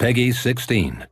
Peggy 16.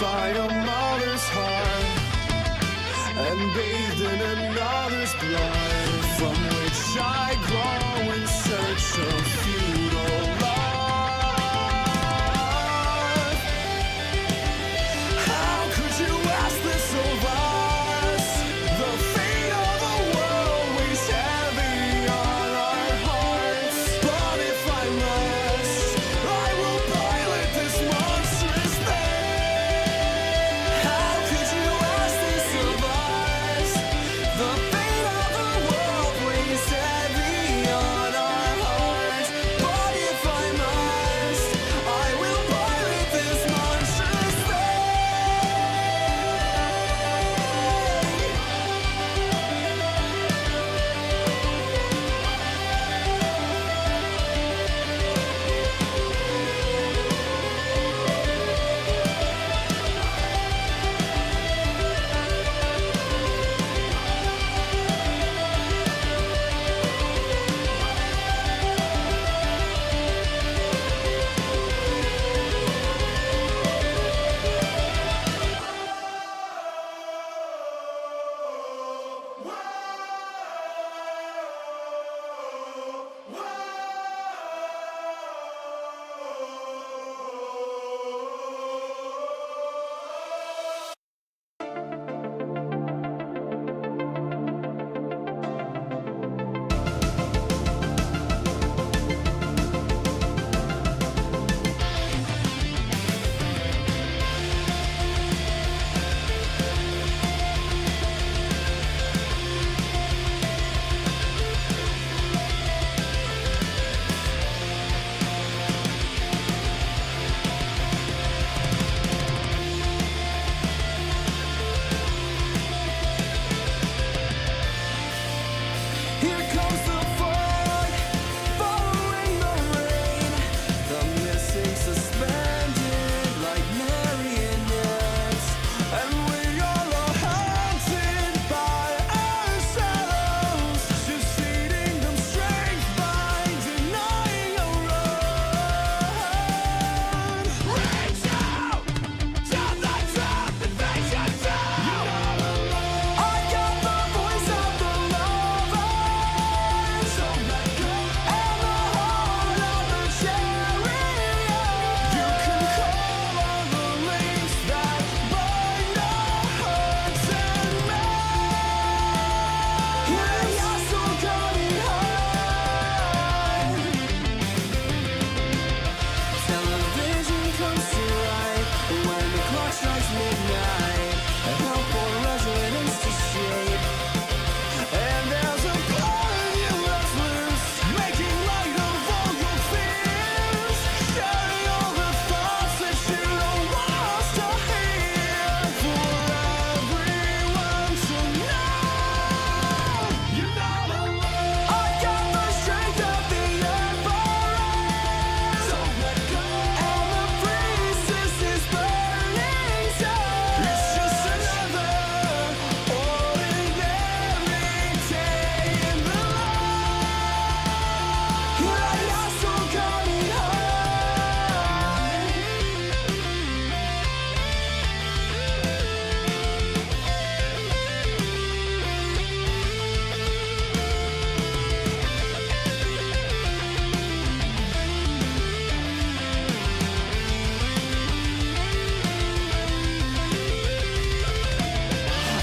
by a mother's heart and bathed in another's blood, from which I grow in search of futile love. How could you ask this of us? The fate of the world weighs heavy on our hearts. But if I must, I will pilot this monstrous thing. How could you ask this of us? The fate of the world weighs heavy on our hearts. But if I must, I will pilot this monstrous thing. Here comes the fog, following the rain. The missing suspended like marionettes, and we all are haunted by ourselves, just feeding them strength by denying a run. Reach out to the top and face yourself. You're not alone. I got the voice of the lovers, so let go, and the heart of the chariot. You can call on the links that bind our hearts and minds. Yeah, you're so coming high. Television comes to life when the clock strikes midnight. A help for resonance to shape. And there's a part of you that's loose, making light of all your fears, sharing all the thoughts that you don't want us to hear. For everyone to know, you're not alone. I got the strength of the emperor, so let go, and the priestess is burning sun. It's just another ordinary day in the life. Yeah, you're so coming high.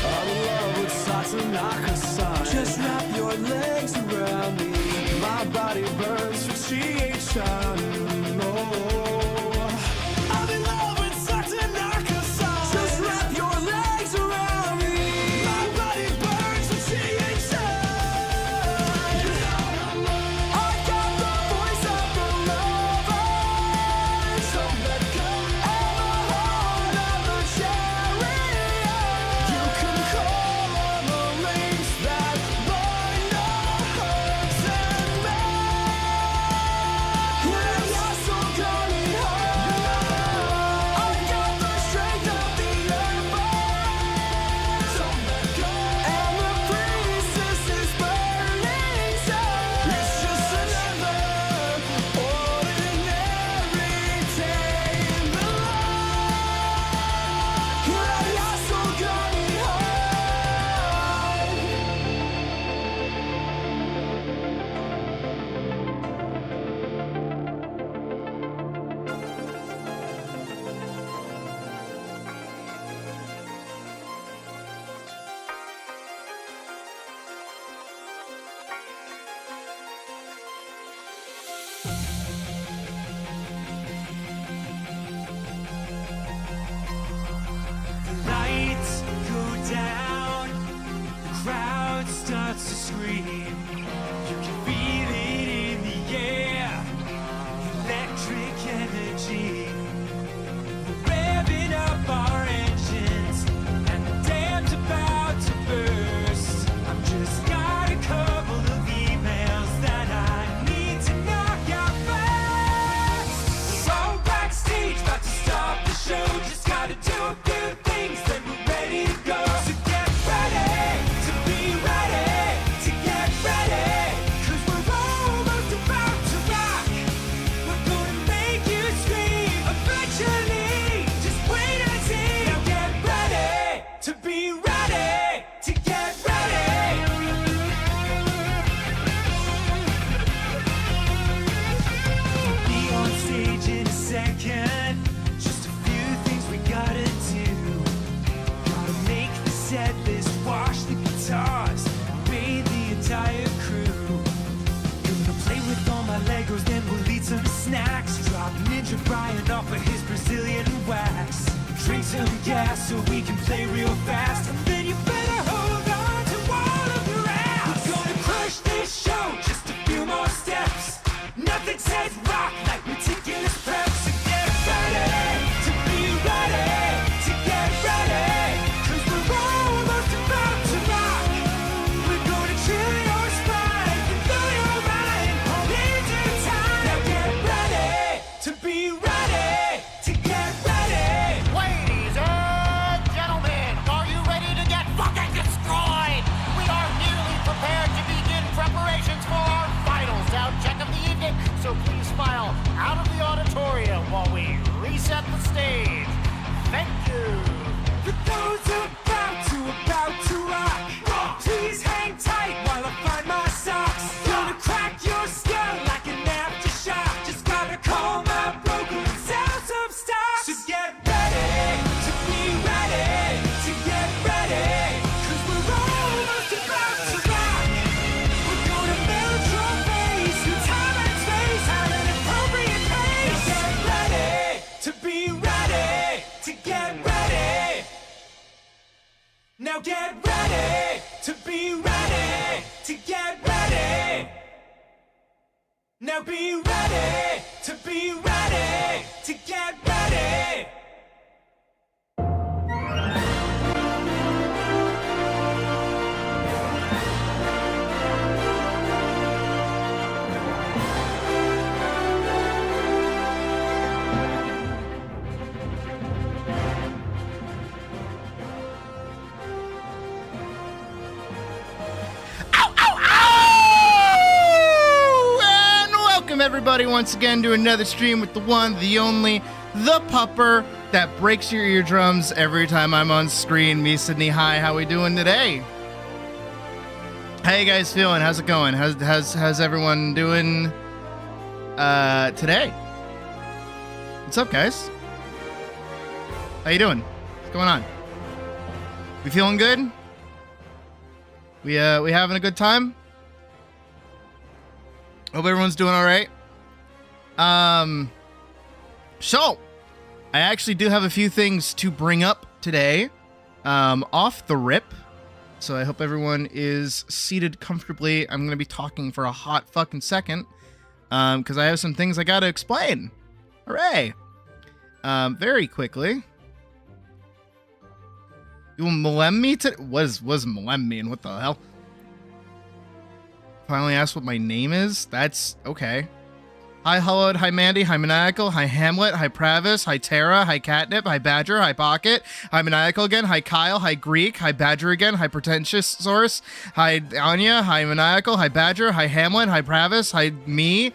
I'm in love with Satanaka-san. Just wrap your legs around me. My body burns for Chi-chan. I'm in love with Satanaka-san. Just wrap your legs around me. My body burns for Chi-chan. You're not alone. I got the voice of the lovers, so let go, and the heart of the chariot. You can call on the links that bind our hearts and minds. Yeah, you're so coming heart starts to scream. You can feel it in the air. Electric energy. We're revving up our engines, and the dam's about to burst. I've just got a couple of emails that I need to knock out first. We're all backstage, about to start the show. Just gotta do a few things, then we're ready to go. So get ready to be ready, to get ready, 'cause we're almost about to rock. We're gonna make you scream eventually. Just wait and see. Now get ready to be ready, to get ready. Be on stage in a second. Just a few things we gotta do. Gotta make the set list, wash the guitars, bathe the entire crew. Gonna play with all my Legos, then we'll eat some snacks. Drop Ninja Brian off of his Brazilian wax. Drink some gas so we can play real fast. And then you better hold on to all of your ass. We're gonna crush this show, just a few more steps. Nothing says rock like meticulous prep. So get ready to be ready, to get ready, 'cause we're almost about to rock. We're gonna chill your spine and blow your mind all into time. Now get ready to be ready, to get ready. Ladies and gentlemen, are you ready to get fucking destroyed? We are nearly prepared to begin preparations for our final sound check of the evening, so please file out of the auditorium while we reset the stage. Thank you. For those about to rock, please hang tight while I find my socks. Gonna crack your skull like an aftershock. Just gotta call my broker and sell some stock. So get ready to be ready, to get ready, 'cause we're almost about to rock. We're gonna melt your face through time and space at an appropriate pace. Get ready to be ready, to get ready. Now get ready to be ready, to get ready. Now be ready to be ready, to get ready. And welcome everybody once again to another stream with the one, the only, the pupper that breaks your eardrums every time I'm on screen. Me, Sydney. Hi, how we doing today? How you guys feeling? How's it going? How's everyone doing today? What's up, guys? How you doing? What's going on? We feeling good? We having a good time? Hope everyone's doing all right. So I actually do have a few things to bring up today, off the rip. So I hope everyone is seated comfortably. I'm gonna be talking for a hot fucking second, because I have some things I gotta explain. Hooray! Very quickly. You will mlem me to what does mlem mean? What the hell? Finally asked what my name is? That's okay. Hi Hullud, hi Mandy, hi Maniacal, hi Hamlet, hi Pravis, hi Tara, hi Catnip, hi Badger, hi Pocket, hi Maniacal again, hi Kyle, hi Greek, hi Badger again, hi Pretentious Source, hi Anya, hi Maniacal, hi Badger, hi Hamlet, hi Pravis, hi me,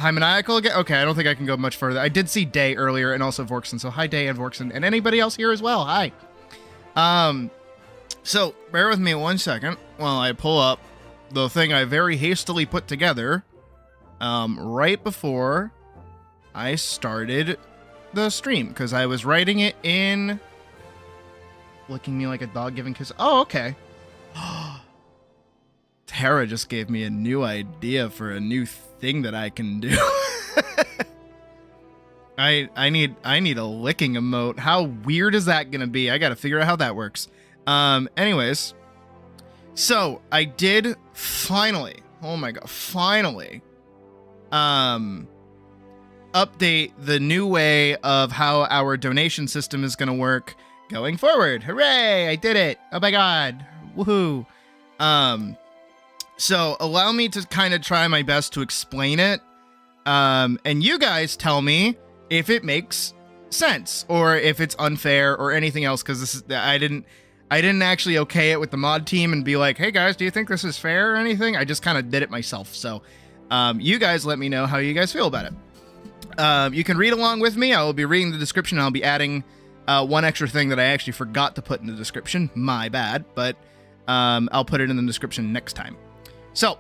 hi Maniacal again. Okay, I don't think I can go much further. I did see Day earlier and also Vorkson, so hi Day and Vorkson and anybody else here as well. Hi. So bear with me 1 second while I pull up the thing I very hastily put together right before I started the stream, because I was writing it in licking me like a dog giving kiss. Oh, okay. Tara just gave me a new idea for a new thing that I can do. I need a licking emote. How weird is that gonna be? I gotta figure out how that works. Anyways, So I did finally, oh my god, finally, update the new way of how our donation system is going to work going forward. Hooray! I did it. Oh my god. Woohoo. So allow me to kind of try my best to explain it. And you guys tell me if it makes sense or if it's unfair or anything else, because this is I didn't actually okay it with the mod team and be like, hey guys, do you think this is fair or anything? I just kind of did it myself. So you guys let me know how you guys feel about it. You can read along with me. I will be reading the description. I'll be adding one extra thing that I actually forgot to put in the description. My bad, but I'll put it in the description next time. So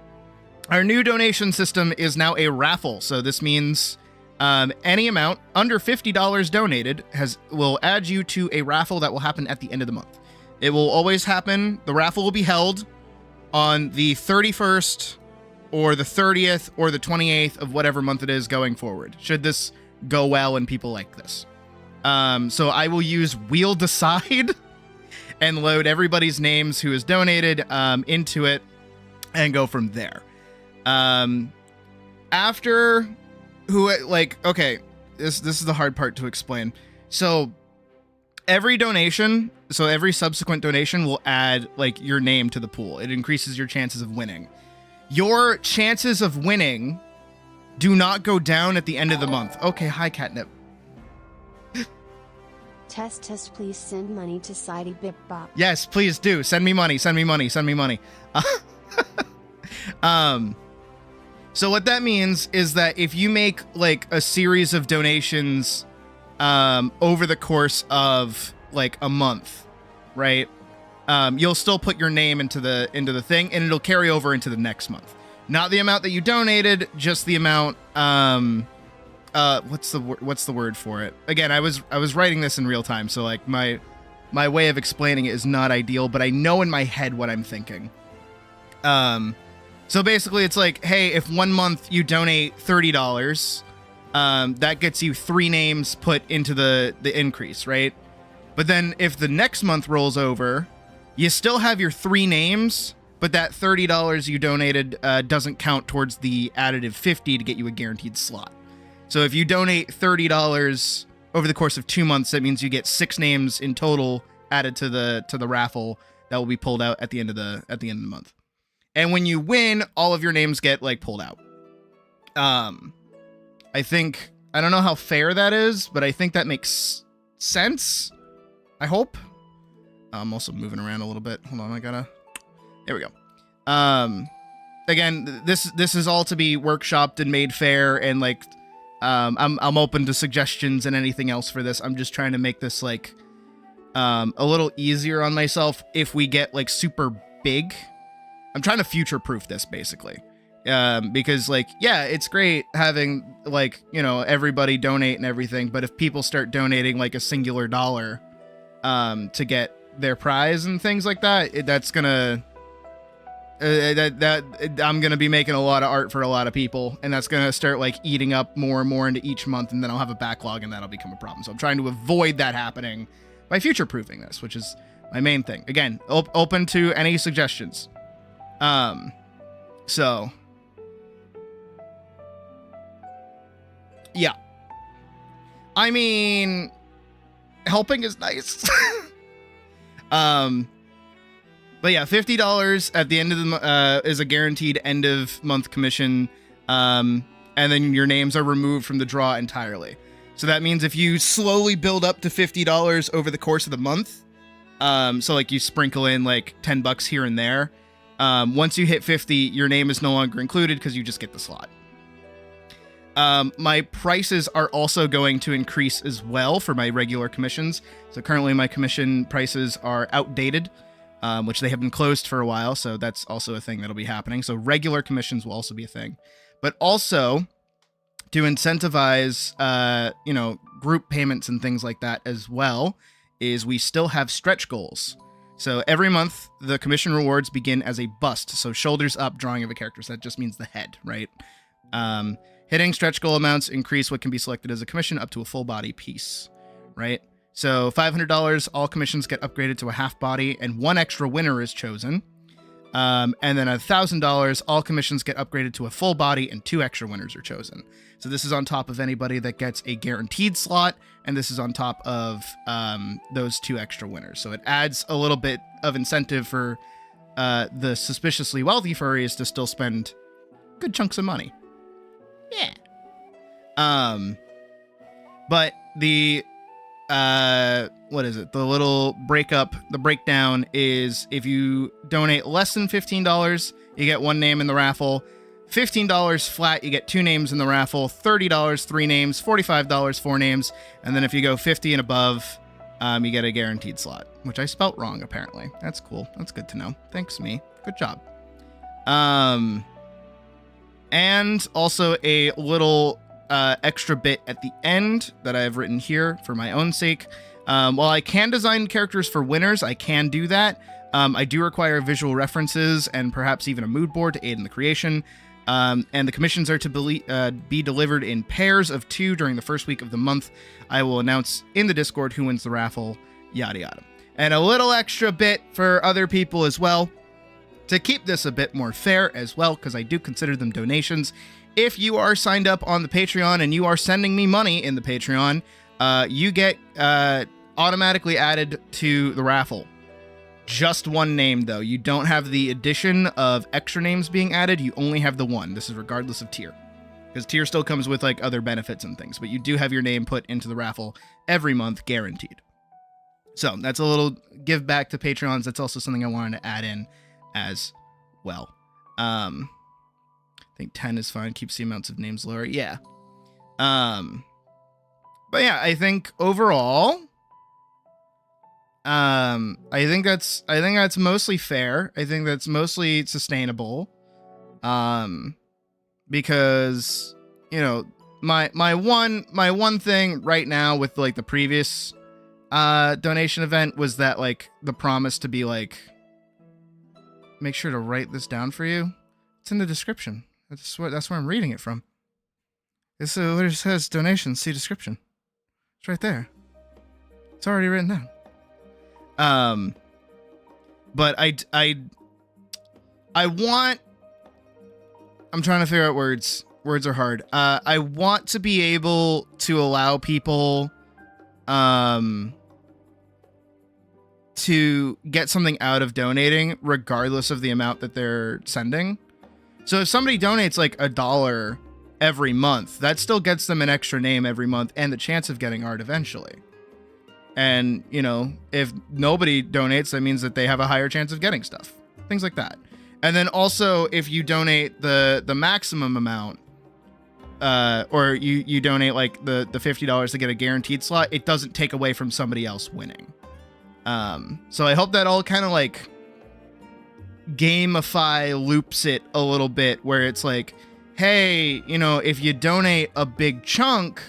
our new donation system is now a raffle. So this means any amount under $50 donated will add you to a raffle that will happen at the end of the month. It will always happen. The raffle will be held on the 31st or the 30th or the 28th of whatever month it is going forward, should this go well and people like this. So I will use Wheel Decide and load everybody's names who has donated into it and go from there. After who, like, okay, this is the hard part to explain. So every donation, so every subsequent donation will add like your name to the pool. It increases your chances of winning. Your chances of winning do not go down at the end of the month. Okay, hi Catnip. Test, please send money to Sidey Bip Bop. Yes, please do. Send me money. So what that means is that if you make like a series of donations over the course of like a month, right? You'll still put your name into the thing and it'll carry over into the next month. Not the amount that you donated, just the amount what's the word for it? Again, I was writing this in real time, so like my way of explaining it is not ideal, but I know in my head what I'm thinking. So basically it's like, hey, if one month you donate $30, that gets you 3 names put into the increase, right? But then if the next month rolls over, you still have your 3 names, but that $30 you donated doesn't count towards the additive 50 to get you a guaranteed slot. So if you donate $30 over the course of 2 months, that means you get 6 names in total added to the raffle that will be pulled out at the end of the month. And when you win, all of your names get like pulled out. I don't know how fair that is, but I think that makes sense. I hope. I'm also moving around a little bit. Hold on, there we go. Again, this is all to be workshopped and made fair, and like, I'm open to suggestions and anything else for this. I'm just trying to make this like, a little easier on myself if we get like super big. I'm trying to future-proof this basically. Because like, yeah, it's great having like, you know, everybody donate and everything, but if people start donating like a singular dollar, to get their prize and things like that, that's gonna I'm gonna be making a lot of art for a lot of people, and that's gonna start like eating up more and more into each month, and then I'll have a backlog and that'll become a problem. So I'm trying to avoid that happening by future proofing this, which is my main thing. Again, open to any suggestions. So yeah, I mean, helping is nice. But yeah, $50 at the end of the is a guaranteed end of month commission, and then your names are removed from the draw entirely. So that means if you slowly build up to $50 over the course of the month, so like you sprinkle in like $10 here and there, once you hit 50, your name is no longer included because you just get the slot. My prices are also going to increase as well for my regular commissions. So currently my commission prices are outdated, which they have been closed for a while. So that's also a thing that'll be happening. So regular commissions will also be a thing, but also to incentivize, group payments and things like that as well, is we still have stretch goals. So every month the commission rewards begin as a bust. So shoulders up drawing of a character. So that just means the head, right? Hitting stretch goal amounts increase what can be selected as a commission up to a full body piece, right? So $500, all commissions get upgraded to a half body, and 1 extra winner is chosen. And then $1,000, all commissions get upgraded to a full body and 2 extra winners are chosen. So this is on top of anybody that gets a guaranteed slot, and this is on top of those 2 extra winners. So it adds a little bit of incentive for the suspiciously wealthy furries to still spend good chunks of money. Yeah. But the what is it? The little breakdown is if you donate less than $15, you get 1 name in the raffle. $15 flat, you get 2 names in the raffle. $30, 3 names. $45, 4 names. And then if you go 50 and above, you get a guaranteed slot, which I spelt wrong, apparently. That's cool. That's good to know. Thanks, me. Good job. And also a little extra bit at the end that I have written here for my own sake. While I can design characters for winners, I can do that. I do require visual references and perhaps even a mood board to aid in the creation. And the commissions are to be delivered in pairs of 2 during the first week of the month. I will announce in the Discord who wins the raffle, yada yada. And a little extra bit for other people as well, to keep this a bit more fair as well, because I do consider them donations. If you are signed up on the Patreon and you are sending me money in the Patreon, you get automatically added to the raffle. Just 1 name, though. You don't have the addition of extra names being added. You only have the 1. This is regardless of tier. Because tier still comes with like other benefits and things. But you do have your name put into the raffle every month, guaranteed. So that's a little give back to Patreons. That's also something I wanted to add in as well. I think 10 is fine. Keeps the amounts of names lower. Yeah. But yeah, I think overall, I think that's mostly fair. I think that's mostly sustainable. Because, you know, my one thing right now with like the previous donation event was that like the promise to be like, make sure to write this down for you. It's in the description. That's where I'm reading it from. This where it says donations, see description. It's right there. It's already written down. But I want, I'm trying to figure out words. Words are hard. I want to be able to allow people, to get something out of donating regardless of the amount that they're sending. So if somebody donates like $1 every month, that still gets them an extra name every month and the chance of getting art eventually. And, you know, if nobody donates, that means that they have a higher chance of getting stuff. Things like that. And then also, if you donate the maximum amount, or you donate like the $50 to get a guaranteed slot, it doesn't take away from somebody else winning. So I hope that all kind of like gamify loops it a little bit, where it's like, hey, you know, if you donate a big chunk,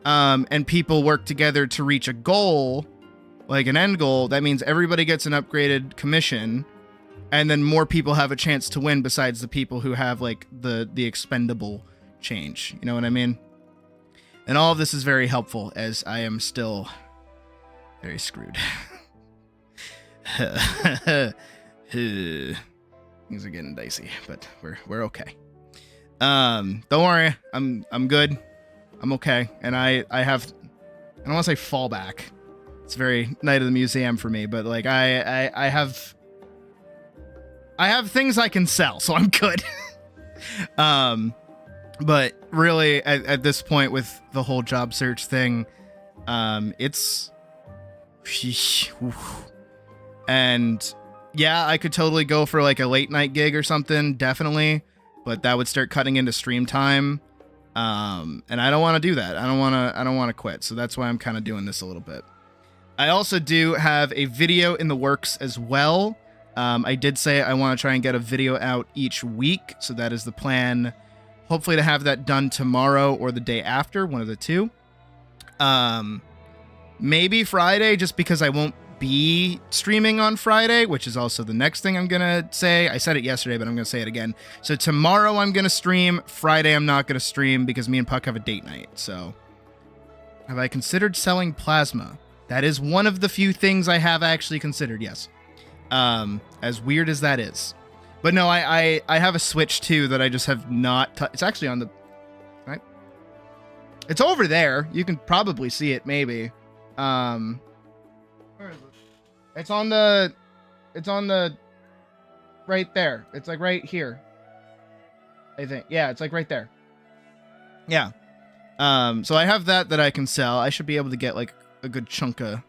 and people work together to reach a goal, like an end goal, that means everybody gets an upgraded commission, and then more people have a chance to win besides the people who have like the expendable change. You know what I mean? And all of this is very helpful, as I am still very screwed. Things are getting dicey, but we're okay. Don't worry, I'm good. I'm okay. And I don't want to say fallback. It's very Night of the Museum for me, but like I have things I can sell, so I'm good. But really at this point with the whole job search thing, it's and yeah, I could totally go for like a late night gig or something, definitely, but that would start cutting into stream time. And I don't want to do that. I don't want to quit. So that's why I'm kind of doing this a little bit. I also do have a video in the works as well. I did say I want to try and get a video out each week. So that is the plan. Hopefully to have that done tomorrow or the day after, one of the two. Maybe Friday, just because I won't be streaming on Friday, which is also the next thing I'm gonna say. I said it yesterday, but I'm gonna say it again. So tomorrow I'm gonna stream. Friday I'm not gonna stream because me and Puck have a date night. So have I considered selling plasma? That is one of the few things I have actually considered, yes. As weird as that is. But no, I have a Switch too that I just have not it's actually on the right. It's over there. You can probably see it maybe. Where is it? It's on the right there. It's like right here. I think. Yeah, it's like right there. Yeah. So I have that I can sell. I should be able to get like a good chunk of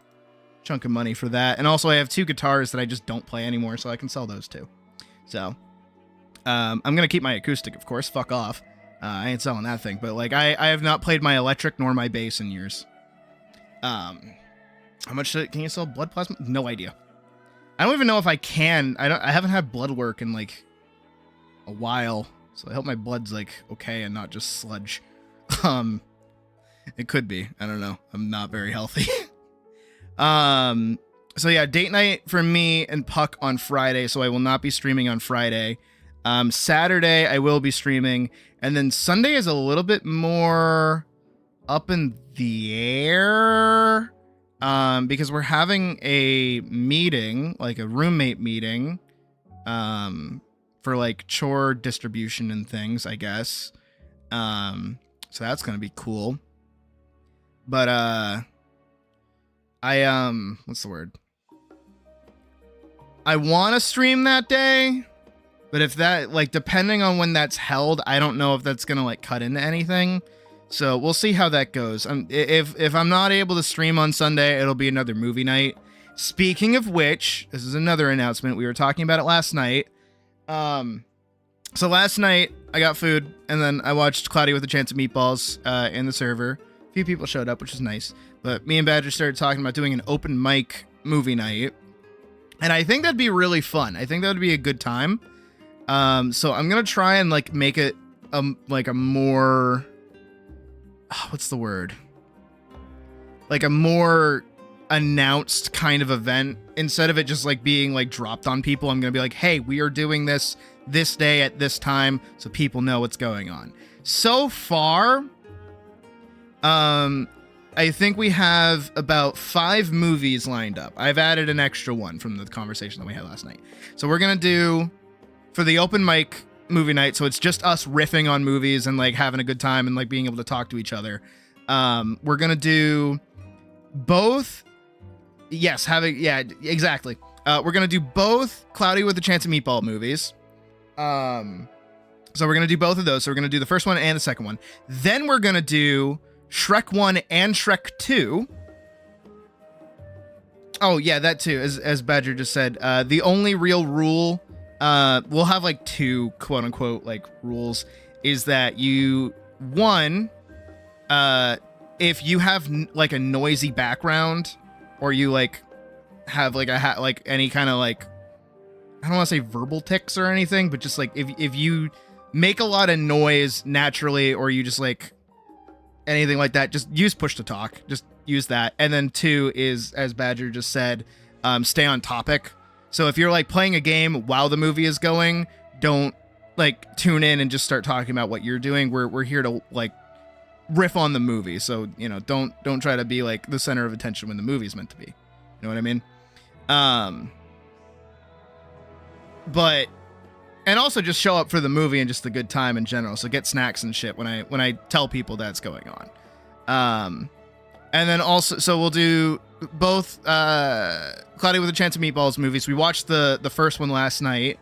money for that. And also I have 2 guitars that I just don't play anymore, so I can sell those too. So I'm gonna keep my acoustic, of course. Fuck off. I ain't selling that thing. But like I have not played my electric nor my bass in years. How much can you sell blood plasma? No idea. I don't even know if I can. I haven't had blood work in like a while, so I hope my blood's like okay and not just sludge. It could be. I don't know. I'm not very healthy. So yeah, date night for me and Puck on Friday, so I will not be streaming on Friday. Saturday I will be streaming, and then Sunday is a little bit more up in the air. Because we're having a meeting, like a roommate meeting, for like chore distribution and things, I guess. So that's gonna be cool. But what's the word? I want to stream that day, but if that, like, depending on when that's held, I don't know if that's gonna like cut into anything. So we'll see how that goes. If I'm not able to stream on Sunday, it'll be another movie night. Speaking of which, this is another announcement. We were talking about it last night. So last night I got food, and then I watched Cloudy with a Chance of Meatballs in the server. A few people showed up, which is nice. But me and Badger started talking about doing an open mic movie night, and I think that'd be really fun. I think that would be a good time. So I'm gonna try and like make it like a more what's the word? Like a more announced kind of event. Instead of it just like being like dropped on people, I'm gonna be like, hey, we are doing this day at this time, so people know what's going on. So far, I think we have about 5 movies lined up. I've added an extra one from the conversation that we had last night. So we're gonna do, for the open mic movie night, so it's just us riffing on movies and like having a good time and like being able to talk to each other. We're gonna do both. Yes, exactly. We're gonna do both Cloudy with a Chance of Meatball movies. So we're gonna do both of those. So we're gonna do the first one and the second one. Then we're gonna do Shrek 1 and Shrek 2. Oh yeah, that too. As Badger just said, the only real rule, we'll have like 2 quote unquote like rules, is that if you have like a noisy background, or you like have like like any kind of like, I don't want to say verbal tics or anything, but just like if you make a lot of noise naturally, or you just like anything like that, just use push to talk. Just use that. And then 2 is, as Badger just said, stay on topic. So if you're like playing a game while the movie is going, don't like tune in and just start talking about what you're doing. We're here to like riff on the movie. So, you know, don't try to be like the center of attention when the movie's meant to be. You know what I mean? But, and also just show up for the movie and just the good time in general. So get snacks and shit when I tell people that's going on. And then also, so we'll do both Cloudy with a Chance of Meatballs movies. We watched the first one last night,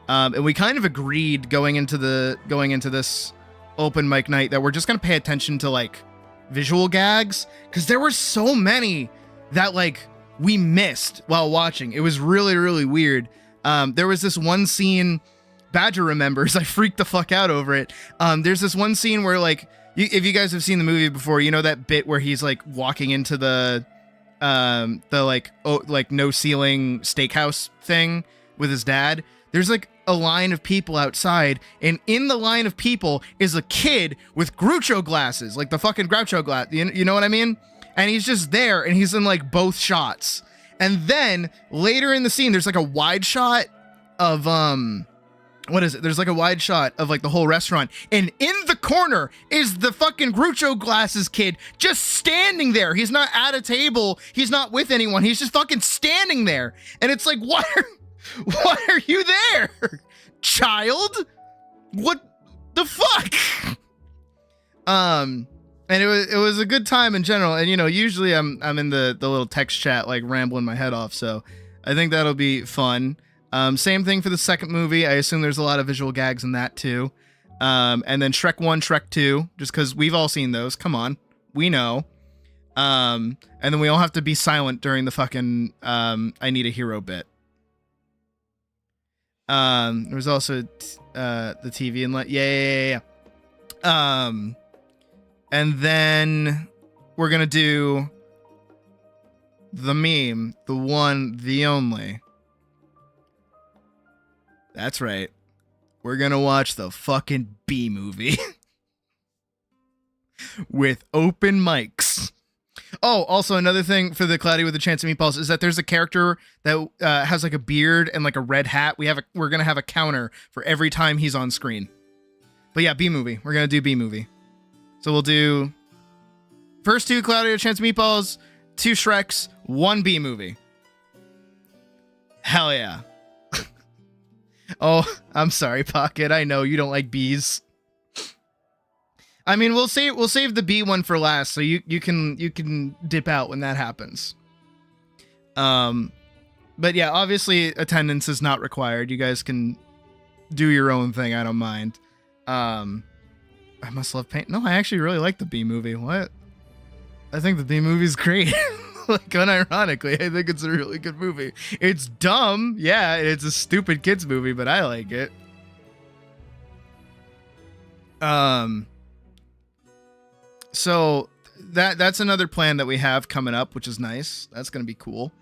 and we kind of agreed going into this open mic night that we're just gonna pay attention to like visual gags, because there were so many that like we missed while watching. It was really, really weird. There was this one scene Badger remembers. I freaked the fuck out over it. There's this one scene where like, if you guys have seen the movie before, you know that bit where he's like walking into the like no ceiling steakhouse thing with his dad. There's like a line of people outside, and in the line of people is a kid with Groucho glasses, like the fucking Groucho glass. You know what I mean? And he's just there, and he's in like both shots. And then later in the scene, there's like a wide shot of what is it? There's like a wide shot of like the whole restaurant, and in the corner is the fucking Groucho glasses kid just standing there. He's not at a table. He's not with anyone. He's just fucking standing there. And it's like, Why are you there, child? What the fuck? And it was a good time in general. And usually I'm in the little text chat like rambling my head off. So I think that'll be fun. Same thing for the second movie. I assume there's a lot of visual gags in that too. And then Shrek 1, Shrek 2, just because we've all seen those. Come on, we know. And then we all have to be silent during the fucking I Need a Hero bit. There was also the TV and yeah. And then we're gonna do the meme, the one, the only. That's right. We're gonna watch the fucking B movie with open mics. Oh, also another thing for the Cloudy with a Chance of Meatballs is that there's a character that has like a beard and like a red hat. We're gonna have a counter for every time he's on screen. But yeah, B movie. We're gonna do B movie. So we'll do first 2 Cloudy with a Chance of Meatballs, 2 Shreks, 1 B movie. Hell yeah. Oh, I'm sorry, Pocket. I know you don't like bees. I mean, we'll save the B one for last, so you can dip out when that happens. But yeah, obviously attendance is not required. You guys can do your own thing. I don't mind. I must love paint. No, I actually really like the B movie. What? I think the B movie's great. Like, unironically, I think it's a really good movie. It's dumb, yeah, it's a stupid kids movie, but I like it. So that's another plan that we have coming up, which is nice. That's gonna be cool.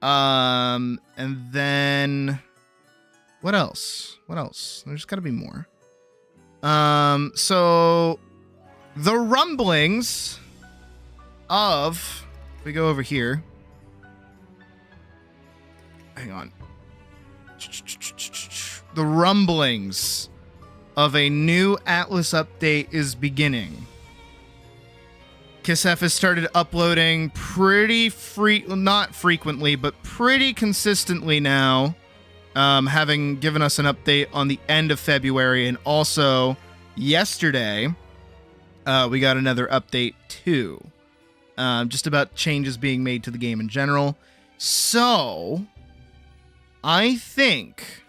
And then what else? There's gotta be more. So the rumblings of, if we go over here, hang on. The rumblings of a new Atlas update is beginning. KISSF has started uploading pretty not frequently, but pretty consistently now, having given us an update on the end of February, and also yesterday, we got another update too. Just about changes being made to the game in general. So, I think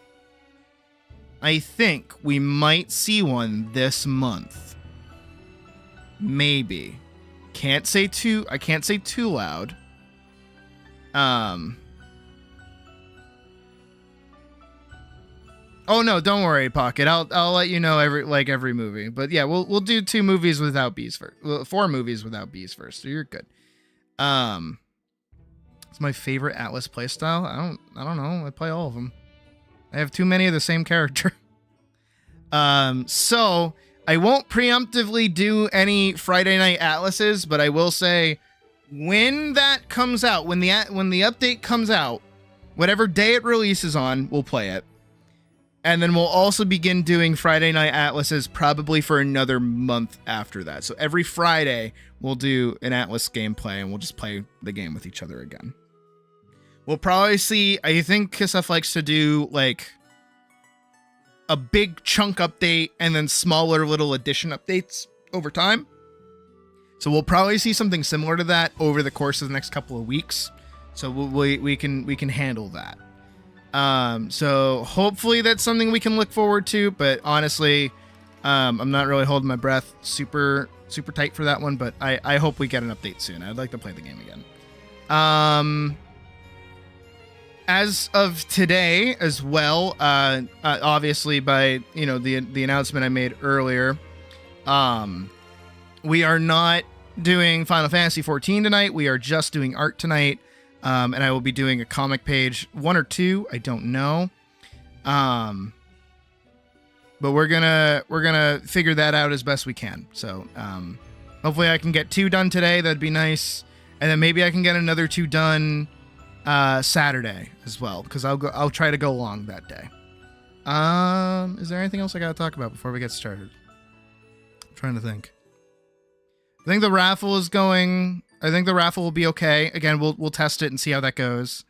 we might see one this month. Maybe. I can't say too loud. Oh no, don't worry, Pocket. I'll let you know every movie. But yeah, we'll do 2 movies without bees first. Well, 4 movies without bees first. So you're good. It's my favorite Atlas playstyle. I don't know. I play all of them. I have too many of the same character. So I won't preemptively do any Friday Night Atlases, but I will say when that comes out, when the update comes out, whatever day it releases on, we'll play it. And then we'll also begin doing Friday Night Atlases probably for another month after that. So every Friday, we'll do an Atlas gameplay, and we'll just play the game with each other again. We'll probably see, I think KISSF likes to do, like, a big chunk update and then smaller little addition updates over time. So we'll probably see something similar to that over the course of the next couple of weeks. So we can handle that. So hopefully that's something we can look forward to, but honestly, I'm not really holding my breath super tight for that one, but I hope we get an update soon. I'd like to play the game again. As of today as well, obviously by, the announcement I made earlier, we are not doing Final Fantasy 14 tonight. We are just doing art tonight. And I will be doing a comic page, 1 or 2, I don't know. But we're gonna figure that out as best we can. So, hopefully I can get 2 done today. That'd be nice. And then maybe I can get another 2 done Saturday as well, because I'll try to go long that day. Is there anything else I gotta talk about before we get started? I'm trying to think. I think the raffle will be okay. Again, we'll test it and see how that goes.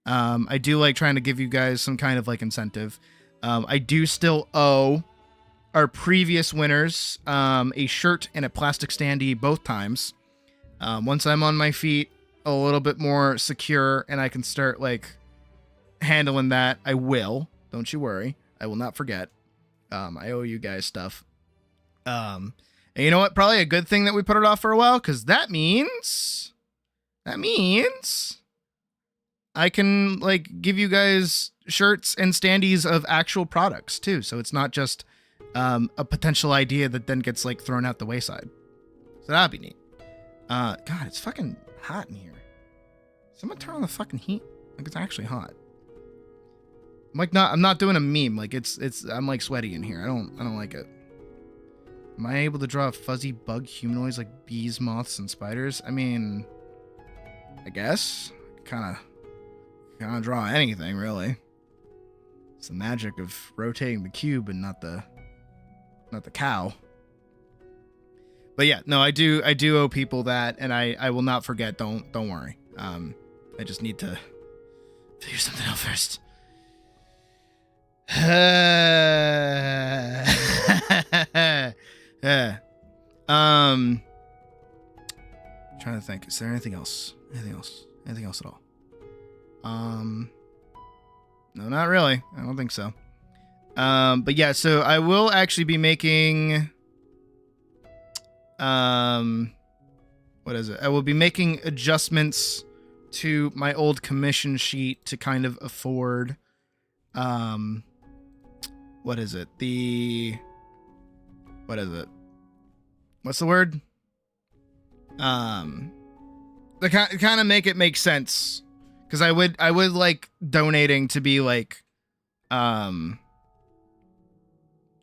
I do like trying to give you guys some kind of like incentive. I do still owe our previous winners a shirt and a plastic standee both times. Once I'm on my feet a little bit more secure and I can start like handling that, I will. Don't you worry. I will not forget. I owe you guys stuff. And you know what? Probably a good thing that we put it off for a while, because that means I can like give you guys shirts and standees of actual products too. So it's not just a potential idea that then gets like thrown out the wayside. So that'd be neat. God, it's fucking hot in here. Someone turn on the fucking heat. Like, it's actually hot. I'm not doing a meme. Like I'm like sweaty in here. I don't like it. Am I able to draw fuzzy bug humanoids like bees, moths, and spiders? I mean, I guess. Kind of draw anything, really. It's the magic of rotating the cube and not the cow. But yeah, no, I do owe people that, and I will not forget. Don't worry. I just need to figure something out first. Trying to think. Is there anything else? Anything else at all? No, not really. I don't think so. But yeah, so I will actually be making, what is it? I will be making adjustments to my old commission sheet to kind of afford, what is it? What's the word? To kind of make it make sense. Because I would like donating to be like,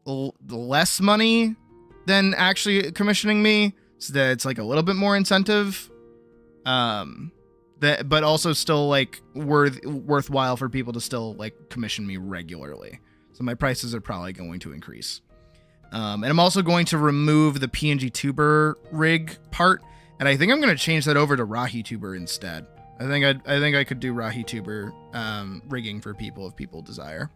less money than actually commissioning me, so that it's like a little bit more incentive, but also still like worthwhile for people to still like commission me regularly. So my prices are probably going to increase. And I'm also going to remove the PNG tuber rig part, and I think I'm going to change that over to Rahi tuber instead. I think I could do Rahi tuber rigging for people if people desire.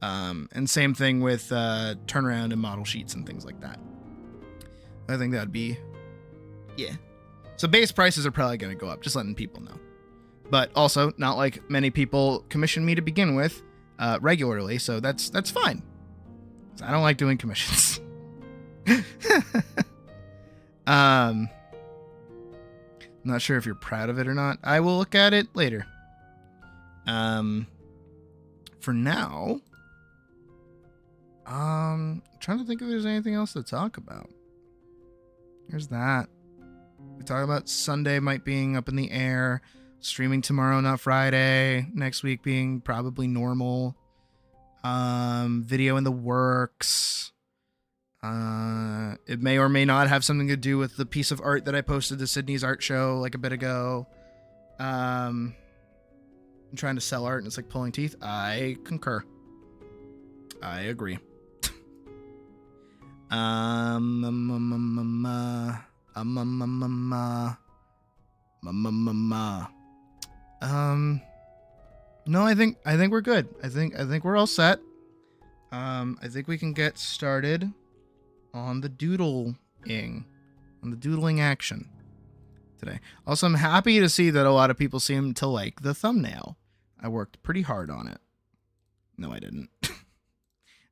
And same thing with turnaround and model sheets and things like that. I think that'd be, yeah. So base prices are probably going to go up, just letting people know. But also, not like many people commission me to begin with regularly, so that's fine. I don't like doing commissions. I'm not sure if you're proud of it or not. I will look at it later. For now, trying to think if there's anything else to talk about. There's that. We talked about Sunday might being up in the air, streaming tomorrow, not Friday, next week being probably normal. Video in the works. It may or may not have something to do with the piece of art that I posted to Sydney's art show like a bit ago. I'm trying to sell art and it's like pulling teeth. I concur. I agree. No, I think we're good. I think we're all set. I think we can get started on the doodling action today. Also, I'm happy to see that a lot of people seem to like the thumbnail. I worked pretty hard on it. No, I didn't.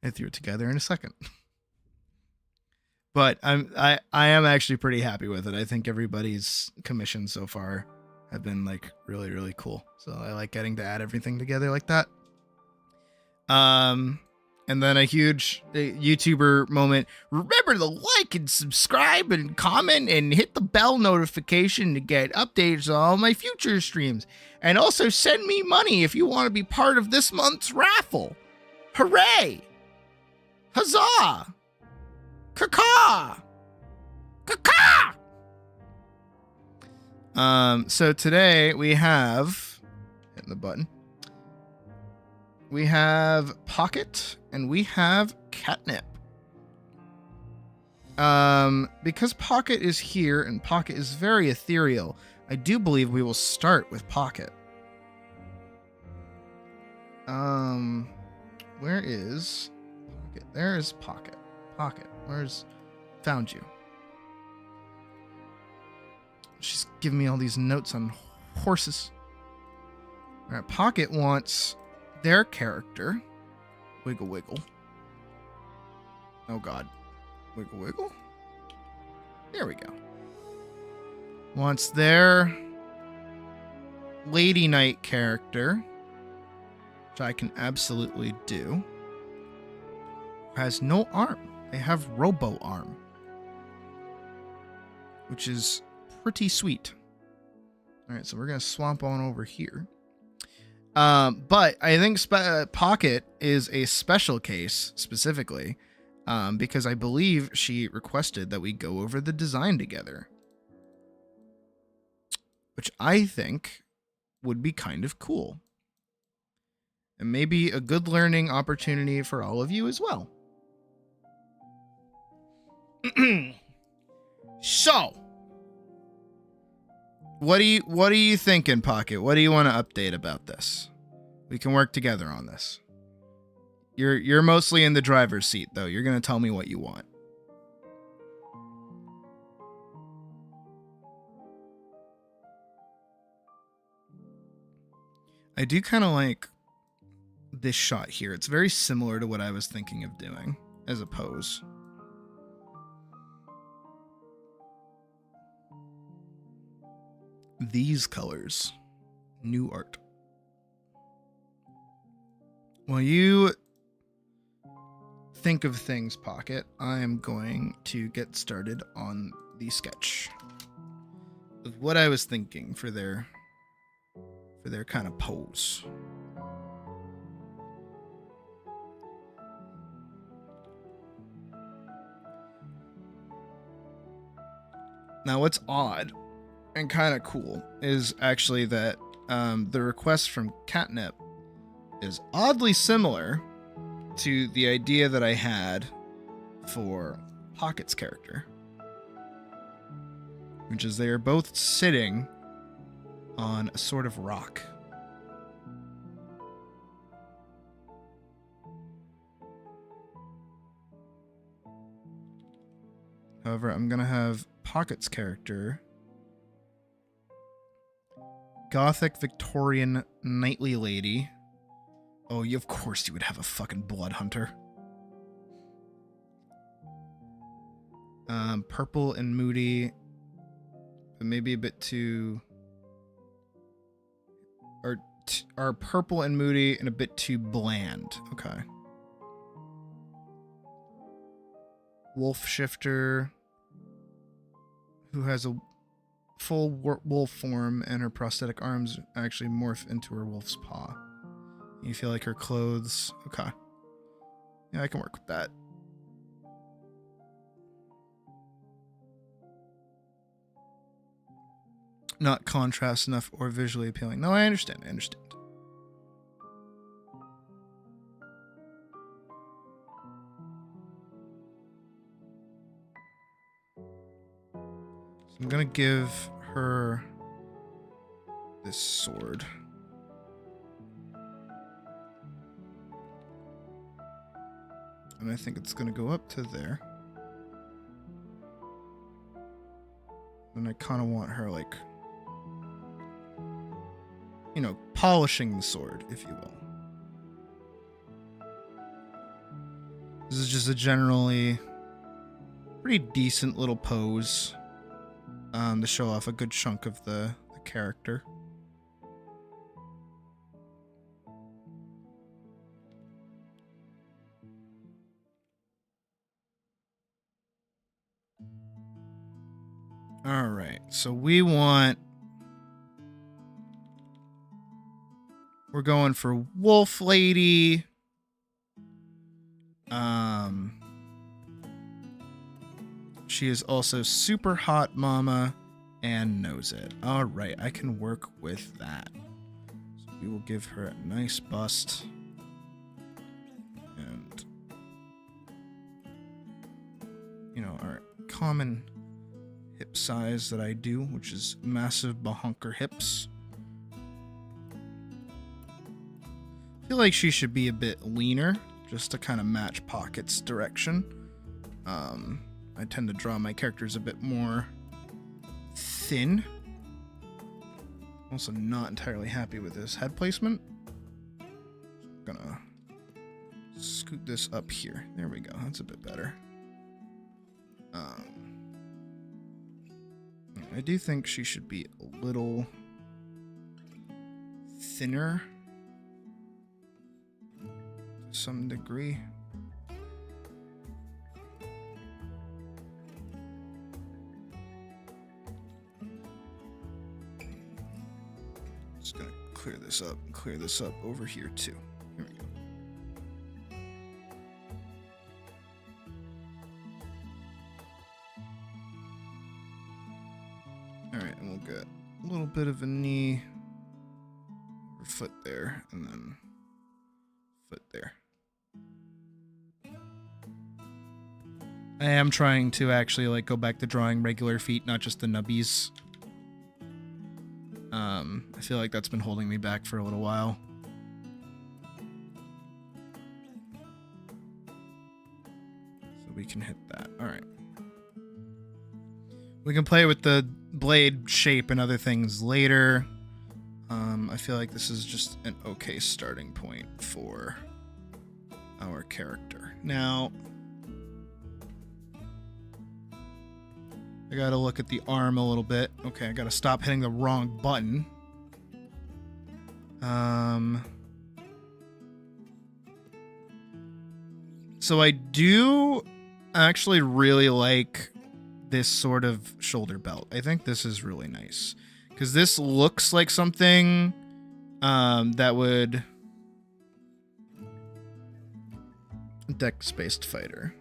I threw it together in a second. But I am actually pretty happy with it. I think everybody's commissions so far have been like really, really cool. So I like getting to add everything together like that. And then a huge YouTuber moment. Remember to like and subscribe and comment and hit the bell notification to get updates on all my future streams. And also send me money if you want to be part of this month's raffle. Hooray! Huzzah! Caw-caw! Caw-caw! So today we have, hitting the button, we have Pocket and we have Catnip. Because Pocket is here and Pocket is very ethereal, I do believe we will start with Pocket. Where is Pocket? There is Pocket. Pocket, where's... Found you. She's giving me all these notes on horses. All right, Pocket wants their character. Wiggle, wiggle. Oh, God. Wiggle, wiggle. There we go. Wants their Lady Knight character, which I can absolutely do. Has no arm. They have Robo Arm, which is pretty sweet. All right, so we're going to swamp on over here. But I think Pocket is a special case specifically because I believe she requested that we go over the design together, which I think would be kind of cool. And maybe a good learning opportunity for all of you as well. So, what are you thinking, Pocket? What do you want to update about this? We can work together on this. You're mostly in the driver's seat, though. You're gonna tell me what you want. I do kind of like this shot here. It's very similar to what I was thinking of doing as a pose. These colors. New art. While you think of things, Pocket, I am going to get started on the sketch of what I was thinking for their kind of pose. Now, what's odd and kind of cool is actually that the request from Catnip is oddly similar to the idea that I had for Pocket's character, which is they are both sitting on a sort of rock. However, I'm going to have Pocket's character Gothic Victorian knightly lady. Oh, of course you would have a fucking blood hunter. Purple and moody, but maybe a bit too... Are purple and moody and a bit too bland. Okay. Wolf shifter, who has a full wolf form and her prosthetic arms actually morph into her wolf's paw. You feel like her clothes... Okay. Yeah, I can work with that. Not contrast enough or visually appealing. No, I understand. I understand. So I'm going to give her this sword. And I think it's going to go up to there. And I kind of want her, like, you know, polishing the sword, if you will. This is just a generally pretty decent little pose to show off a good chunk of the character. All right, so we're going for Wolf Lady. She is also super hot mama and knows it. All right, I can work with that. So we will give her a nice bust. And, you know, our common hip size that I do, which is massive bahunker hips. feel like she should be a bit leaner, just to kind of match Pocket's direction. I tend to draw my characters a bit more thin. Also not entirely happy with this head placement. I'm gonna scoot this up here. There we go. That's a bit better. I do think she should be a little thinner to some degree. Just gonna clear this up and clear this up over here too. Here we go. Alright, and we'll get a little bit of a knee or foot there, and then foot there. I am trying to actually like go back to drawing regular feet, not just the nubbies. I feel like that's been holding me back for a little while. So we can hit that. Alright. We can play with the blade shape and other things later. I feel like this is just an okay starting point for our character. Now, I gotta look at the arm a little bit. Okay, I gotta stop hitting the wrong button. So I do actually really like this sort of shoulder belt. I think this is really nice because this looks like something that would dex-based fighter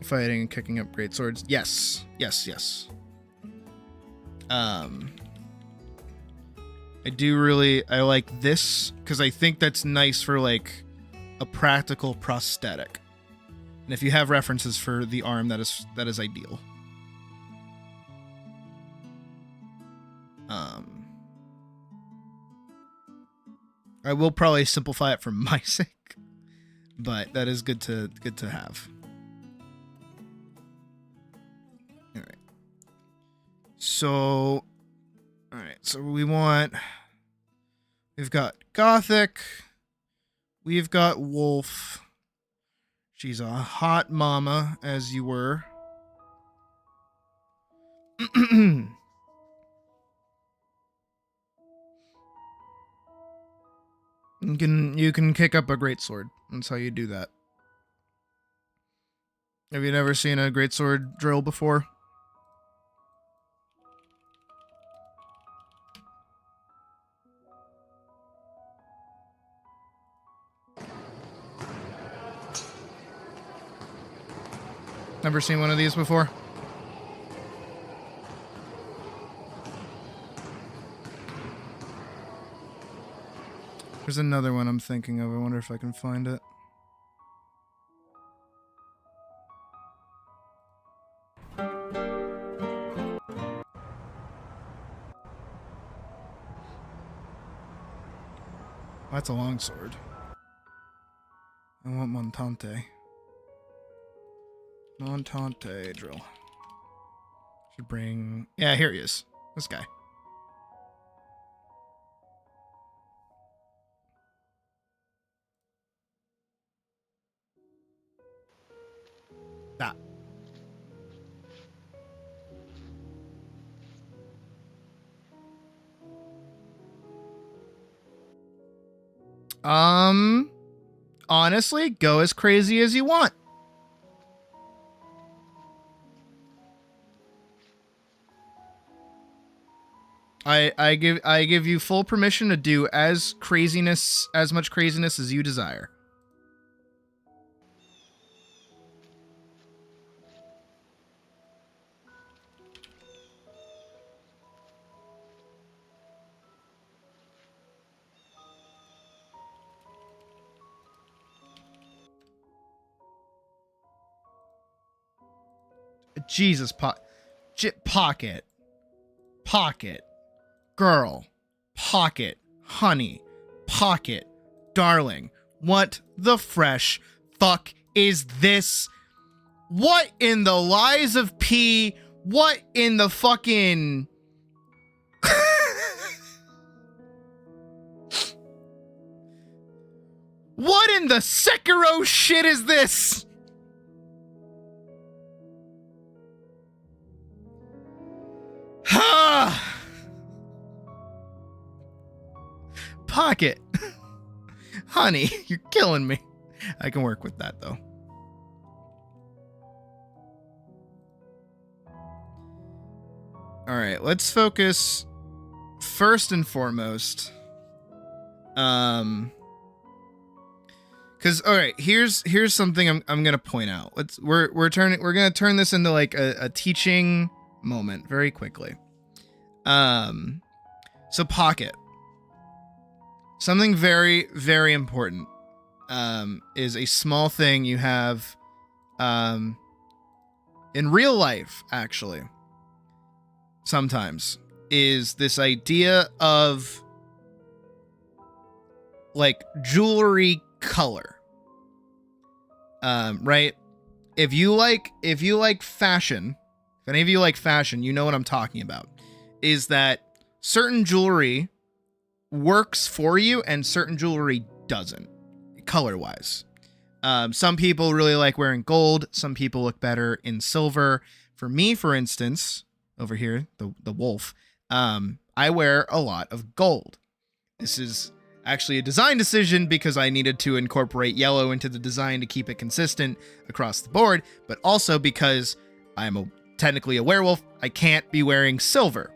fighting and kicking up great swords. Yes. I like this because I think that's nice for like a practical prosthetic. And if you have references for the arm, that is ideal. I will probably simplify it for my sake, but that is good to have. All right. So, all right. So we've got Gothic. We've got Wolf. She's a hot mama, as you were. You can kick up a greatsword. That's how you do that. Have you never seen a greatsword drill before? Never seen one of these before? There's another one I'm thinking of. I wonder if I can find it. That's a long sword. I want Montante. Montante drill. Should bring... Yeah, here he is. This guy. That. Honestly, go as crazy as you want. I give you full permission to do as much craziness as you desire. Jesus, pocket, girl, pocket, honey, Pocket. Darling, what the fresh fuck is this? What in the lies of P? What in the fucking... What in the Sekiro shit is this? Ha! Pocket. Honey, you're killing me. I can work with that, though. All right, let's focus first and foremost. Because all right, here's something I'm gonna point out. We're gonna turn this into like a teaching moment very quickly. So Pocket. Something very, very important is a small thing you have in real life, actually, sometimes, is this idea of like jewelry color. Right? If you like fashion, if any of you like fashion, you know what I'm talking about, is that certain jewelry works for you and certain jewelry doesn't, color-wise. Some people really like wearing gold. Some people look better in silver. For me, for instance, over here, the wolf, I wear a lot of gold. This is actually a design decision because I needed to incorporate yellow into the design to keep it consistent across the board, but also because I'm technically a werewolf, I can't be wearing silver.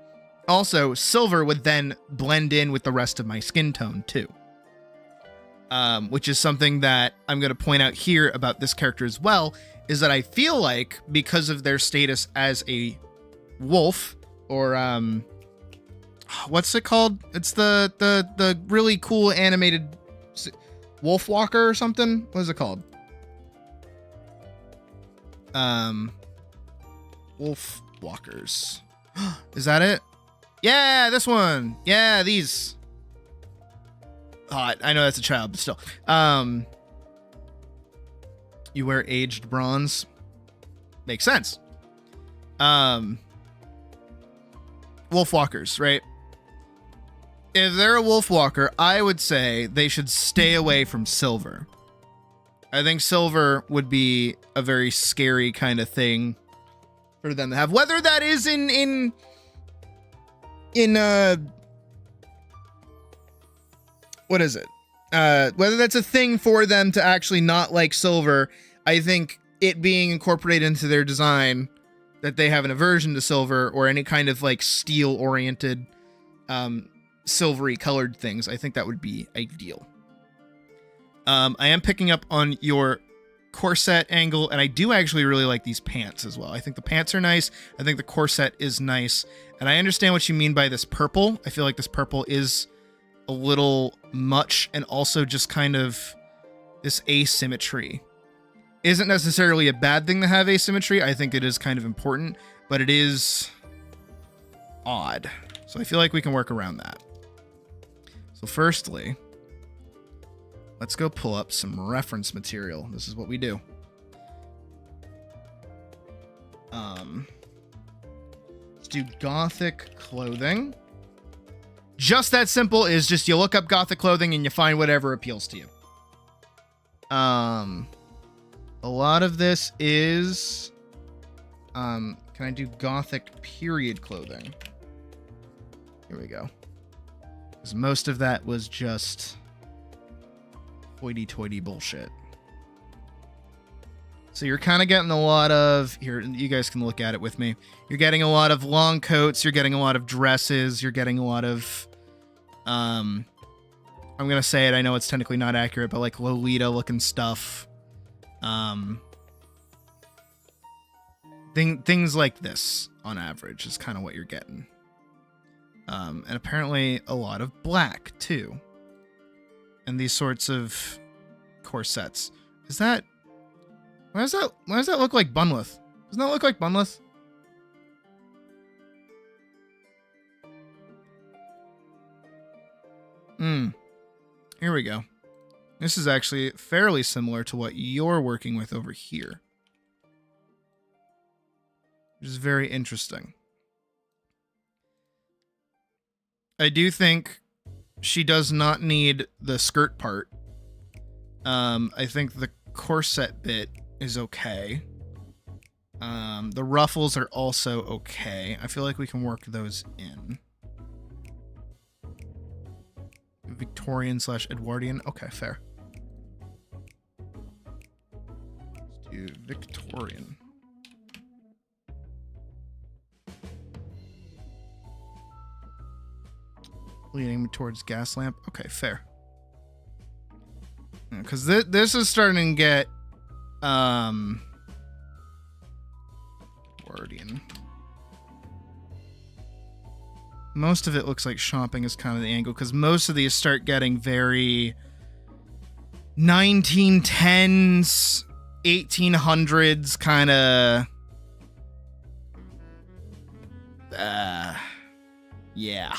Also, silver would then blend in with the rest of my skin tone too. Which is something that I'm going to point out here about this character as well, is that I feel like because of their status as a wolf, or what's it called? It's the really cool animated wolf walker or something. What is it called? Wolf walkers. Is that it? Yeah, this one. Yeah, these. Oh, I know that's a child, but still. You wear aged bronze. Makes sense. Wolf walkers, right? If they're a wolf walker, I would say they should stay away from silver. I think silver would be a very scary kind of thing for them to have. Whether that is in what is it? Whether that's a thing for them to actually not like silver, I think it being incorporated into their design that they have an aversion to silver or any kind of like steel oriented silvery colored things, I think that would be ideal. I am picking up on your corset angle, and I do actually really like these pants as well. I think the pants are nice. I think the corset is nice, and I understand what you mean by this purple. I feel like this purple is a little much, and also just kind of this asymmetry. Isn't necessarily a bad thing to have asymmetry. I think it is kind of important, but it is odd. So I feel like we can work around that. So firstly, let's go pull up some reference material. This is what we do. Let's do gothic clothing. Just that simple, is just you look up gothic clothing and you find whatever appeals to you. A lot of this is, can I do gothic period clothing? Here we go. Because most of that was just hoity-toity bullshit. So you're kind of getting a lot of, here, you guys can look at it with me. You're getting a lot of long coats, you're getting a lot of dresses, you're getting a lot of, I'm going to say it, I know it's technically not accurate, but like Lolita looking stuff. Things like this on average is kind of what you're getting. And apparently a lot of black too. And these sorts of corsets. Why does that look like Bunlith? Doesn't that look like Bunlith? Here we go. This is actually fairly similar to what you're working with over here, which is very interesting. I do think she does not need the skirt part. I think the corset bit is okay. The ruffles are also okay. I feel like we can work those in. Victorian / Edwardian. Okay, fair. Let's do Victorian. Leading towards gas lamp. Okay, fair. Because this is starting to get Guardian. Most of it looks like shopping is kind of the angle, because most of these start getting very 1910s, 1800s kind of. Yeah.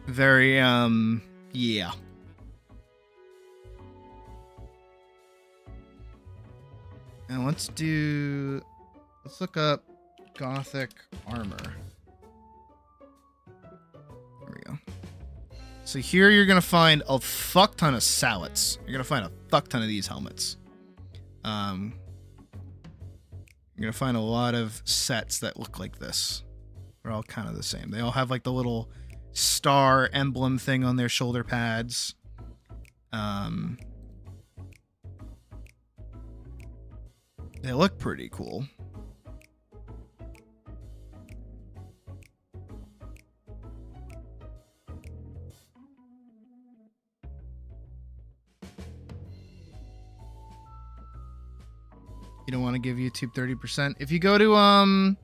Very, yeah. And let's look up Gothic armor. There we go. So here you're going to find a fuck ton of sallets. You're going to find a fuck ton of these helmets. You're going to find a lot of sets that look like this. They're all kind of the same. They all have like the little star emblem thing on their shoulder pads. They look pretty cool. You don't want to give YouTube 30%. If you go to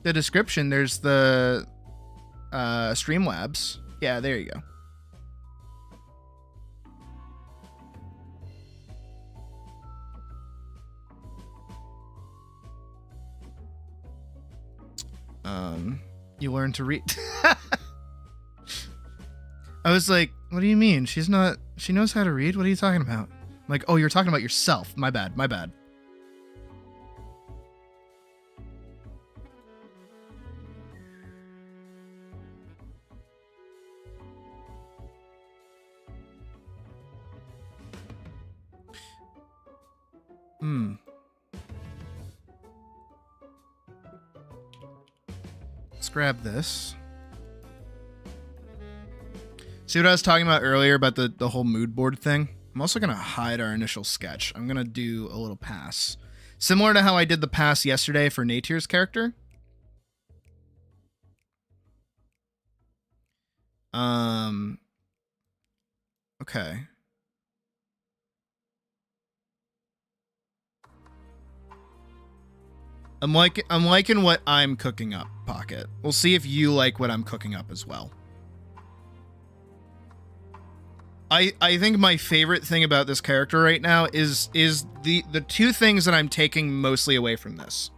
the description, there's the Streamlabs. Yeah, there you go. You learn to read. I was like, what do you mean? She knows how to read? What are you talking about? I'm like, oh, you're talking about yourself. My bad. Let's grab this. See what I was talking about earlier about the whole mood board thing? I'm also going to hide our initial sketch. I'm going to do a little pass. Similar to how I did the pass yesterday for Natyr's character. Okay. I'm liking what I'm cooking up, Pocket. We'll see if you like what I'm cooking up as well. I think my favorite thing about this character right now is the two things that I'm taking mostly away from this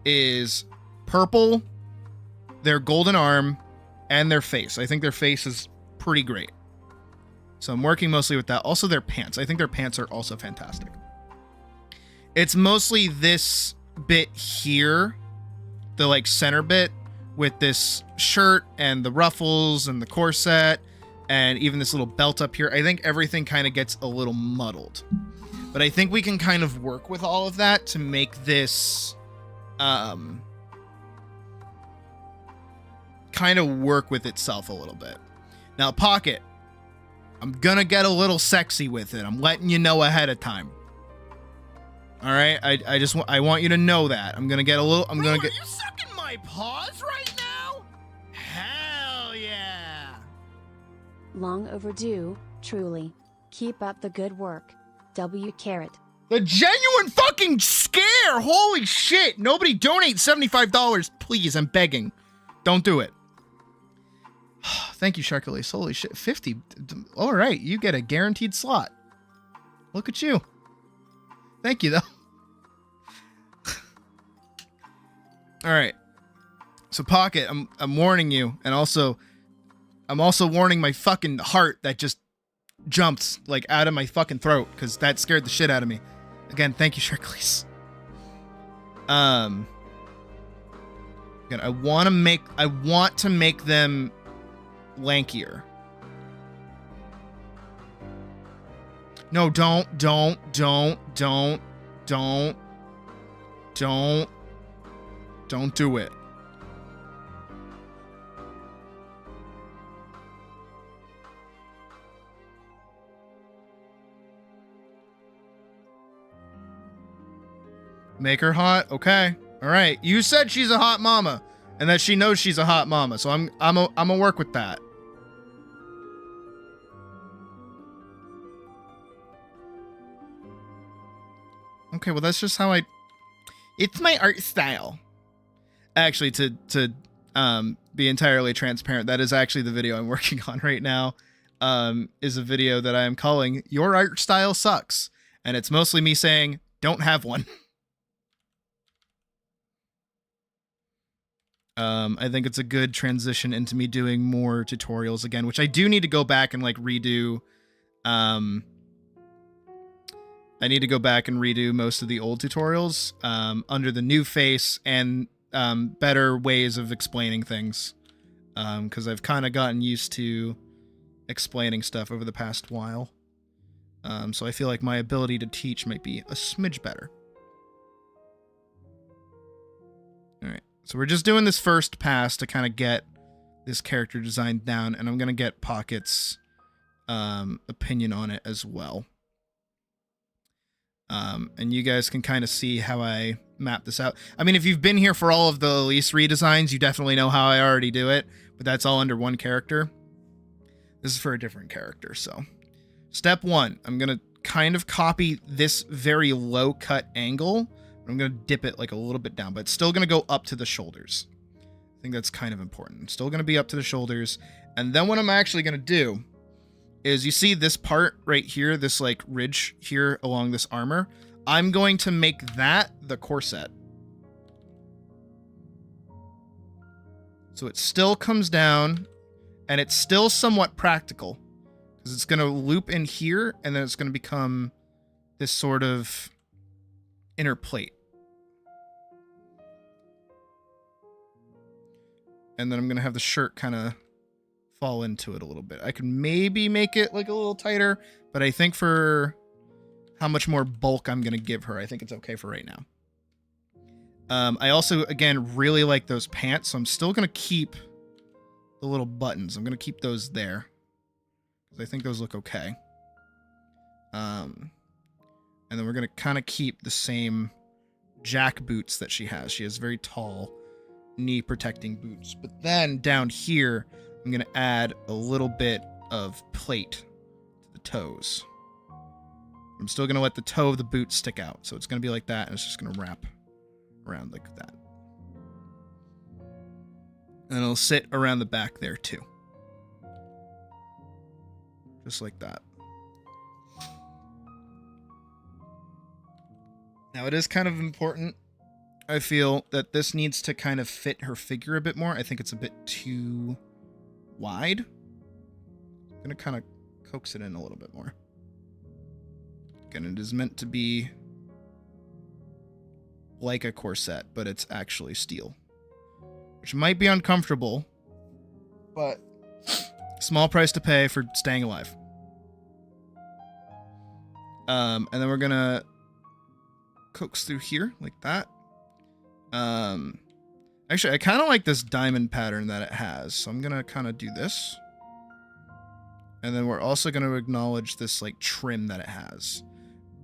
is purple, their golden arm, and their face. I think their face is pretty great. So I'm working mostly with that. Also their pants. I think their pants are also fantastic. It's mostly this bit here, the like center bit with this shirt and the ruffles and the corset and even this little belt up here. I think everything kind of gets a little muddled, but I think we can kind of work with all of that to make this kind of work with itself a little bit. Now, Pocket, I'm gonna get a little sexy with it. I'm letting you know ahead of time. All right, I want you to know that I'm gonna get a little. Are you sucking my paws right now? Hell yeah! Long overdue, truly. Keep up the good work. W Carrot. The genuine fucking scare! Holy shit! Nobody donate $75, please. I'm begging. Don't do it. Thank you, Sharkalace. Holy shit, 50. All right, you get a guaranteed slot. Look at you. Thank you, though. All right. So Pocket, I'm warning you, and also I'm also warning my fucking heart that just jumped like out of my fucking throat because that scared the shit out of me. Again, thank you, Sherklees. Again, I want to make them lankier. No, don't do it. Make her hot? Okay. All right. You said she's a hot mama and that she knows she's a hot mama. So I'm gonna work with that. Okay, well that's just how it's my art style. Actually, to be entirely transparent, that is actually the video I'm working on right now. Is a video that I am calling "Your Art Style Sucks," and it's mostly me saying, "Don't have one." I think it's a good transition into me doing more tutorials again, which I do need to go back and like redo. I need to go back and redo most of the old tutorials under the new face and better ways of explaining things, because I've kind of gotten used to explaining stuff over the past while. So I feel like my ability to teach might be a smidge better. All right. So we're just doing this first pass to kind of get this character design down, and I'm going to get Pocket's opinion on it as well. And you guys can kind of see how I map this out. I mean, if you've been here for all of the Elise redesigns, you definitely know how I already do it, but that's all under one character. This is for a different character, so. Step 1, I'm going to kind of copy this very low cut angle. I'm going to dip it like a little bit down, but it's still going to go up to the shoulders. I think that's kind of important. It's still going to be up to the shoulders. And then what I'm actually going to do is, you see this part right here, this like ridge here along this armor. I'm going to make that the corset. So it still comes down and it's still somewhat practical because it's going to loop in here and then it's going to become this sort of inner plate. And then I'm going to have the shirt kind of fall into it a little bit. I can maybe make it like a little tighter, but I think for how much more bulk I'm going to give her, I think it's okay for right now. I also, again, really like those pants, so I'm still going to keep the little buttons. I'm going to keep those there because I think those look okay. And then we're going to kind of keep the same jack boots that she has. She has very tall knee protecting boots. But then down here, I'm going to add a little bit of plate to the toes. I'm still going to let the toe of the boot stick out. So it's going to be like that, and it's just going to wrap around like that. And it'll sit around the back there too. Just like that. Now it is kind of important, I feel, that this needs to kind of fit her figure a bit more. I think it's a bit too wide. I'm going to kind of coax it in a little bit more. Again, it is meant to be like a corset, but it's actually steel, which might be uncomfortable, but small price to pay for staying alive. And then we're going to coax through here like that. Actually, I kind of like this diamond pattern that it has, so I'm gonna kind of do this, and then we're also going to acknowledge this like trim that it has,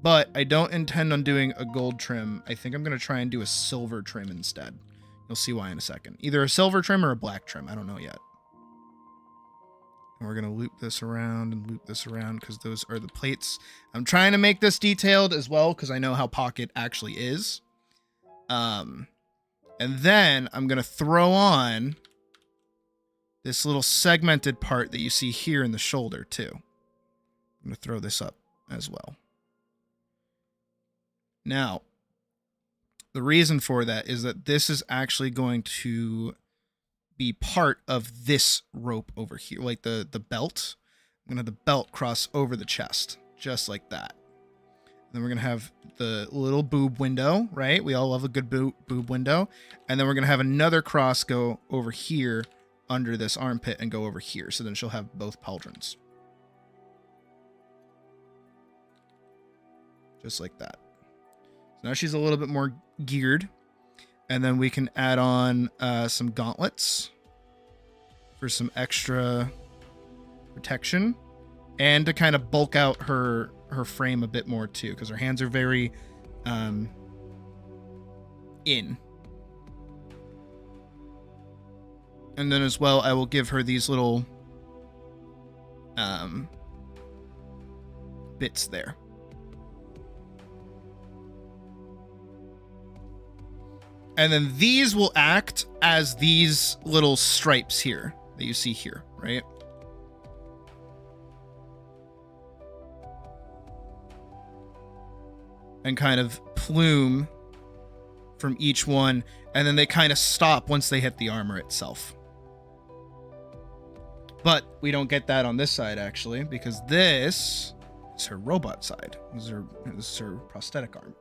but I don't intend on doing a gold trim. I think I'm going to try and do a silver trim instead. You'll see why in a second. Either a silver trim or a black trim, I don't know yet. And we're going to loop this around and loop this around because those are the plates. I'm trying to make this detailed as well because I know how Pocket actually is. And then I'm going to throw on this little segmented part that you see here in the shoulder too. I'm going to throw this up as well. Now, the reason for that is that this is actually going to be part of this rope over here, like the belt. I'm gonna have the belt cross over the chest, just like that. Then we're gonna have the little boob window, right? We all love a good boob window. And then we're gonna have another cross go over here under this armpit and go over here. So then she'll have both pauldrons. Just like that. So now she's a little bit more geared. And then we can add on some gauntlets for some extra protection and to kind of bulk out her frame a bit more too, because her hands are very in. And then as well, I will give her these little bits there. And then these will act as these little stripes here that you see here, right? And kind of plume from each one. And then they kind of stop once they hit the armor itself. But we don't get that on this side, actually, because this is her robot side. This is her prosthetic arm.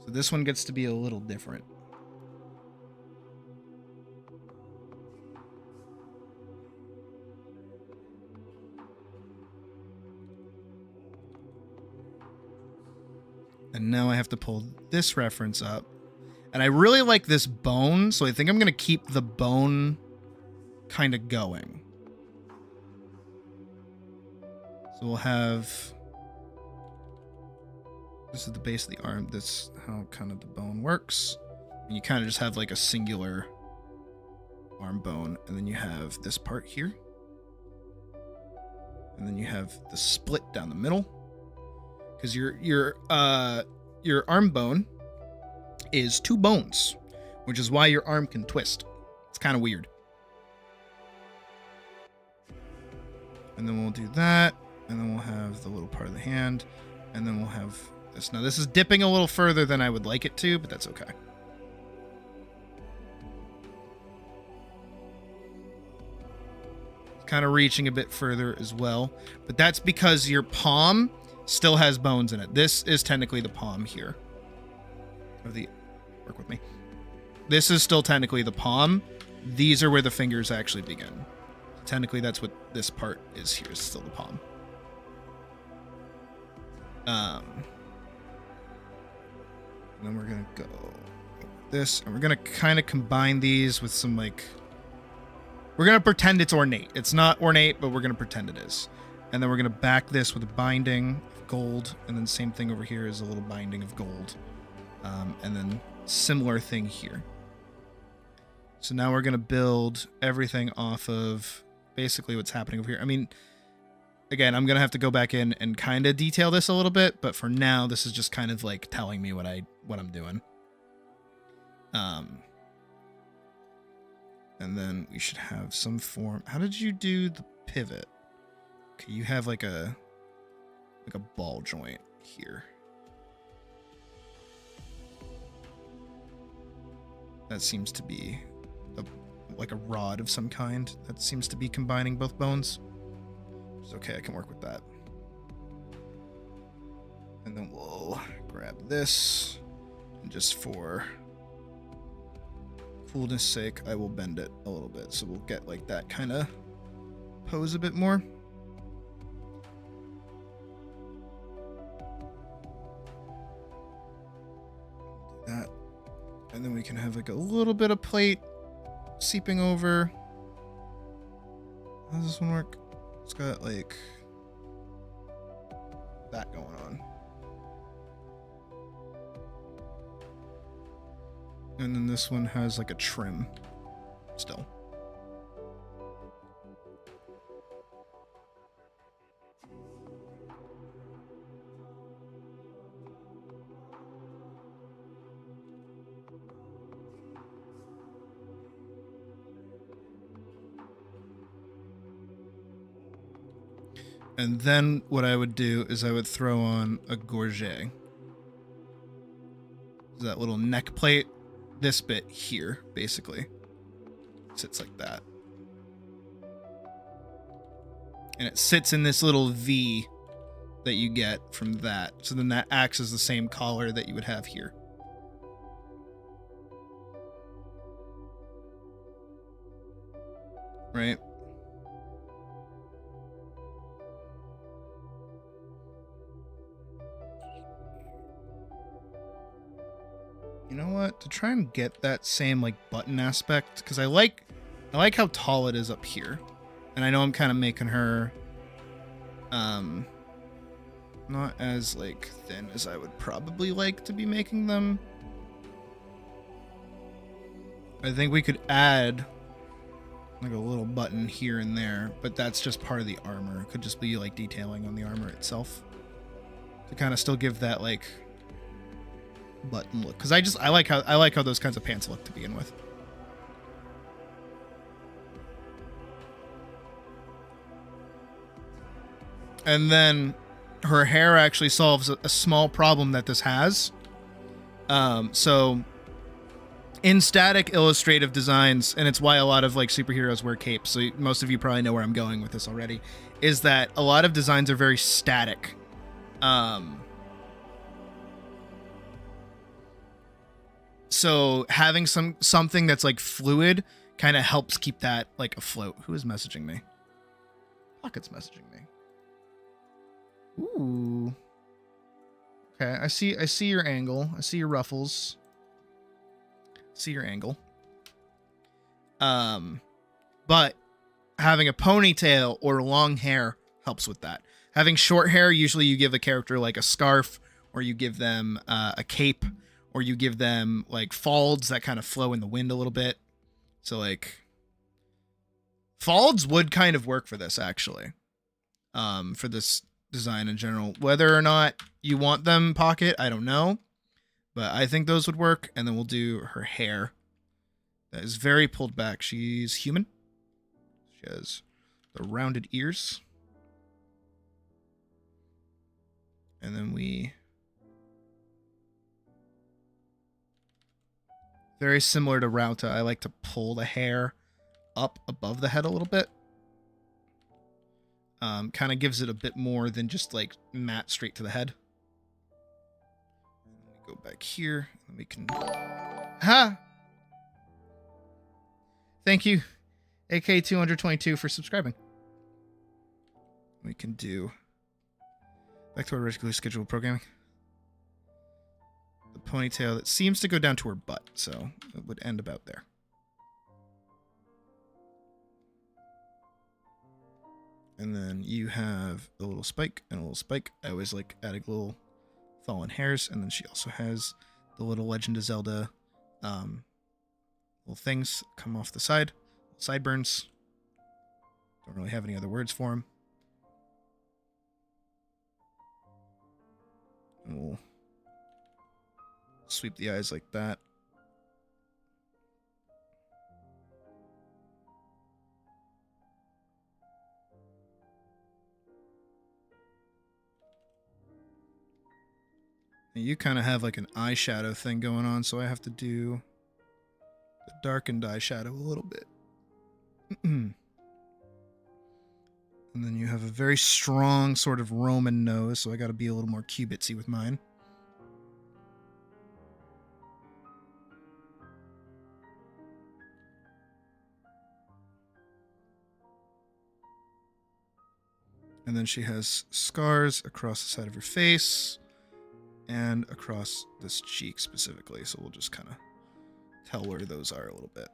So this one gets to be a little different. And now I have to pull this reference up. And I really like this bone, so I think I'm going to keep the bone kind of going. So we'll have... This is the base of the arm. That's how kind of the bone works. And you kind of just have like a singular arm bone. And then you have this part here. And then you have the split down the middle. Because your arm bone is 2 bones, which is why your arm can twist. It's kind of weird. And then we'll do that. And then we'll have the little part of the hand. And then we'll have... Now, this is dipping a little further than I would like it to, but that's okay. It's kind of reaching a bit further as well, but that's because your palm still has bones in it. This is technically the palm here. Work with me. This is still technically the palm. These are where the fingers actually begin. Technically, that's what this part is here. Is still the palm. And then we're going to go this, and we're going to kind of combine these with some, like... We're going to pretend it's ornate. It's not ornate, but we're going to pretend it is. And then we're going to back this with a binding of gold, and then same thing over here is a little binding of gold. And then similar thing here. So now we're going to build everything off of basically what's happening over here. I mean... Again, I'm going to have to go back in and kind of detail this a little bit, but for now, this is just kind of like telling me what I'm doing. And then we should have some form. How did you do the pivot? Okay, you have like a ball joint here. That seems to be like a rod of some kind. That seems to be combining both bones. Okay, I can work with that. And then we'll grab this. And just for coolness sake, I will bend it a little bit. So we'll get like that kind of pose a bit more. Do that. And then we can have like a little bit of plate seeping over. How does this one work? It's got like that going on. And then this one has like a trim still. And then what I would do is I would throw on a gorget. that little neck plate. This bit here, basically, sits like that. And it sits in this little V that you get from that. So then that acts as the same collar that you would have here. Right? You know what? To try and get that same like button aspect, because I like how tall it is up here. And I know I'm kind of making her not as like thin as I would probably like to be making them. I think we could add like a little button here and there, but that's just part of the armor. It could just be like detailing on the armor itself to kind of still give that like button look, because I like how those kinds of pants look to begin with. And then her hair actually solves a small problem that this has. So in static illustrative designs, and it's why a lot of like superheroes wear capes, so most of you probably know where I'm going with this already, is that a lot of designs are very static. So having something that's like fluid kind of helps keep that like afloat. Who is messaging me? Pocket's messaging me. Ooh. Okay, I see your angle. I see your ruffles. See your angle. But having a ponytail or long hair helps with that. Having short hair, usually you give a character like a scarf, or you give them a cape, or you give them like folds that kind of flow in the wind a little bit. So like folds would kind of work for this actually. For this design in general. Whether or not you want them pocket, I don't know. But I think those would work. And then we'll do her hair. That is very pulled back. She's human. She has the rounded ears. And then we... Very similar to Rauta, I like to pull the hair up above the head a little bit. Kind of gives it a bit more than just like matte straight to the head. Go back here, and we can... Ha! Thank you, AK222, for subscribing. We can do... Back to our regularly scheduled programming. The ponytail that seems to go down to her butt, so it would end about there. And then you have a little spike and a little spike. I always like adding little fallen hairs. And then she also has the little Legend of Zelda little things come off the side. Sideburns. Don't really have any other words for them. And we'll sweep the eyes like that. You kind of have like an eyeshadow thing going on, so I have to do the darkened eyeshadow a little bit. And then you have a very strong sort of Roman nose, so I got to be a little more cubitsy with mine. And then she has scars across the side of her face. And across this cheek specifically, so we'll just kind of tell where those are a little bit.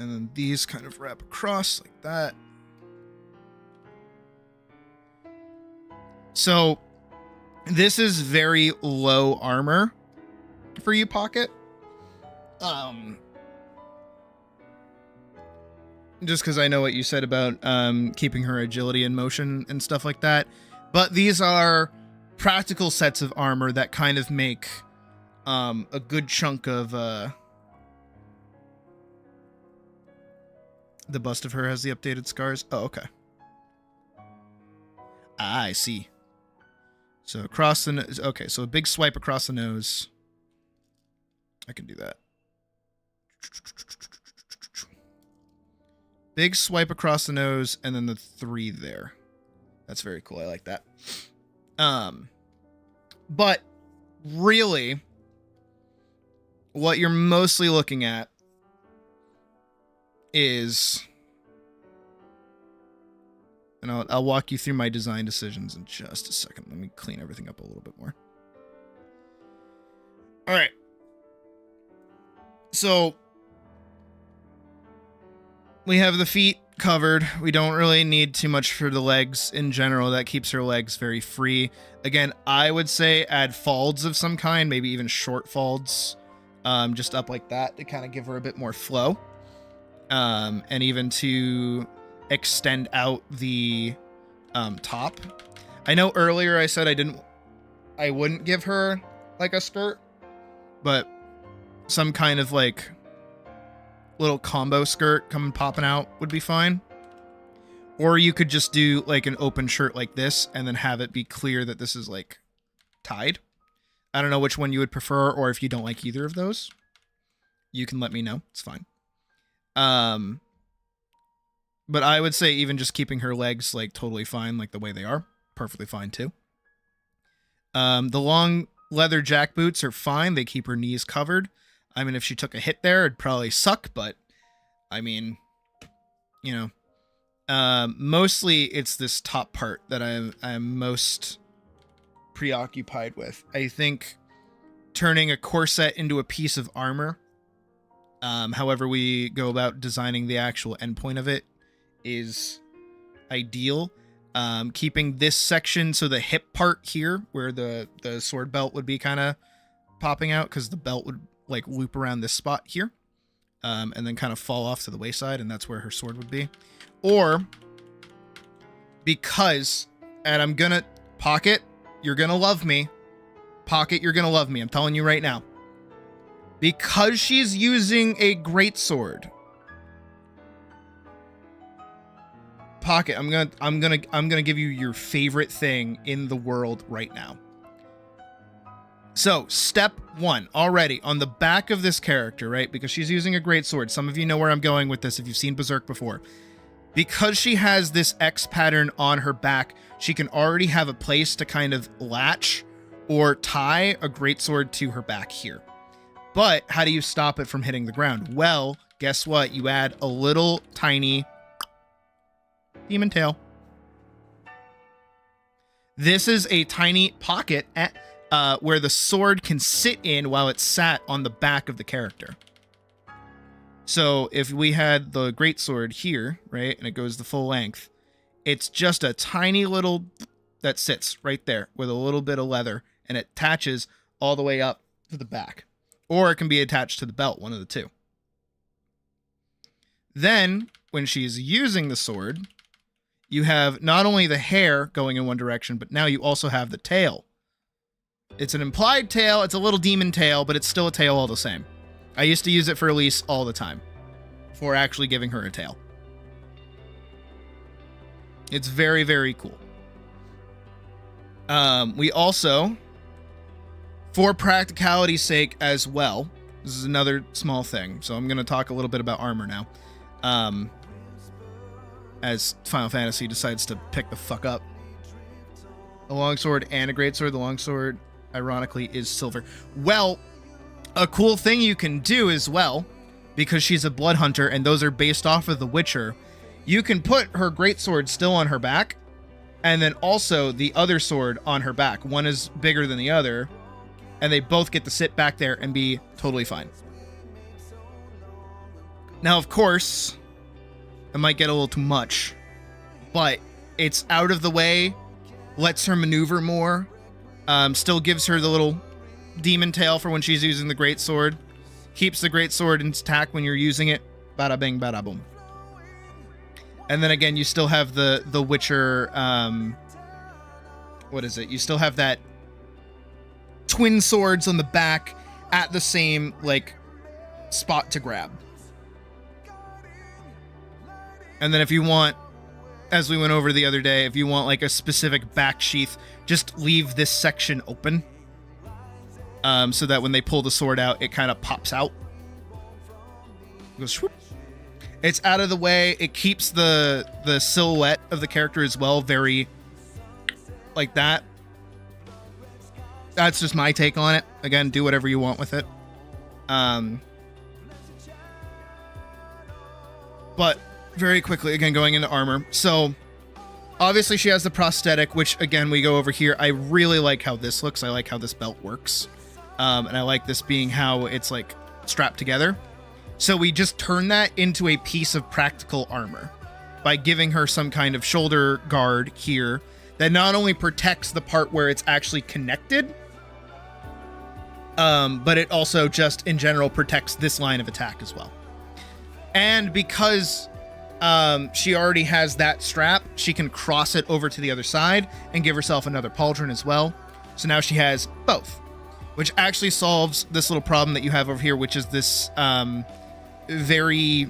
And then these kind of wrap across like that. So this is very low armor for you, Pocket. Just because I know what you said about keeping her agility and motion and stuff like that. But these are practical sets of armor that kind of make a good chunk of... the bust of her has the updated scars. Oh, okay. I see. So across the nose. Okay, so a big swipe across the nose. I can do that. Big swipe across the nose, and then the 3 there. That's very cool. I like that. But really, what you're mostly looking at is, and I'll walk you through my design decisions in just a second. Let me clean everything up a little bit more. All right. So we have the feet covered. We don't really need too much for the legs in general. That keeps her legs very free. Again, I would say add folds of some kind, maybe even short folds, just up like that to kind of give her a bit more flow. And even to extend out the top. I know earlier I said I wouldn't give her like a skirt, but some kind of like little combo skirt coming popping out would be fine. Or you could just do like an open shirt like this and then have it be clear that this is like tied. I don't know which one you would prefer, or if you don't like either of those, you can let me know. It's fine. But I would say even just keeping her legs like totally fine, like the way they are, perfectly fine too. The long leather jack boots are fine. They keep her knees covered. I mean, if she took a hit there, it'd probably suck, but I mean, you know, mostly it's this top part that I'm most preoccupied with. I think turning a corset into a piece of armor, however we go about designing the actual endpoint of it, is ideal. Keeping this section, so the hip part here where the sword belt would be kind of popping out, because the belt would like loop around this spot here, and then kind of fall off to the wayside, and that's where her sword would be. Or because, and I'm gonna pocket, you're gonna love me, pocket, you're gonna love me, I'm telling you right now, because she's using a greatsword. Pocket, I'm gonna give you your favorite thing in the world right now. So, step 1, already on the back of this character, right? Because she's using a greatsword. Some of you know where I'm going with this if you've seen Berserk before. Because she has this X pattern on her back, she can already have a place to kind of latch or tie a greatsword to her back here. But how do you stop it from hitting the ground? Well, guess what? You add a little tiny demon tail. This is a tiny pocket where the sword can sit in while it's sat on the back of the character. So if we had the greatsword here, right, and it goes the full length, it's just a tiny little that sits right there with a little bit of leather, and it attaches all the way up to the back. Or it can be attached to the belt, one of the two. Then, when she's using the sword, you have not only the hair going in one direction, but now you also have the tail. It's an implied tail, it's a little demon tail, but it's still a tail all the same. I used to use it for Elise all the time, before actually giving her a tail. It's very, very cool. We also, for practicality's sake as well, this is another small thing, so I'm going to talk a little bit about armor now. As Final Fantasy decides to pick the fuck up. A longsword and a greatsword. The longsword, ironically, is silver. Well, a cool thing you can do as well, because she's a blood hunter and those are based off of The Witcher, you can put her greatsword still on her back, and then also the other sword on her back. One is bigger than the other, and they both get to sit back there and be totally fine. Now, of course, it might get a little too much, but it's out of the way, lets her maneuver more, still gives her the little demon tail for when she's using the greatsword, keeps the greatsword intact when you're using it, bada bing, bada boom. And then again, you still have the Witcher, what is it? You still have that twin swords on the back at the same, like, spot to grab. And then if you want as we went over the other day, if you want like a specific back sheath, just leave this section open. So that when they pull the sword out, it kind of pops out. It goes whoop. It's out of the way. It keeps the silhouette of the character as well very like that. That's just my take on it. Again, do whatever you want with it. But very quickly, again, going into armor. So obviously she has the prosthetic, which again, we go over here. I really like how this looks. I like how this belt works. And I like this being how it's like strapped together. So we just turn that into a piece of practical armor by giving her some kind of shoulder guard here that not only protects the part where it's actually connected, but it also just in general protects this line of attack as well. And because she already has that strap, she can cross it over to the other side and give herself another pauldron as well. So now she has both, which actually solves this little problem that you have over here, which is this very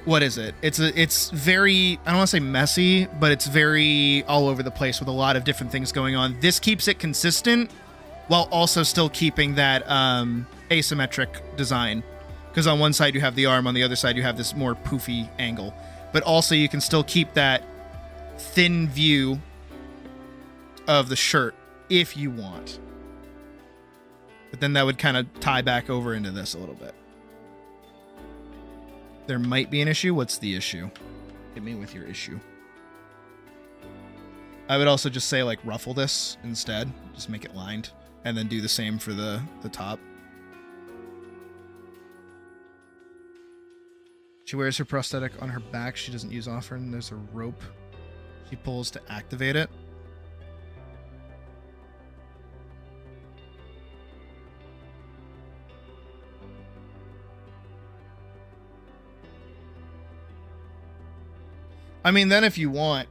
what is it? It's very, I don't want to say messy, but it's very all over the place with a lot of different things going on. This keeps it consistent while also still keeping that asymmetric design. Because on one side you have the arm, on the other side you have this more poofy angle. But also you can still keep that thin view of the shirt if you want. But then that would kind of tie back over into this a little bit. There might be an issue. What's the issue? Hit me with your issue. I would also just say like ruffle this instead. Just make it lined. And then do the same for the top. She wears her prosthetic on her back. She doesn't use often. There's a rope she pulls to activate it. I mean, then if you want,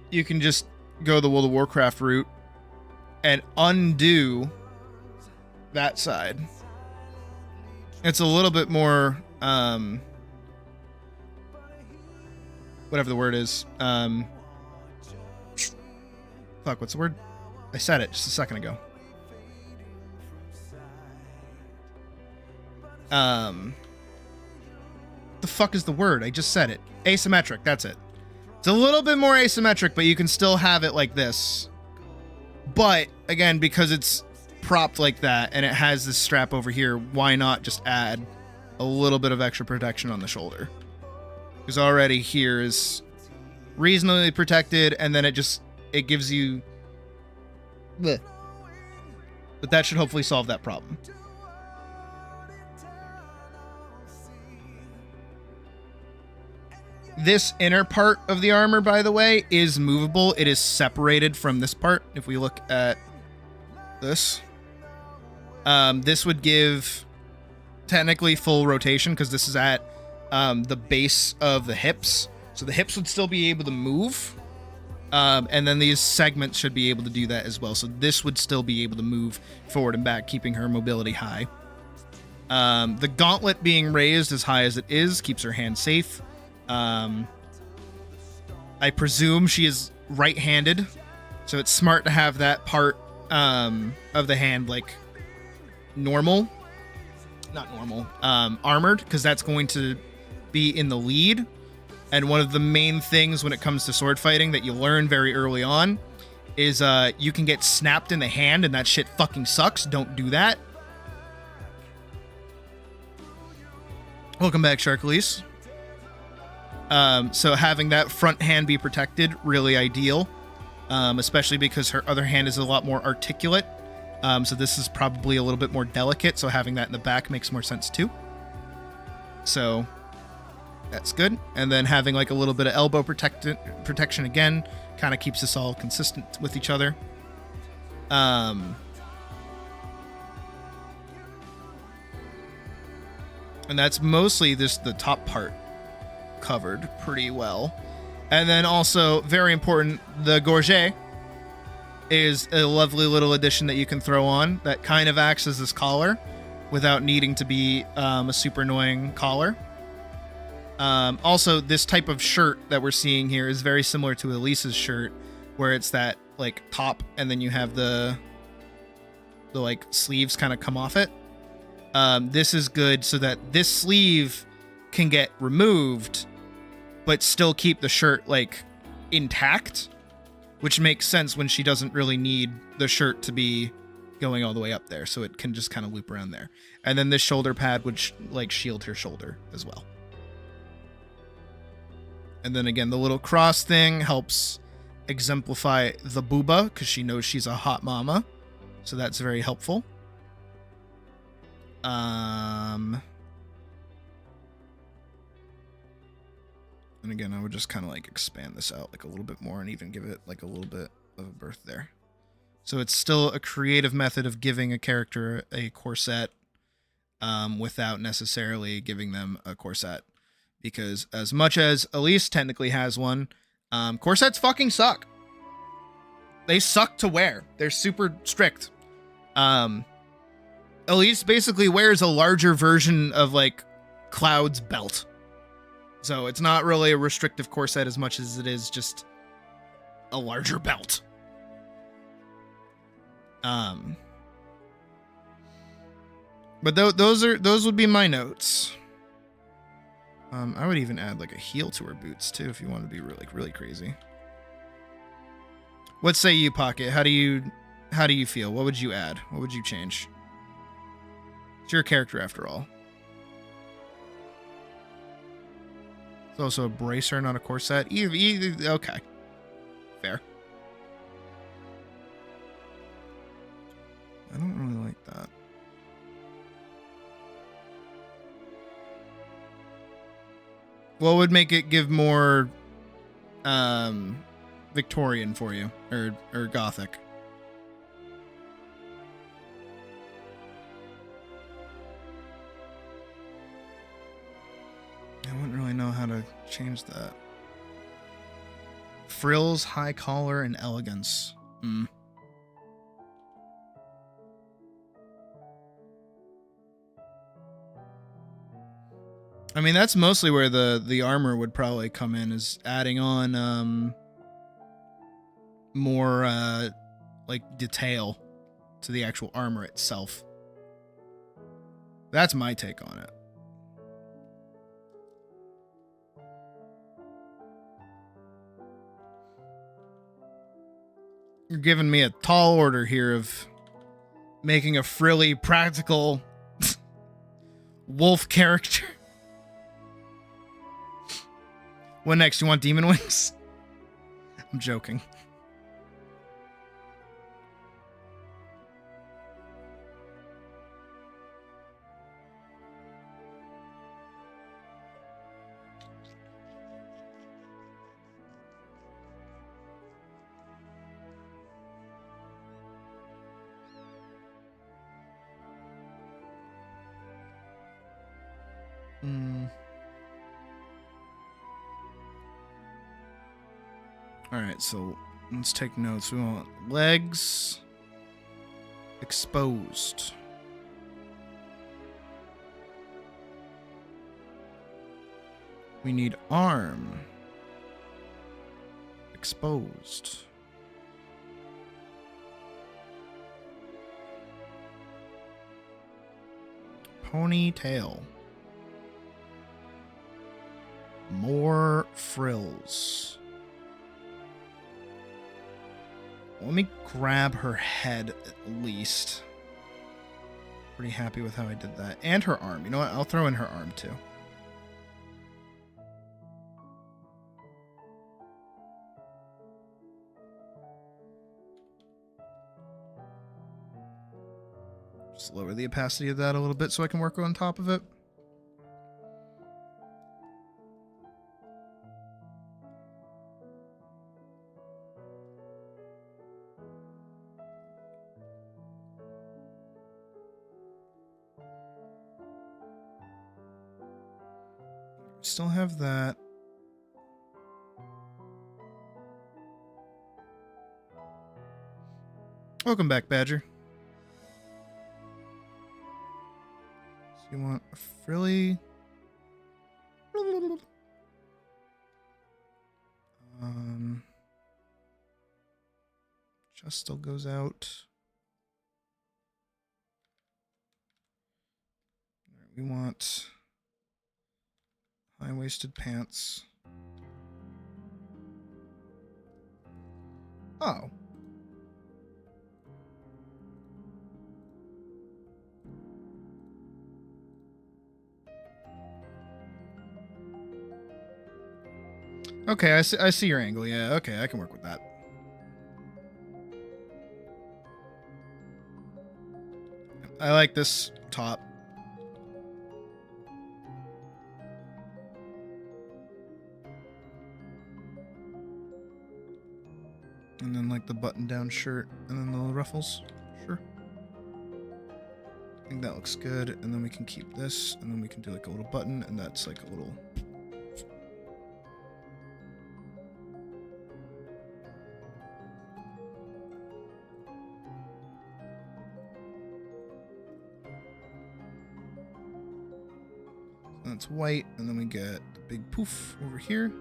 you can just go the World of Warcraft route and undo that side. It's a little bit more, whatever the word is. Fuck, what's the word? I said it just a second ago. The fuck is the word? I just said it. Asymmetric, that's it. It's a little bit more asymmetric, but you can still have it like this. But, again, because it's propped like that and it has this strap over here, why not just add a little bit of extra protection on the shoulder? Because already here is reasonably protected, and then it gives you... Bleh. But that should hopefully solve that problem. This inner part of the armor, by the way, is movable. It is separated from this part. If we look at this, this would give technically full rotation because this is at the base of the hips. So the hips would still be able to move. And then these segments should be able to do that as well. So this would still be able to move forward and back, keeping her mobility high. The gauntlet being raised as high as it is keeps her hand safe. I presume she is right-handed, so it's smart to have that part of the hand like normal, not normal, armored, because that's going to be in the lead. And one of the main things when it comes to sword fighting that you learn very early on is you can get snapped in the hand, and that shit fucking sucks. Don't do that. Welcome back, Sharklese. So having that front hand be protected, really ideal, especially because her other hand is a lot more articulate. So this is probably a little bit more delicate, so having that in the back makes more sense too. So that's good. And then having like a little bit of elbow protection again kind of keeps us all consistent with each other. And that's mostly just the top part covered pretty well. And then also, very important, the gorget is a lovely little addition that you can throw on that kind of acts as this collar. without needing to be a super annoying collar. Also, this type of shirt that we're seeing here is very similar to Elise's shirt, where it's that like top and then you have the like sleeves kind of come off it. This is good so that this sleeve can get removed but still keep the shirt like intact, which makes sense when she doesn't really need the shirt to be going all the way up there, so it can just kind of loop around there. And then this shoulder pad would like shield her shoulder as well. And then again, the little cross thing helps exemplify the booba because she knows she's a hot mama, so that's very helpful. And again, I would just kind of like expand this out like a little bit more and even give it like a little bit of a berth there. So it's still a creative method of giving a character a corset without necessarily giving them a corset. Because as much as Elise technically has one, corsets fucking suck. They suck to wear. They're super strict. Elise basically wears a larger version of like Cloud's belt. So it's not really a restrictive corset as much as it is just a larger belt. But those would be my notes. I would even add like a heel to her boots too if you want to be really crazy. What say you, Pocket? How do you feel? What would you add? What would you change? It's your character after all. It's also a bracer, not a corset. Okay. Fair. I don't really like that. What would make it give more Victorian for you, or Gothic? I wouldn't really know how to change that. Frills, high collar, and elegance. I mean, that's mostly where the armor would probably come in, is adding on more like detail to the actual armor itself. That's my take on it. You're giving me a tall order here of making a frilly, practical wolf character. What next? You want demon wings? I'm joking. Alright, so let's take notes. We want legs exposed. We need arm exposed. Ponytail. More frills. Let me grab her head at least. Pretty happy with how I did that. And her arm. You know what? I'll throw in her arm too. Just lower the opacity of that a little bit so I can work on top of it. Still have that. Welcome back, Badger. So you want a frilly. Chest still goes out. All right, we want high-waisted pants. Oh. Okay, I see your angle. Yeah, okay, I can work with that. I like this top. And then like the button-down shirt and then the little ruffles. Sure. I think that looks good. And then we can keep this and then we can do like a little button and that's like a little... That's white, and then we get the big poof over here.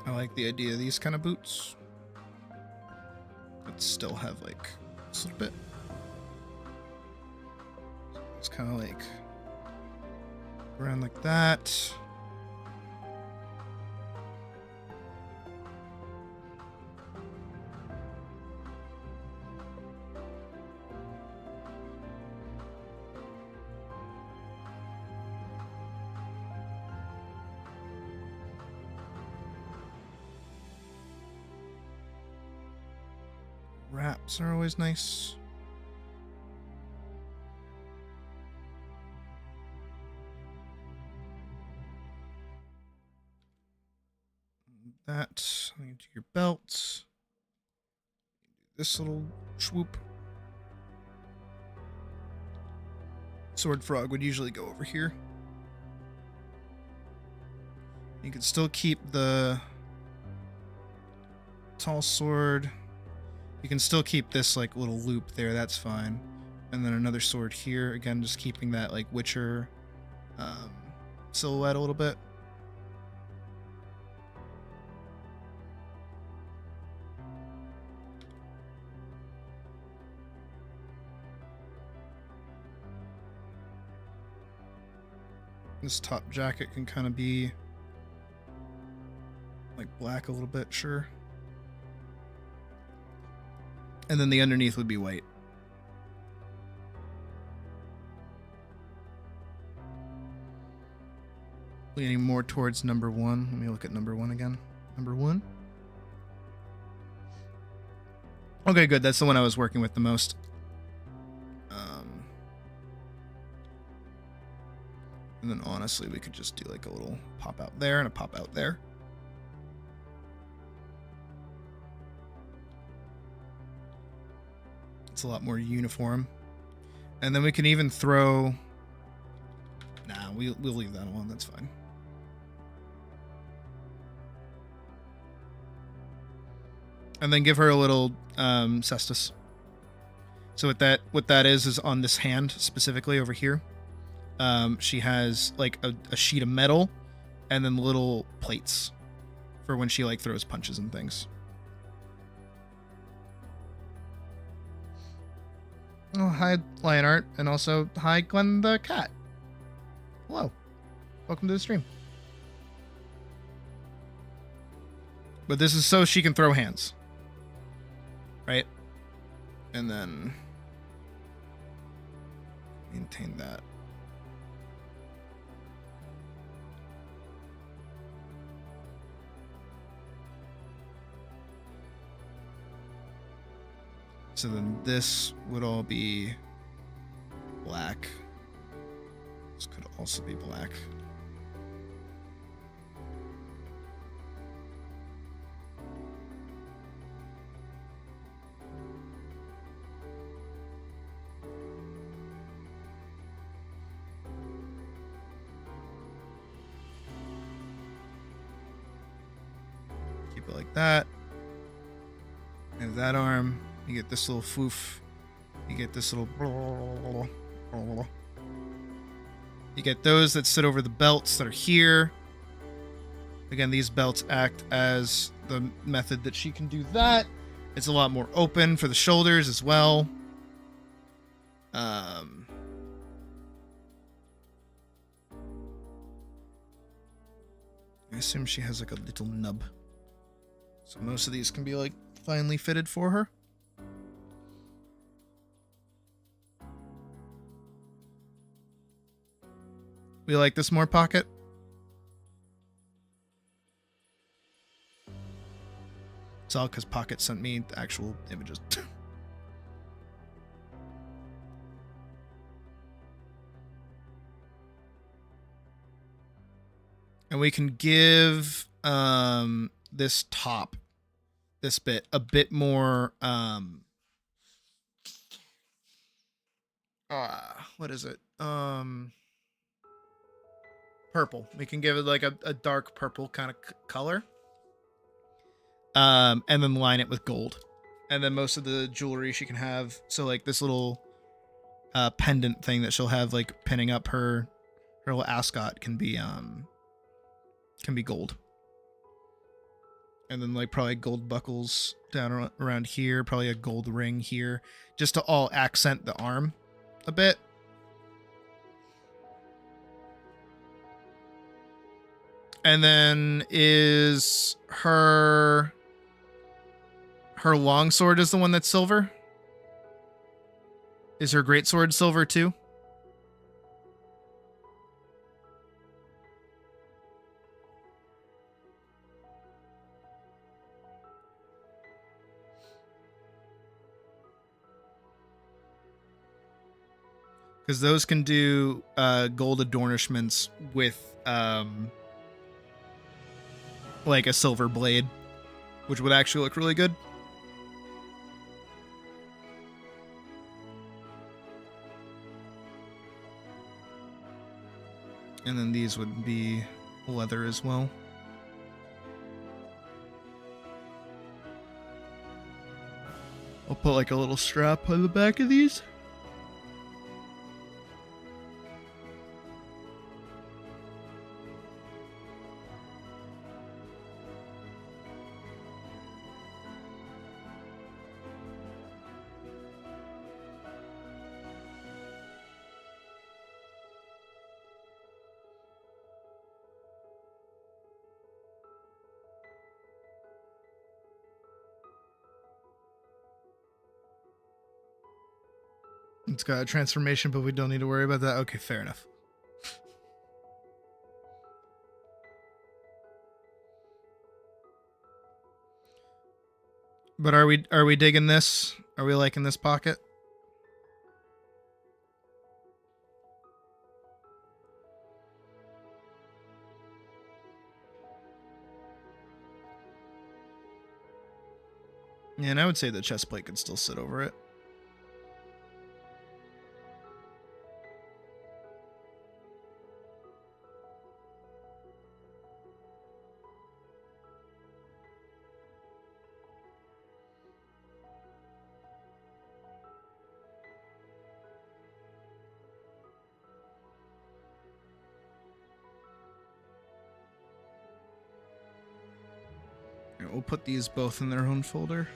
I like the idea of these kind of boots. But still have like this little bit. It's kind of like around like that. Wraps are always nice. That, do your belt. This little swoop. Sword frog would usually go over here. You can still keep the tall sword. You can still keep this like little loop there, that's fine. And then another sword here, again just keeping that like Witcher silhouette a little bit. This top jacket can kind of be like black a little bit, sure. And then the underneath would be white. Leaning more towards number 1. Let me look at number 1 again. Number 1. Okay, good. That's the one I was working with the most. And then honestly, we could just do like a little pop out there and a pop out there. It's a lot more uniform. And then we can even throw... Nah, we'll leave that alone. That's fine. And then give her a little cestus. So what that is on this hand specifically over here. She has like a sheet of metal and then little plates for when she like throws punches and things. Oh, hi, Lionart, and also hi, Glenn the cat. Hello. Welcome to the stream. But this is so she can throw hands. Right? And then maintain that. So then this would all be black. This could also be black. Keep it like that. And that arm, you get this little foof. You get this little. You get those that sit over the belts that are here. Again, these belts act as the method that she can do that. It's a lot more open for the shoulders as well. I assume she has like a little nub. So most of these can be like finely fitted for her. We like this more pocket. It's all because Pocket sent me the actual images. And we can give this top, this bit, a bit more what is it? Purple. We can give it like a dark purple kind of color. And then line it with gold. And then most of the jewelry she can have, so like this little pendant thing that she'll have like pinning up her little ascot can be gold. And then like probably gold buckles down around here, probably a gold ring here, just to all accent the arm a bit. And then is her longsword is the one that's silver? Is her greatsword silver too? Because those can do gold adornishments with like a silver blade, which would actually look really good. And then these would be leather as well. I'll put like a little strap on the back of these. It's got a transformation, but we don't need to worry about that. Okay, fair enough. But are we digging this? Are we liking this pocket? Yeah, and I would say the chest plate could still sit over it. We'll put these both in their own folder.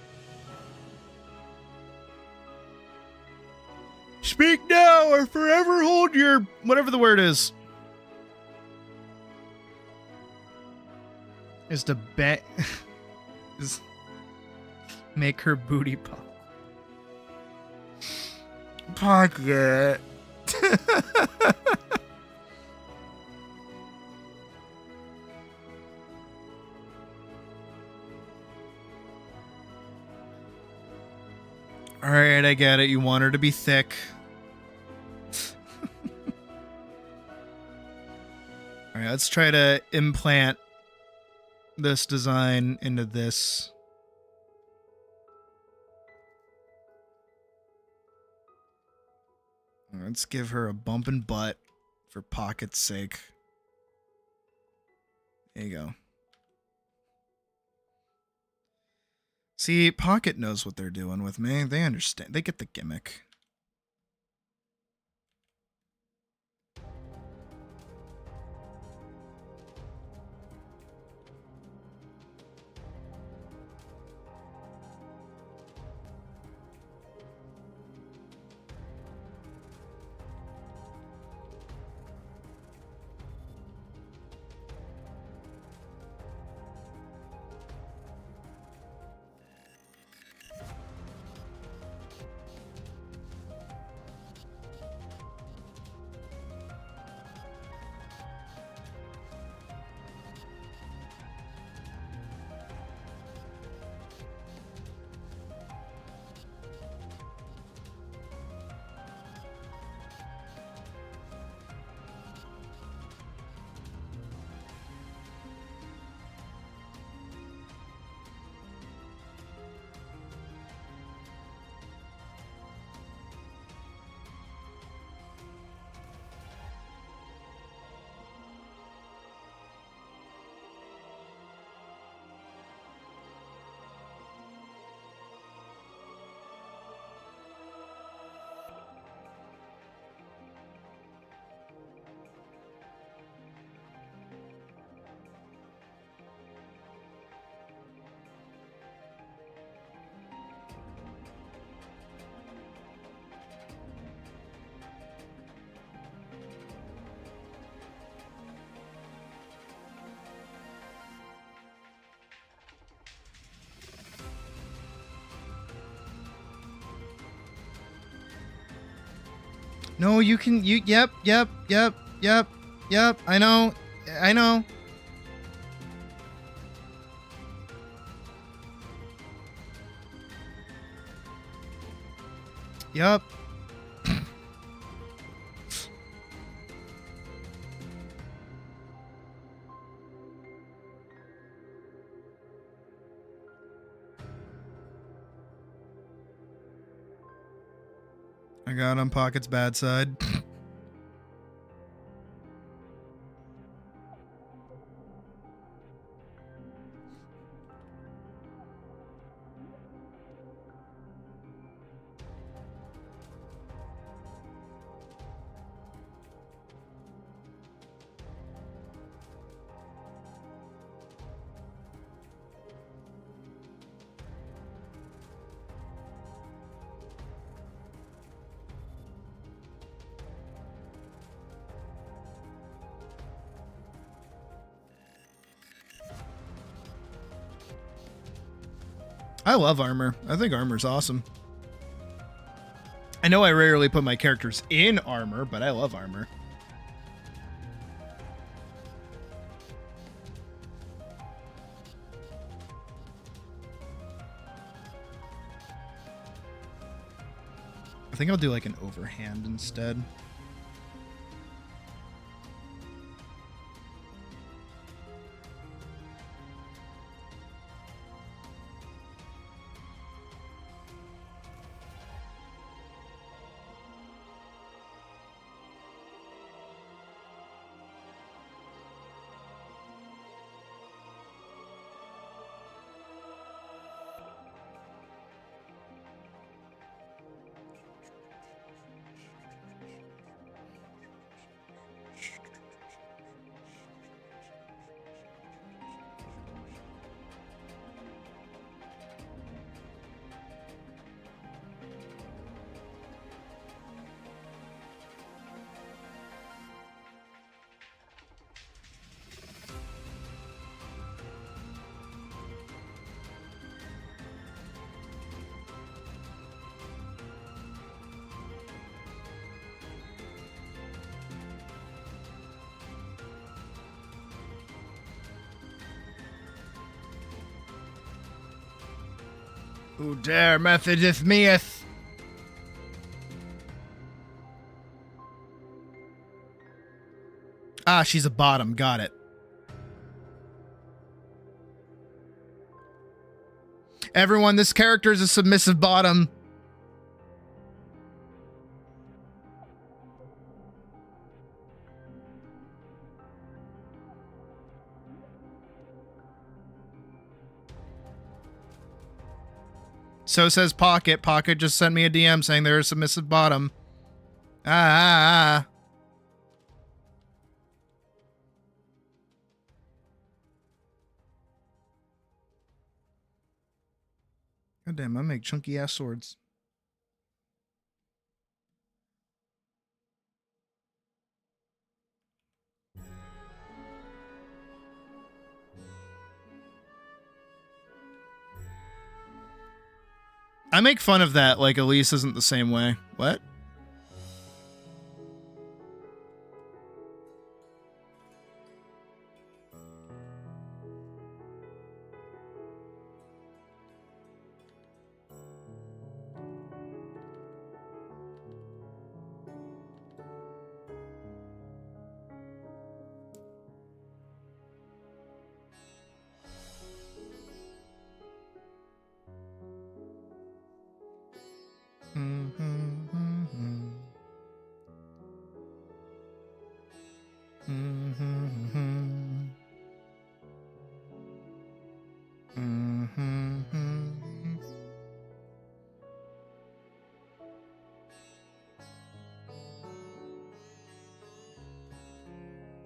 Speak now or forever hold your... whatever the word is. Is to bet... is... make her booty pop. Pocket. Alright, I get it. You want her to be thick. Alright, let's try to implant this design into this. Let's give her a bumping butt for pocket's sake. There you go. See, Pocket knows what they're doing with me. They understand. They get the gimmick. No, you can, yep. I know. Yep. I got on Pocket's bad side. I love armor. I think armor's awesome. I know I rarely put my characters in armor, but I love armor. I think I'll do like an overhand instead. Who dare messages meeth? Ah, she's a bottom. Got it. Everyone, this character is a submissive bottom. So says Pocket. Pocket just sent me a DM saying they're a submissive bottom. Ah. God damn, I make chunky ass swords. I make fun of that, like Elise isn't the same way. What?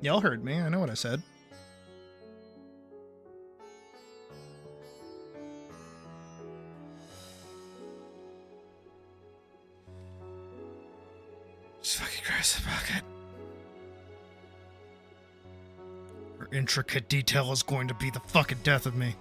Y'all heard me. I know what I said. Just fucking Christ, Pocket. Her intricate detail is going to be the fucking death of me.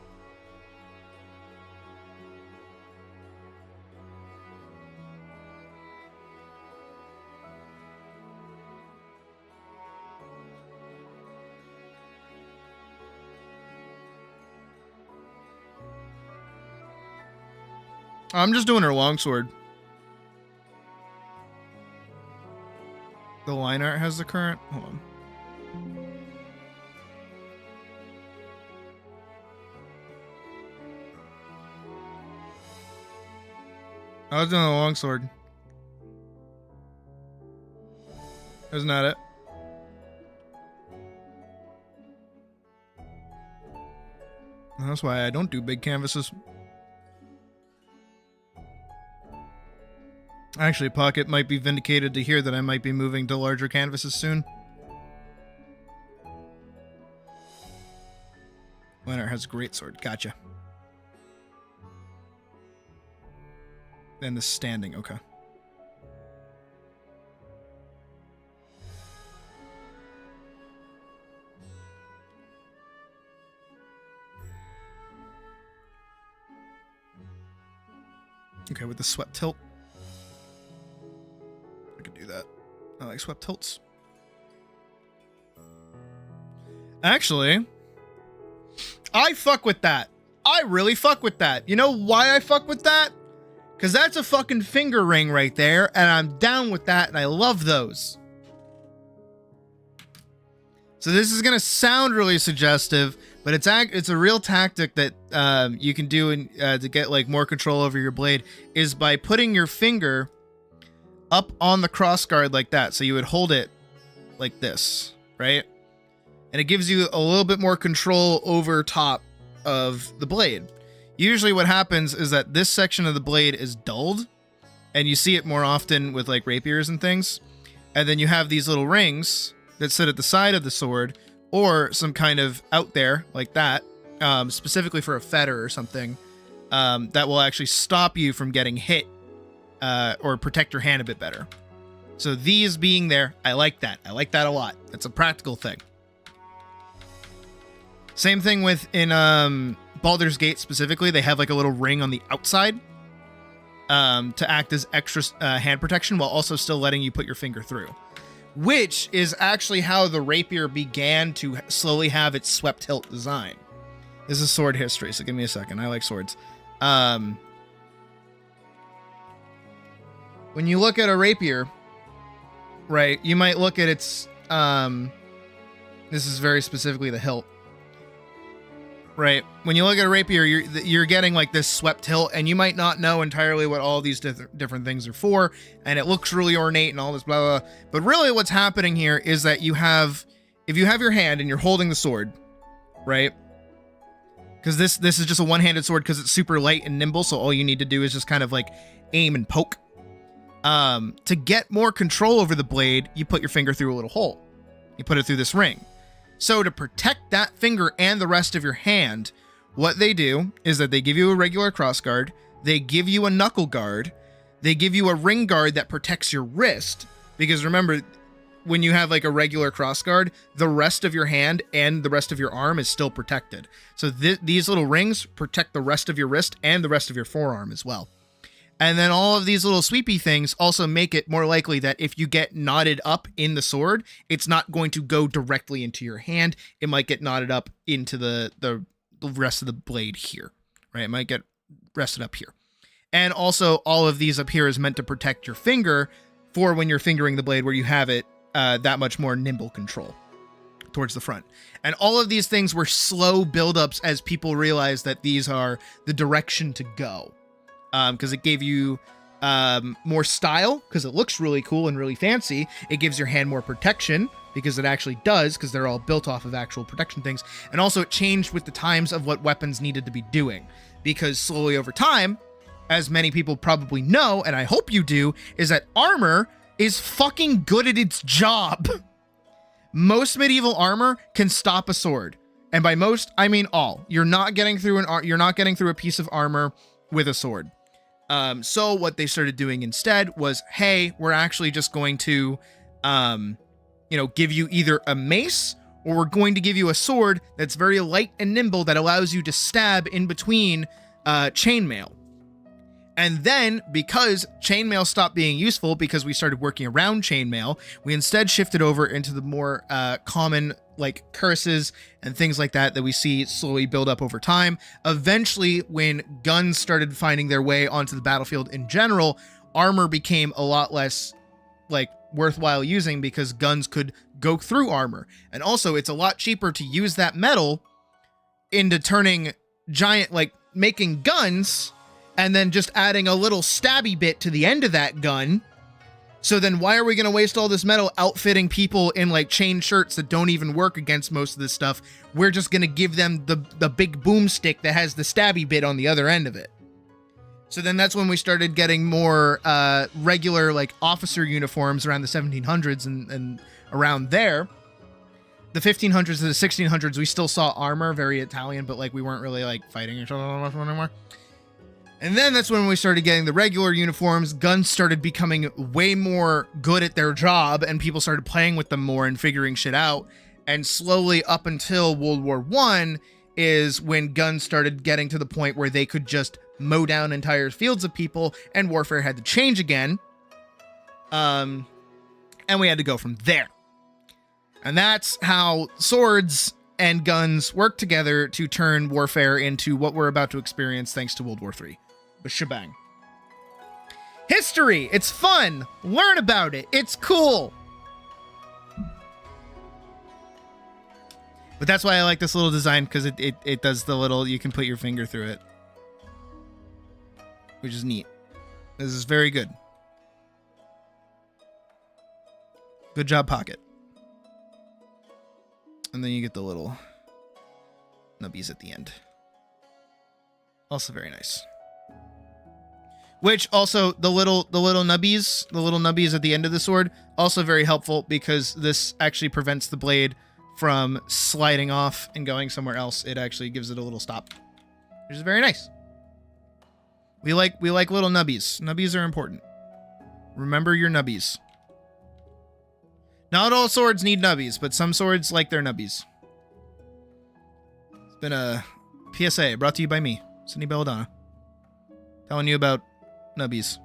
I'm just doing her longsword. The line art has the current. Hold on. I was doing the longsword. Isn't that it? That's why I don't do big canvases. Actually, Pocket might be vindicated to hear that I might be moving to larger canvases soon. Leonard has a great sword. Gotcha. And the standing. Okay. Okay, with the swept tilt. I could do that. I like swept tilts. Actually, I fuck with that. I really fuck with that. You know why I fuck with that? Because that's a fucking finger ring right there, and I'm down with that, and I love those. So this is going to sound really suggestive, but it's a real tactic that you can do to get like more control over your blade is by putting your finger up on the crossguard like that. So you would hold it like this, right? And it gives you a little bit more control over top of the blade. Usually what happens is that this section of the blade is dulled, and you see it more often with like rapiers and things. And then you have these little rings that sit at the side of the sword, or some kind of out there like that, specifically for a fetter or something, that will actually stop you from getting hit or protect your hand a bit better. So these being there, I like that. I like that a lot. That's a practical thing. Same thing with in Baldur's Gate specifically, they have like a little ring on the outside to act as extra hand protection while also still letting you put your finger through. Which is actually how the rapier began to slowly have its swept hilt design. This is sword history, so give me a second. I like swords. When you look at a rapier, right, you might look at its This is very specifically the hilt. Right? When you look at a rapier, you're getting like this swept hilt, and you might not know entirely what all these different things are for, and it looks really ornate and all this blah, blah. But really what's happening here is that you have, if you have your hand and you're holding the sword, right? Because this is just a one-handed sword because it's super light and nimble, so all you need to do is just kind of like aim and poke. To get more control over the blade, you put your finger through a little hole. You put it through this ring. So to protect that finger and the rest of your hand, what they do is that they give you a regular cross guard, they give you a knuckle guard, they give you a ring guard that protects your wrist, because remember, when you have like a regular cross guard, the rest of your hand and the rest of your arm is still protected. So these little rings protect the rest of your wrist and the rest of your forearm as well. And then all of these little sweepy things also make it more likely that if you get knotted up in the sword, it's not going to go directly into your hand. It might get knotted up into the rest of the blade here, right? It might get rested up here. And also all of these up here is meant to protect your finger for when you're fingering the blade, where you have it that much more nimble control towards the front. And all of these things were slow buildups as people realized that these are the direction to go. Because it gave you more style, because it looks really cool and really fancy. It gives your hand more protection, because it actually does, because they're all built off of actual protection things. And also it changed with the times of what weapons needed to be doing, because slowly over time, as many people probably know, and I hope you do, is that armor is fucking good at its job. Most medieval armor can stop a sword, and by most I mean all. You're not getting through a piece of armor with a sword. So what they started doing instead was, hey, we're actually just going to, give you either a mace, or we're going to give you a sword that's very light and nimble that allows you to stab in between chainmail. And then, because chainmail stopped being useful because we started working around chainmail, we instead shifted over into the more common, like cuirasses and things like that we see slowly build up over time. Eventually, when guns started finding their way onto the battlefield in general, armor became a lot less like worthwhile using, because guns could go through armor. And also, it's a lot cheaper to use that metal into turning giant, like making guns, and then just adding a little stabby bit to the end of that gun. So then why are we going to waste all this metal outfitting people in like chain shirts that don't even work against most of this stuff? We're just going to give them the big boomstick that has the stabby bit on the other end of it. So then that's when we started getting more regular like officer uniforms around the 1700s and around there. The 1500s to the 1600s, we still saw armor, very Italian, but like we weren't really like fighting each other anymore. And then that's when we started getting the regular uniforms. Guns started becoming way more good at their job, and people started playing with them more and figuring shit out. And slowly up until World War I is when guns started getting to the point where they could just mow down entire fields of people, and warfare had to change again. And we had to go from there. And that's how swords and guns work together to turn warfare into what we're about to experience thanks to World War III. But shebang. History! It's fun! Learn about it! It's cool! But that's why I like this little design, because it does the little, you can put your finger through it. Which is neat. This is very good. Good job, Pocket. And then you get the little nubbies at the end. Also very nice. Which also, the little nubbies at the end of the sword, also very helpful, because this actually prevents the blade from sliding off and going somewhere else. It actually gives it a little stop, which is very nice. We like little nubbies. Nubbies are important. Remember your nubbies. Not all swords need nubbies, but some swords like their nubbies. It's been a PSA brought to you by me, Sydney Belladonna, telling you about nubbies.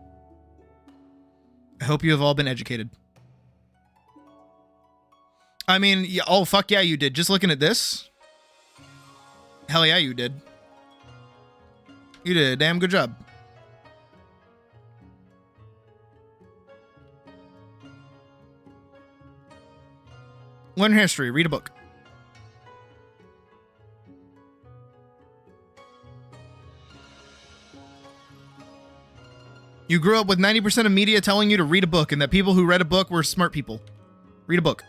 I hope you have all been educated. I mean, yeah, oh, fuck yeah, you did. Just looking at this. Hell yeah, you did. You did a damn good job. Learn history. Read a book. You grew up with 90% of media telling you to read a book and that people who read a book were smart people. Read a book.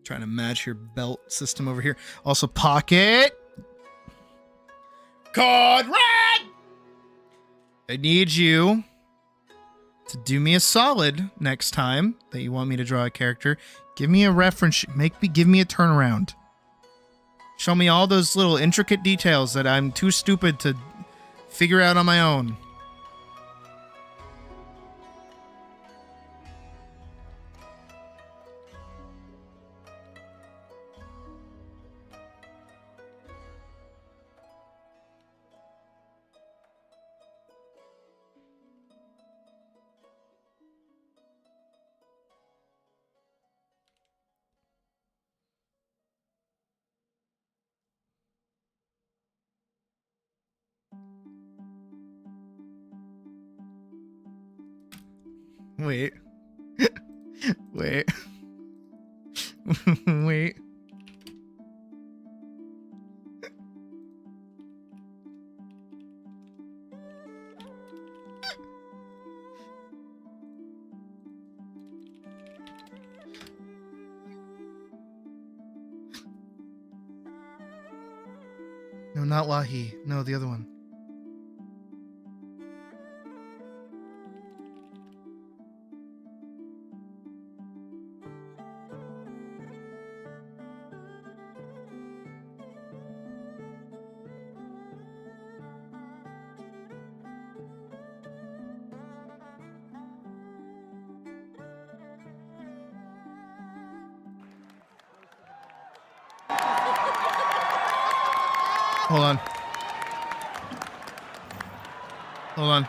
Trying to match your belt system over here. Also, pocket. Code red! I need you to do me a solid next time that you want me to draw a character. Give me a reference. Give me a turnaround. Show me all those little intricate details that I'm too stupid to figure out on my own. Wait. Wait. Wait. No, not Wahi. No, the other one. Hold on. Hold on.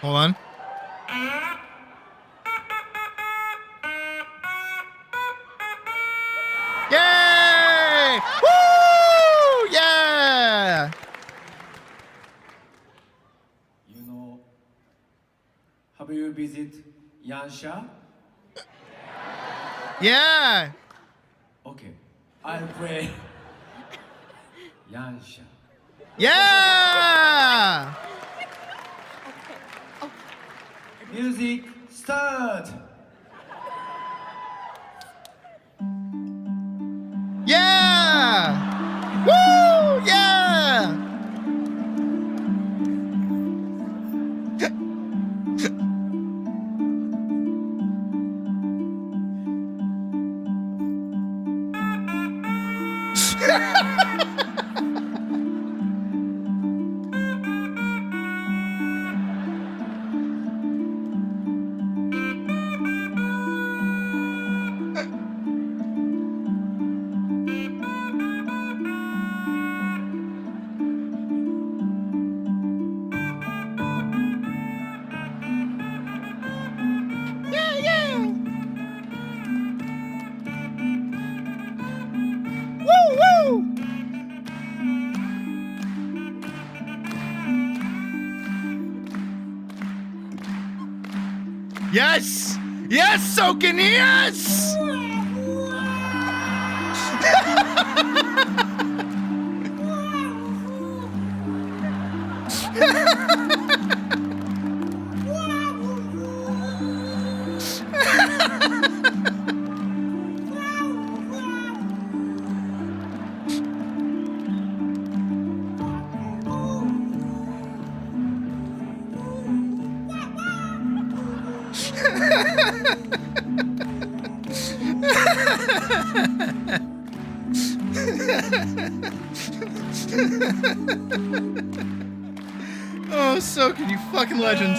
Hold on. Yay! Woo! Yeah! You know, have you visited Yansha? Yeah! Okay, I'll play Yansha. Yeah! Music start! Yeah! Woo! Yeah! Yes! Yes, Soken, yes! Oh, Soken, you fucking legend.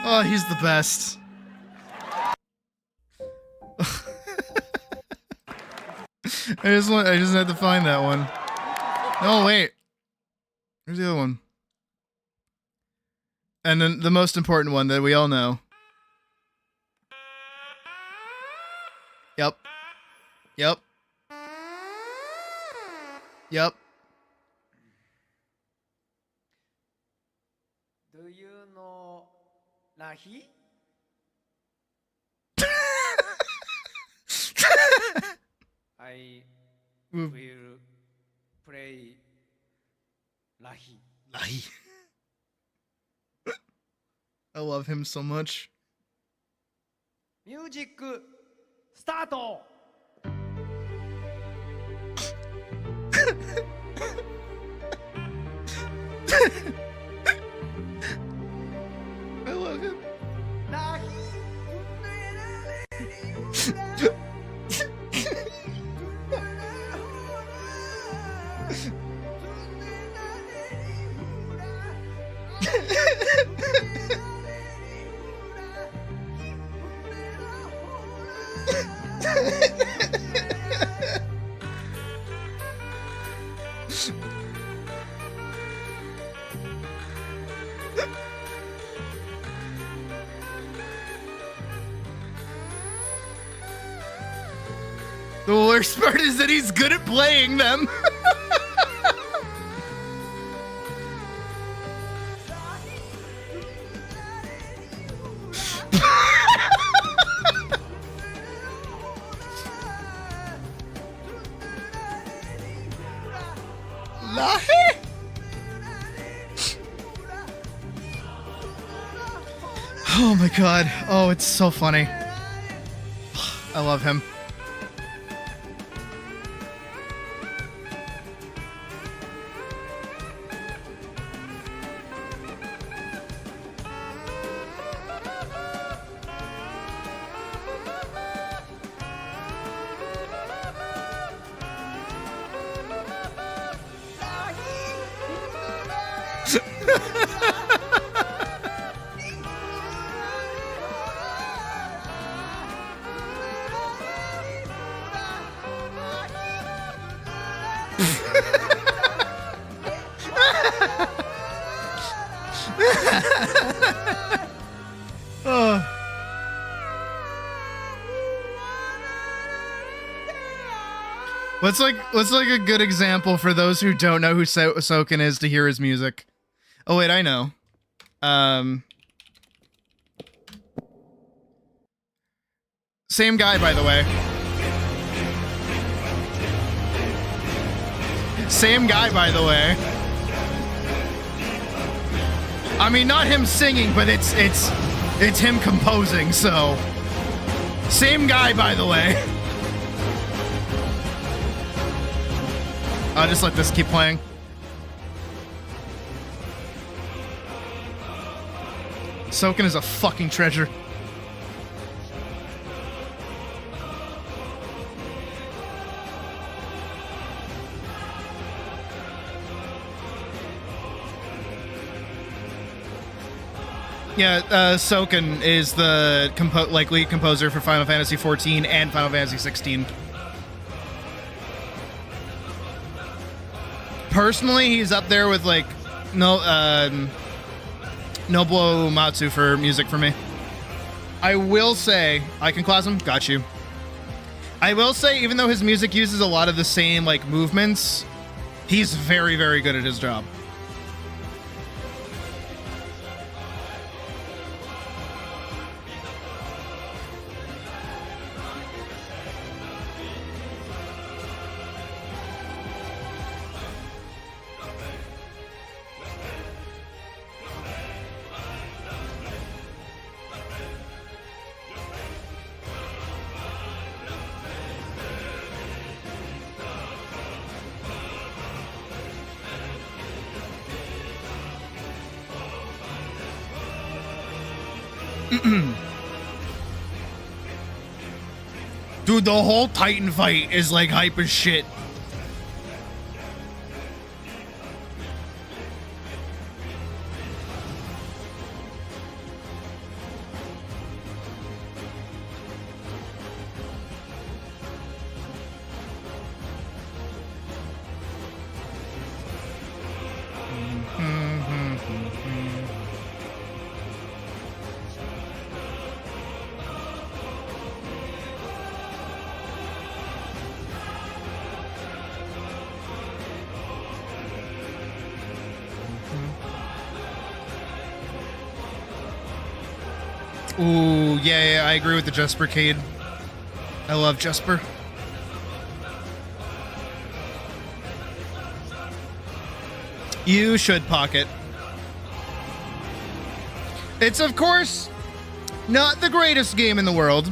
Oh, he's the best. I just had to find that one. Oh, wait. Where's the other one? And then the most important one that we all know. Yep. Yep. Yep. Do you know Rahi? I will play Rahi. I love him so much. Music start! I love him. The worst part is that he's good at playing them. Lahi? Oh my god. Oh, it's so funny. I love him. Oh. What's like a good example for those who don't know who Soken is to hear his music? Oh wait, I know. Same guy, by the way. Same guy, by the way. I mean, not him singing, but it's him composing, so. Same guy, by the way. I'll just let this keep playing. Soken is a fucking treasure. Yeah, Soken is the lead composer for Final Fantasy XIV and Final Fantasy XVI. Personally, he's up there with like Nobuo Uematsu for music for me. I will say, I can class him. Got you. I will say, even though his music uses a lot of the same like movements, he's very, very good at his job. Dude, the whole Titan fight is like hype as shit. Ooh, yeah, I agree with the Jespercade. I love Jesper. You should pocket. It's, of course, not the greatest game in the world,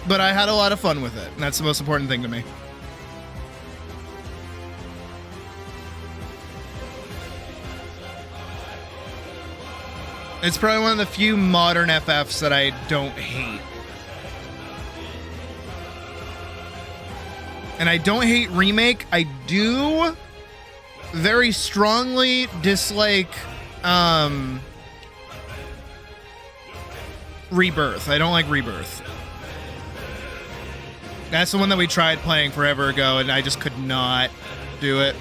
but I had a lot of fun with it, and that's the most important thing to me. It's probably one of the few modern FFs that I don't hate. And I don't hate Remake. I do very strongly dislike Rebirth. I don't like Rebirth. That's the one that we tried playing forever ago, and I just could not do it.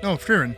Oh, Frieren.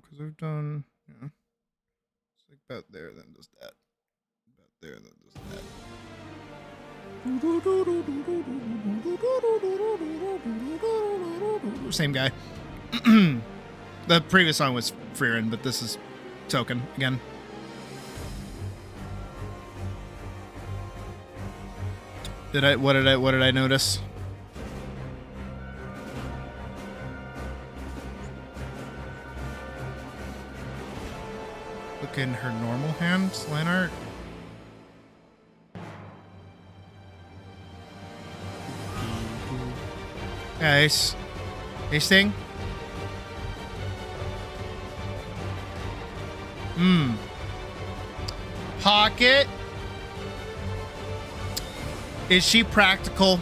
Because I've done, yeah, it's like about there, then does that. About there, then does that. Same guy. The previous song was Frieren, but this is Token again. What did I notice? Look in her normal hand, line art. Nice. Hey, Sting. Pocket. Is she practical?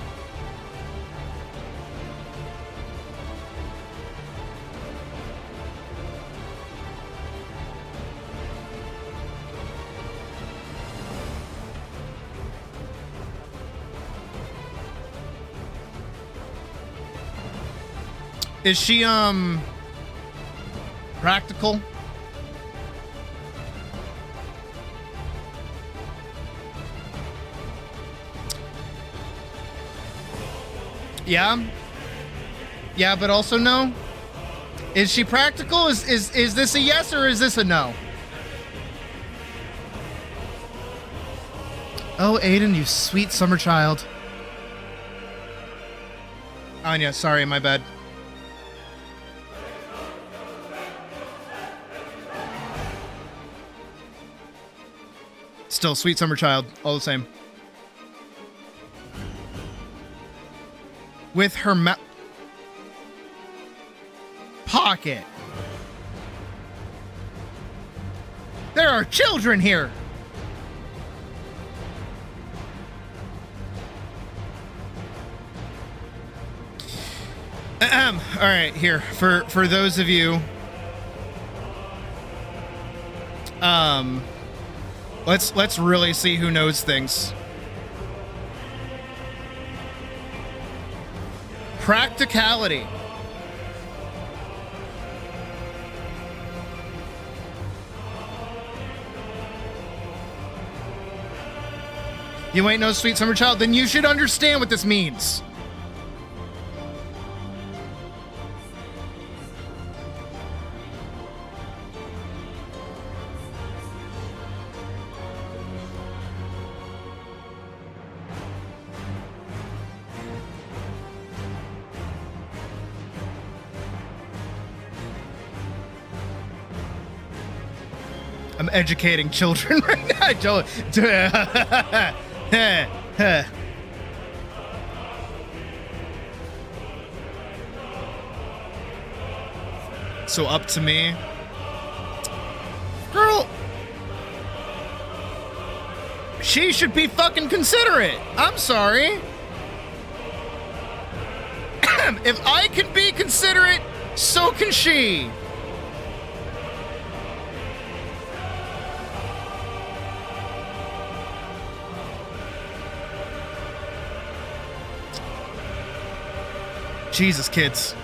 Is she, practical? Yeah. Yeah, but also no. Is she practical? Is this a yes or is this a no? Oh, Aiden, you sweet summer child. Anya, sorry, my bad. Still, sweet summer child, all the same. With her pocket. There are children here. All right, here for those of you. Let's really see who knows things. Practicality. You ain't no sweet summer child, then you should understand what this means. I'm educating children right now. So up to me. Girl. She should be fucking considerate. I'm sorry. If I can be considerate, so can she. Jesus, kids.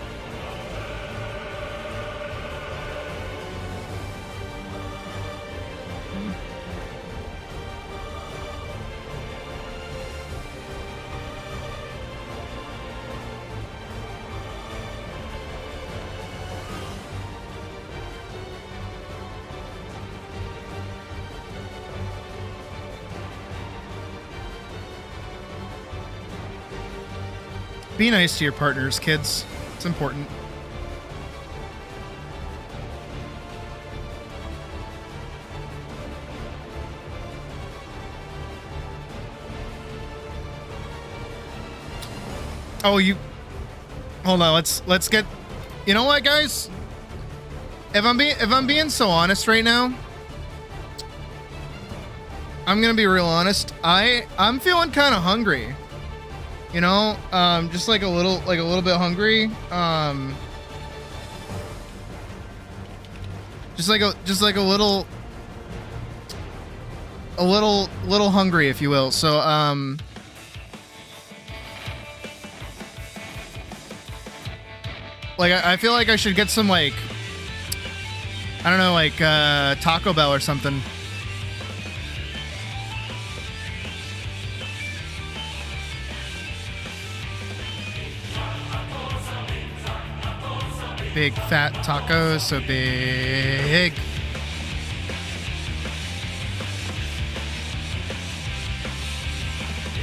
Be nice to your partners, kids. It's important. Oh, you... Hold on, let's get... You know what, guys? If I'm being so honest right now, I'm gonna be real honest. I'm feeling kind of hungry. You know, just like a little bit hungry. Just like a little hungry, if you will. So, like I feel like I should get some like, I don't know, like Taco Bell or something. Big fat tacos, so big.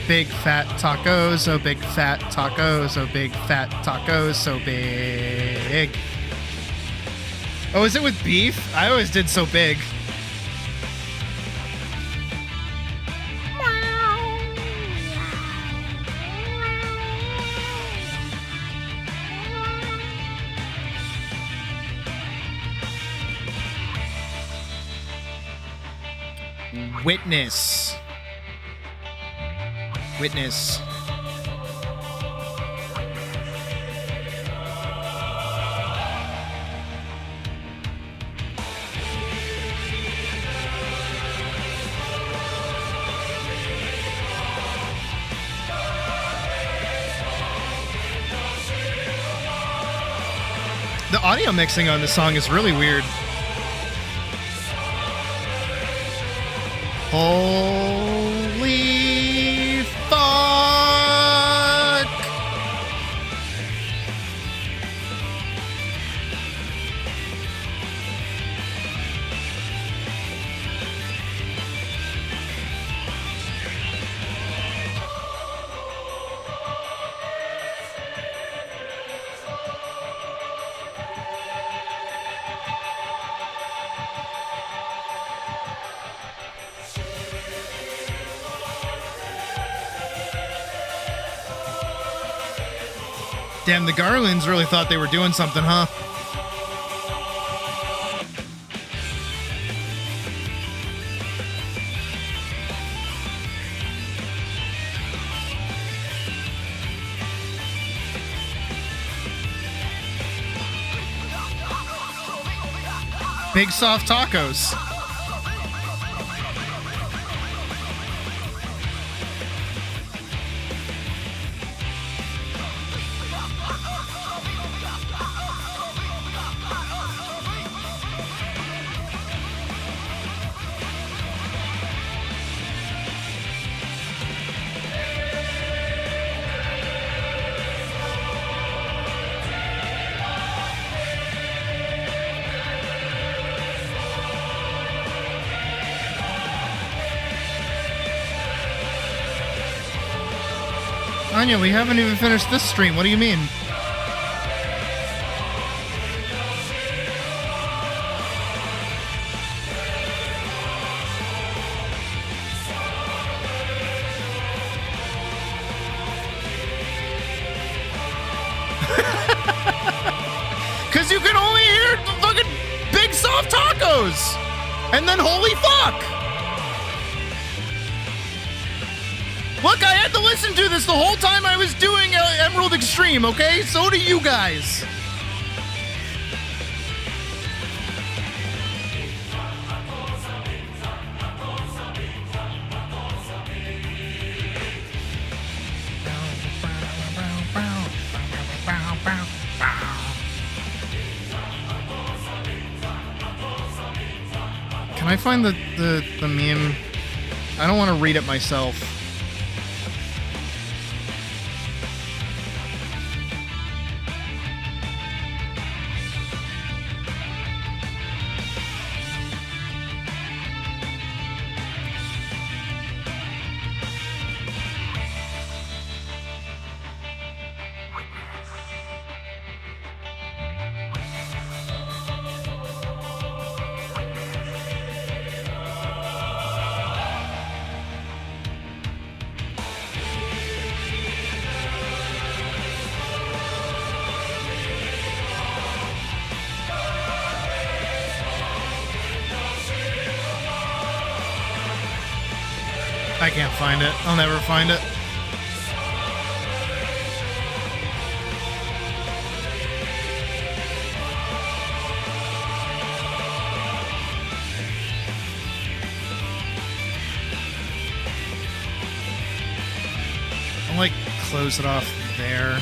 Big fat tacos, oh big fat tacos, oh big fat tacos, so big. Oh, is it with beef? I always did so big. Witness. Witness. The audio mixing on this song is really weird. Holy fuck! Damn, the Garlands really thought they were doing something, huh? Big soft tacos. Anya, we haven't even finished this stream. What do you mean? Because you can only hear the fucking big soft tacos! And then holy fuck! Look, I had to listen to this the whole time I was doing Emerald Extreme, okay? So do you guys. Can I find the meme? I don't want to read it myself. I can't find it. I'll never find it. I'll like close it off there.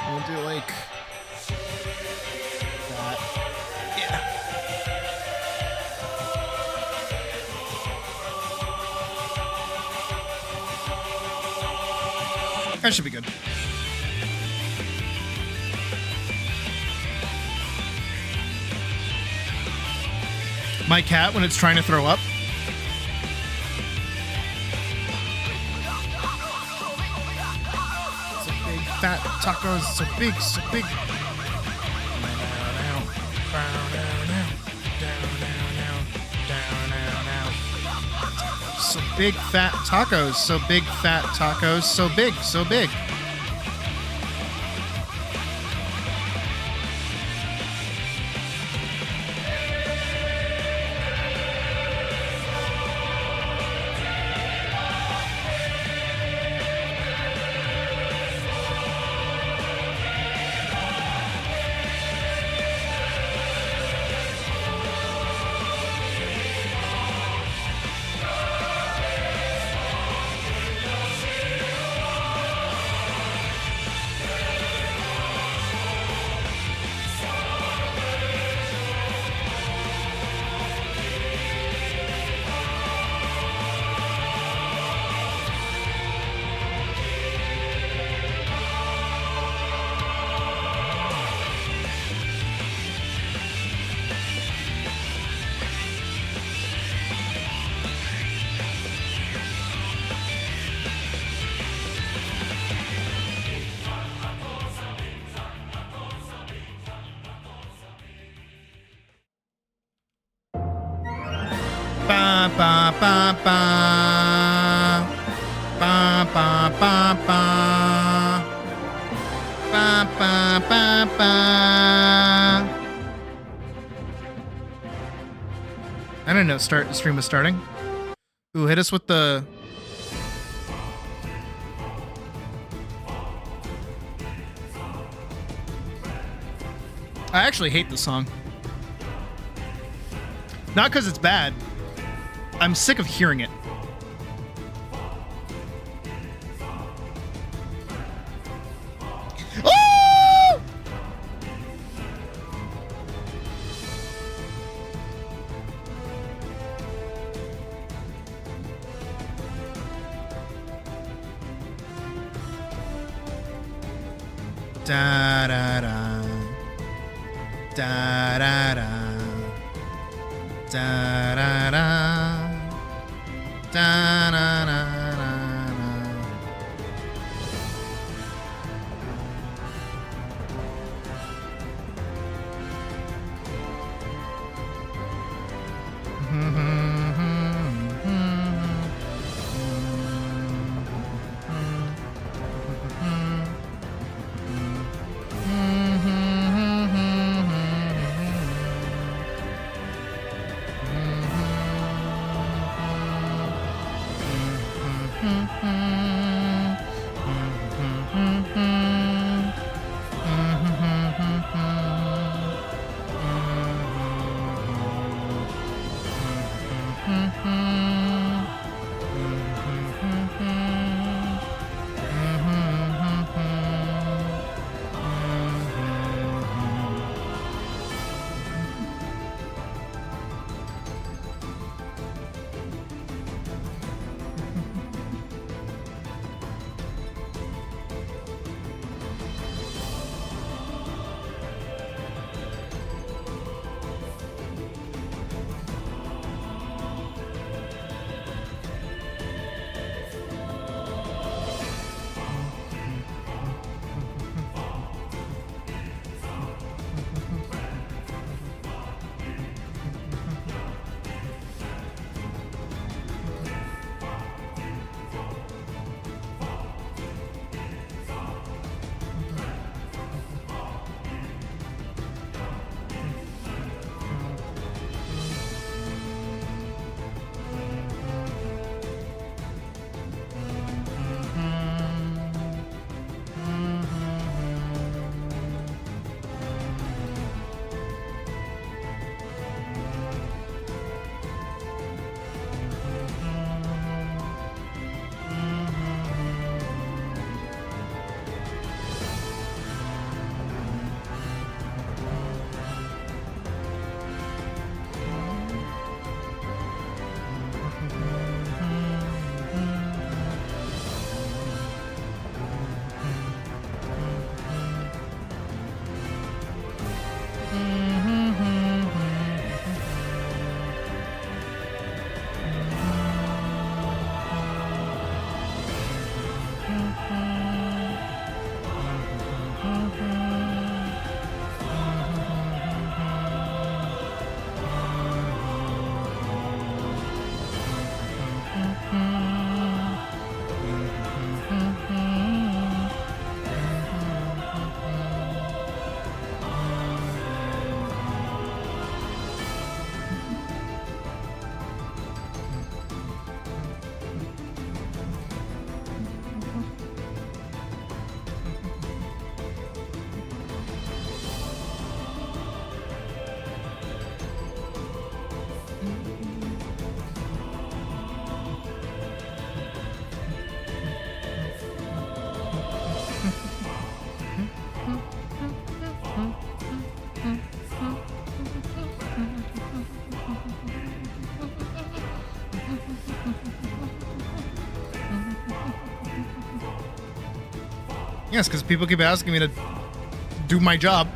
We'll do like that. Yeah. That should be good. My cat when it's trying to throw up. Fat tacos, so big, so big. So big, fat tacos, so big, fat tacos, so big, so big. ba ba ba. Ba ba ba ba. Ba ba ba ba. I didn't know stream was starting. Ooh, hit us with the. I actually hate this song. Not because it's bad. I'm sick of hearing it. Oh! Da da da. Da da da. Da da da. Da da da. Yes, because people keep asking me to do my job.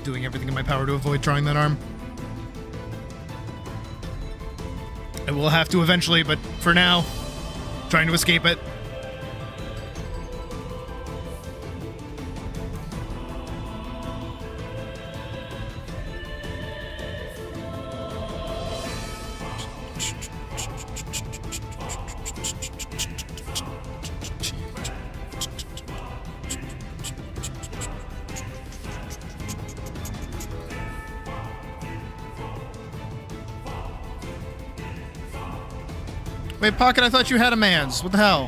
Doing everything in my power to avoid drawing that arm. I will have to eventually, but for now, trying to escape it. Wait, Pocket, I thought you had a man's. What the hell?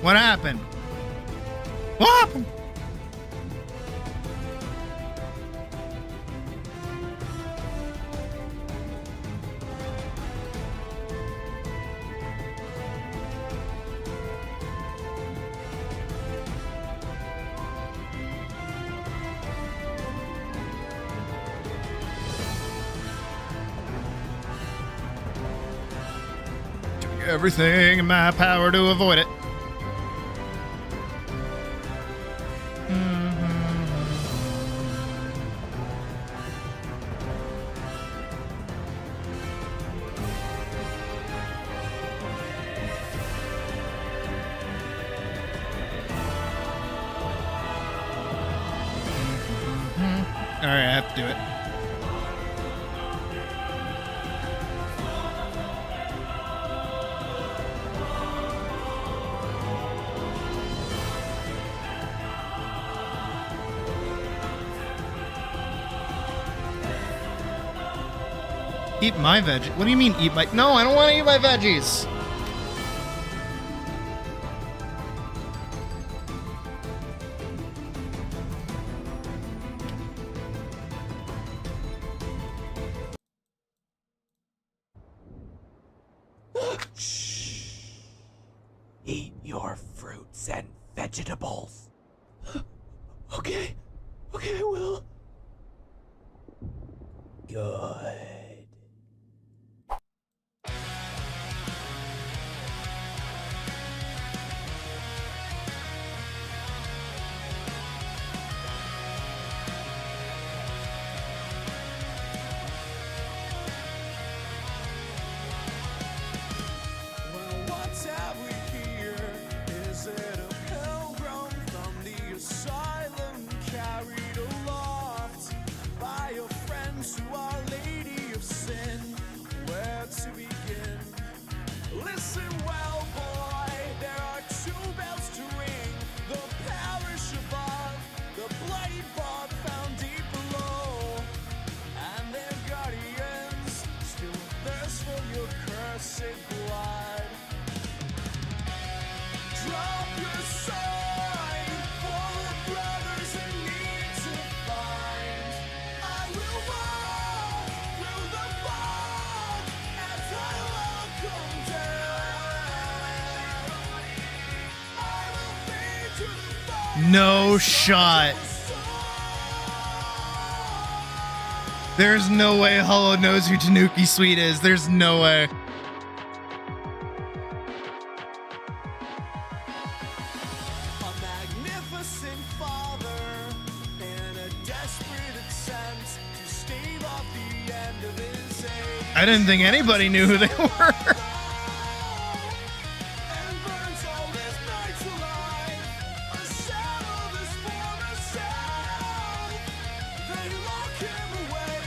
What happened? What happened? Everything in my power to avoid it. All right, I have to do it. Eat my veg. What do you mean eat my... No, I don't want to eat my veggies. Eat your fruits and vegetables. Okay. Okay, I will. Good. Well, what's have we here? Is it a pilgrim from the asylum carried aloft by your friends who are Lady of Sin? Where to begin? Listen well, boy, there are two bells to ring. The parish above, the bloody bog found deep below, and their guardians still thirst for your cursed blood. Drop your sword for the brothers in need to find. I will walk through the fog as I welcome death. I will fade to the fire. No shot. There's no way Hollow knows who Tanuki Sweet is. There's no way. A magnificent father in a desperate attempt to stave off the end of his age. I didn't think anybody knew who they were. And burns all his nights alive. A shadow this former self. They lock him away,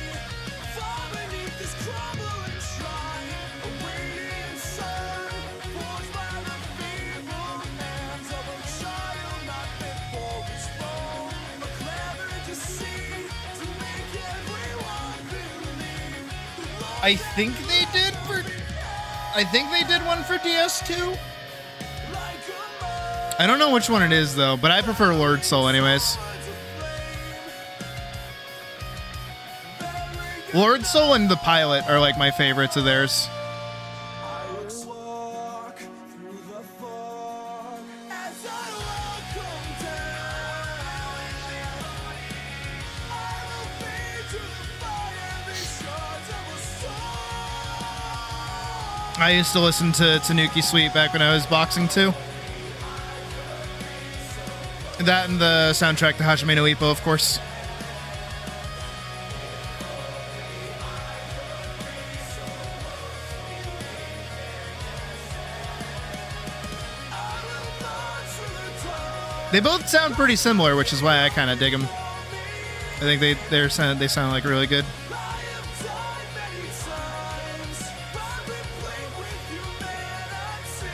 far beneath this crumbling shrine. A radiant sun, forged by the feeble hands of a child not fit for his throne. A clever deceit to make everyone believe. I think they did one for DS2. I don't know which one it is though, but I prefer Lord Soul anyways. Lord Soul and the pilot are like my favorites of theirs. I will walk through the fog as I welcome down. I will fade to the fire, these shards of a soul. I used to listen to Tanuki Sweet back when I was boxing too. That and the soundtrack to Hajime no Ippo, of course. They both sound pretty similar, which is why I kind of dig them. I think they sound like really good. I have died many times. I've been played with humanity.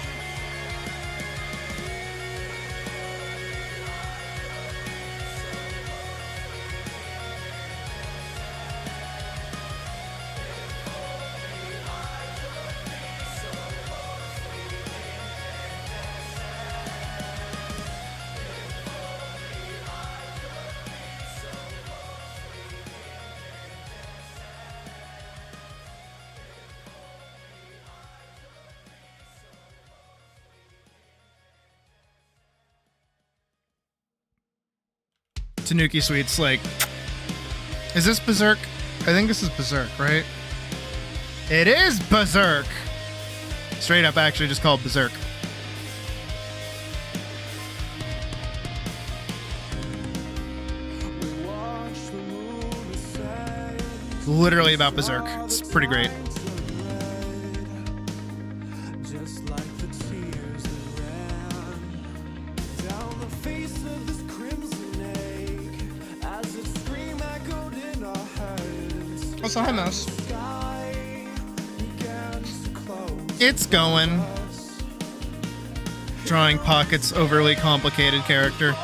Tanuki Sweet's like, is this Berserk? I think this is Berserk, right? It is Berserk. Straight up, actually, just called Berserk. Literally about Berserk. It's pretty great. Just like the tears that ran down the face of this crimson egg, as its scream echoed in our heads. Oh, so hi, Mouse. Sky began to close. It's going. Drawing Pocket's overly complicated character.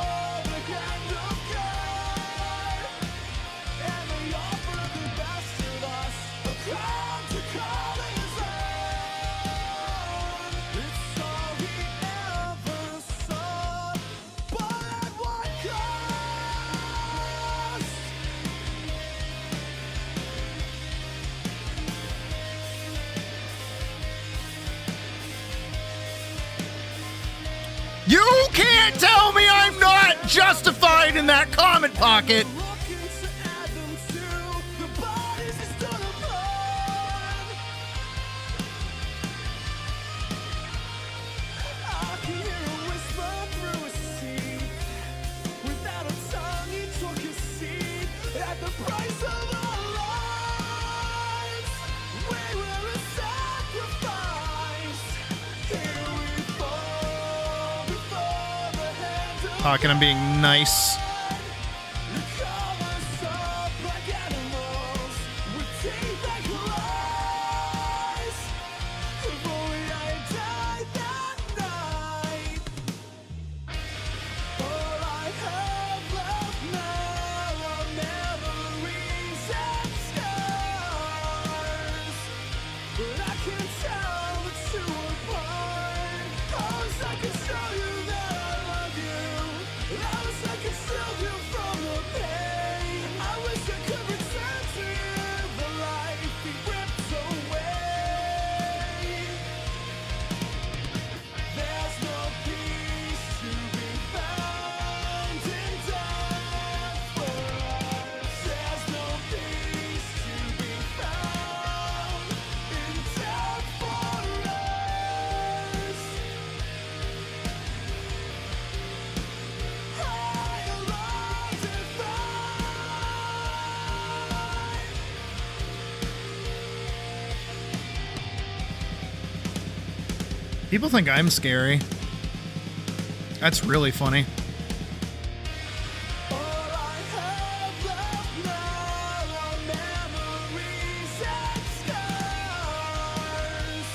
You can't tell me I'm not justified in that comment pocket. Looking to add them to the bodies that stood apart. I can hear a whisper through a seat. Without a tongue, he took his seat at the price of our lives. We were a sacrifice. Here we fall before the hand of Pocket, I'm being nice. you call us up like animals with teeth and claws. If only I had died that night. All I have left now are memories and scars. But I can tell the two apart. I wish I could show you that I love you. I wish I could shield you from the pain. I wish I could return to you the life he ripped away. There's no peace to be found in death for us. There's no peace to be found in death for us. I arrived at five. People think I'm scary. That's really funny. All I have left now are memories and scars.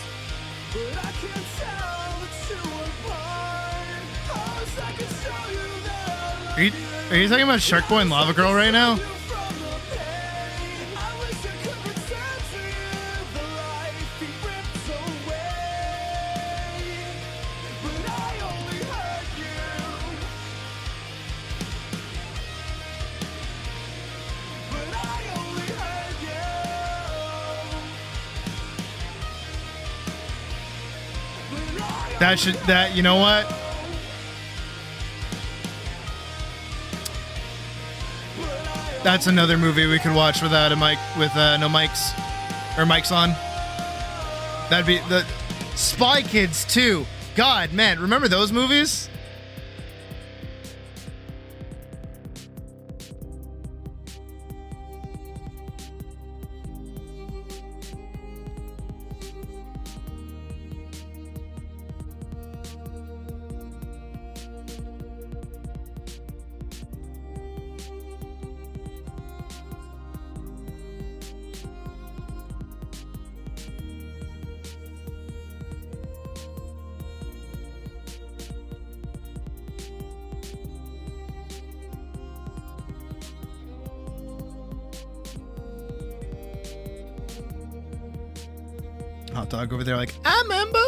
But I can tell the two apart. I wish I could show you that I love Are you talking about Shark Boy and Lava Girl right now? you from the pain. I wish I could return to you the life he ripped away. But I only hurt you. But I only hurt you. But You know what? That's another movie we could watch without a mic, with no mics, or mics on. That'd be the Spy Kids 2. God, man, remember those movies? Hot dog over there like, I remember.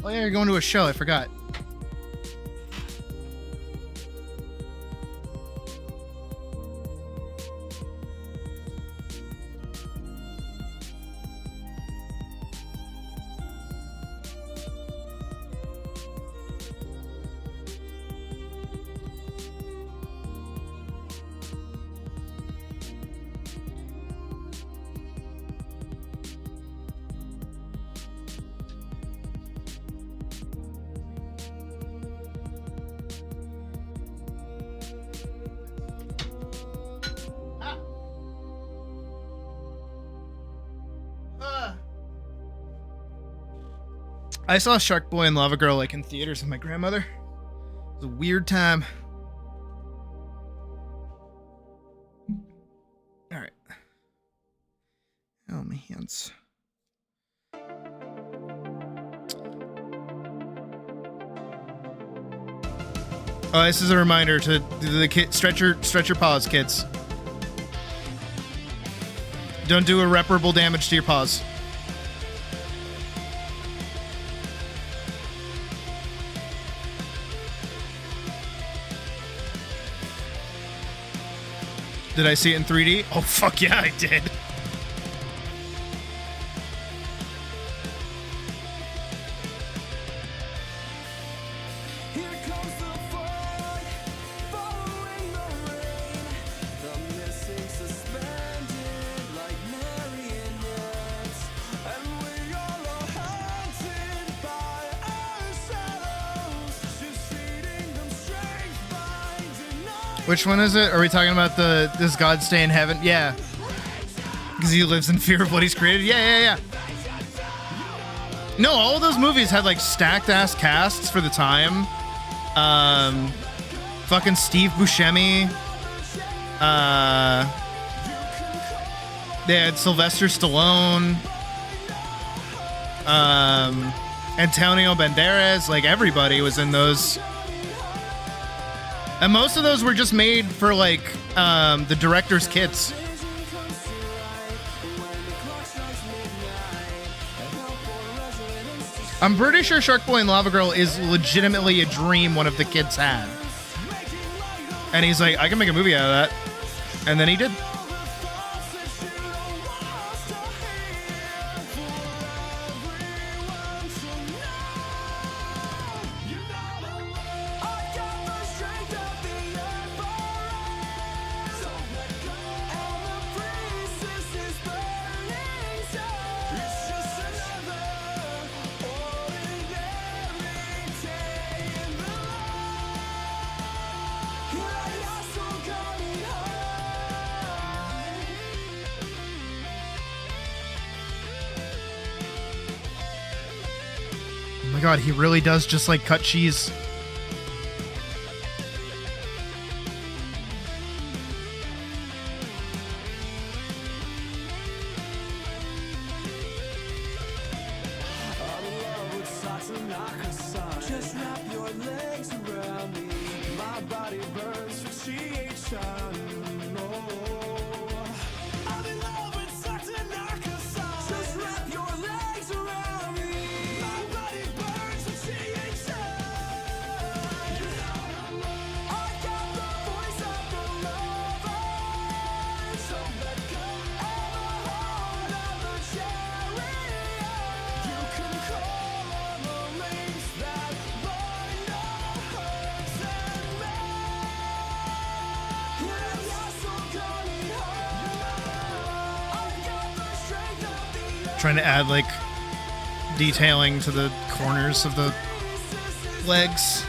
Oh yeah, you're going to a show, I forgot. I saw Shark Boy and Lava Girl like in theaters with my grandmother. It was a weird time. All right. Oh, my hands. Oh, this is a reminder to the kid, stretch your paws, kids. Don't do irreparable damage to your paws. Did I see it in 3D? Oh, fuck yeah, I did. Here comes the fog, following the rain. The missing suspended like marionettes, and we all are haunted by our shadows, just feeding them strength by denying. Which one is it? Are we talking about the Does God Stay in Heaven? Yeah. Because he lives in fear of what he's created? Yeah. No, all of those movies had like stacked ass casts for the time. Fucking Steve Buscemi. They had Sylvester Stallone. Antonio Banderas. Like everybody was in those. And most of those were just made for like the director's kids. I'm pretty sure Shark Boy and Lava Girl is legitimately a dream one of the kids had. And he's like, I can make a movie out of that. And then he did. Oh my god, he really does just like cut cheese. Just wrap your legs around me. My body burns for CHI. I'm in love with such a narcoside. Just wrap your legs around me. My body burns for CHI. I got the voice of the lover. So let go of the heart of the chariot. You can call on the links that bind our hearts and made. Yeah, you're so coming home. I've got the strength of the earth. Trying to add like detailing to the corners of the legs.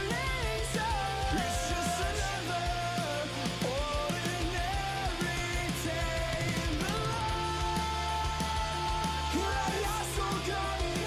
It's just another ordinary day in the life. Yeah, you're so coming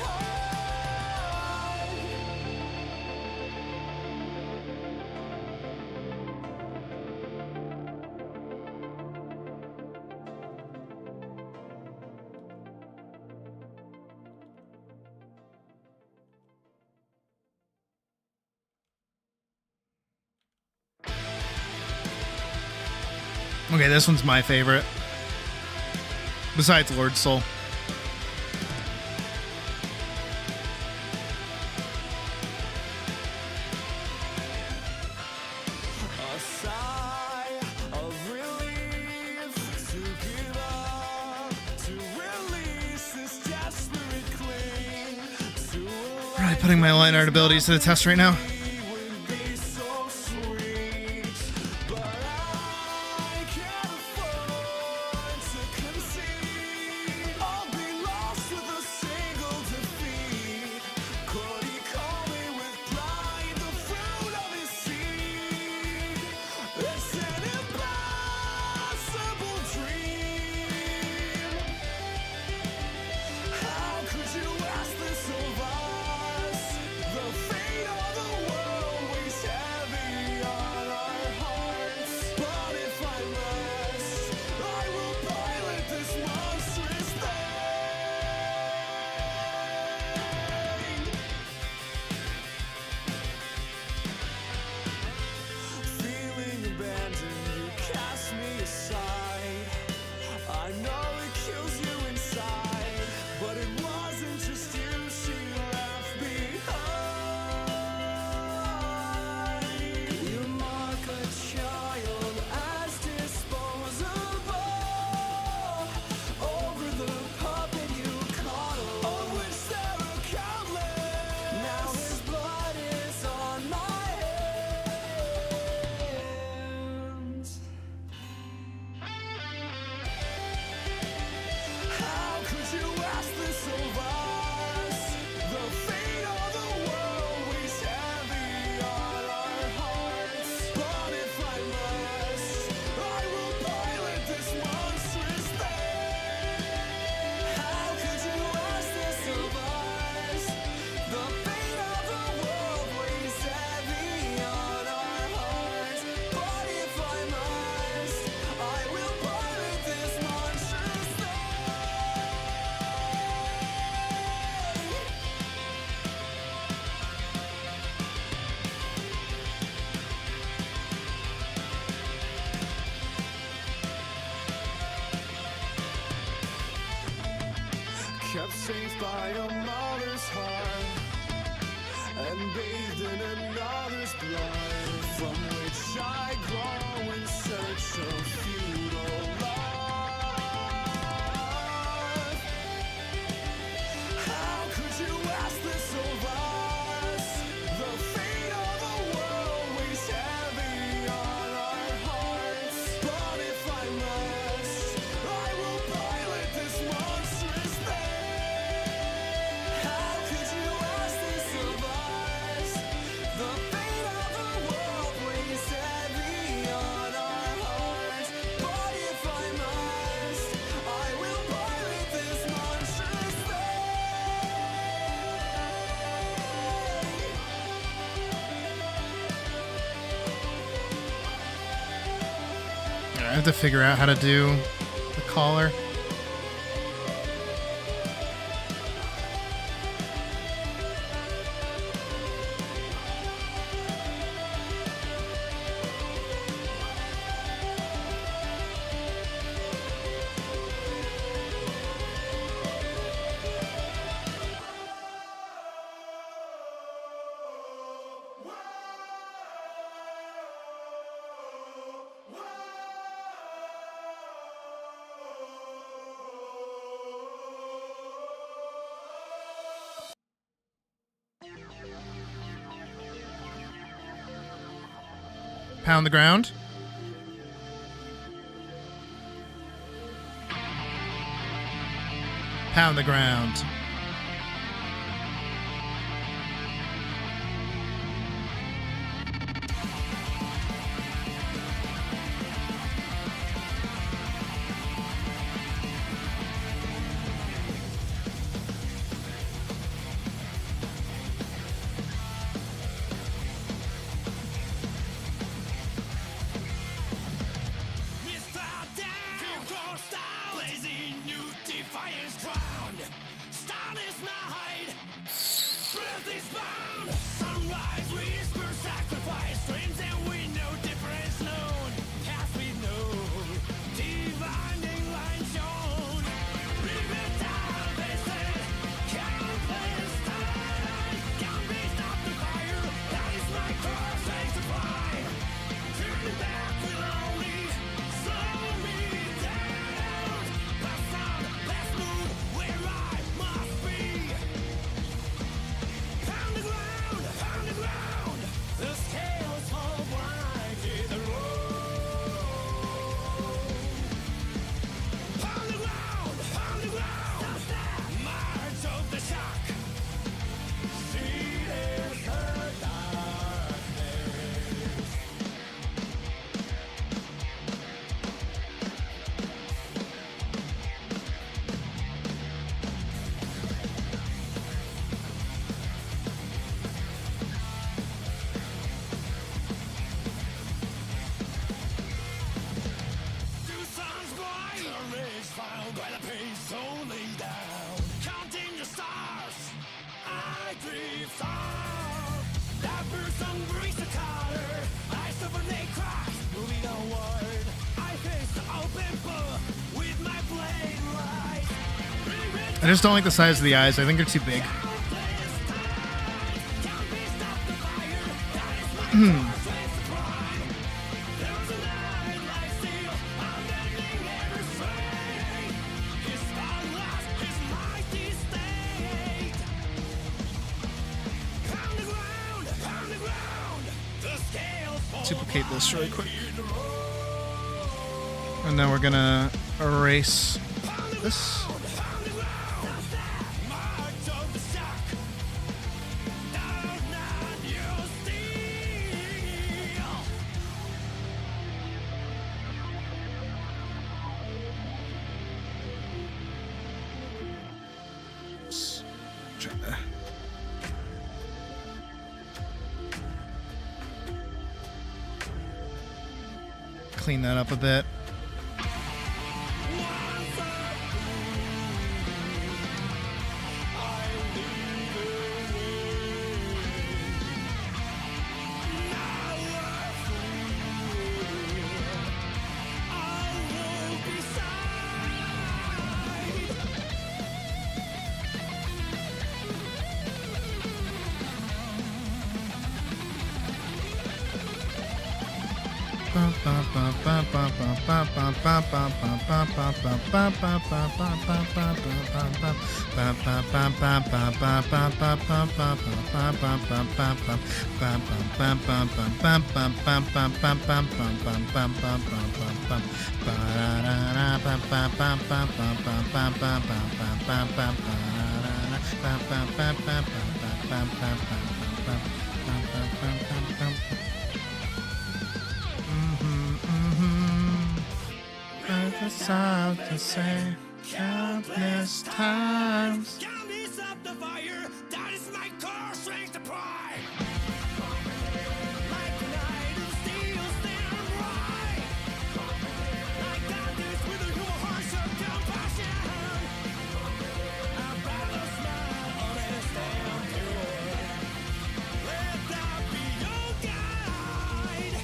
Okay, this one's my favorite. Besides Lord Soul. A sigh of relief to give up, to release this desperate cling to a Probably putting my line art abilities to the test right now. would be so sweet, but I can't afford to concede. I'll be lost with a single defeat. Could he call me with pride, the fruit of his seed? It's an impossible dream. How could you ask this of us? The fate of the world safe by a mother's heart and bathed in another's blood, from which I grow in search of futile love. How could you ask this of us? The fate of the world weighs heavy on our hearts. But if I must, I will pilot this monstrous thing. How could you ask this of us? The fate of the world weighs heavy on our hearts. But if I must, I will pilot this monstrous thing. I have to figure out how to do the collar. Pound the ground. Pound the ground. I just don't like the size of the eyes. I think they're too big. Duplicate this really quick. And now we're gonna erase this. Clean that up a bit. Sound to say countless times. Can't be up the fire, that is my core strength to pride. Like a knight of steel, stand right. I got this with a human heart of compassion. I'd rather smile honest and pure. Let that be your guide.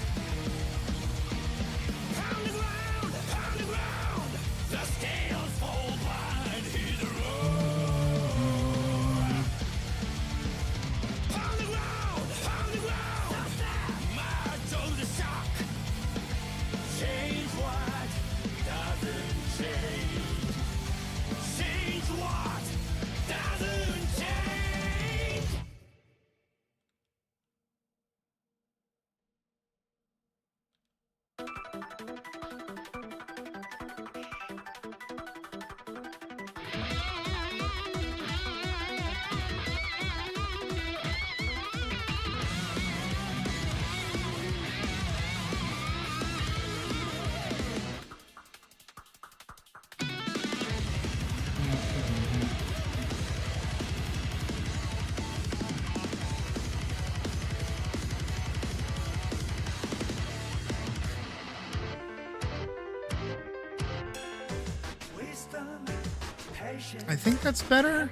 Pound the ground, pound the ground. The scales fall blind, hear the roar. Pound the ground, pound the ground. March through the shock. Change what doesn't change. Change what doesn't change. I think that's better.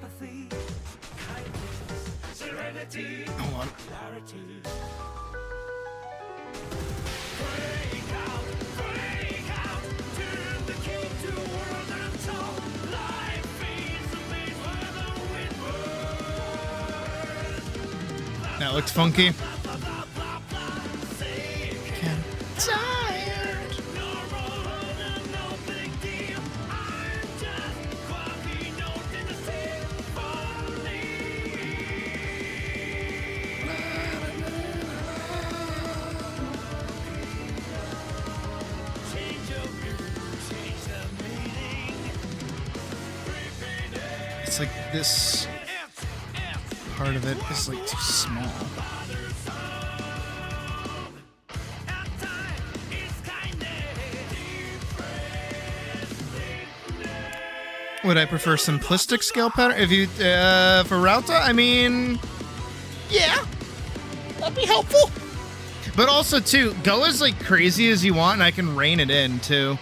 Hold on. That looked funky. Tired. It's like this part of it is like too small. Would I prefer simplistic scale pattern? If you, for Rauta, I mean, yeah, that'd be helpful. But also, too, go as, like, crazy as you want, and I can rein it in, too.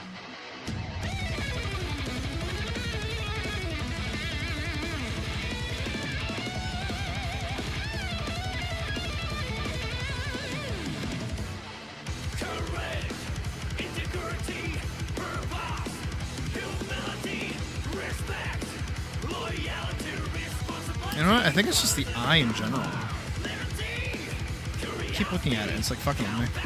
You know what? I think it's just the eye in general. Keep looking at it. It's like fucking with me.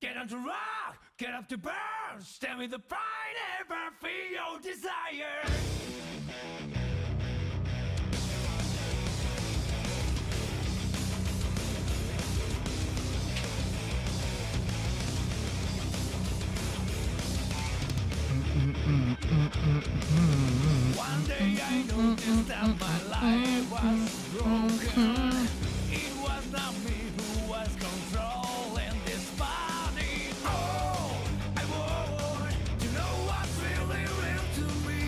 Get on to rock, get up to burn, stand with the pride, ever feel your desire. One day I noticed that my life was broken. It was not me who was controlling this body. Oh, I want to know what's really real to me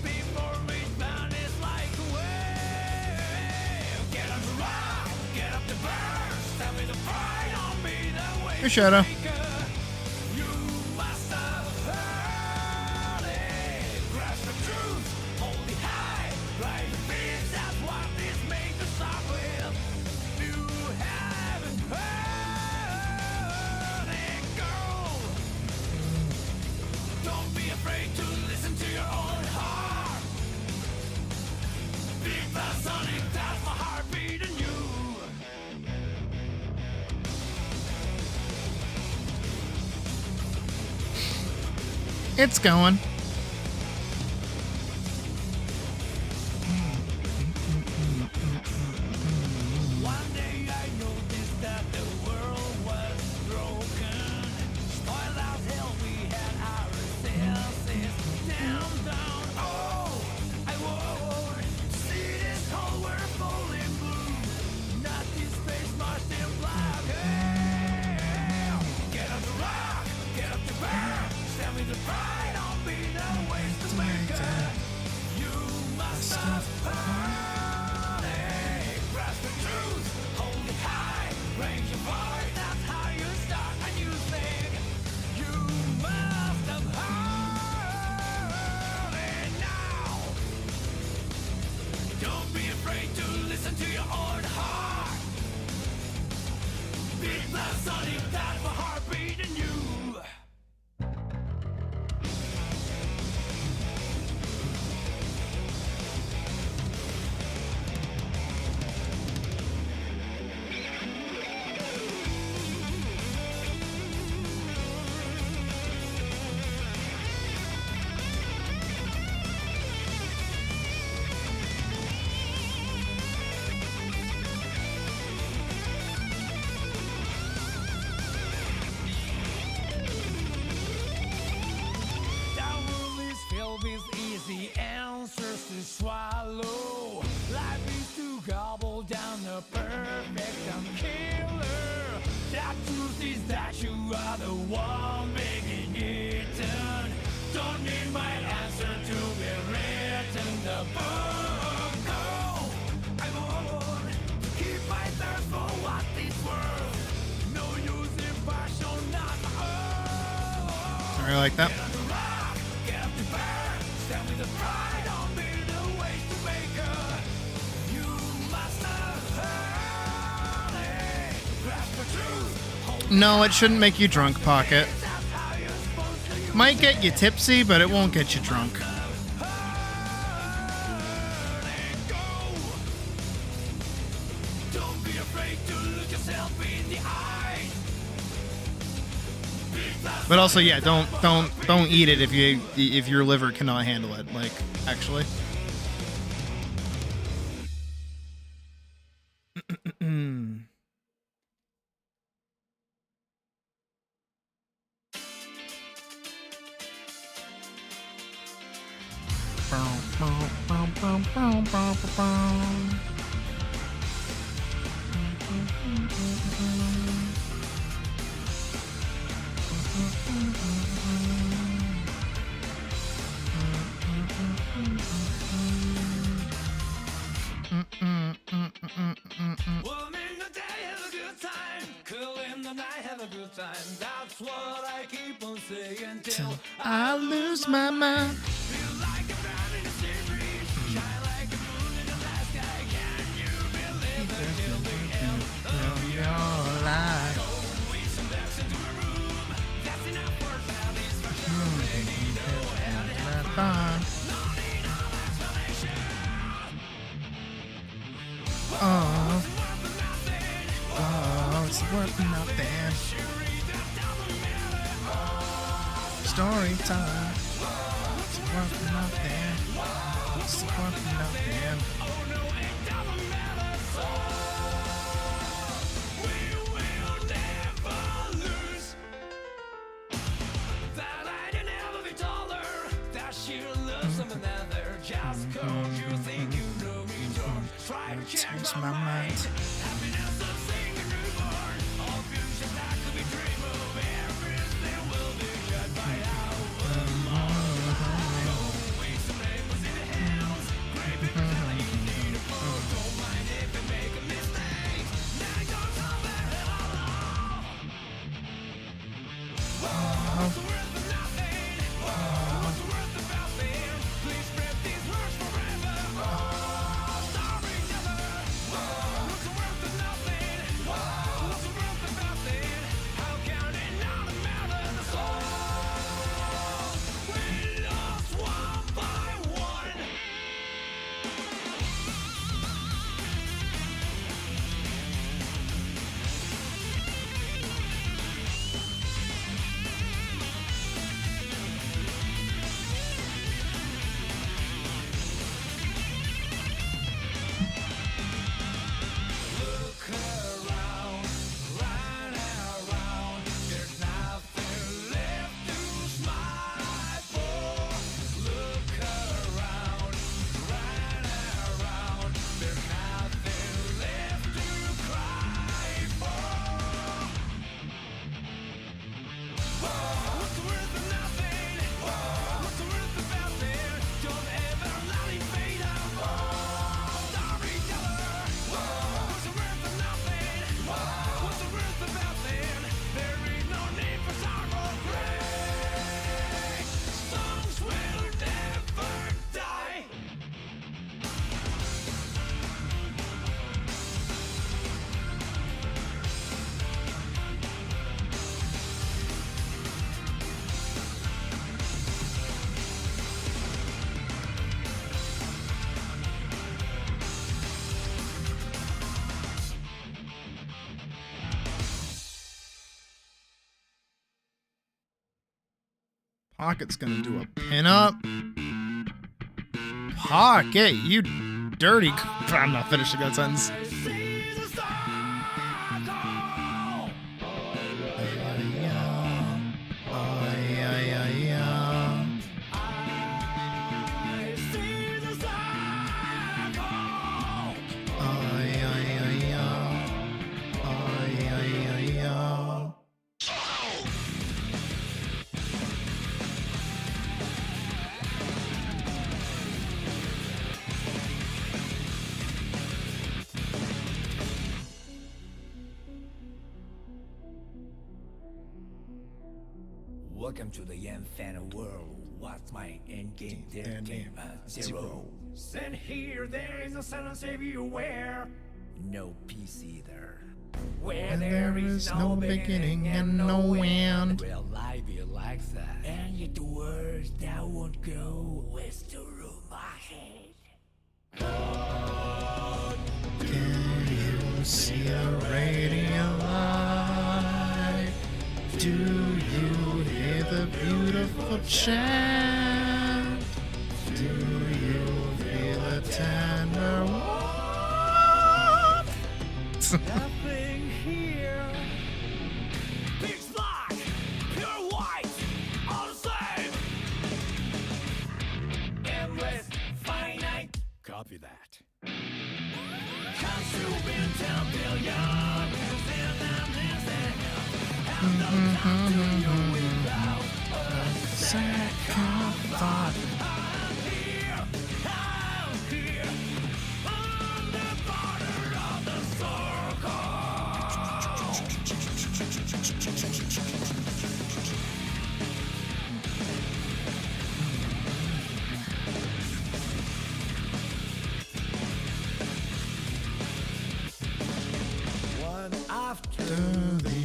before it vanishes like a wave. Get on the rock, get up the burn, stand with the pride on me the way. Hey, Shadow. It's going. One day I noticed that the world was broken. Spoiled out hell, we had our senses down, down. Oh, I want to see this whole world fully blue. Not this space marched in black. Hey, get up the rock, get up the burn. Stand with the pride on me, no ways to make it. You must have heard it. Grasp the truth, hold it high, raise your voice, that's how you start a new thing. You must have heard it now. Don't be afraid to listen to your own heart. Beat the sonic, that's my heartbeat in you. swallow. Life is to gobble down the perfect killer. That truth is that you are the one being eaten. Don't need my answer to be written the book. Oh, I'm on to keep my thirst for what it's worth. No use in passion, not I like that. get up the bear, stand with the pride on me, the way to make her. You must have heard it. Grasp the truth. No, it shouldn't make you drunk, Pocket. Might get you tipsy, but it won't get you drunk. Don't be afraid to look yourself in the eye. But also, yeah, don't eat it if your liver cannot handle it. Like, actually. Woman in the day, have a good time. Cool in the night, have a good time. That's what I keep on saying till I lose my mind. feel like a man in the sea breeze. Shine like a moon in the night sky. Can you believe it till the end of your life. We some backs into a room. That's enough for satisfaction. They need no help. No need no explanation. Oh, it's worth nothing. Story time. It's worth nothing. It's worth nothing. Oh no, it doesn't matter. We will never lose. That I didn't ever be taller. That sheer love of another. Just cause you think you know me, don't try to change Change my my mind. mind. Happiness of singing newborn. All fusions that could be dream of. Everything will be judged by our we some neighbors in the hills. Great big telling you need a phone. Don't mind if you make a mistake. Now don't tell me hello. What's the worth of nothing? What's the worth of nothing? Please spread these words forever. Storyteller. What's the worth of nothing? What's the worth of nothing? How can it not matter? The soul. We lost one by one. Look around, run around. There's nothing left to smile for. Look around, run around. There's nothing left to cry for. What's the worth of nothing? What's the worth of nothing? Don't ever let it fade out. Storyteller. What's the worth of nothing? What's the worth of nothing? There is no need for sorrow. Great songs will never die. Pocket's gonna do a pin-up. Pocket, you dirty. I'm not finishing that sentence. I see the circle. I see the Welcome to the infinite world. What's my end game? Their game zero. Send here, there is a son save you where. No peace either. Where there is no beginning and no end. Real life be like that. And yet the words that won't go is through my head. Can you see a radio light? Do you hear the beautiful chant? Do you feel a tender warmth? Nothing here. Big black, pure white, all the same. Endless, finite. Copy that. Consuming 10 billion. Have no time to you without a second thought. I'm here, on the border of the one after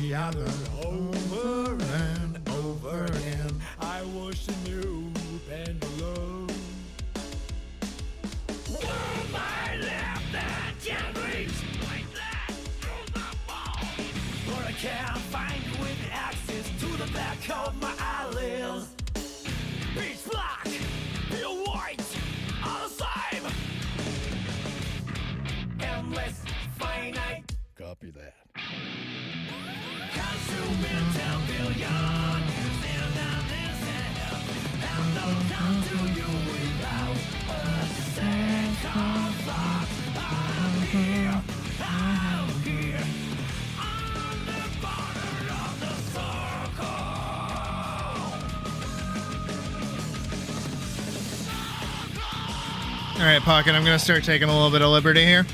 The other over and over again. I was a new pendulum. World I left that can't reach like that through the wall. But I can't find you with access to the back of my eyelids. Pitch black, pure white, all the same. Endless, finite. Copy that. Consuming 10 billion. Have no time to you without a second thought. I'm here, on the border of the circle. All right, Pocket, I'm going to start taking a little bit of liberty here.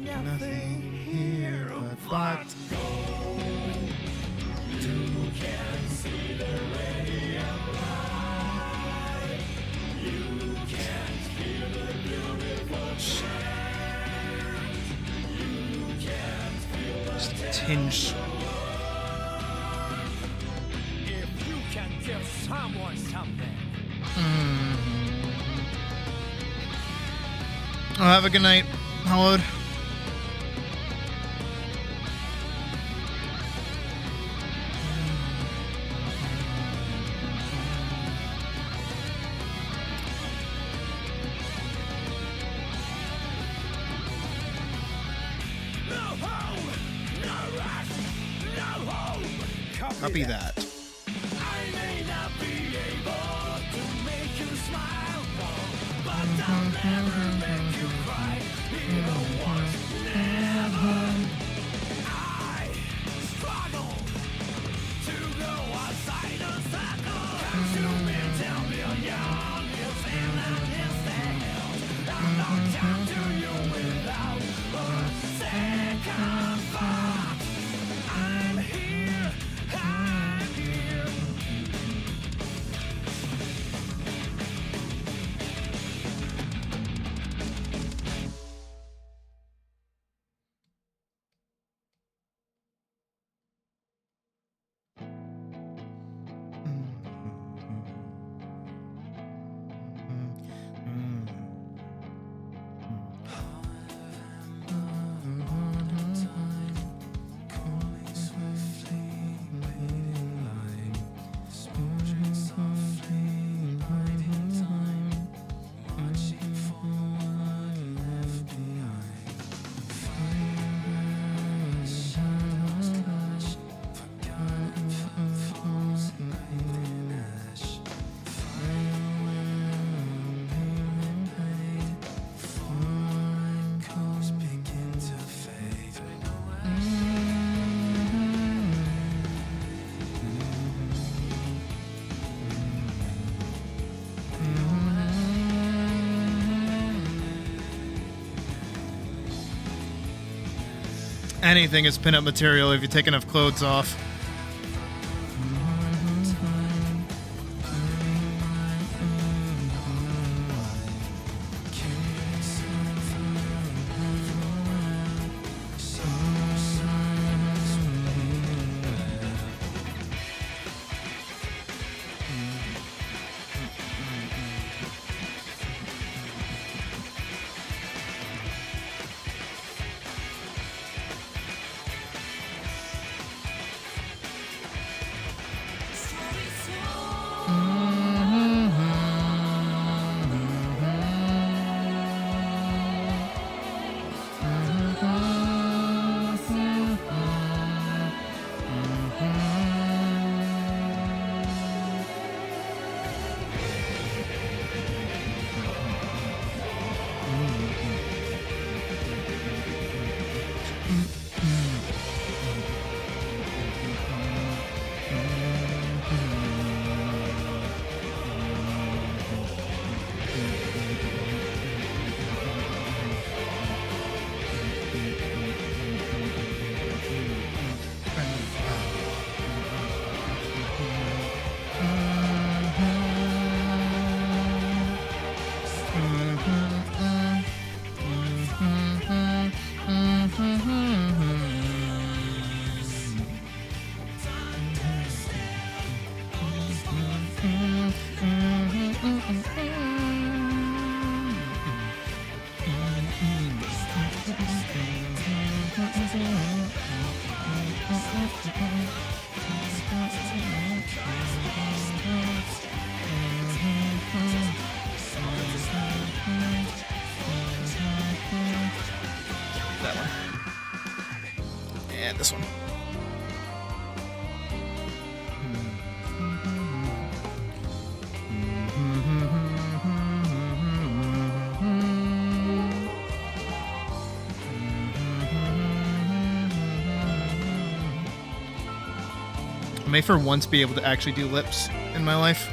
Nothing here but just a tinge. If you can give someone something. Well, have a good night, Howard. Copy that. I may not be able to make you smile, but I'll never make you cry. Even once, never. I struggle to go outside the circle. Consuming 10 billion is in an instant. I've no time to you without a second thought. I'm here. Anything is pinup material if you take enough clothes off. That one. And this one. I may for once be able to actually do lips in my life.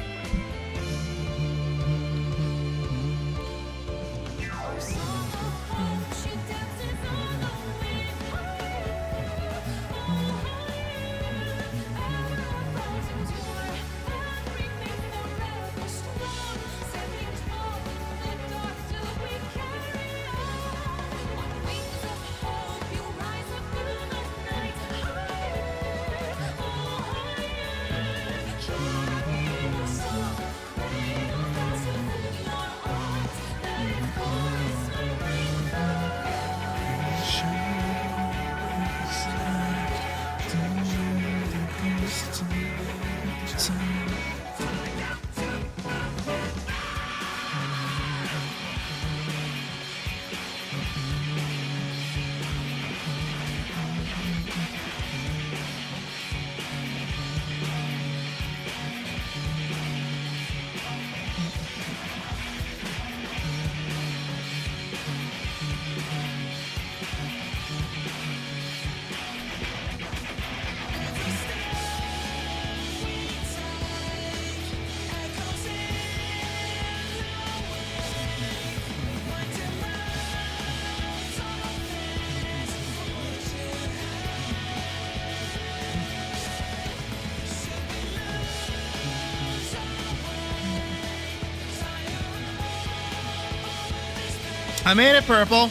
I made it purple.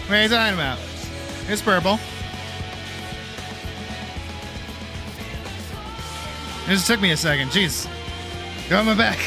What are you talking about? It's purple. It just took me a second. Jeez. Go on my back.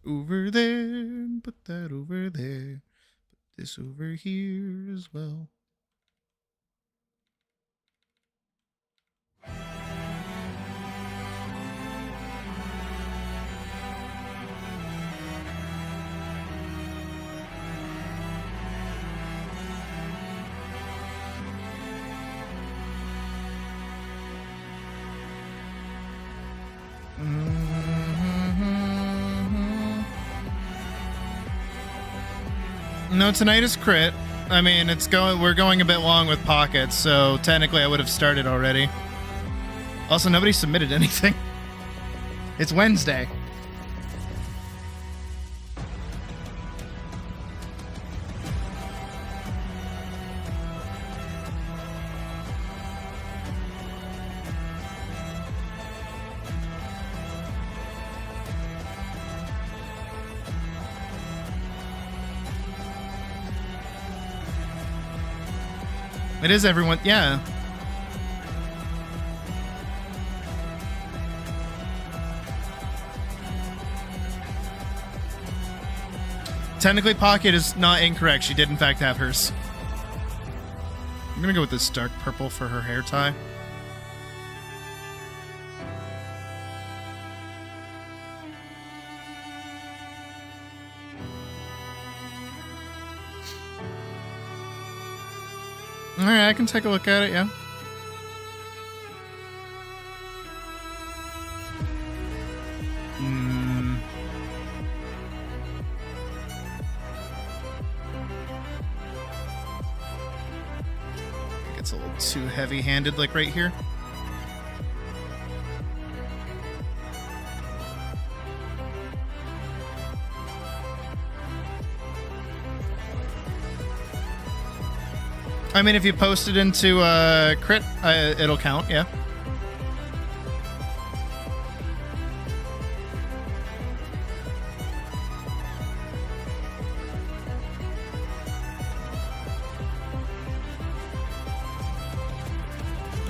Over there, put that over there, put this over here as well. No, tonight is crit. I mean, we're going a bit long with pockets, so technically I would have started already. Also, nobody submitted anything. It's Wednesday. It is everyone, yeah. Technically, Pocket is not incorrect. She did, in fact, have hers. I'm gonna go with this dark purple for her hair tie. Alright, I can take a look at it, yeah. It's a little too heavy-handed, like right here. I mean, if you post it into crit, it'll count, yeah.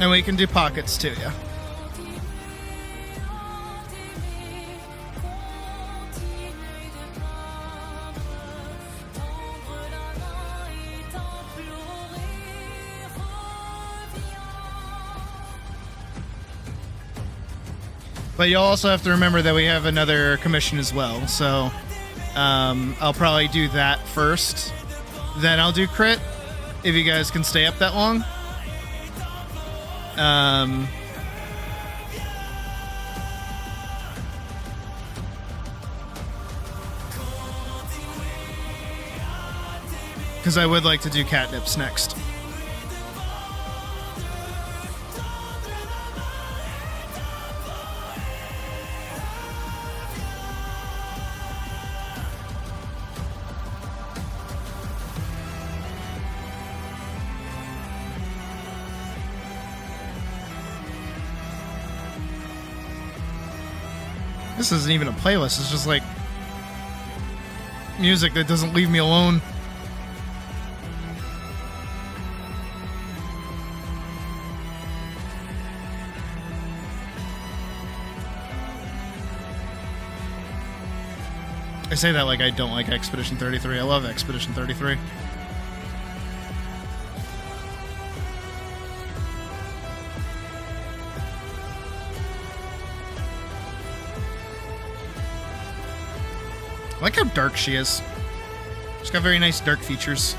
And we can do pockets too, yeah. But you'll also have to remember that we have another commission as well, so I'll probably do that first. Then I'll do crit, if you guys can stay up that long. Because I would like to do catnips next. This isn't even a playlist, it's just like music that doesn't leave me alone. I say that like I don't like Expedition 33. I love Expedition 33. I like how dark she is. She's got very nice dark features.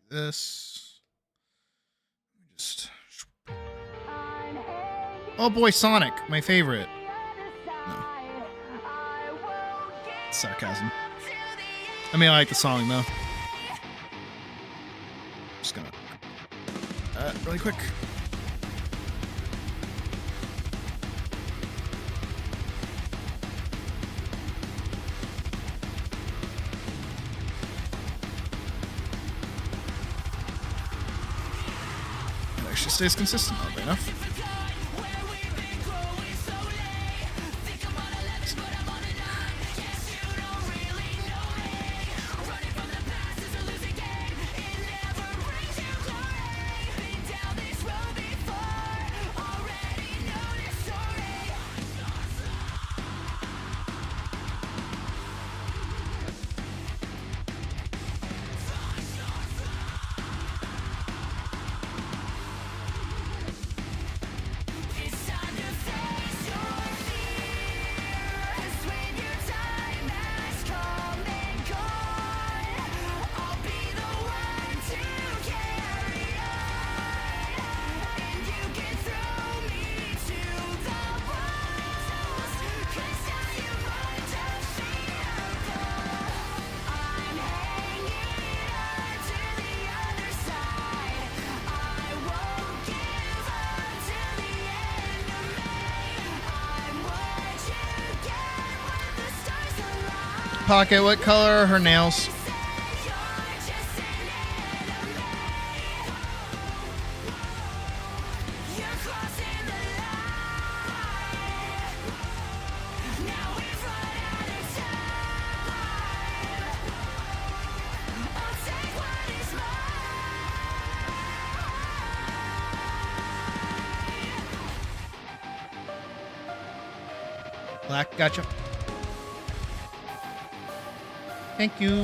This. Just. Oh boy, Sonic, my favorite. No. Sarcasm. I mean, I like the song though. Just gonna. Really quick. It actually stays consistent, oddly enough. Pocket, what color are her nails? Black, gotcha. Thank you.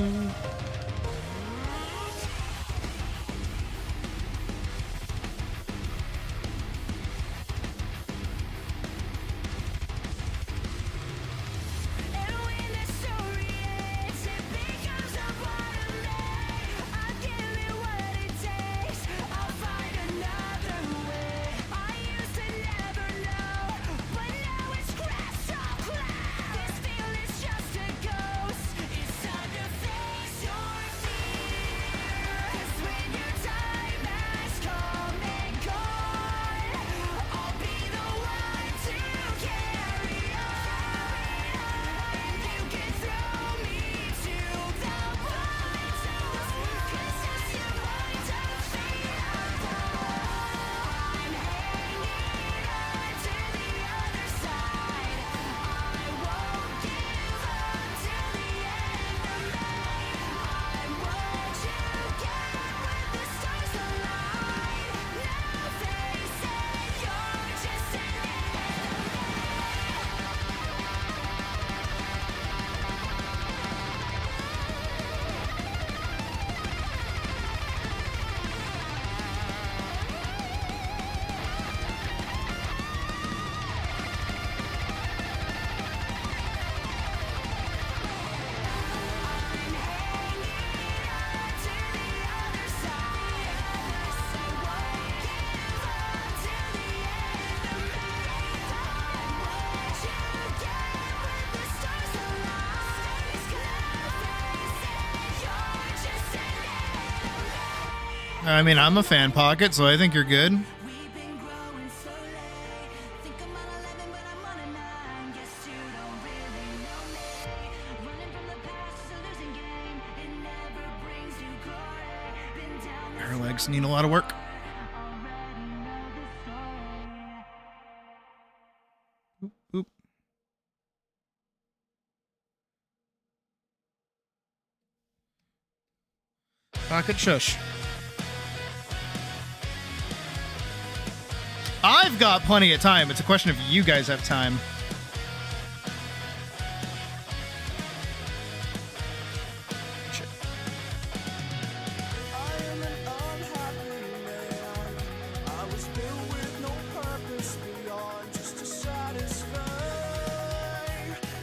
I mean, I'm a fan pocket, so I think you're good. Her legs need a lot of work. Oop, oop. Pocket shush. I've got plenty of time. It's a question of you guys have time. Shit. I am an unhappy man. I was built with no purpose beyond just to satisfy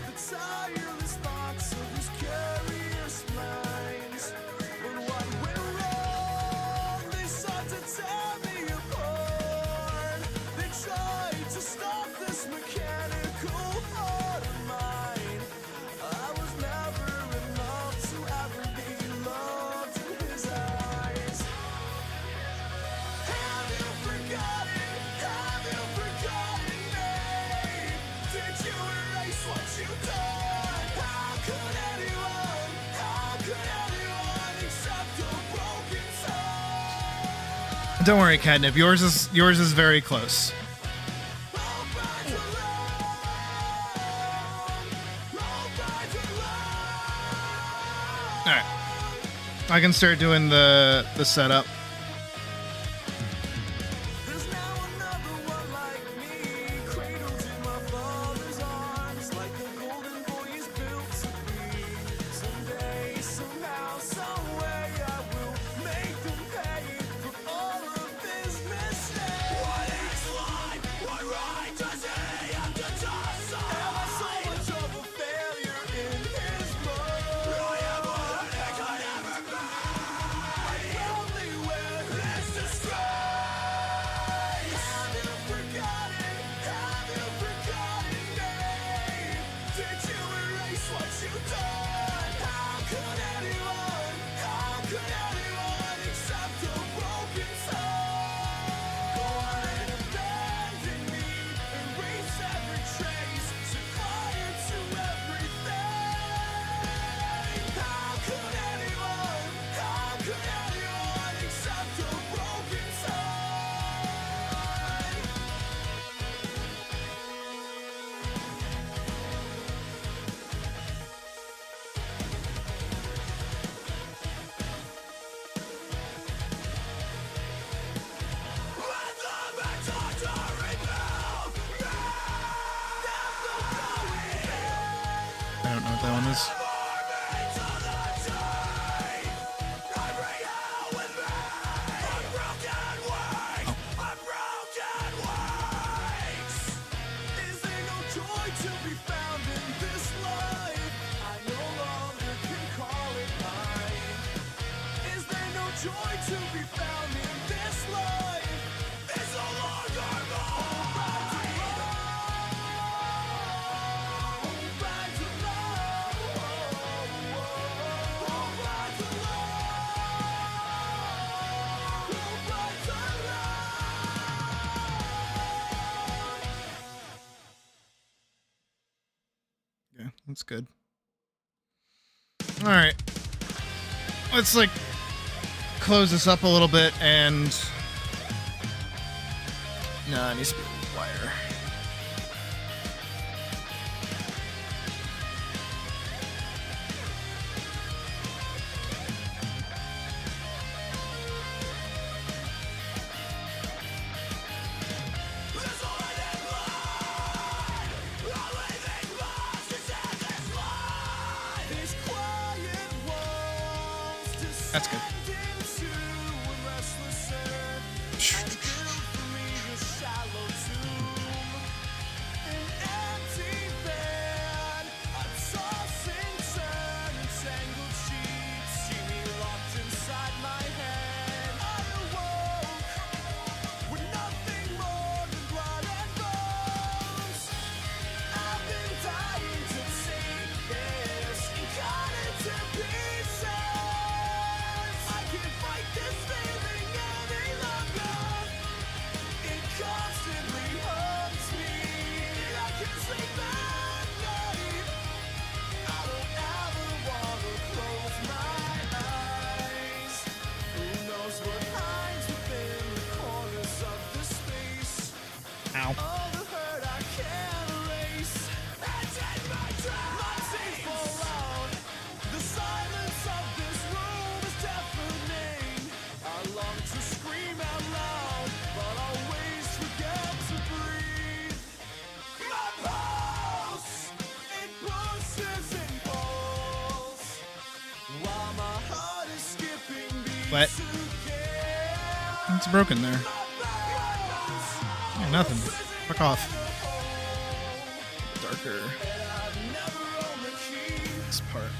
the tireless thoughts of these curious minds. But what went wrong? They sought to tear me apart. They tried to stop this mechanical heart of mine. I was never enough to ever be loved in his eyes. Have you forgotten? Have you forgotten me? Did you erase what you've done? How could anyone accept a broken soul? Don't worry, Catnip. Yours is very close. All right, I can start doing the setup. There's now another one like me, cradled in my father's arms, like the golden boy is built to be. Someday, somehow, someway, I will make them pay for all of his mistakes. What is life? What right does he have to decide? Am I so much of a failure in his mind? I am what I could ever be. I only wear this disgrace. Have you forgotten? Have you forgotten me? Did you erase what you've done? How could anyone accept a broken soul? Go on and abandon me, erase every trace, set fire to everything. How could anyone accept a broken soul? I don't know what that one is. Is there no joy to be found in this life? I no longer can call it mine. Is there no joy to be found in this life? It's no longer mine. Back to love. Back to love. Back to Yeah, that's good. All right, let's like close this up a little bit and no, it needs to be a wire. These quiet walls That's good. descend into a restless earth. And build for me a shallow tomb. An empty bed, a tossing turn, and tangled sheets see me locked inside my head. I awoke with nothing more than blood and bones. I've been dying to see this and cut it to pieces. I What? What's broken there? Yeah, nothing. Fuck off. Darker. This part.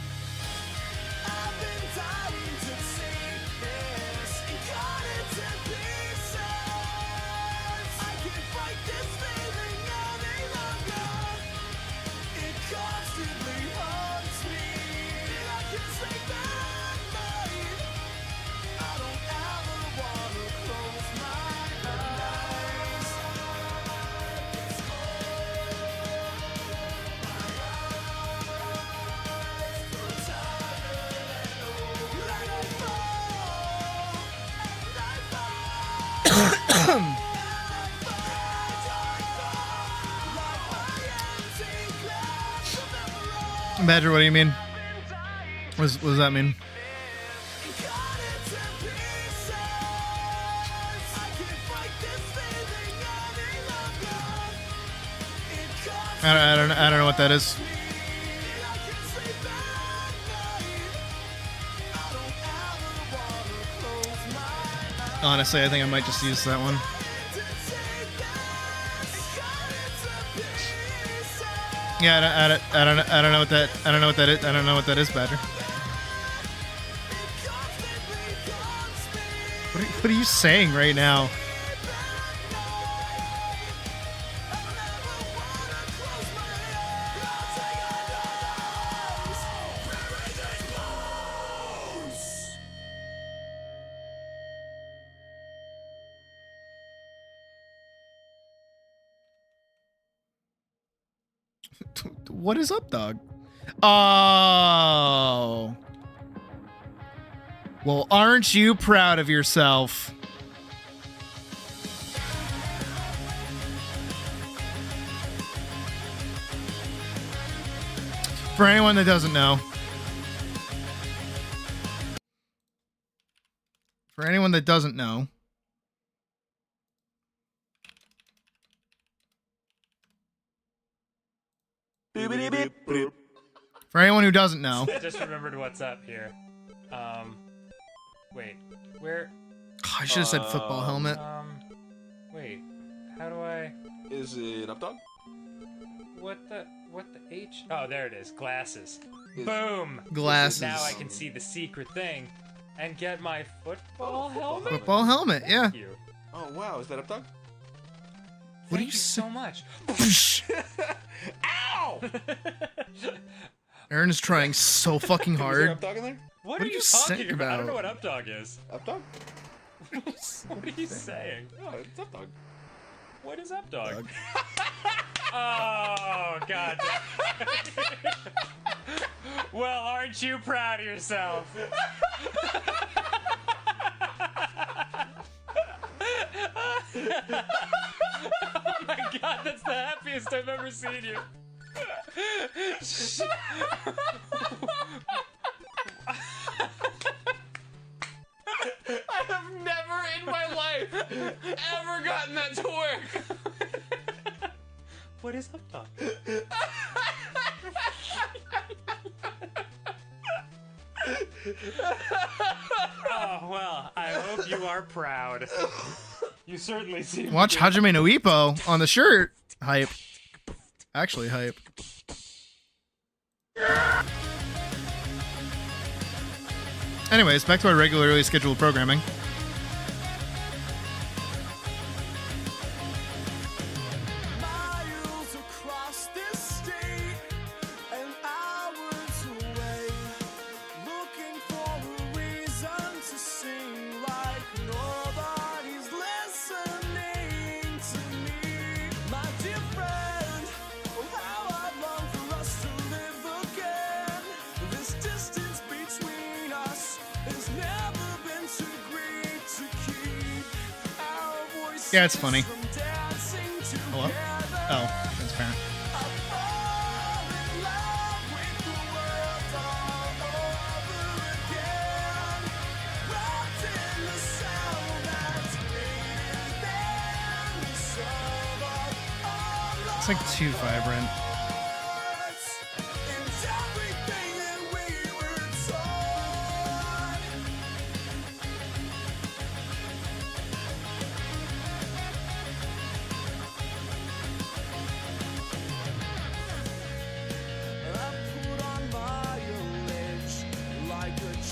Badger, what do you mean? What does that mean? I don't know what that is. Honestly, I think I might just use that one. Yeah, I don't know what that is. I don't know what that is, Badger. What are you saying right now? What is up, dog? Oh. Well, aren't you proud of yourself? For anyone that doesn't know. For anyone that doesn't know. For anyone who doesn't know. I just remembered what's up here. Wait, where? Oh, I should have said football helmet. Wait, how do I? Is it up, dog? What the H? Oh, there it is. Glasses. Boom. Glasses. Now I can see the secret thing, and get my football helmet. Football helmet, yeah. Thank you. Oh wow, is that up, dog? What do Thank you you say? so much. Ow! Aaron is trying so fucking Is there hard. up, dog in there? What What are are you you talking saying about? I don't about? know what up dog is. Up, dog? What are you saying? Oh, it's up, dog. What is up dog? Oh god. Well, aren't you proud of yourself? Oh my god, that's the happiest I've ever seen you. I have never in my life ever gotten that to work. What is up dog? Oh, well, I hope you are proud. You certainly seem Watch to. Hajime no Ippo on the shirt. Hype. Actually, hype. Anyways, back to our regularly scheduled programming. Miles across this state and hours away, looking for a reason to sing like nobody's listening to me. My dear friend, oh how I long for us to live again. This distance between us has never been too great to keep our voices Yeah, it's funny. from dancing Hello? together. Oh, transparent. It's like too vibrant.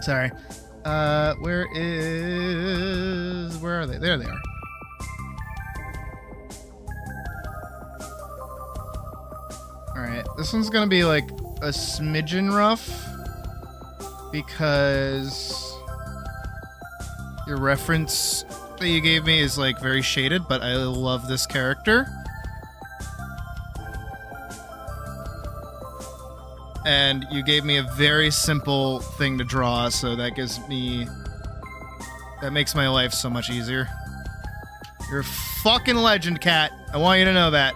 Sorry. Where are they? There they are. Alright, this one's gonna be like a smidgen rough because your reference that you gave me is like very shaded, but I love this character. And you gave me a very simple thing to draw, so that makes my life so much easier. You're a fucking legend, Cat. I want you to know that.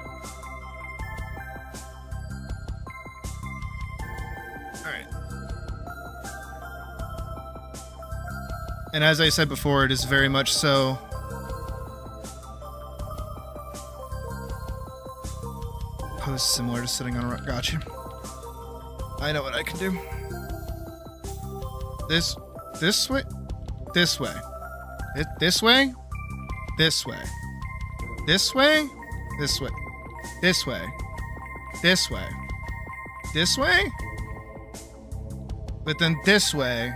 Alright. And as I said before, it is very much so pose similar to sitting on a rock. Gotcha. I know what I can do. This way, this way, this way, this way, this way, this way, this way, this way, this way. But then this way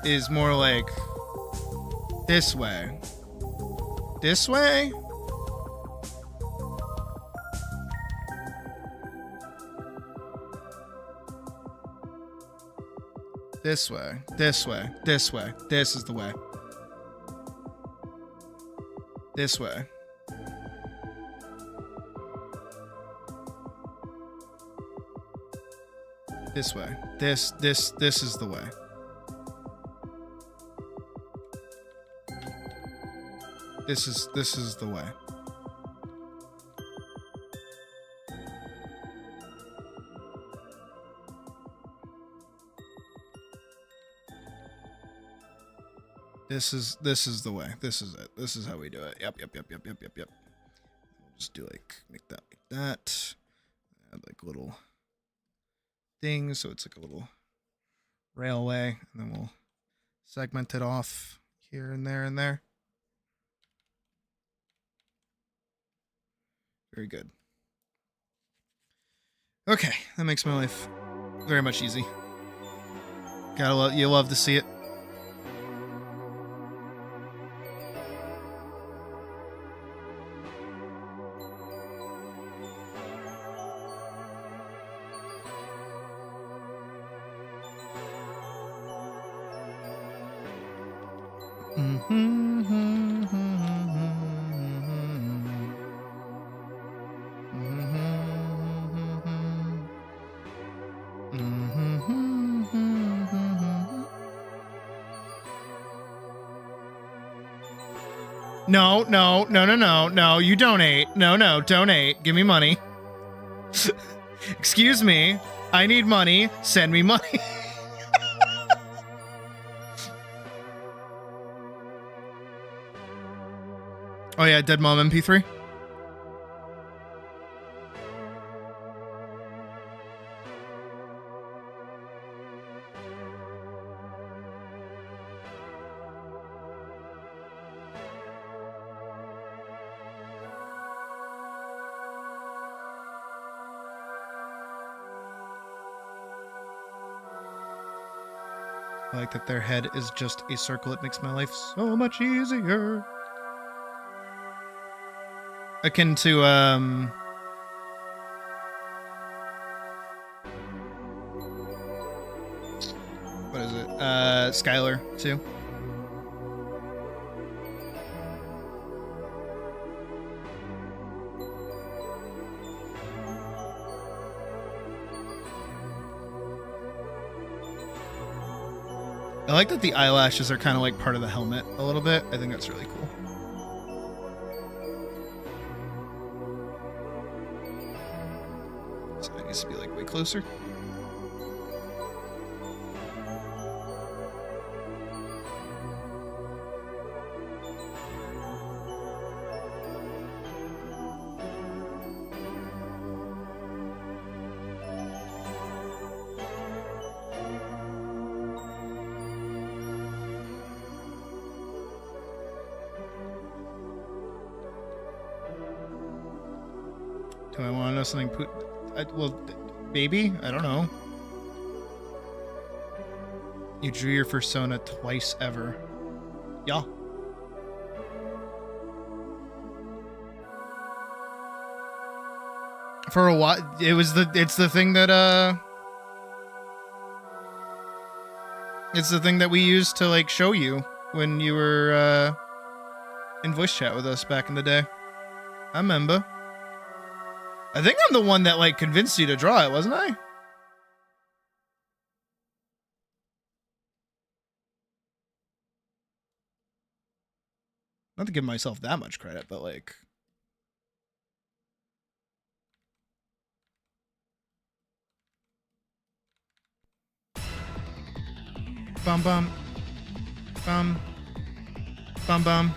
is more like this way, this way. This way, this way, this way. This is the way. This way. This way. This is the way. This is the way. This is the way. This is it. This is how we do it. Yep. We'll just do make that like that. Add like little things, so it's like a little railway, and then we'll segment it off here and there and there. Very good. Okay, that makes my life very much easy. You love to see it. No, you donate. No, donate. Give me money. Excuse me. I need money. Send me money. Oh yeah, Dead Mom MP3. I like that their head is just a circle. It makes my life so much easier. Akin to, what is it? Skylar, too. I like that the eyelashes are kind of like part of the helmet a little bit. I think that's really cool. So that needs to be like way closer. Do I want to know something? Well, maybe? I don't know. You drew your persona twice ever. Yeah. For a while, it's the thing that it's the thing that we used to like show you when you were in voice chat with us back in the day. I remember. I think I'm the one that like convinced you to draw it, wasn't I? Not to give myself that much credit, but like. Bum bum. Bum. Bum bum.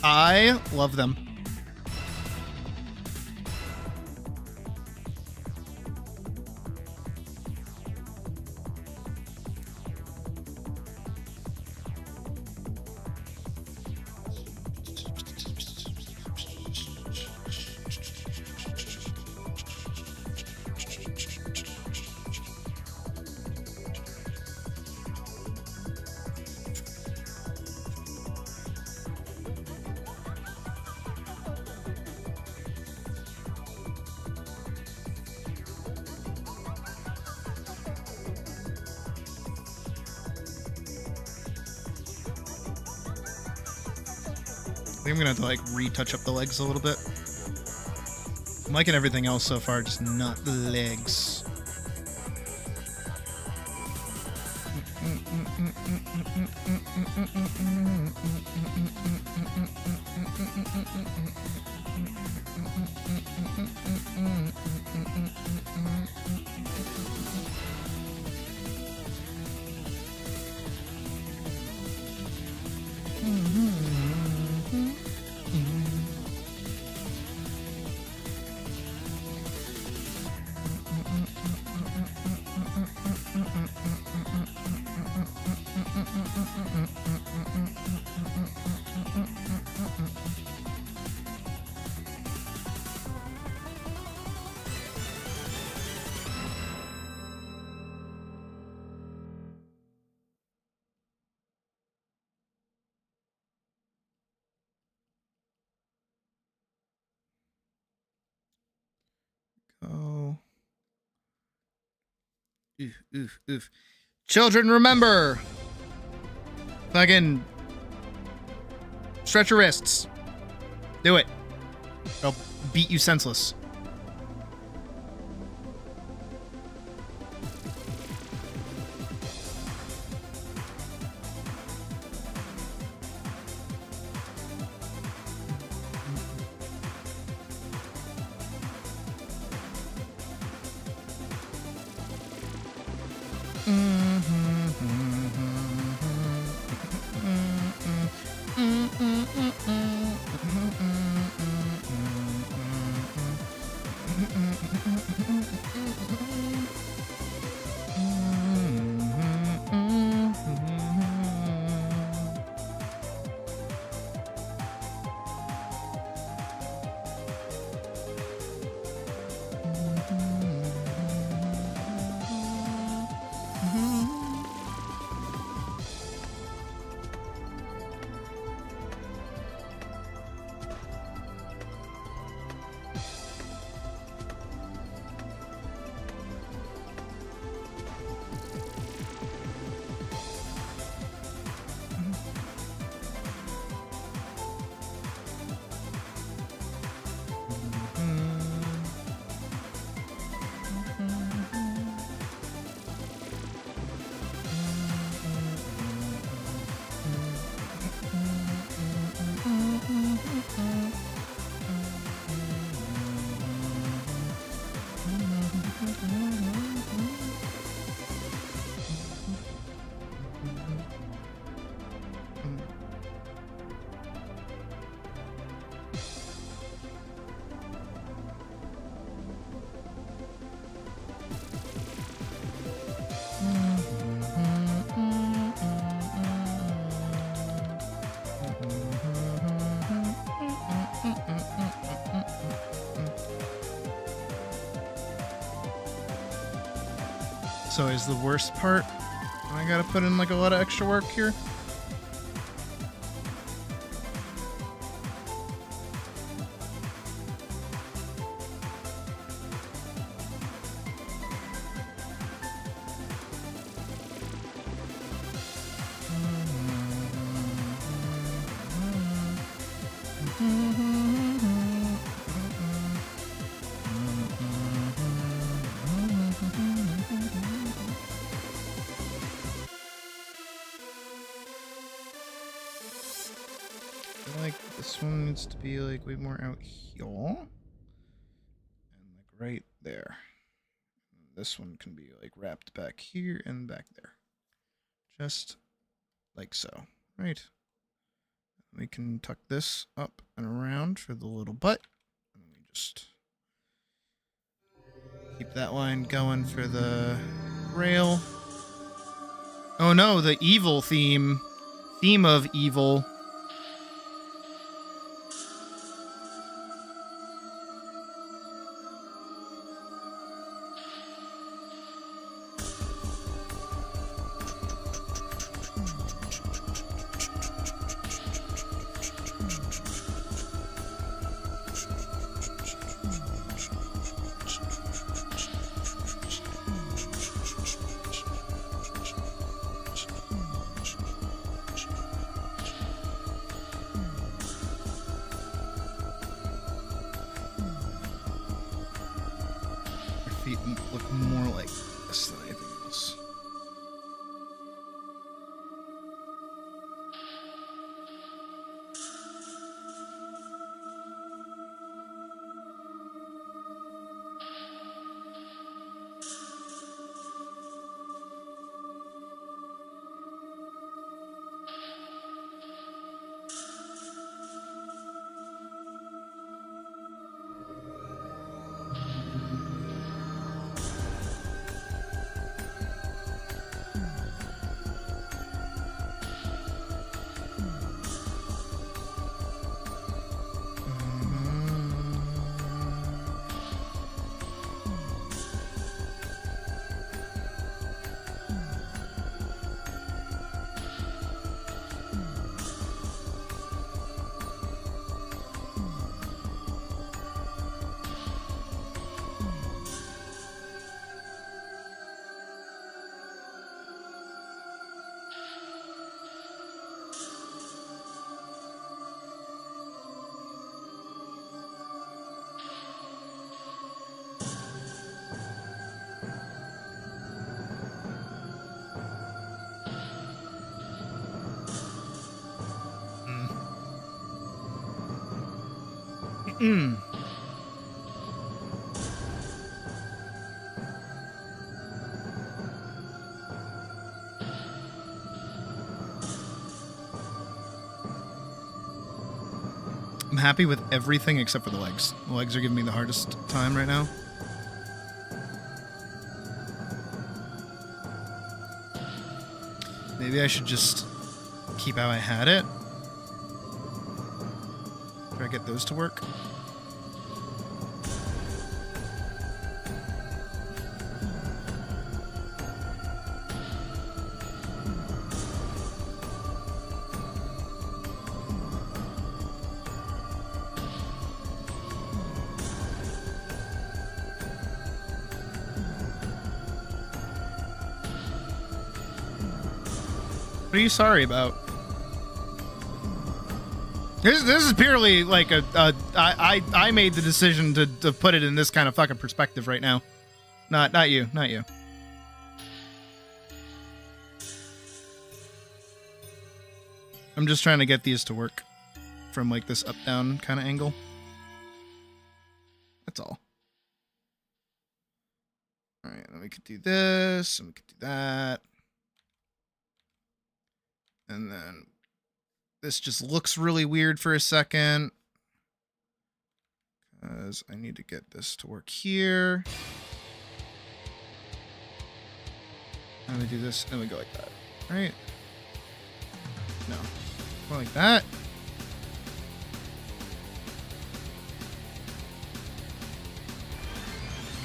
I love them. I think I'm gonna have to like retouch up the legs a little bit. I'm liking everything else so far, just not the legs. Oh. Oof, oof, oof. Children, remember. Fucking stretch your wrists. Do it. I'll beat you senseless. So is the worst part. I gotta put in like a lot of extra work here. This one needs to be like way more out here and like right there. This one can be like wrapped back here and back there, just like so. Right, we can tuck this up and around for the little butt, and we just keep that line going for the rail. Oh no, the evil theme of evil. Feet look more like this than anything else. I'm happy with everything except for the legs. The legs are giving me the hardest time right now. Maybe I should just keep how I had it. Try to get those to work. What are you sorry about? This is purely like I made the decision to put it in this kind of fucking perspective right now. Not you. I'm just trying to get these to work from like this up down kind of angle. That's all. All right, then we could do this and we could do that. And then this just looks really weird for a second. Because I need to get this to work here. And we do this and we go like that. Right? No. More like that.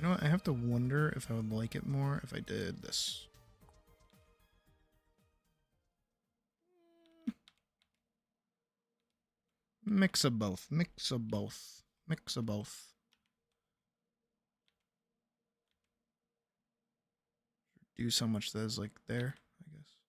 You know what? I have to wonder if I would like it more if I did this. Mix of both. Mix of both. Mix of both. Do so much that is like there, I guess.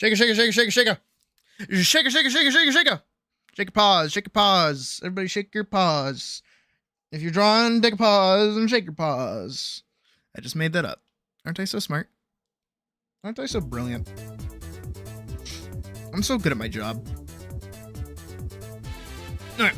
Shake it, shake it, shake it, shake it, shake it. Shake it, shake it, shake it, shake it, shake it. Shake a pause, shake a pause. Everybody shake your paws. If you're drawing, take a pause and shake your paws. I just made that up. Aren't I so smart? Aren't I so brilliant? I'm so good at my job. All right.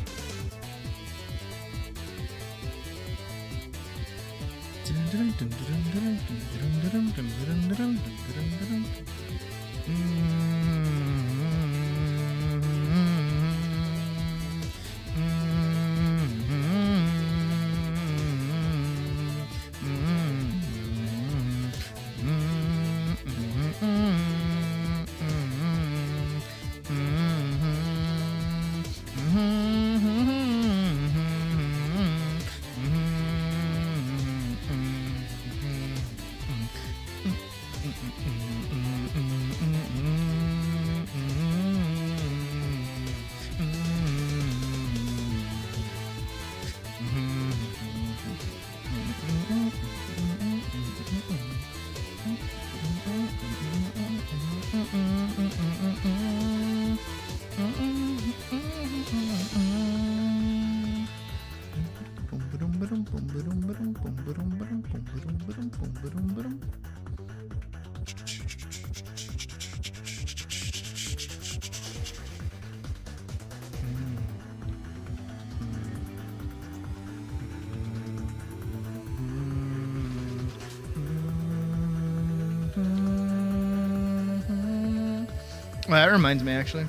Well, that reminds me, actually.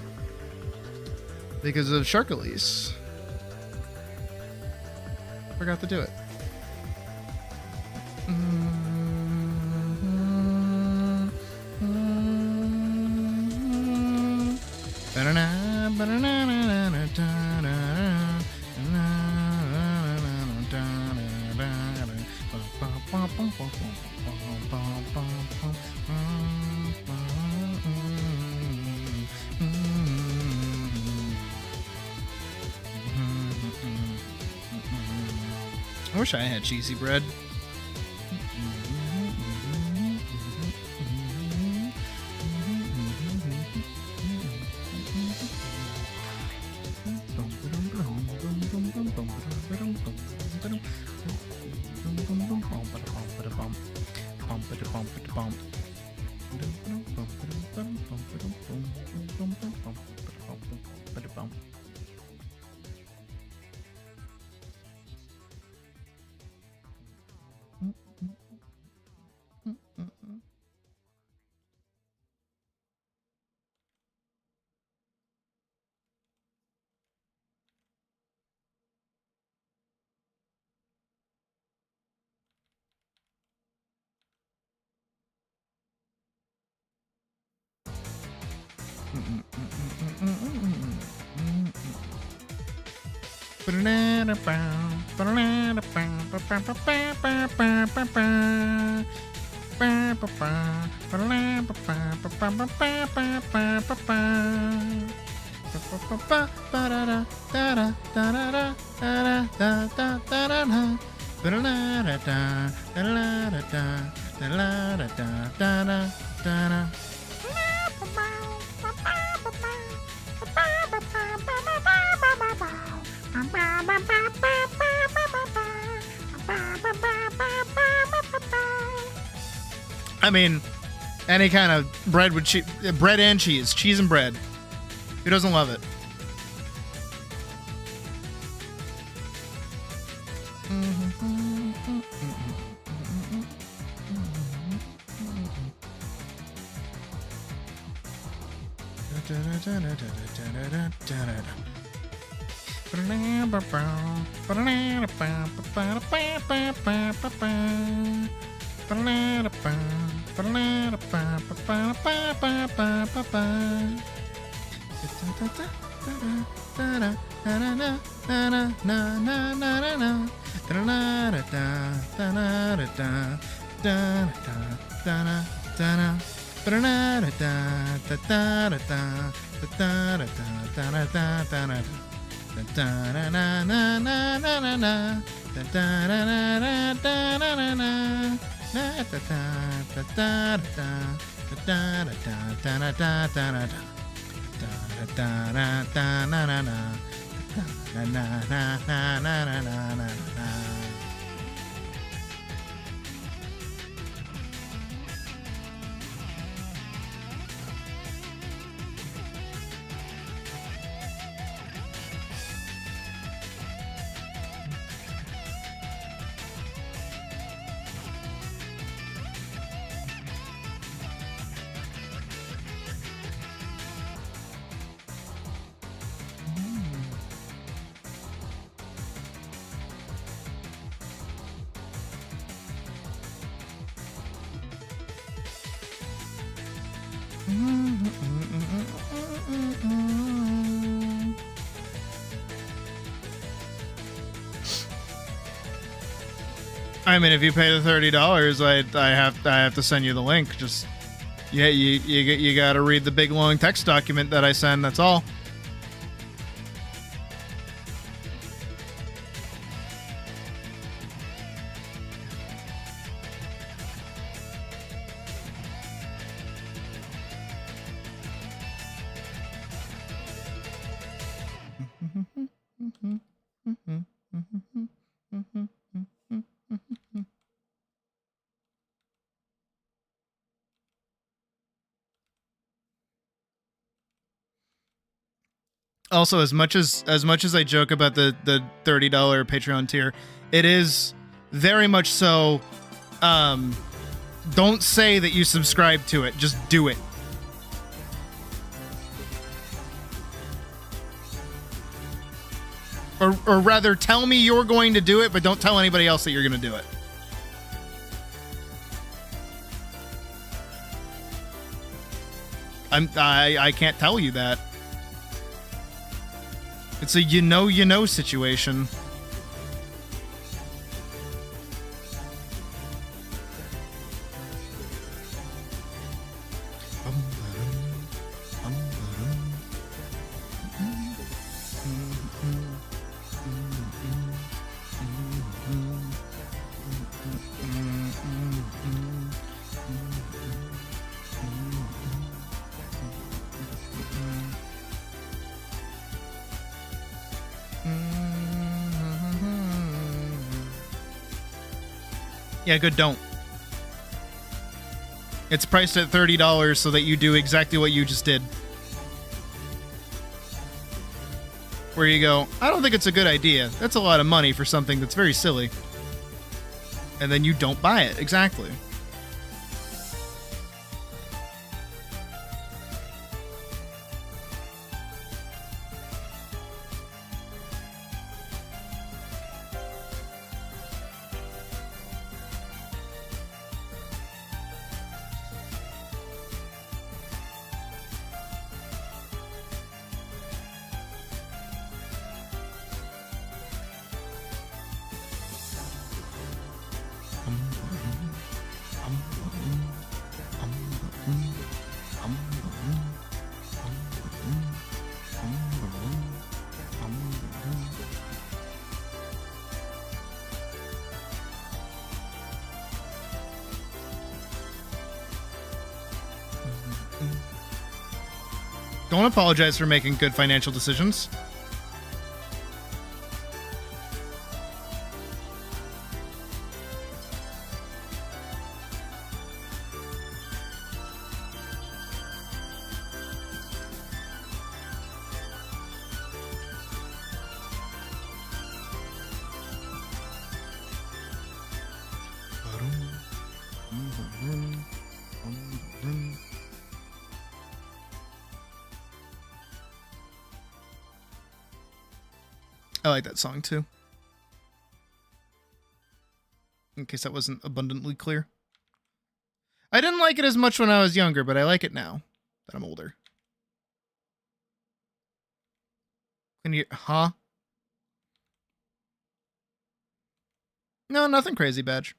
Because of Sharkalese. Forgot to do it. I wish I had cheesy bread. I mean, any kind of bread with bread and cheese and bread. Who doesn't love it? I mean, if you pay the $30, I have to send you the link. Just yeah, you got to read the big long text document that I send. That's all. Also, as much as I joke about the $30 Patreon tier, it is very much so. Don't say that you subscribe to it. Just do it. Or rather, tell me you're going to do it, but don't tell anybody else that you're going to do it. I can't tell you that. It's a you know situation. Yeah, good, don't. It's priced at $30 so that you do exactly what you just did. Where you go, I don't think it's a good idea. That's a lot of money for something that's very silly. And then you don't buy it. Exactly. Don't apologize for making good financial decisions. I like that song too. In case that wasn't abundantly clear. I didn't like it as much when I was younger, but I like it now that I'm older. Can you, huh? No, nothing crazy, Badge.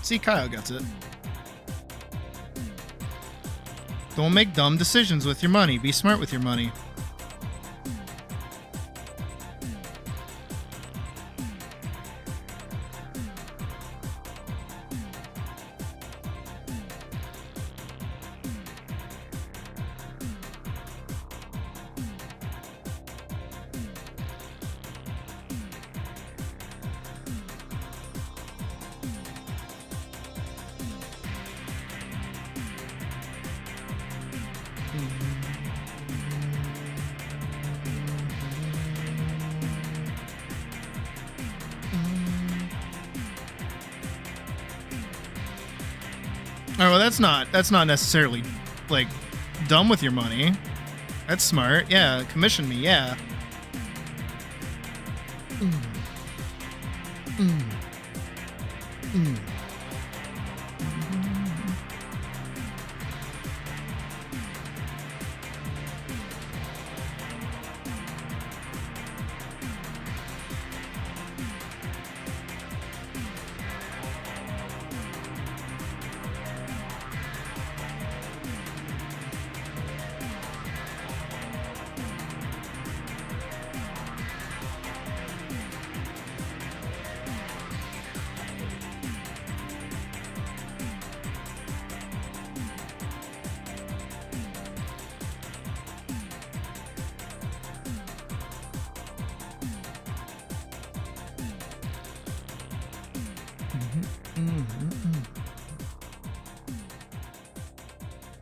See, Kyle gets it. Don't make dumb decisions with your money. Be smart with your money. Oh, well, that's not necessarily like dumb with your money. That's smart. Yeah, commission me. Yeah.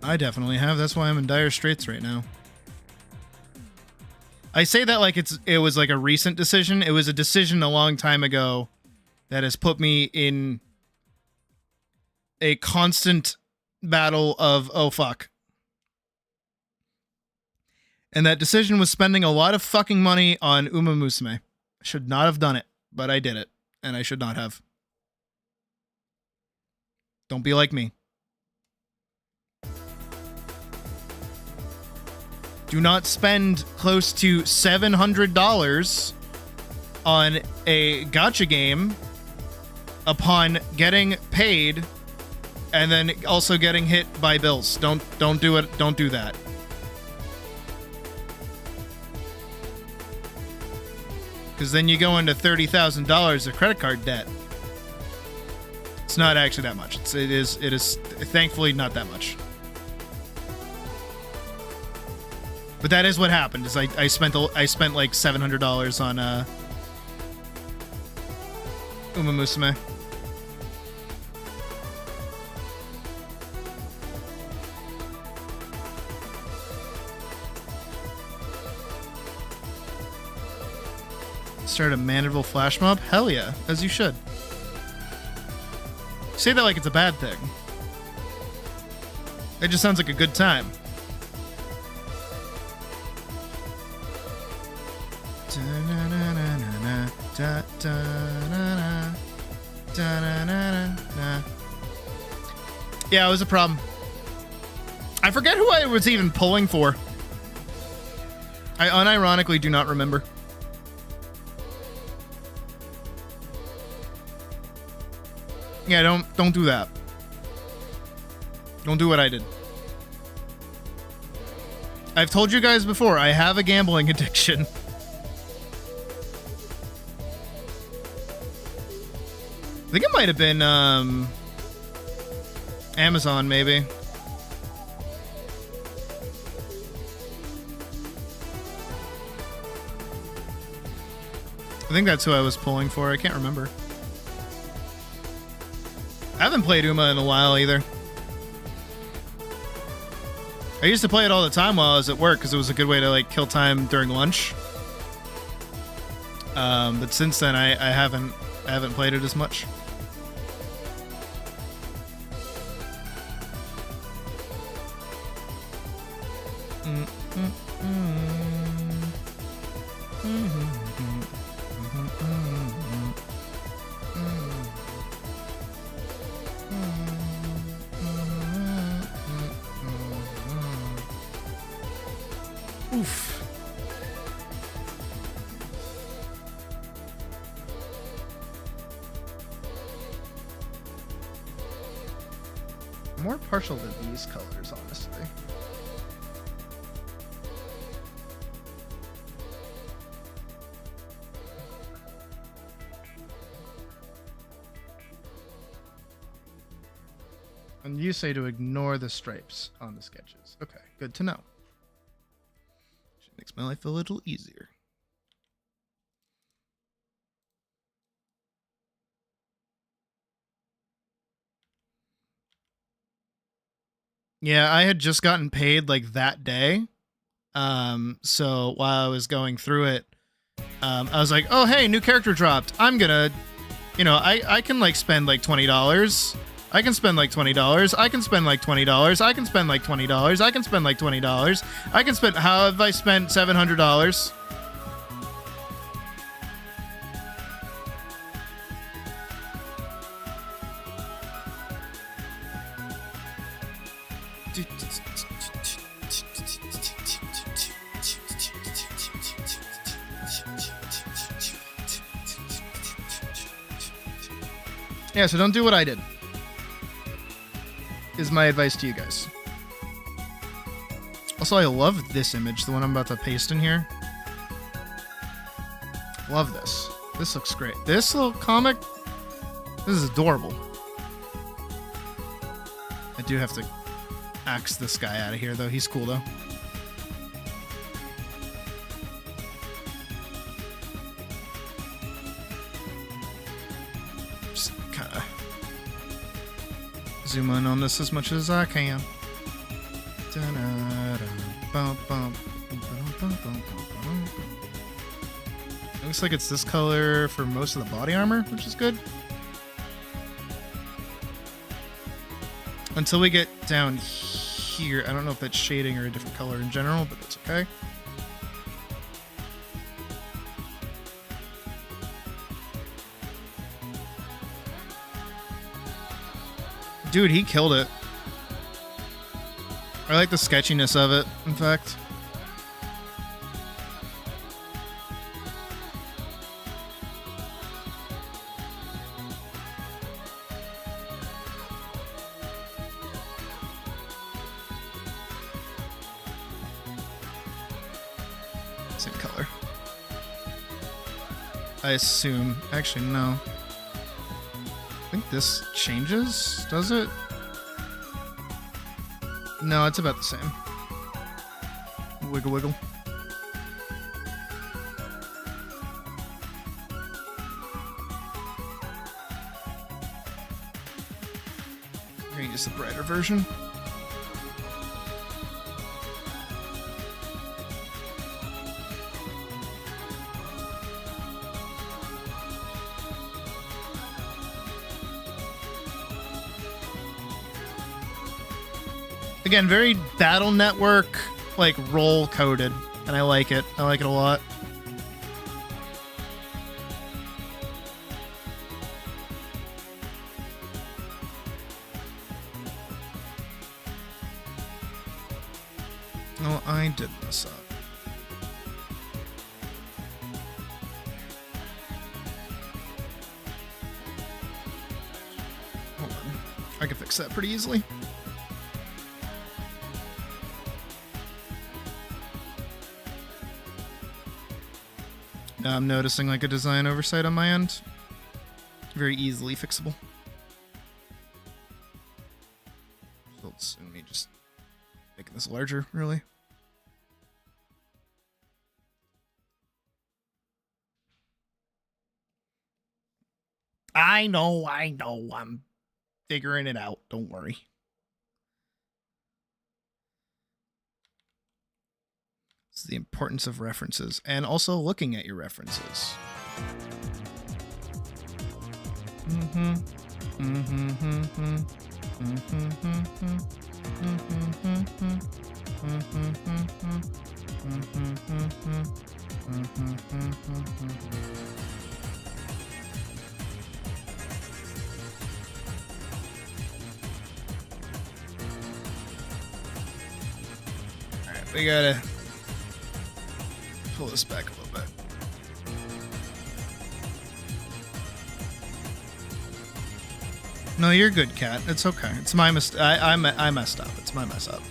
I definitely have. That's why I'm in dire straits right now. I say that like it was like a recent decision. It was a decision a long time ago that has put me in a constant battle of, oh fuck. And that decision was spending a lot of fucking money on Uma Musume. I should not have done it, but I did it, and I should not have. Don't be like me. Do not spend close to $700 on a gacha game upon getting paid and then also getting hit by bills. Don't do it. Don't do that. Because then you go into $30,000 of credit card debt. It's not actually that much. It is thankfully not that much. But that is what happened. Is I spent like $700 on Uma Musume. Start a Mandeville flash mob? Hell yeah, as you should. Say that like it's a bad thing. It just sounds like a good time. Yeah, it was a problem. I forget who I was even pulling for. I unironically do not remember. Yeah, don't do that. Don't do what I did. I've told you guys before, I have a gambling addiction. I think it might have been Amazon, maybe. I think that's who I was pulling for. I can't remember. I haven't played Uma in a while either. I used to play it all the time while I was at work because it was a good way to like kill time during lunch. But since then, I haven't played it as much. Oof. I'm more partial to these colors, honestly. And you say to ignore the stripes on the sketches. Okay, good to know. Makes my life a little easier. Yeah, I had just gotten paid like that day. So while I was going through it, I was like, oh, hey, new character dropped. I'm gonna, I can like spend like $20. I can spend like $20. I can spend like $20. I can spend like $20. I can spend like $20. I can spend. How have I spent $700? Yeah, so don't do what I did. Is my advice to you guys. Also, I love this image, the one I'm about to paste in here. Love this. This looks great. This little comic, this is adorable. I do have to axe this guy out of here, though. He's cool, though. Just kind of zoom in on this as much as I can. Looks like it's this color for most of the body armor, which is good. Until we get down here, I don't know if that's shading or a different color in general, but that's okay. Dude, he killed it. I like the sketchiness of it, in fact. Same color. I assume. Actually, no. I think this changes, does it? No, it's about the same. Wiggle, wiggle. I'm gonna use the brighter version. Again, very Battle Network, like, roll coded, and I like it. I like it a lot. Oh, I did this up. Hold on. I can fix that pretty easily. Now I'm noticing like a design oversight on my end. Very easily fixable. So let's let me just make this larger, really. I know, I'm figuring it out. Don't worry. It's the importance of references and also looking at your references. Alright, we gotta pull this back a little bit. No, you're good, Cat. It's okay. It's my mistake. I messed up. It's my mess up.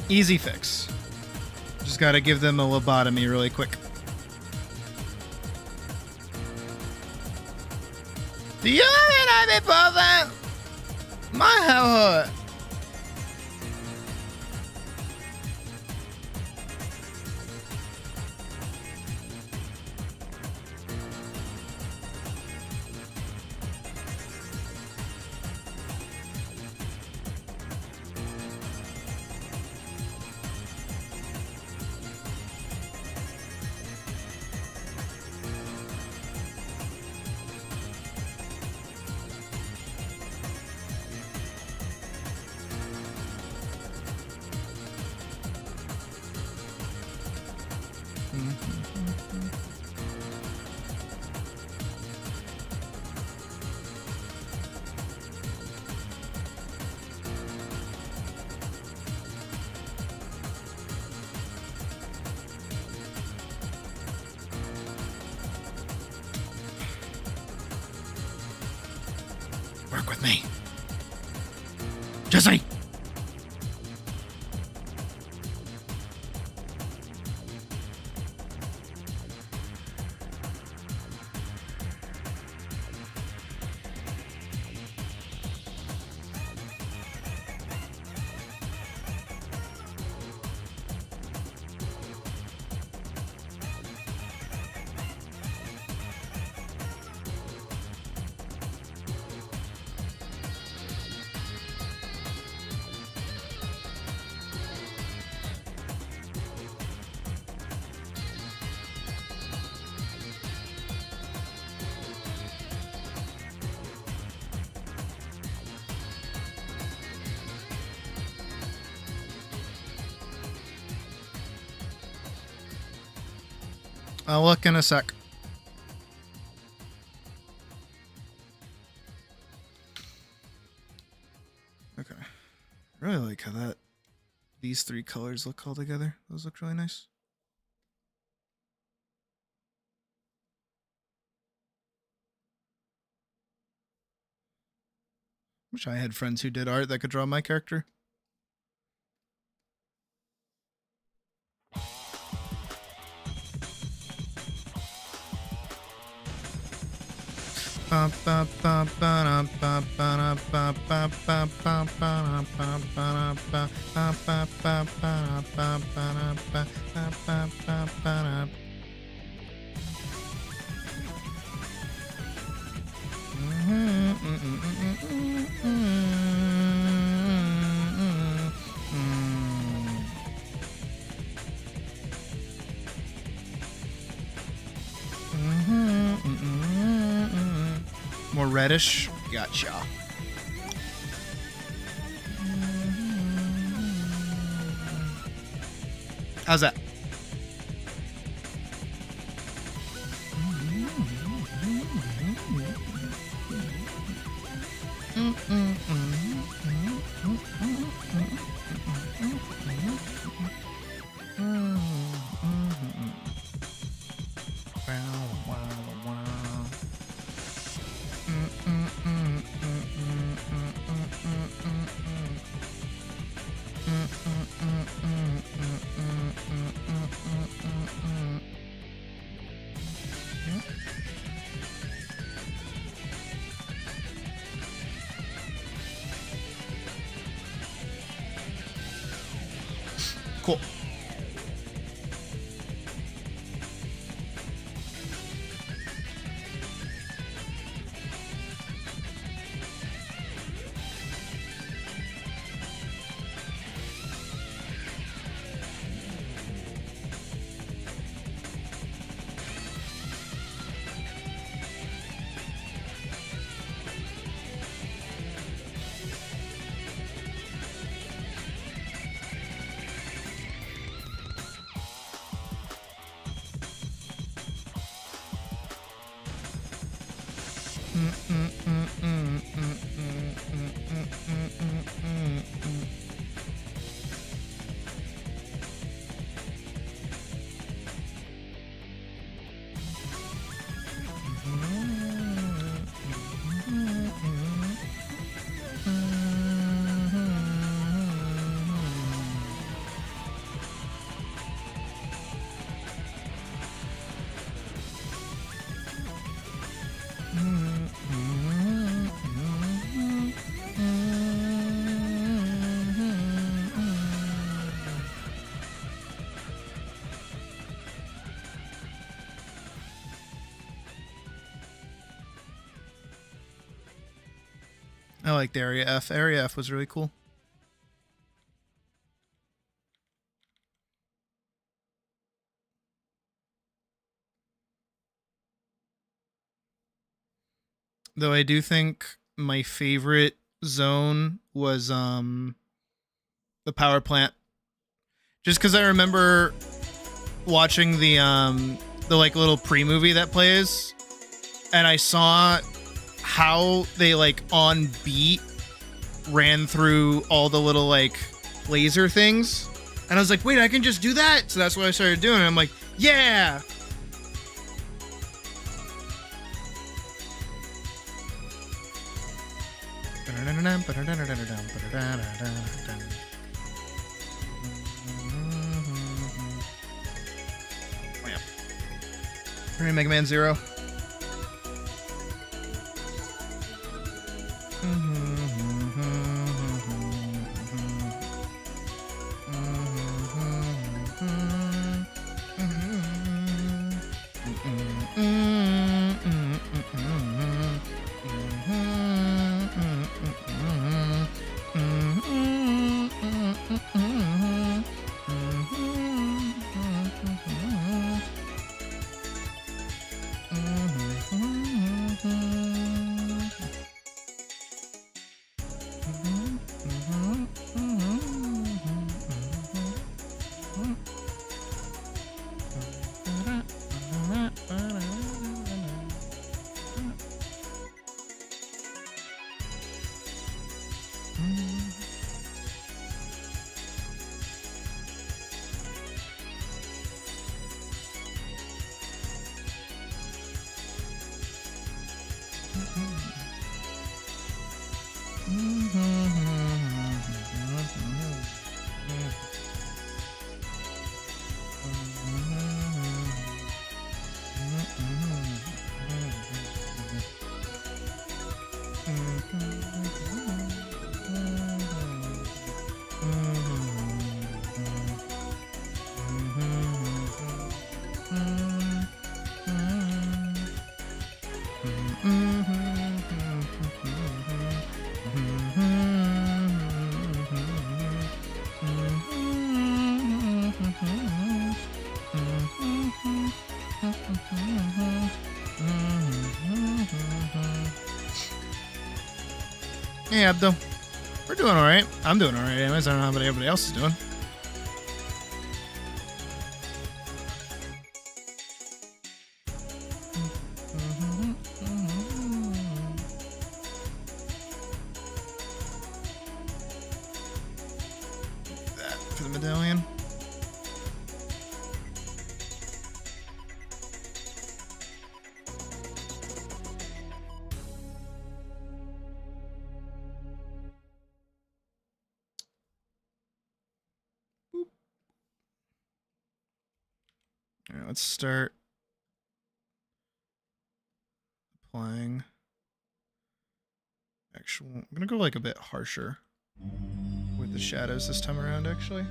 Easy fix. Just gotta give them a lobotomy really quick. Do you have any idea about that? My head hurt. Work with me. Jesse! I'll look in a sec. Okay. I really like how these three colors look all together. Those look really nice. Wish I had friends who did art that could draw my character. More reddish. Gotcha. How's that? Cool. I liked Area F. Area F was really cool. Though I do think my favorite zone was the power plant. Just because I remember watching the like little pre-movie that plays, and I saw how they like on beat ran through all the little like laser things, and I was like, wait, I can just do that. So that's what I started doing, and I'm like, yeah. Mega Man 0. Hey, Abdo. We're doing alright. I'm doing alright anyways. I don't know how everybody else is doing. That for the medallion. Alright, let's start applying actual. I'm gonna go like a bit harsher with the shadows this time around, actually.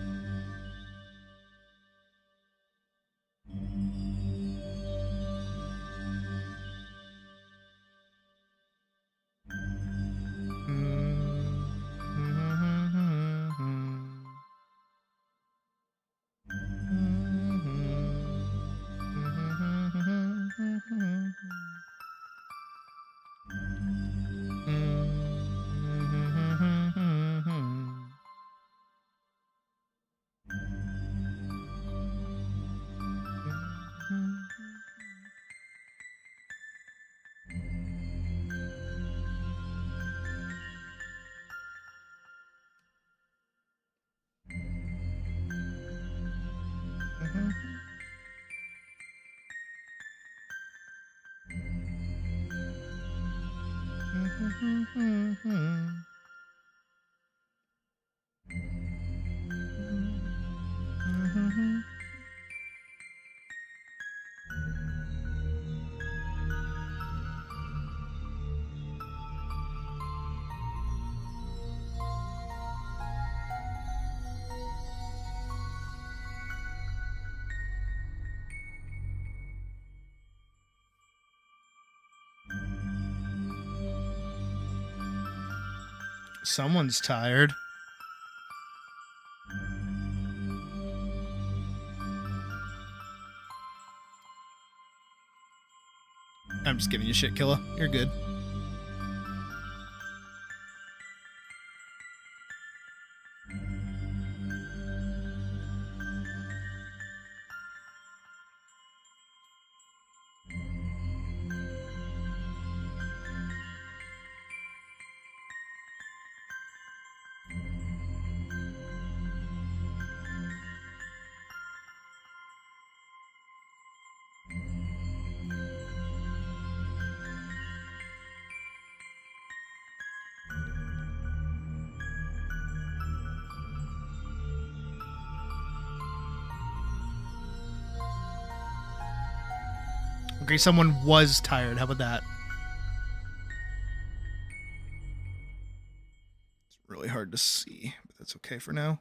Someone's tired. I'm just giving you shit, Killa. You're good. Okay, someone was tired. How about that? It's really hard to see, but that's okay for now.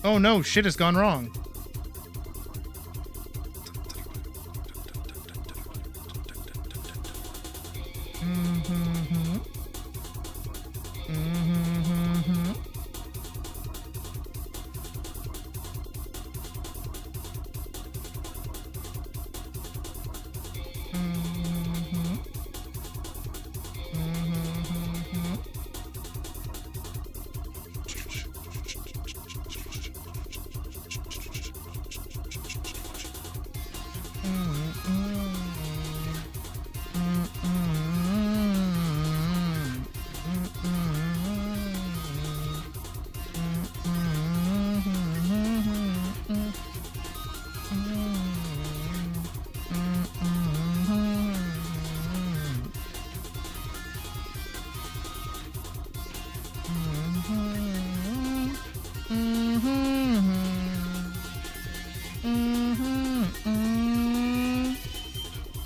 Oh no, shit has gone wrong.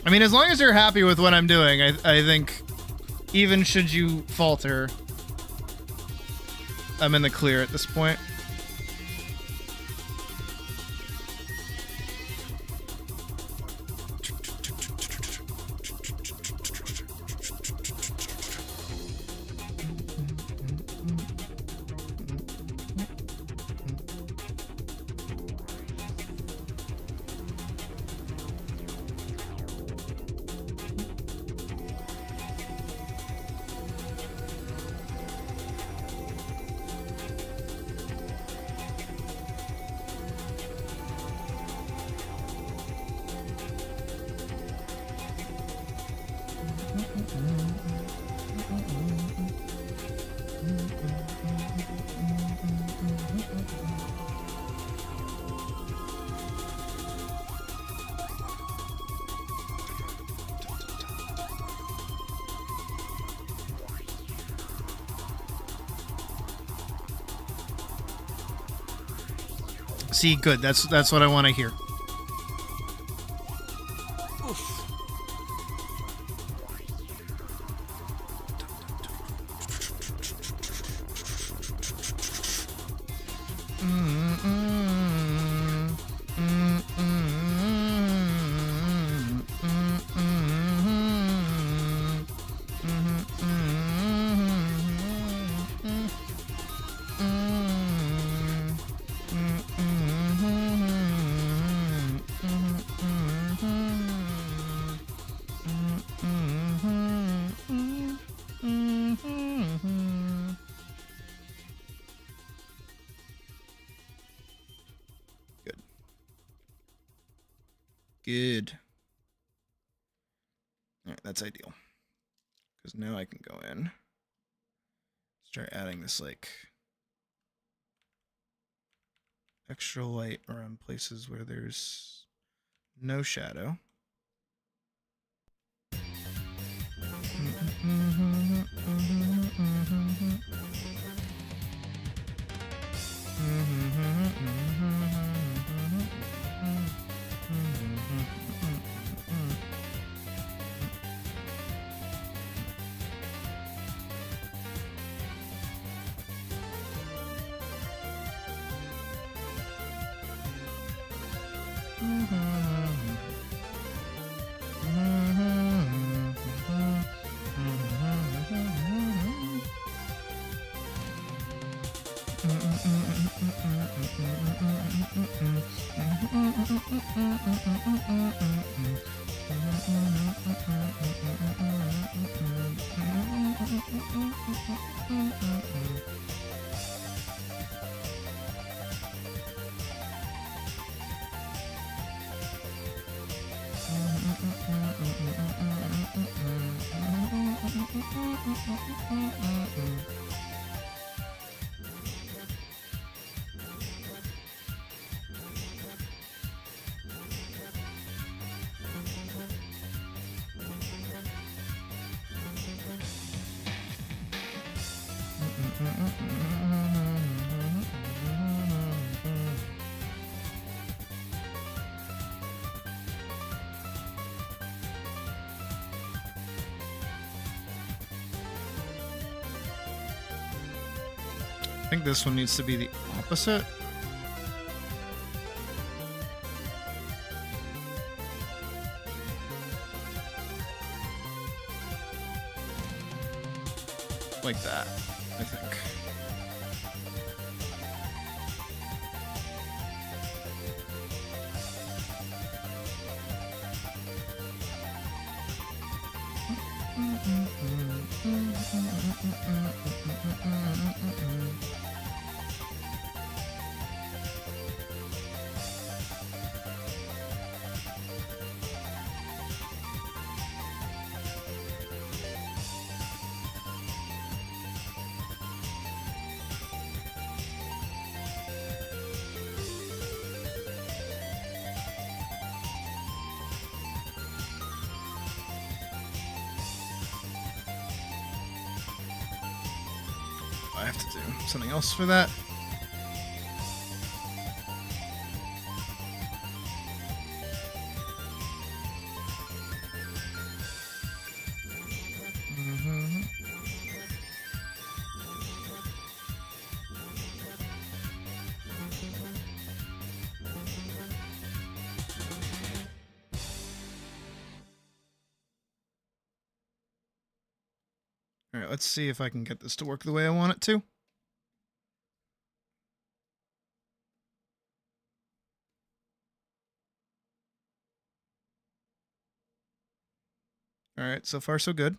I mean, as long as you're happy with what I'm doing, I think even should you falter, I'm in the clear at this point. See, good. That's what I want to hear. Good. All right, that's ideal. Because now I can go in, start adding this like extra light around places where there's no shadow. I think this one needs to be the opposite. Like that, I think. I have to do something else for that. All right, let's see if I can get this to work the way I want it to. All right, so far so good.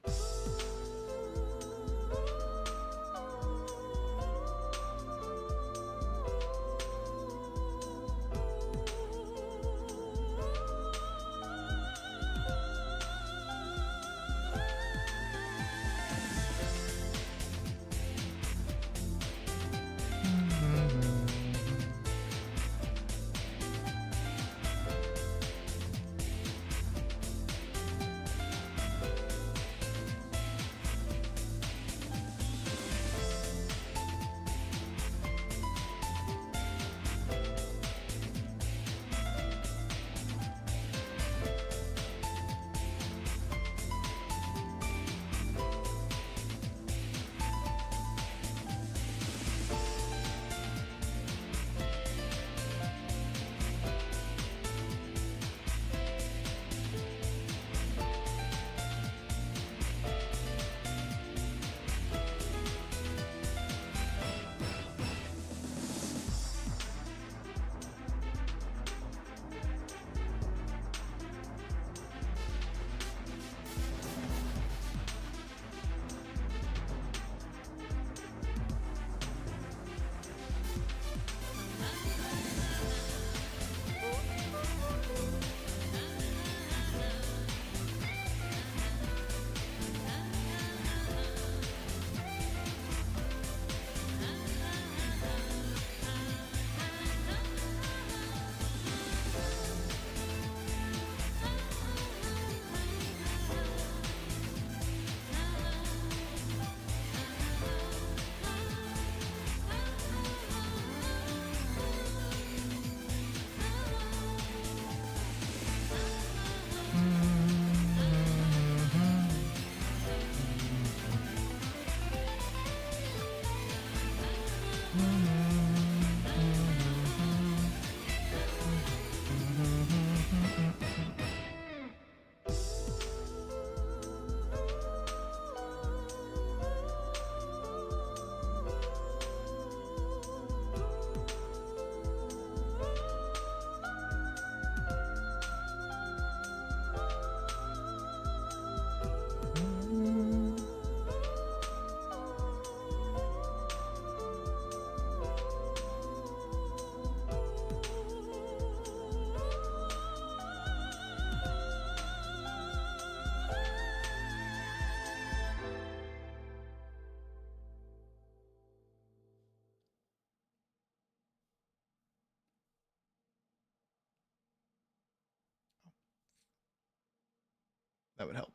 That would help.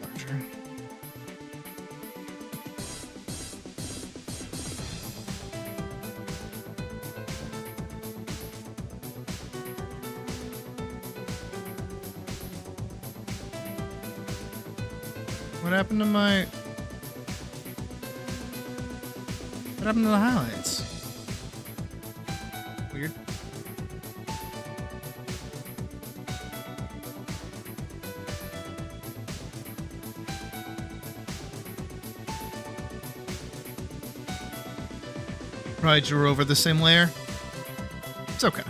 Larger. What happened to my... What happened to the highlights? Weird. Probably drew over the same layer. It's okay.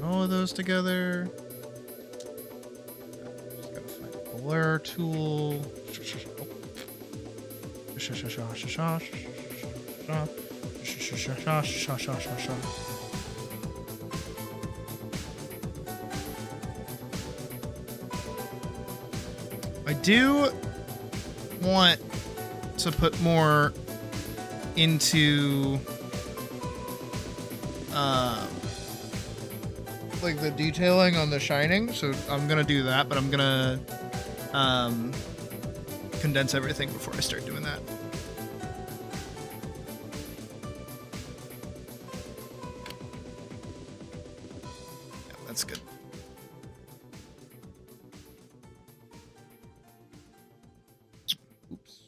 All of those together. Just gotta find a blur tool. I do want to put more into like the detailing on the shining, so I'm gonna do that, but I'm gonna condense everything before I start doing that. Yeah, that's good. Oops.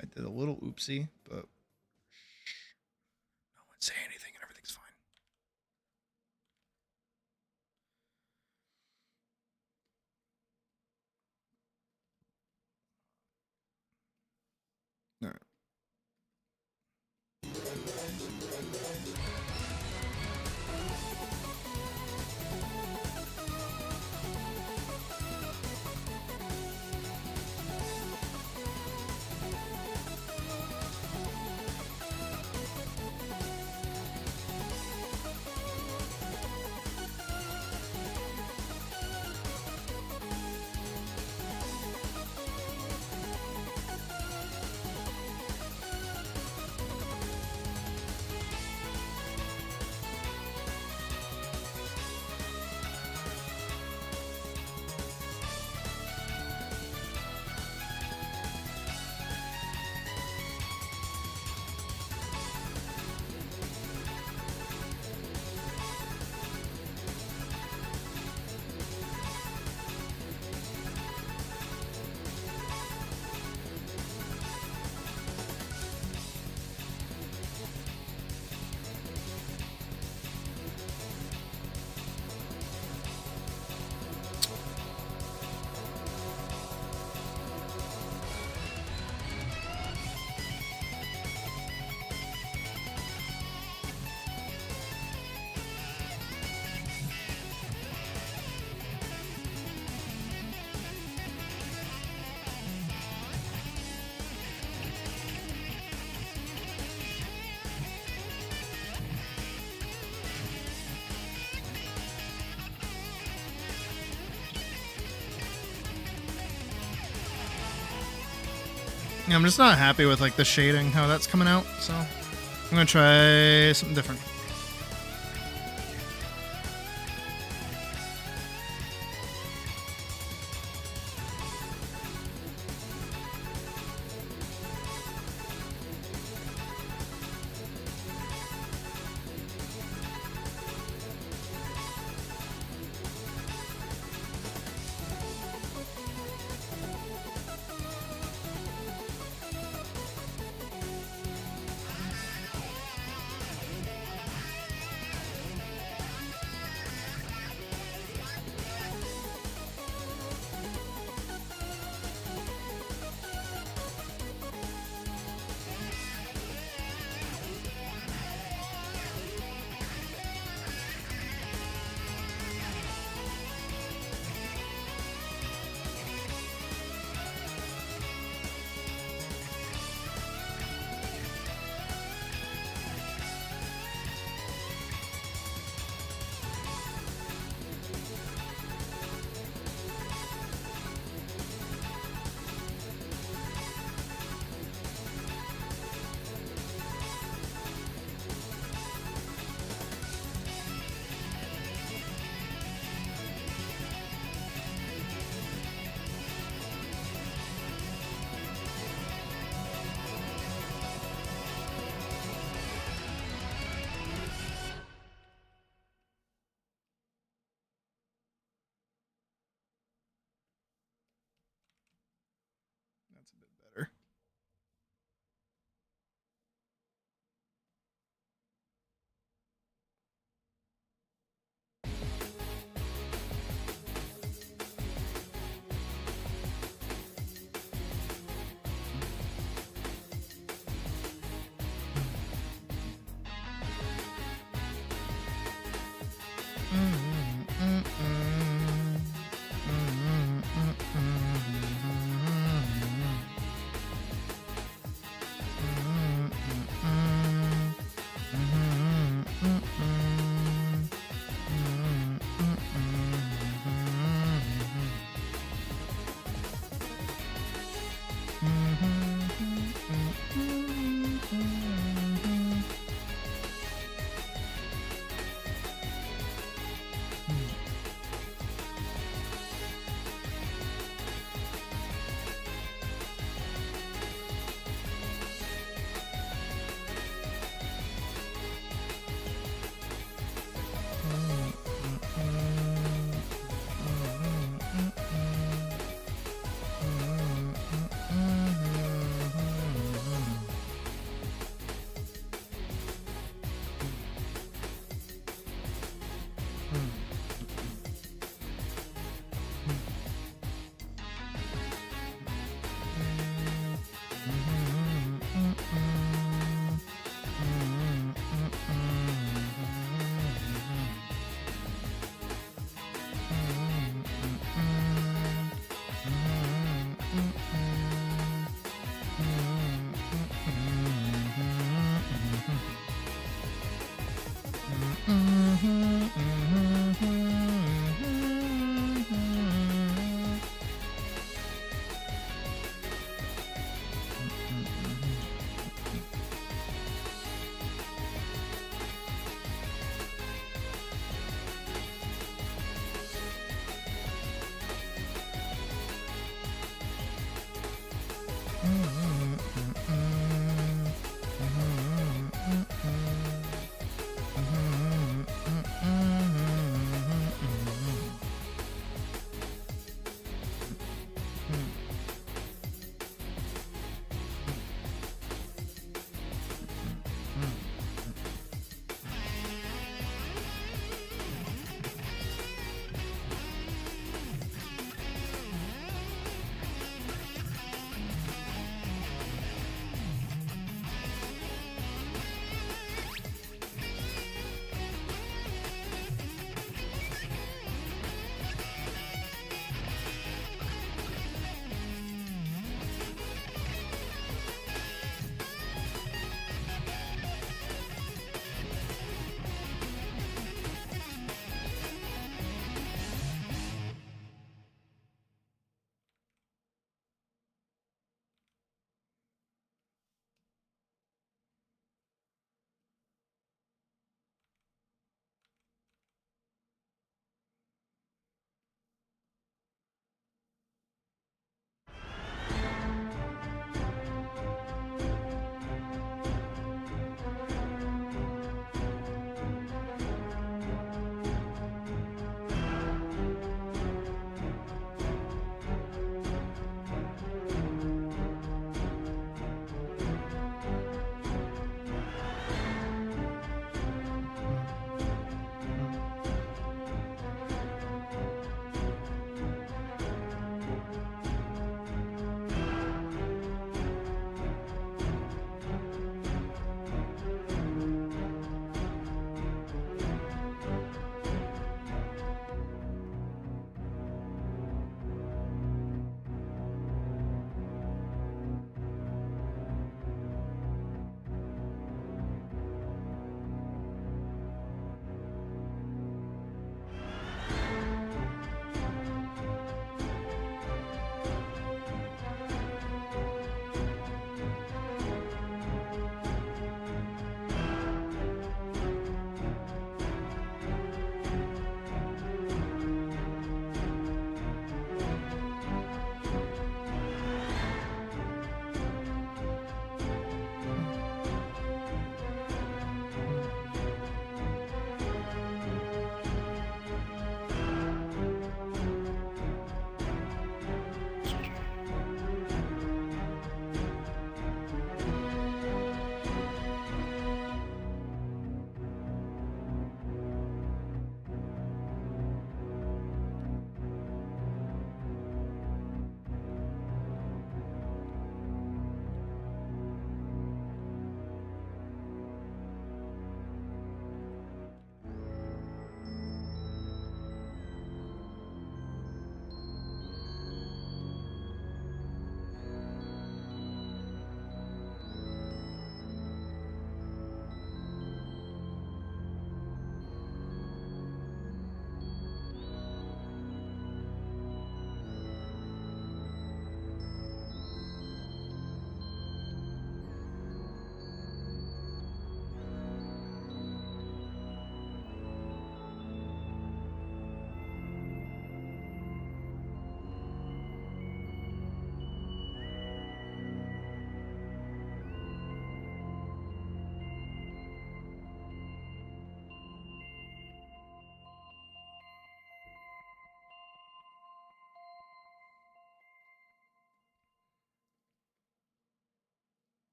I did a little oopsie, but no one say anything and everything's fine. All right. Yeah, I'm just not happy with like the shading, how that's coming out. So I'm gonna try something different.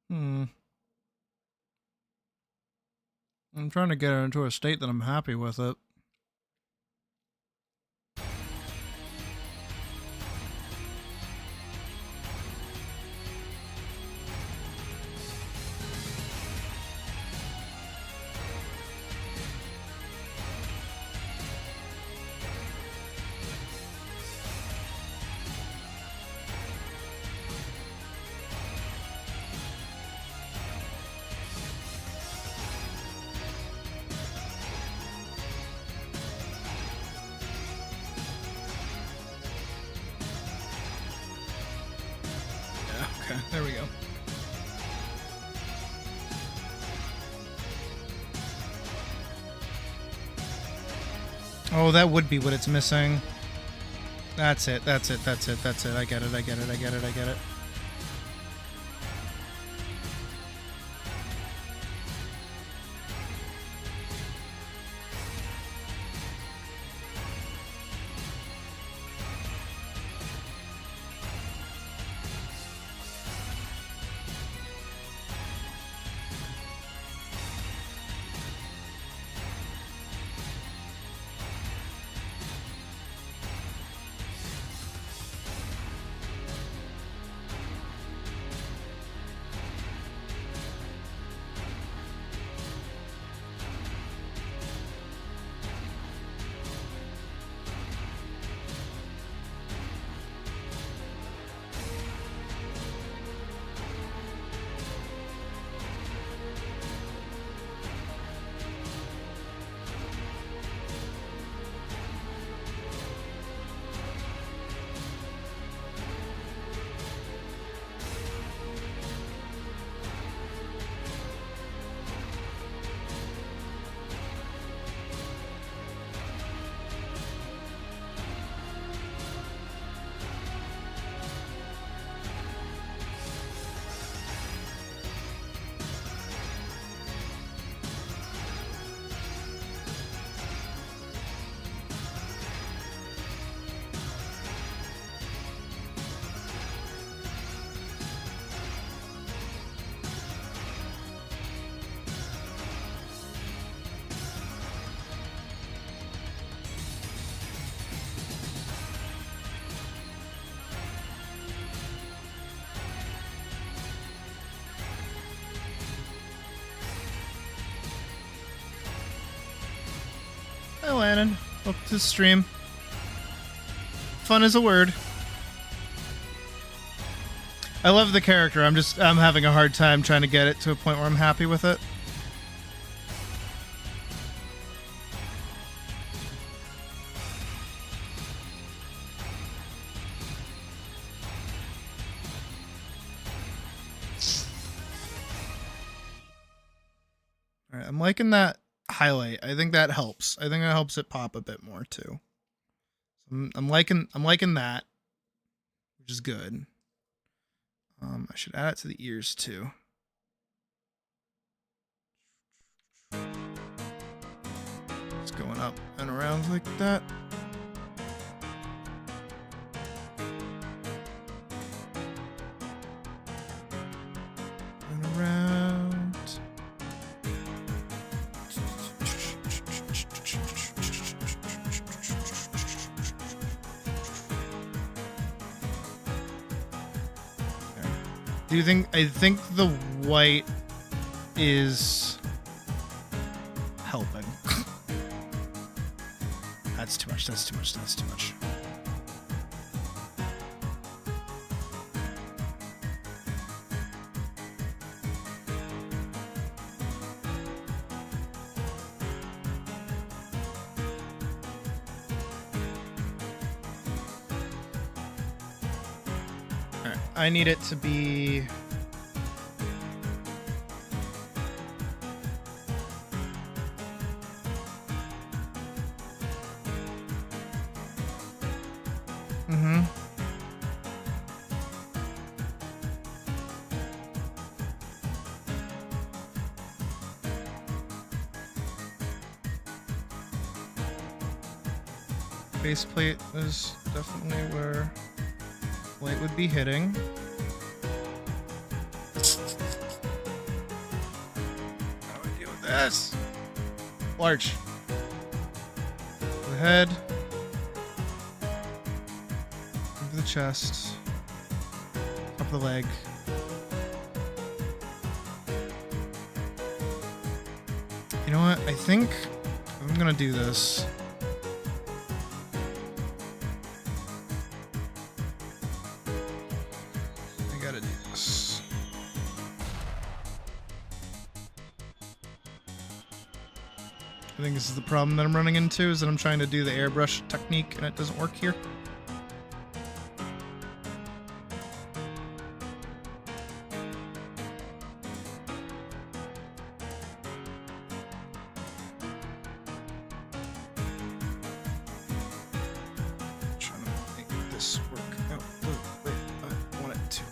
I'm trying to get it into a state that I'm happy with it. Okay, there we go. Oh, that would be what it's missing. That's it, that's it, that's it, that's it. I get it, I get it, I get it, I get it. Hi, Lannon. Welcome to the stream. Fun is a word. I love the character. I'm having a hard time trying to get it to a point where I'm happy with it. All right, I'm liking that highlight. I think that helps. I think that helps it pop a bit more too. I'm liking that, which is good. I should add it to the ears too. It's going up and around like that. And around. Do you think? I think the white is helping. That's too much. That's too much. That's too much. I need it to be Faceplate is definitely where light would be hitting. Yes. Large. The head. Over the chest. Top of the leg. You know what? I think I'm gonna do this. I gotta do this. I think this is the problem that I'm running into, is that I'm trying to do the airbrush technique and it doesn't work here. Trying to make this work out the way I want it to.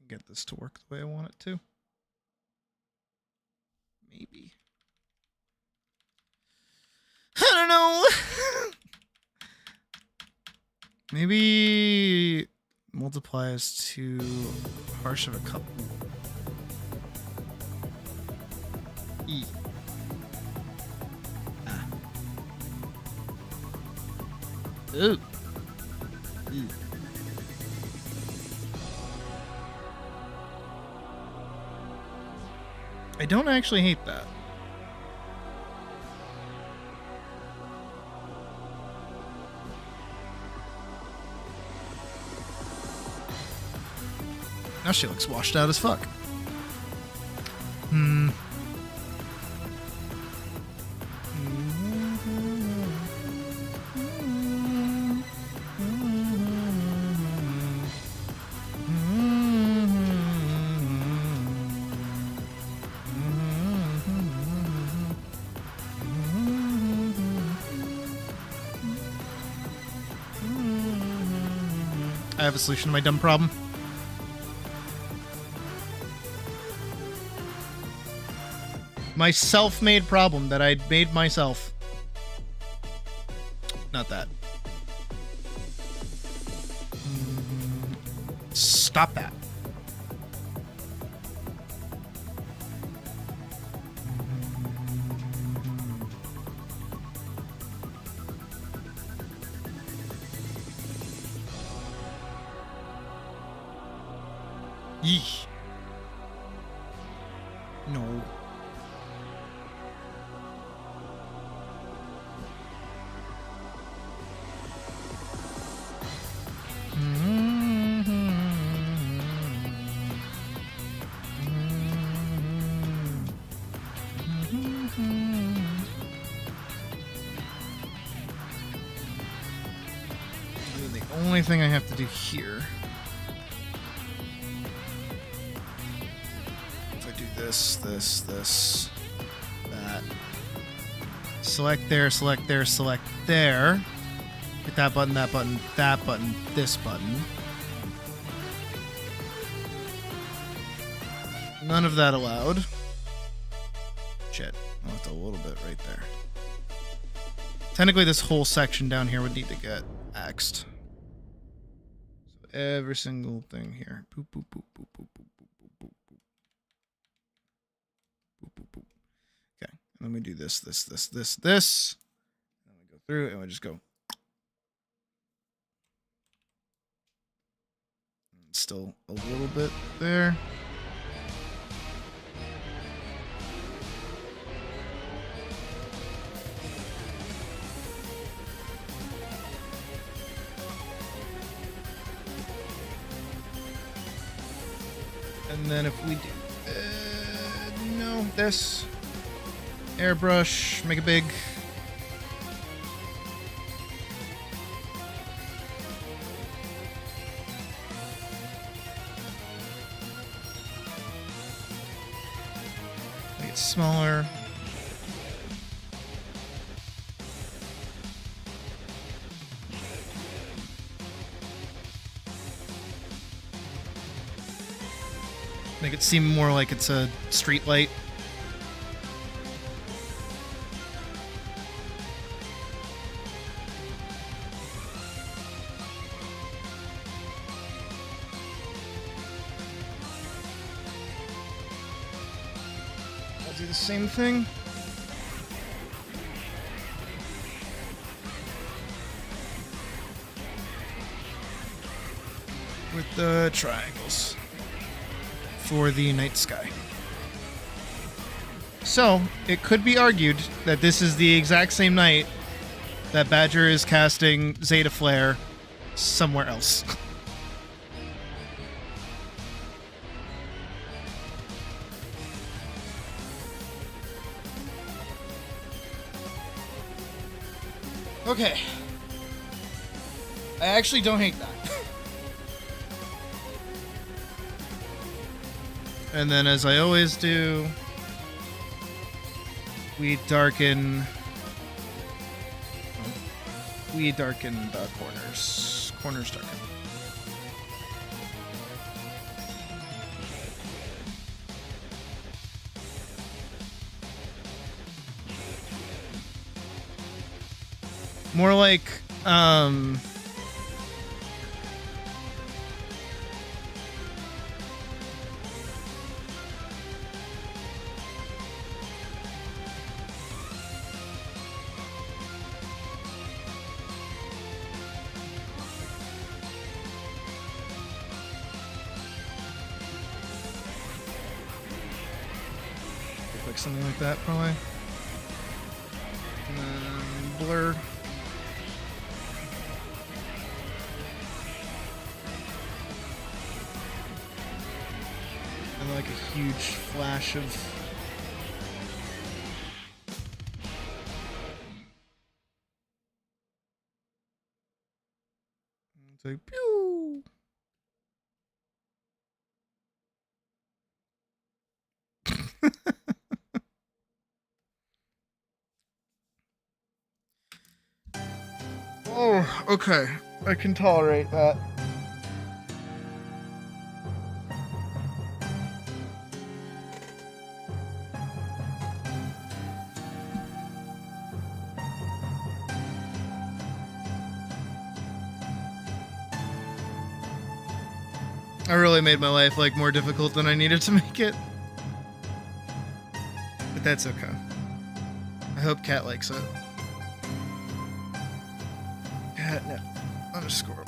Get this to work the way I want it to. Maybe. I don't know. Maybe multiply is too harsh of a cut. E. Ah. Ooh. E. I don't actually hate that. Now she looks washed out as fuck. Hmm. I have a solution to my dumb problem. My self-made problem that I'd made myself. Not that. Stop that. Yeesh. No. The only thing I have to do here, if I do this, that, select there, select there, select there, hit that button, that button, that button, this button. None of that allowed. Shit, I left a little bit right there. Technically, this whole section down here would need to get axed. So every single thing here. Boop, boop, boop, boop, boop, boop, boop, boop, boop, boop. Boop, boop, boop. Okay, and then we do this. And then we go through and we just go. Still a little bit there. And then if we do, no, this airbrush, make it big. Make it smaller. Make it seem more like it's a street light. I'll do the same thing. With the triangles for the night sky. So, it could be argued that this is the exact same night that Badger is casting Zeta Flare somewhere else. Okay. I actually don't hate that. And then, as I always do, we darken the corners. Corners darken. More like, something like that, probably. And then blur. And like a huge flash of... It's like, pew! Oh, okay. I can tolerate that. I really made my life like more difficult than I needed to make it. But that's okay. I hope Cat likes it. No, underscore one.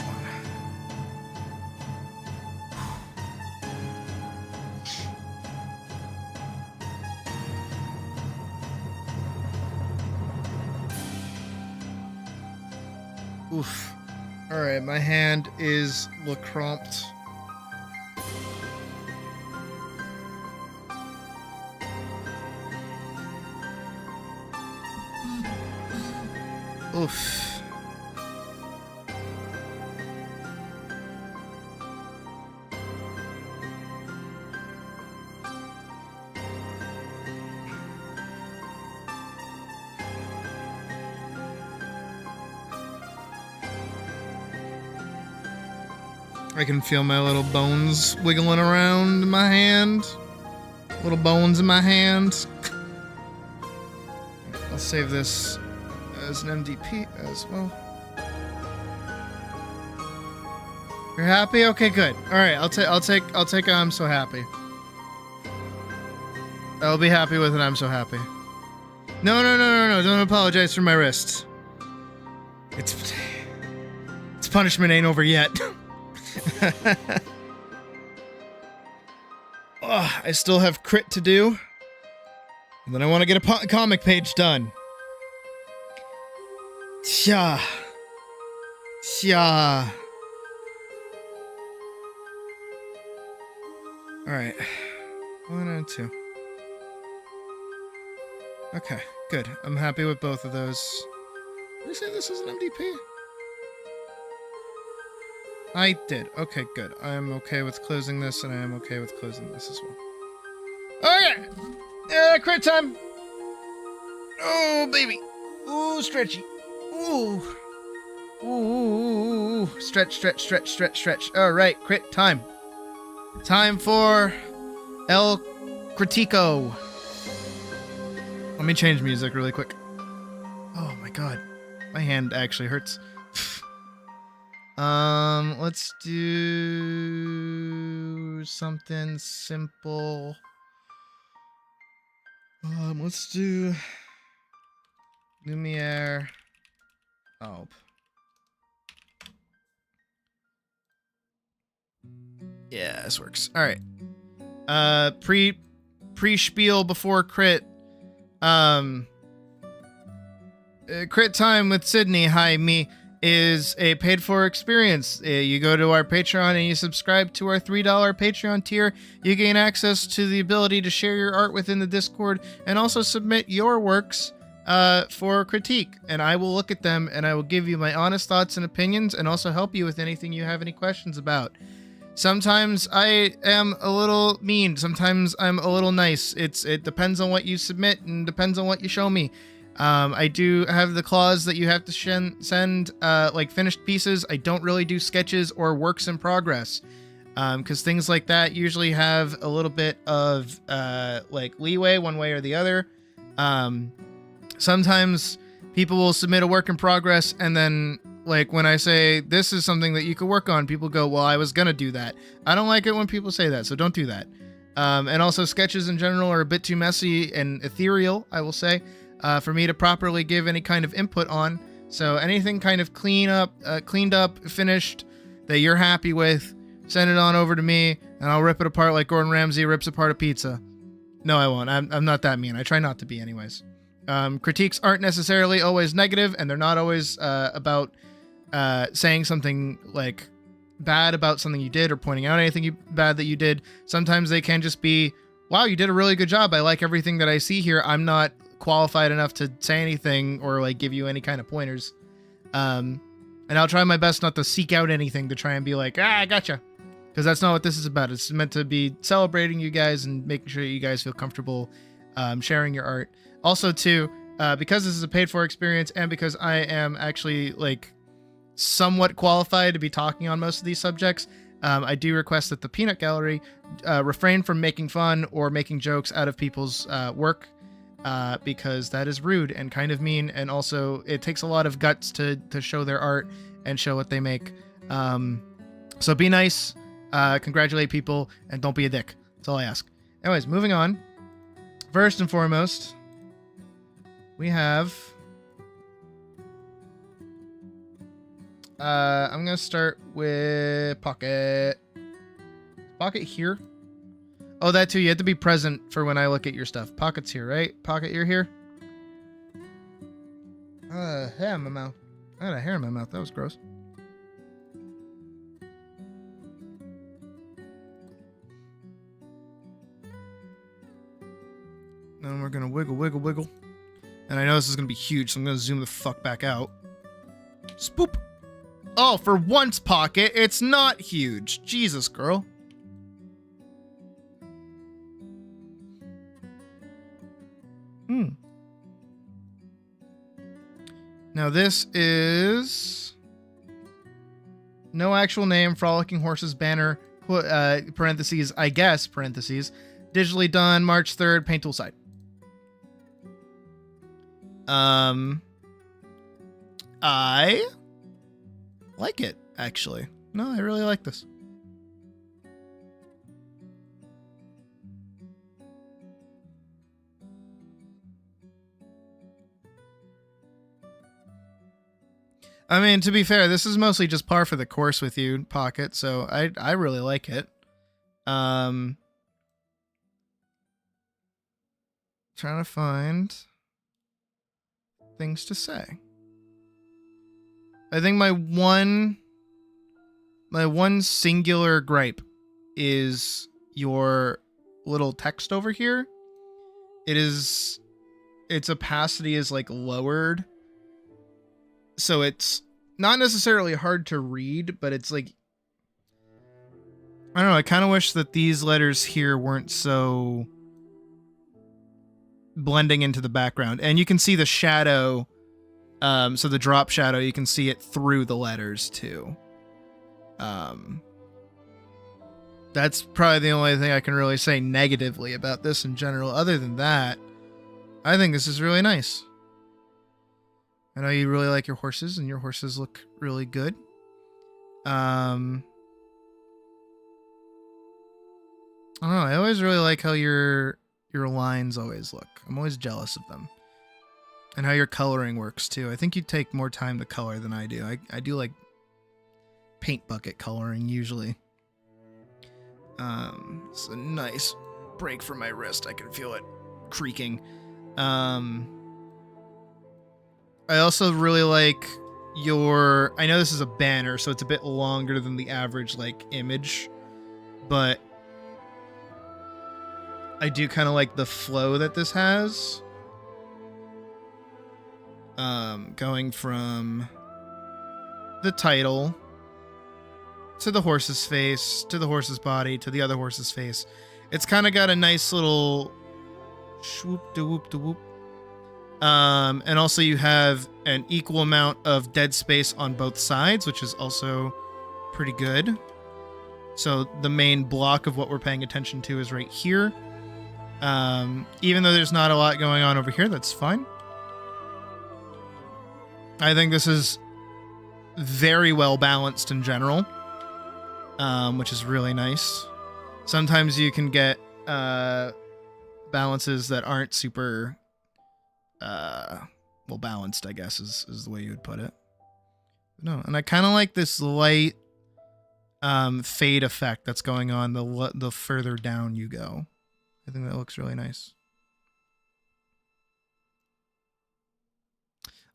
Oof. Alright, my hand is lecramped. Oof. I can feel my little bones wiggling around my hand. Little bones in my hand. I'll save this as an MDP as well. You're happy? Okay, good. All right, I'll take I'm so happy. I'll be happy with it. I'm so happy. No. Don't apologize for my wrist. It's punishment ain't over yet. Oh, I still have crit to do. And then I want to get a comic page done. Sha. All right. 1 and 2. Okay, good. I'm happy with both of those. Did I say this is an MDP? I did. Okay, good. I'm okay with closing this, and I am okay with closing this as well. Oh, yeah! Crit time! Oh, baby! Ooh, stretchy. Ooh. Ooh. Stretch, stretch, stretch, stretch, stretch. All right, crit time. Time for El Critico. Let me change music really quick. Oh my god. My hand actually hurts. Let's do something simple. Let's do Lumiere. Oh. Yeah, this works. All right. Pre-spiel before crit. Crit time with Sydney. Hi, me. Is a paid for experience. You go to our Patreon and you subscribe to our $3 Patreon tier. You gain access to the ability to share your art within the Discord and also submit your works for critique. And I will look at them and I will give you my honest thoughts and opinions and also help you with anything you have any questions about. Sometimes I am a little mean. Sometimes I'm a little nice. It depends on what you submit and depends on what you show me. I do have the clause that you have to send like finished pieces. I don't really do sketches or works in progress because things like that usually have a little bit of like leeway one way or the other. Sometimes people will submit a work in progress and then like when I say this is something that you could work on, people go, well, I was gonna do that. I don't like it when people say that, so don't do that. And also sketches in general are a bit too messy and ethereal, I will say. For me to properly give any kind of input on. So anything kind of cleaned up, finished, that you're happy with, send it on over to me, and I'll rip it apart like Gordon Ramsay rips apart a pizza. No, I won't. I'm not that mean. I try not to be anyways. Critiques aren't necessarily always negative, and they're not always about saying something like bad about something you did or pointing out anything bad that you did. Sometimes they can just be, wow, you did a really good job. I like everything that I see here. I'm not qualified enough to say anything or like give you any kind of pointers. And I'll try my best not to seek out anything to try and be like, I gotcha. Because that's not what this is about. It's meant to be celebrating you guys and making sure you guys feel comfortable sharing your art. Also, too, because this is a paid for experience and because I am actually like somewhat qualified to be talking on most of these subjects, I do request that the Peanut Gallery refrain from making fun or making jokes out of people's work. Because that is rude and kind of mean, and also it takes a lot of guts to show their art and show what they make. So be nice, congratulate people, and don't be a dick. That's all I ask. Anyways, moving on. First and foremost, we have... I'm gonna start with Pocket. Pocket here? Oh, that too. You have to be present for when I look at your stuff. Pocket's here, right? Pocket, you're here? Hair in my mouth. I had a hair in my mouth. That was gross. Then we're gonna wiggle, wiggle, wiggle. And I know this is gonna be huge, so I'm gonna zoom the fuck back out. Spoop! Oh, for once, Pocket, it's not huge. Jesus, girl. Now this is no actual name, Frolicking Horses banner, parentheses, I guess, parentheses, digitally done March 3rd, paint tool side. I like it, actually. No, I really like this. I mean, to be fair, this is mostly just par for the course with you, Pocket, so I really like it. Trying to find things to say. I think my one singular gripe is your little text over here, its opacity is like lowered. So it's not necessarily hard to read, but it's like, I don't know, I kind of wish that these letters here weren't so blending into the background. And you can see the shadow, so the drop shadow, you can see it through the letters too. That's probably the only thing I can really say negatively about this in general. Other than that, I think this is really nice. I know you really like your horses, and your horses look really good. I don't know. I always really like how your lines always look. I'm always jealous of them. And how your coloring works too. I think you take more time to color than I do. I do like paint bucket coloring usually. It's a nice break for my wrist. I can feel it creaking. I also really like I know this is a banner, so it's a bit longer than the average like image, but I do kind of like the flow that this has. Going from the title to the horse's face, to the horse's body, to the other horse's face. It's kind of got a nice little swoop de whoop de whoop. And also you have an equal amount of dead space on both sides, which is also pretty good. So the main block of what we're paying attention to is right here. Even though there's not a lot going on over here, that's fine. I think this is very well balanced in general, which is really nice. Sometimes you can get balances that aren't super well balanced, I guess is the way you would put it. No, and I kind of like this light fade effect that's going on the further down you go. I think that looks really nice.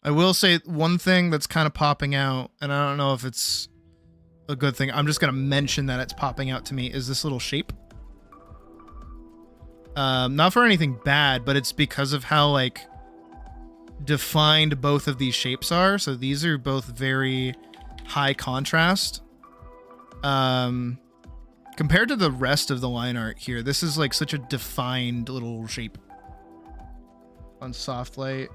I will say one thing that's kind of popping out, and I don't know if it's a good thing. I'm just going to mention that it's popping out to me, is this little shape. Not for anything bad, but it's because of how like defined both of these shapes are. So these are both very high contrast. Compared to the rest of the line art here, this is like such a defined little shape. On soft light.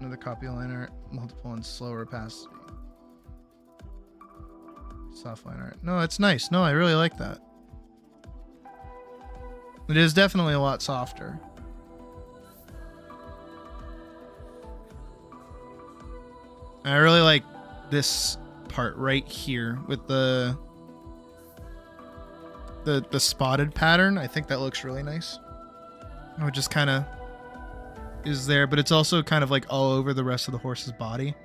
Another copy line art, multiple and slower opacity. Soft line art. No, it's nice. No, I really like that. It is definitely a lot softer. I really like this part right here with the spotted pattern. I think that looks really nice. Oh, it just kind of is there, but it's also kind of like all over the rest of the horse's body,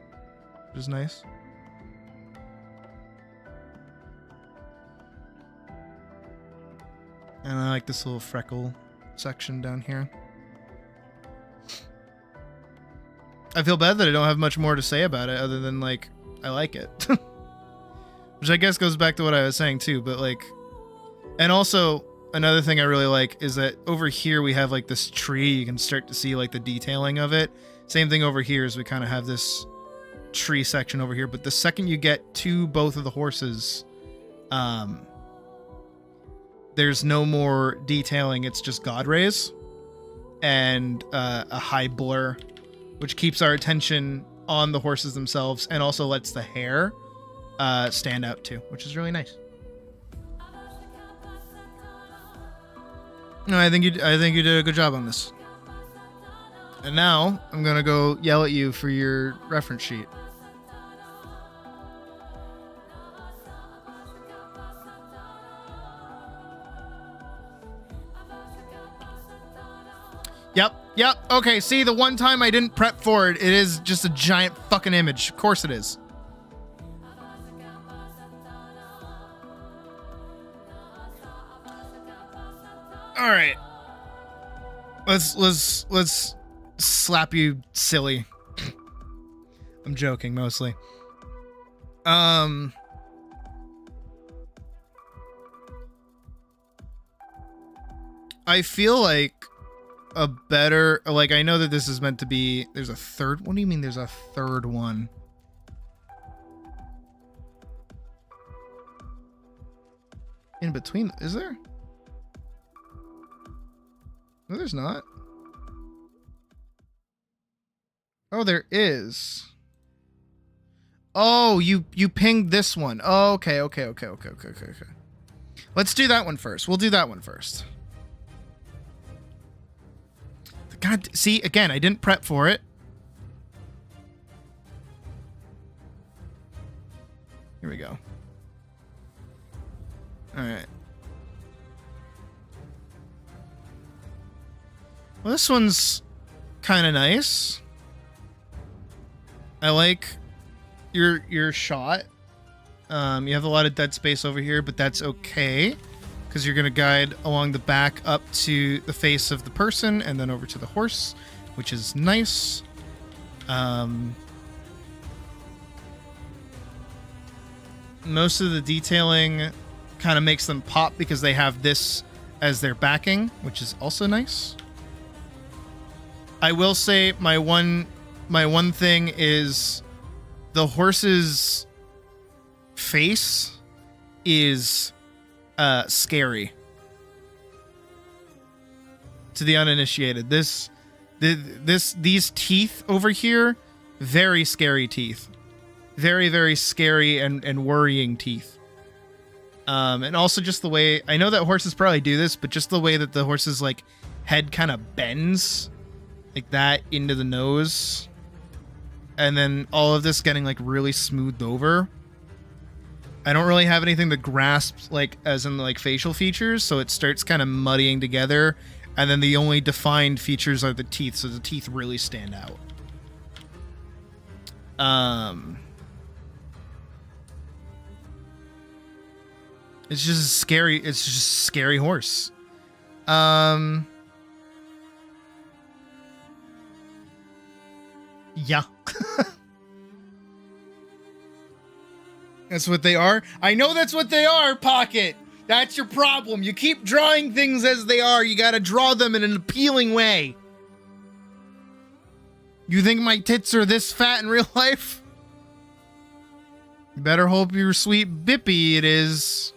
which is nice. And I like this little freckle section down here. I feel bad that I don't have much more to say about it other than like I like it. Which I guess goes back to what I was saying too, but like, and also another thing I really like is that over here we have like this tree. You can start to see like the detailing of it. Same thing over here as we kind of have this tree section over here. But the second you get to both of the horses, there's no more detailing. It's just God rays and a high blur, which keeps our attention on the horses themselves and also lets the hair stand out too, which is really nice. No, I think you did a good job on this. And now I'm gonna go yell at you for your reference sheet. Yep. Okay, see, the one time I didn't prep for it, it is just a giant fucking image. Of course it is. All right. Let's slap you silly. I'm joking mostly. I feel like a better, like, I know that this is meant to be, there's a third, what do you mean there's a third one? In between, is there? No, there's not. Oh, there is. Oh, you pinged this one. Oh, okay. Let's do that one first. We'll do that one first. God, see, again, I didn't prep for it. Here we go. All right. Well, this one's kind of nice. I like your shot. You have a lot of dead space over here, but that's okay because you're going to guide along the back up to the face of the person and then over to the horse, which is nice. Most of the detailing kind of makes them pop because they have this as their backing, which is also nice. I will say my one thing is the horse's face is scary to the uninitiated. These teeth over here, very scary teeth. Very, very scary and worrying teeth. And also just the way, I know that horses probably do this, but just the way that the horse's like head kind of bends like that into the nose. And then all of this getting like really smoothed over. I don't really have anything to grasp like as in like facial features, so it starts kind of muddying together. And then the only defined features are the teeth, so the teeth really stand out. It's just a scary horse. Yeah. That's what they are. I know that's what they are, Pocket. That's your problem. You keep drawing things as they are. You gotta draw them in an appealing way. You think my tits are this fat in real life? You better hope your sweet Bippy it is.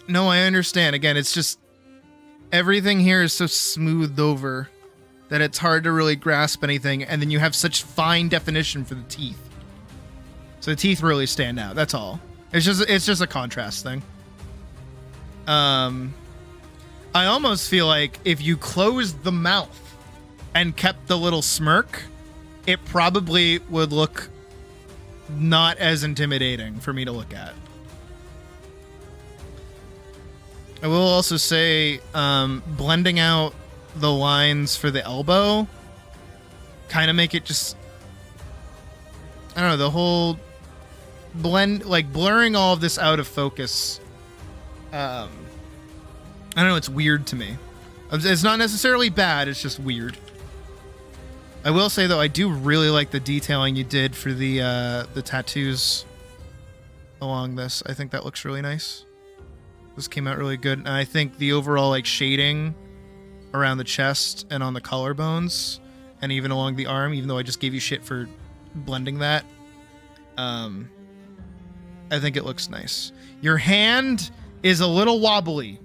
No, I understand. Again, it's just everything here is so smoothed over that it's hard to really grasp anything, and then you have such fine definition for the teeth. So the teeth really stand out. That's all. It's just a contrast thing. I almost feel like if you closed the mouth and kept the little smirk, it probably would look not as intimidating for me to look at. I will also say, blending out the lines for the elbow kind of make it just, I don't know, the whole blend, like blurring all of this out of focus. I don't know, it's weird to me. It's not necessarily bad, it's just weird. I will say though, I do really like the detailing you did for the tattoos along this. I think that looks really nice. This came out really good, and I think the overall like shading around the chest and on the collarbones, and even along the arm, even though I just gave you shit for blending that, I think it looks nice. Your hand is a little wobbly.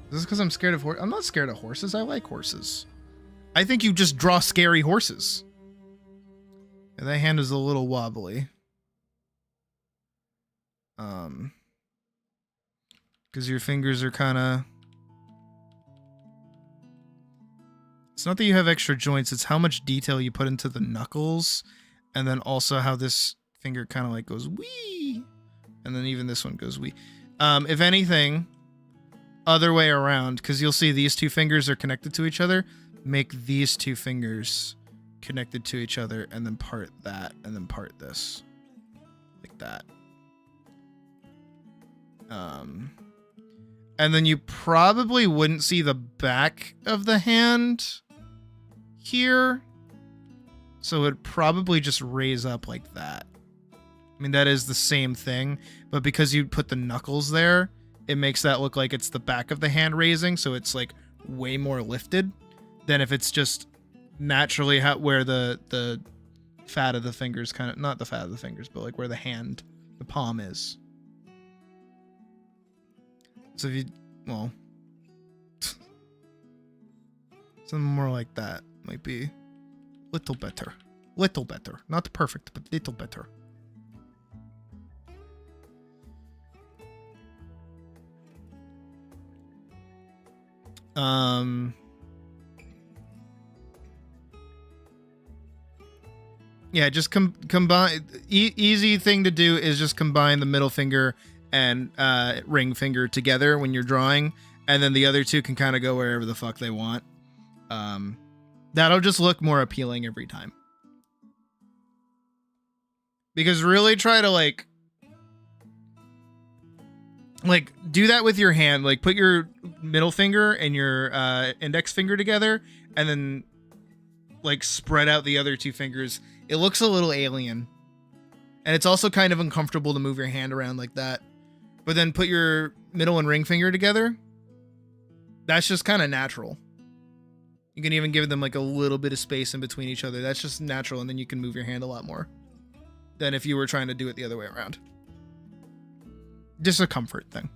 Is this because I'm scared of horses? I'm not scared of horses. I like horses. I think you just draw scary horses. And that hand is a little wobbly. Because your fingers are kind of... It's not that you have extra joints, it's how much detail you put into the knuckles, and then also how this finger kind of like goes wee, and then even this one goes wee. If anything, other way around, because you'll see these two fingers are connected to each other, make these two fingers connected to each other, and then part that, and then part this. Like that. And then you probably wouldn't see the back of the hand here. So it'd probably just raise up like that. I mean, that is the same thing, but because you put the knuckles there, it makes that look like it's the back of the hand raising, so it's like way more lifted than if it's just naturally where the fat of the fingers kind of, not the fat of the fingers, but like where the hand, the palm is. So if you, well, something more like that might be little better. Little better. Not perfect, but little better. Yeah, just combine. Easy thing to do is just combine the middle finger and ring finger together when you're drawing, and then the other two can kind of go wherever the fuck they want. That'll just look more appealing every time. Because really try to like do that with your hand. Like put your middle finger and your index finger together, and then like spread out the other two fingers. It looks a little alien, and it's also kind of uncomfortable to move your hand around like that. But then put your middle and ring finger together. That's just kind of natural. You can even give them like a little bit of space in between each other. That's just natural, and then you can move your hand a lot more than if you were trying to do it the other way around. Just a comfort thing.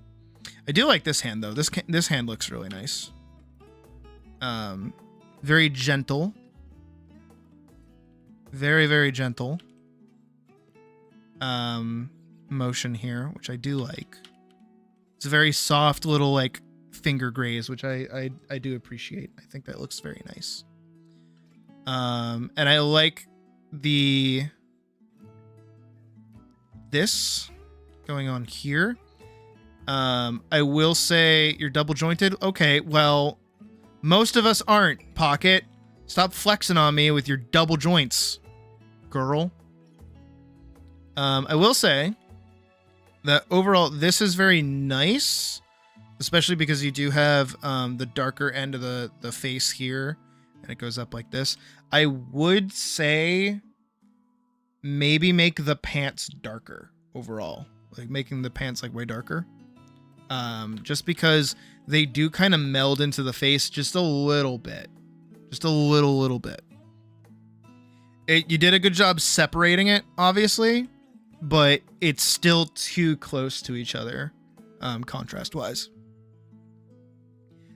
I do like this hand though. This hand looks really nice. Very gentle. Very, very gentle. Motion here, which I do like. It's a very soft little like finger graze, which I do appreciate. I think that looks very nice. And I like this going on here. I will say you're double jointed. Okay, well, most of us aren't, Pocket. Stop flexing on me with your double joints, girl. I will say that overall this is very nice, especially because you do have the darker end of the face here, and it goes up like this. I would say maybe make the pants darker overall, like making the pants like way darker, just because they do kind of meld into the face just a little bit. Just a little bit. You did a good job separating it, obviously, but it's still too close to each other, contrast-wise.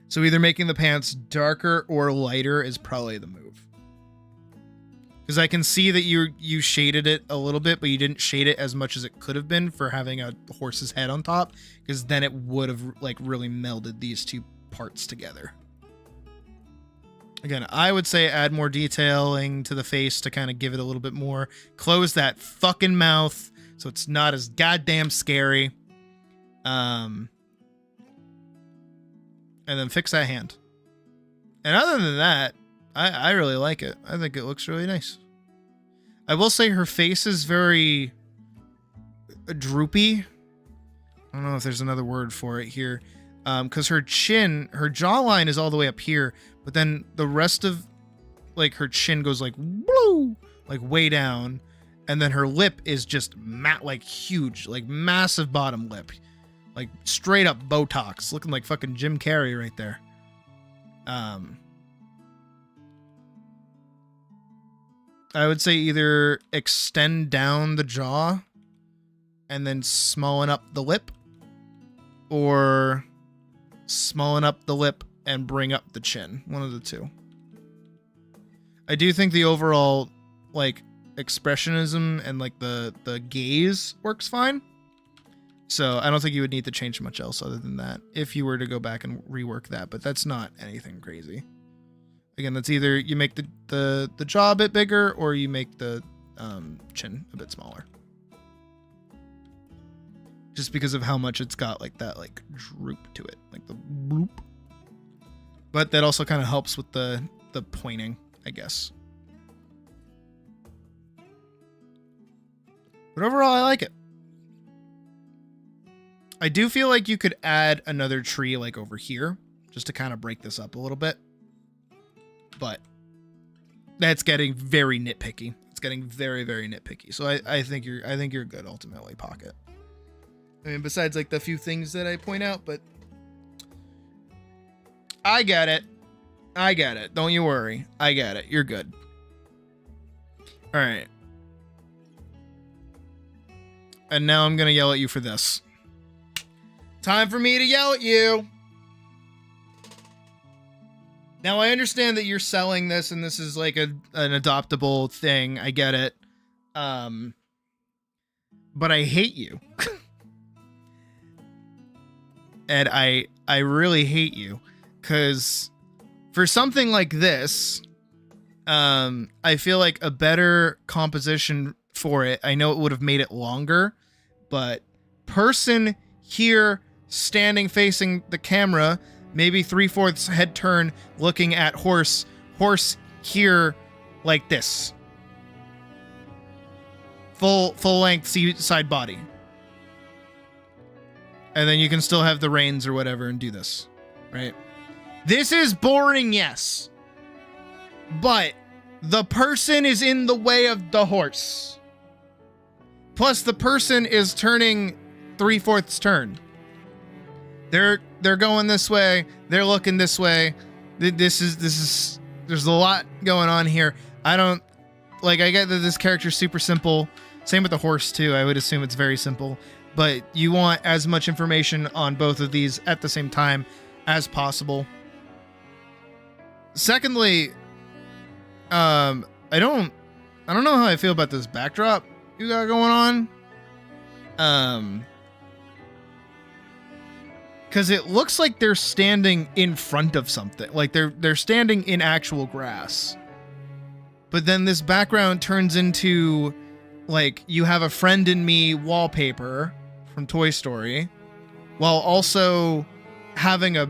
So either making the pants darker or lighter is probably the move. Because I can see that you shaded it a little bit, but you didn't shade it as much as it could have been for having a horse's head on top, because then it would have like really melded these two parts together. Again, I would say add more detailing to the face to kind of give it a little bit more. Close that fucking mouth so it's not as goddamn scary. And then fix that hand. And other than that, I really like it. I think it looks really nice. I will say her face is very droopy. I don't know if there's another word for it here. Because her jawline is all the way up here, but then the rest of like her chin goes like woo, like way down, and then her lip is just like huge, like massive bottom lip, like straight up Botox, looking like fucking Jim Carrey right there. I would say either extend down the jaw and then smallen up the lip, or smallen up the lip and bring up the chin. One of the two. I do think the overall like expressionism and like the gaze works fine. So I don't think you would need to change much else other than that if you were to go back and rework that, but that's not anything crazy. Again, that's either you make the jaw a bit bigger or you make the chin a bit smaller. Just because of how much it's got like that like droop to it, like the bloop. But that also kind of helps with the pointing, I guess. But overall, I like it. I do feel like you could add another tree like over here, just to kind of break this up a little bit. But that's getting very nitpicky. It's getting very, very nitpicky. So I think you're good ultimately, Pocket. I mean, besides like the few things that I point out, but I get it. Don't you worry. I get it. You're good. All right. And now I'm going to yell at you for this. Time for me to yell at you. Now, I understand that you're selling this and this is like an adoptable thing. I get it. But I hate you. And I really hate you. Because for something like this, I feel like a better composition for it, I know it would have made it longer, but person here standing facing the camera, maybe 3/4 head turn looking at horse here like this. Full length side body. And then you can still have the reins or whatever and do this, right? This is boring, yes. But the person is in the way of the horse. Plus the person is turning 3/4 turn. They're going this way. They're looking this way. This is there's a lot going on here. I get that this character's super simple. Same with the horse too. I would assume it's very simple, but you want as much information on both of these at the same time as possible. Secondly, I don't know how I feel about this backdrop you got going on. Because it looks like they're standing in front of something. Like they're standing in actual grass. But then this background turns into like You Have a Friend in Me wallpaper from Toy Story, while also having a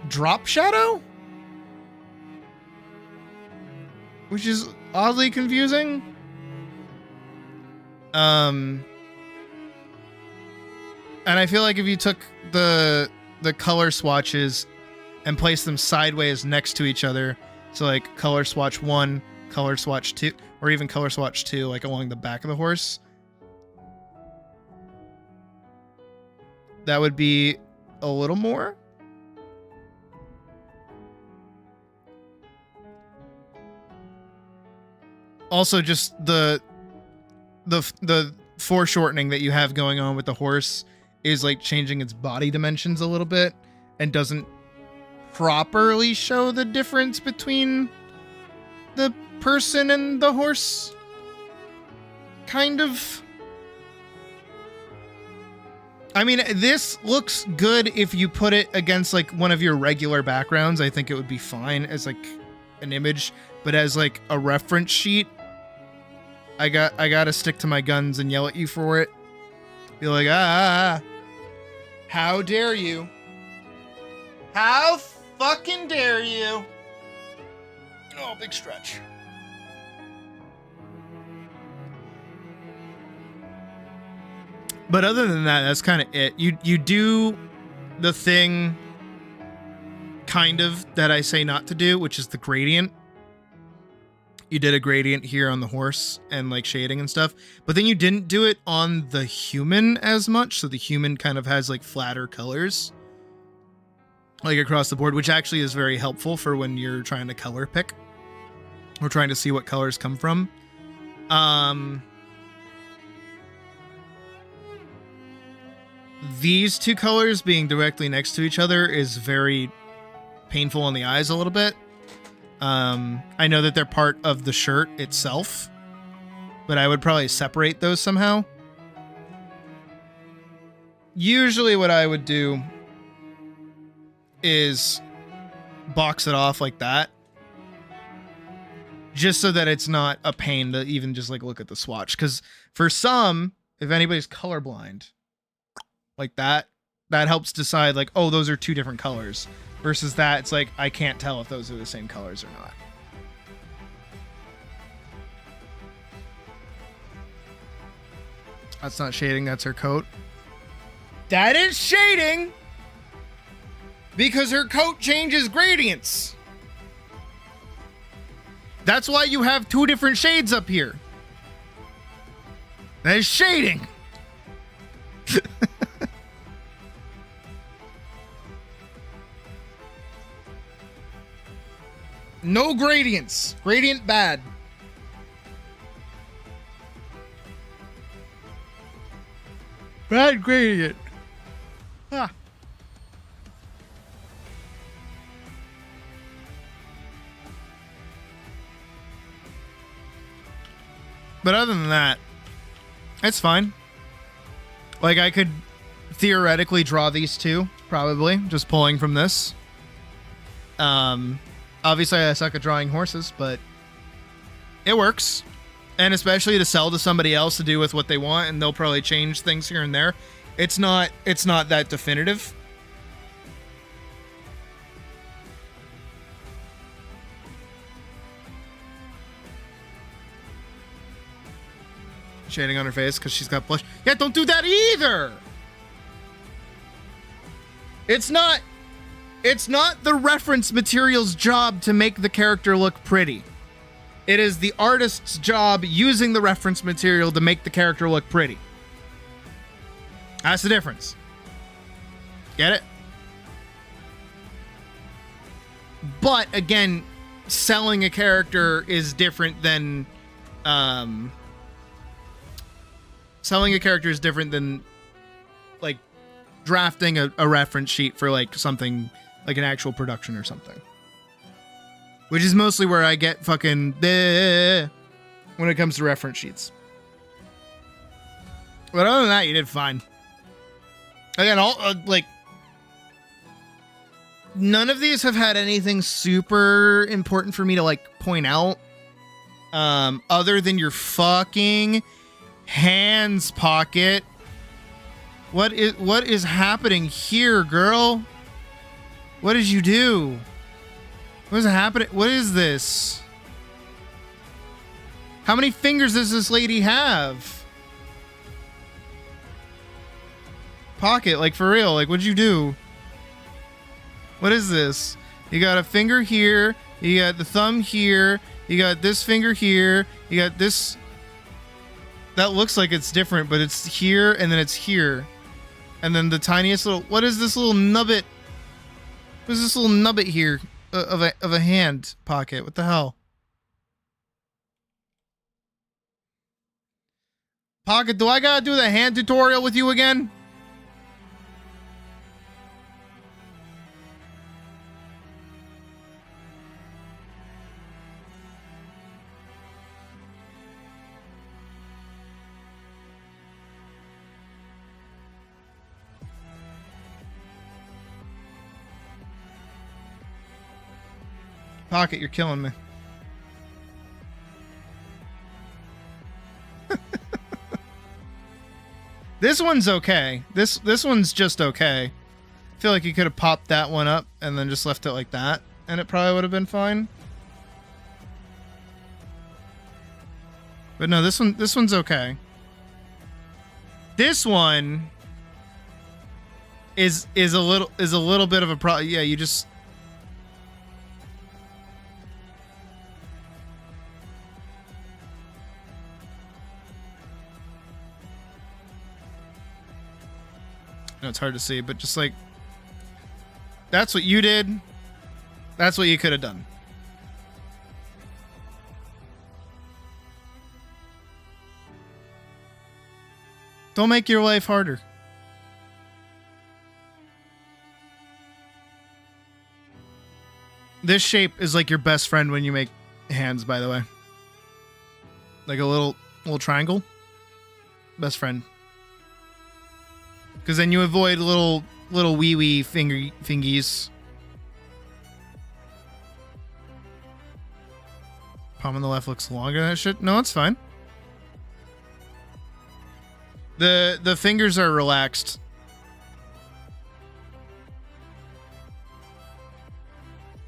drop shadow, which is oddly confusing. And I feel like if you took the color swatches and placed them sideways next to each other, so like color swatch 1, color swatch 2, or even color swatch 2, like along the back of the horse, that would be a little more. Also, just the foreshortening that you have going on with the horse is like changing its body dimensions a little bit and doesn't properly show the difference between the person and the horse. Kind of. I mean, this looks good if you put it against like one of your regular backgrounds. I think it would be fine as like an image, but as like a reference sheet, I gotta stick to my guns and yell at you for it. Be like, how dare you? How fucking dare you? Oh, big stretch. But other than that, that's kind of it. You do the thing kind of that I say not to do, which is the gradient. You did a gradient here on the horse and like shading and stuff, but then you didn't do it on the human as much. So the human kind of has like flatter colors like across the board, which actually is very helpful for when you're trying to color pick or trying to see what colors come from. These two colors being directly next to each other is very painful on the eyes a little bit. I know that they're part of the shirt itself, but I would probably separate those somehow. Usually what I would do is box it off like that, just so that it's not a pain to even just like look at the swatch. Because for some, if anybody's colorblind, like that helps decide like, oh, those are two different colors. Versus that, it's like, I can't tell if those are the same colors or not. That's not shading, that's her coat. That is shading! Because her coat changes gradients. That's why you have two different shades up here. That is shading. No gradients. Gradient bad. Bad gradient. Ah. But other than that, it's fine. Like, I could theoretically draw these two, probably, just pulling from this. Obviously, I suck at drawing horses, but it works. And especially to sell to somebody else to do with what they want, and they'll probably change things here and there. It's not that definitive. Shading on her face because she's got blush. Yeah, don't do that either. It's not the reference material's job to make the character look pretty. It is the artist's job using the reference material to make the character look pretty. That's the difference. Get it? But again, selling a character is different than like drafting a reference sheet for like something like an actual production or something. Which is mostly where I get fucking when it comes to reference sheets. But other than that, you did fine. Again, none of these have had anything super important for me to like point out. Other than your fucking hands, Pocket. What is happening here, girl? What did you do? What is happening? What is this? How many fingers does this lady have? Pocket, like for real, like what'd you do? What is this? You got a finger here, you got the thumb here, you got this finger here, you got this. That looks like it's different, but it's here and then it's here. And then the tiniest little, what is this little nubbit? What is this little nubbit here of a hand, Pocket? What the hell? Pocket, do I gotta do the hand tutorial with you again? Pocket, you're killing me. This one's okay. This one's just okay. I feel like you could have popped that one up and then just left it like that, and it probably would have been fine. But no, this one's okay. This one is a little bit of a problem. Yeah, you just. No, it's hard to see, but just like, that's what you did. That's what you could have done. Don't make your life harder. This shape is like your best friend when you make hands, by the way. Like a little triangle. Best friend. Because then you avoid little wee fingies. Palm on the left looks longer than it should. No, it's fine. The fingers are relaxed.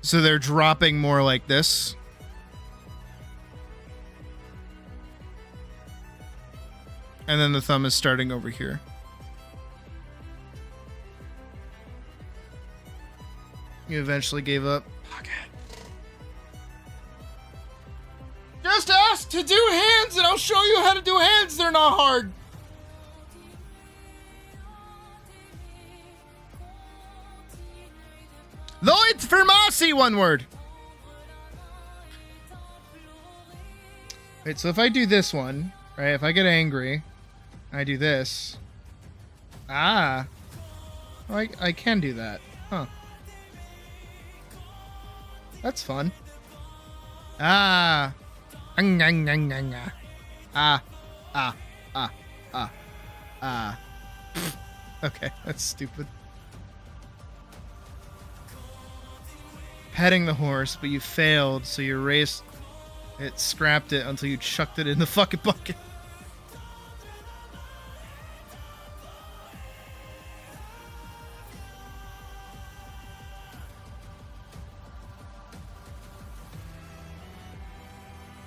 So they're dropping more like this. And then the thumb is starting over here. You eventually gave up. Pocket. to do hands, and I'll show you how to do hands. They're not hard. Lloyd Fermasi, one word. Wait, so if I do this one, right? If I get angry, I do this. Ah. Oh, I can do that. Huh. That's fun. Ah. Ah. Ah. Ah. Ah. Ah. Okay, that's stupid. Petting the horse, but you failed, so you erased it, scrapped it until you chucked it in the fucking bucket.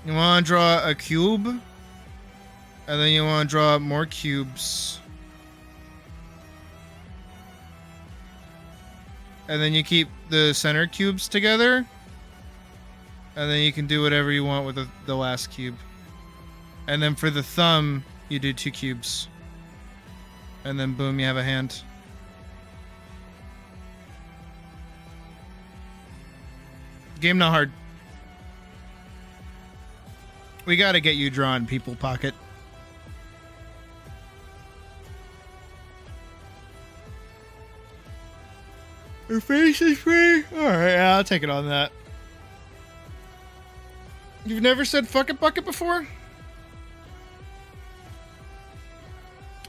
You want to draw a cube, and then you want to draw more cubes. And then you keep the center cubes together. And then you can do whatever you want with the last cube. And then for the thumb, you do 2 cubes. And then boom, you have a hand. Game not hard. We gotta get you drawing, people pocket. Her face is free? Alright, yeah, I'll take it on that. You've never said fuck it bucket before?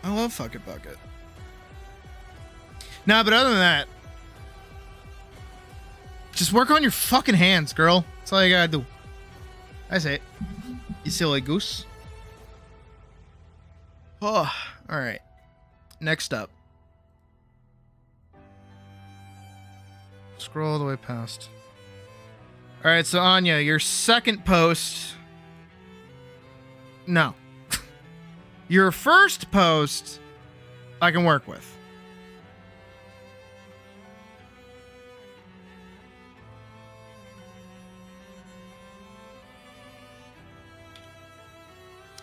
I love fuck it bucket. Nah, but other than that, just work on your fucking hands, girl. That's all you gotta do. I say it. You silly goose. Oh, alright. Next up. Scroll all the way past. Alright, so Anya, your second post. No. Your first post, I can work with.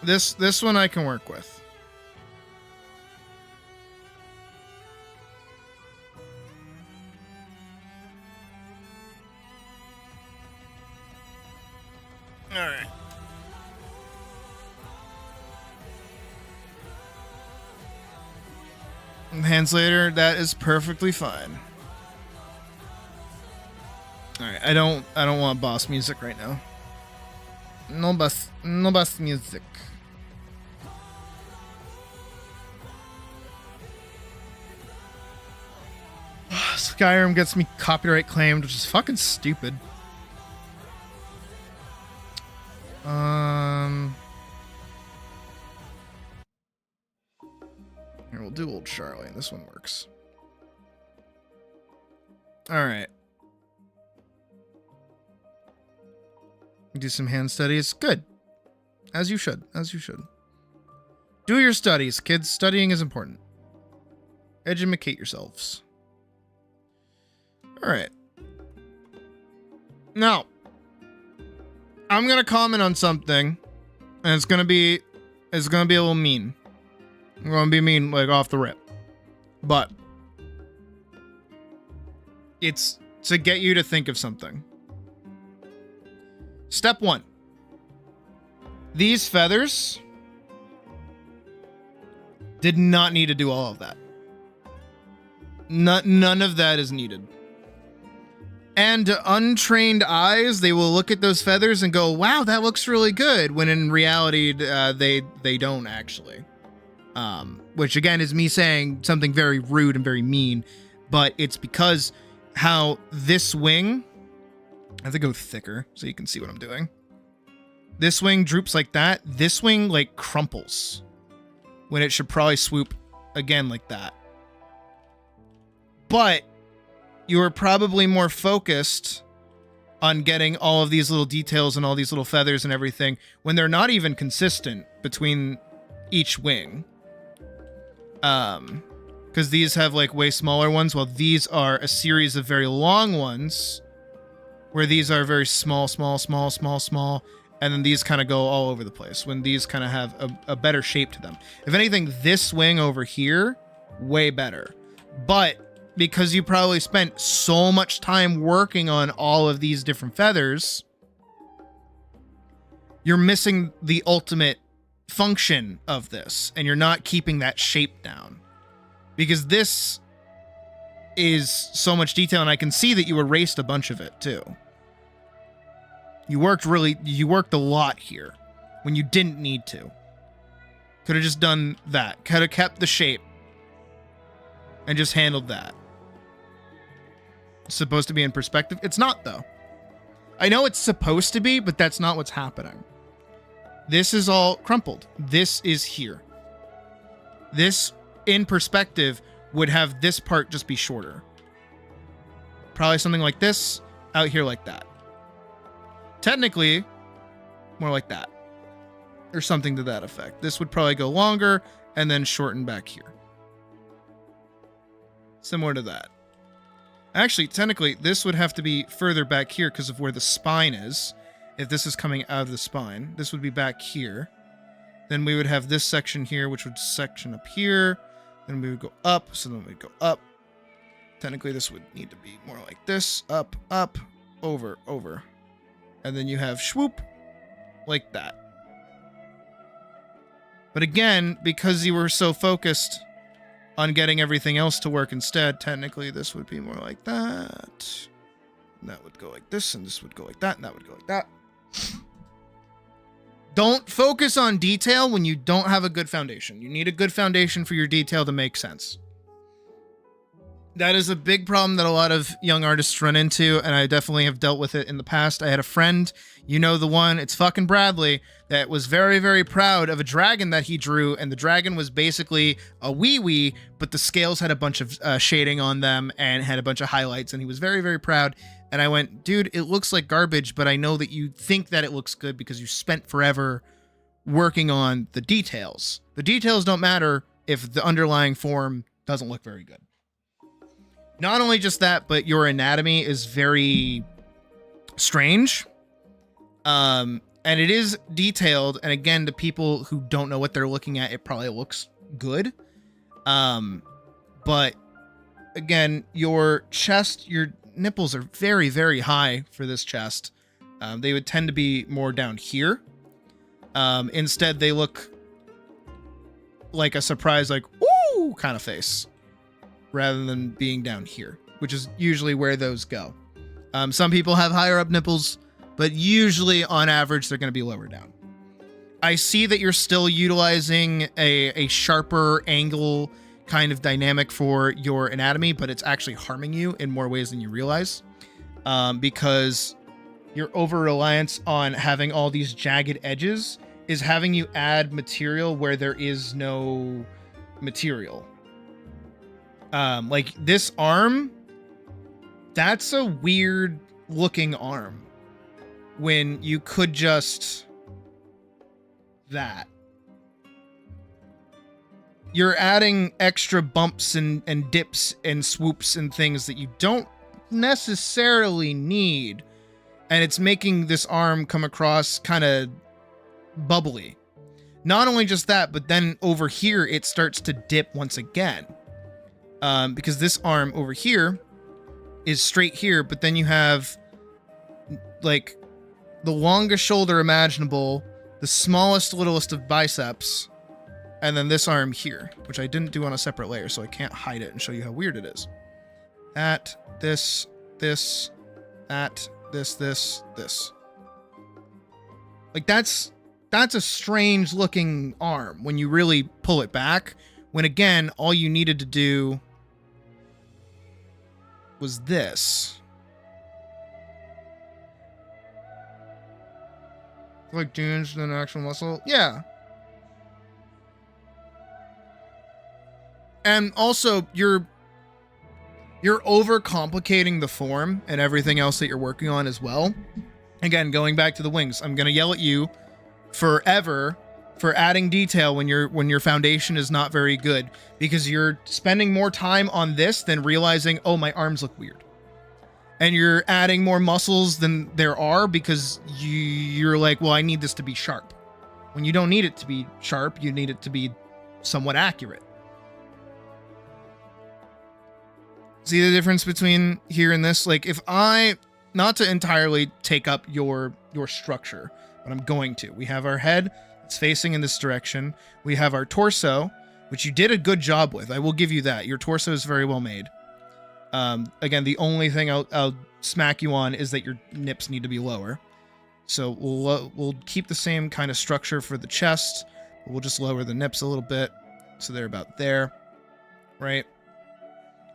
This one I can work with. Alright. Hands later, that is perfectly fine. Alright, I don't want boss music right now. No boss music. Skyrim gets me copyright claimed, which is fucking stupid. Here, we'll do old Charlie. This one works. Alright. Do some hand studies. Good. As you should. As you should. Do your studies, kids. Studying is important. Educate yourselves. Alright. Now, I'm gonna comment on something, and it's gonna be a little mean. I'm gonna be mean, like, off the rip. But it's to get you to think of something. Step 1. These feathers did not need to do all of that. None of that is needed. And to untrained eyes, they will look at those feathers and go, wow, that looks really good, when in reality, they don't actually. Which again is me saying something very rude and very mean, but it's because how this wing, I have to go thicker so you can see what I'm doing. This wing droops like that. This wing like crumples when it should probably swoop again like that. But you are probably more focused on getting all of these little details and all these little feathers and everything when they're not even consistent between each wing. Because these have like way smaller ones, while these are a series of very long ones, where these are very small, And then these kind of go all over the place when these kind of have a better shape to them. If anything, this wing over here, way better. But because you probably spent so much time working on all of these different feathers, you're missing the ultimate function of this, and you're not keeping that shape down. Because this is so much detail, and I can see that you erased a bunch of it too. You worked a lot here when you didn't need to. Could have just done that. Could have kept the shape and just handled that. It's supposed to be in perspective. It's not, though. I know it's supposed to be, but that's not what's happening. This is all crumpled. This is here. This, in perspective, would have this part just be shorter. Probably something like this, out here like that. Technically, more like that. Or something to that effect. This would probably go longer and then shorten back here. Similar to that. Actually, technically, this would have to be further back here because of where the spine is. If this is coming out of the spine, this would be back here. Then we would have this section here, which would section up here. Then we would go up, so then we'd go up. Technically, this would need to be more like this. Up, up, over, over. And then you have swoop, like that. But again, because you were so focused on getting everything else to work instead, technically this would be more like that. And that would go like this, and this would go like that, and that would go like that. Don't focus on detail when you don't have a good foundation. You need a good foundation for your detail to make sense. That is a big problem that a lot of young artists run into, and I definitely have dealt with it in the past. I had a friend, you know the one, it's fucking Bradley, that was very, very proud of a dragon that he drew, and the dragon was basically a wee-wee, but the scales had a bunch of shading on them and had a bunch of highlights, and he was very, very proud. And I went, dude, it looks like garbage, but I know that you think that it looks good because you spent forever working on the details. The details don't matter if the underlying form doesn't look very good. Not only just that, but your anatomy is very strange. And it is detailed. And again, to people who don't know what they're looking at, it probably looks good. But again, your chest, your nipples are very, very high for this chest. They would tend to be more down here. Instead, they look like a surprise, like, ooh, kind of face, rather than being down here, which is usually where those go. Some people have higher up nipples, but usually on average, they're going to be lower down. I see that you're still utilizing a sharper angle kind of dynamic for your anatomy, but it's actually harming you in more ways than you realize, because your over-reliance on having all these jagged edges is having you add material where there is no material. Like this arm, that's a weird looking arm when you could just that. You're adding extra bumps and dips and swoops and things that you don't necessarily need. And it's making this arm come across kind of bubbly. Not only just that, but then over here, it starts to dip once again. Because this arm over here is straight here, but then you have like the longest shoulder imaginable, the smallest, littlest of biceps, and then this arm here, which I didn't do on a separate layer, so I can't hide it and show you how weird it is. That, this, that, this. Like that's a strange looking arm when you really pull it back, when again, all you needed to do was this. Like changed an actual muscle? Yeah. And also, you're overcomplicating the form and everything else that you're working on as well. Again, going back to the wings, I'm gonna yell at you forever for adding detail when your foundation is not very good, because you're spending more time on this than realizing, oh, my arms look weird. and you're adding more muscles than there are because you're like, well, I need this to be sharp. When you don't need it to be sharp, you need it to be somewhat accurate. See the difference between here and this? Like, if I, not to entirely take up your structure, but I'm going to. We have our head, it's facing in this direction. We have our torso, which you did a good job with. I will give you that. Your torso is very well made. Again, the only thing I'll smack you on is that your nips need to be lower. So we'll keep the same kind of structure for the chest. We'll just lower the nips a little bit, so they're about there, right?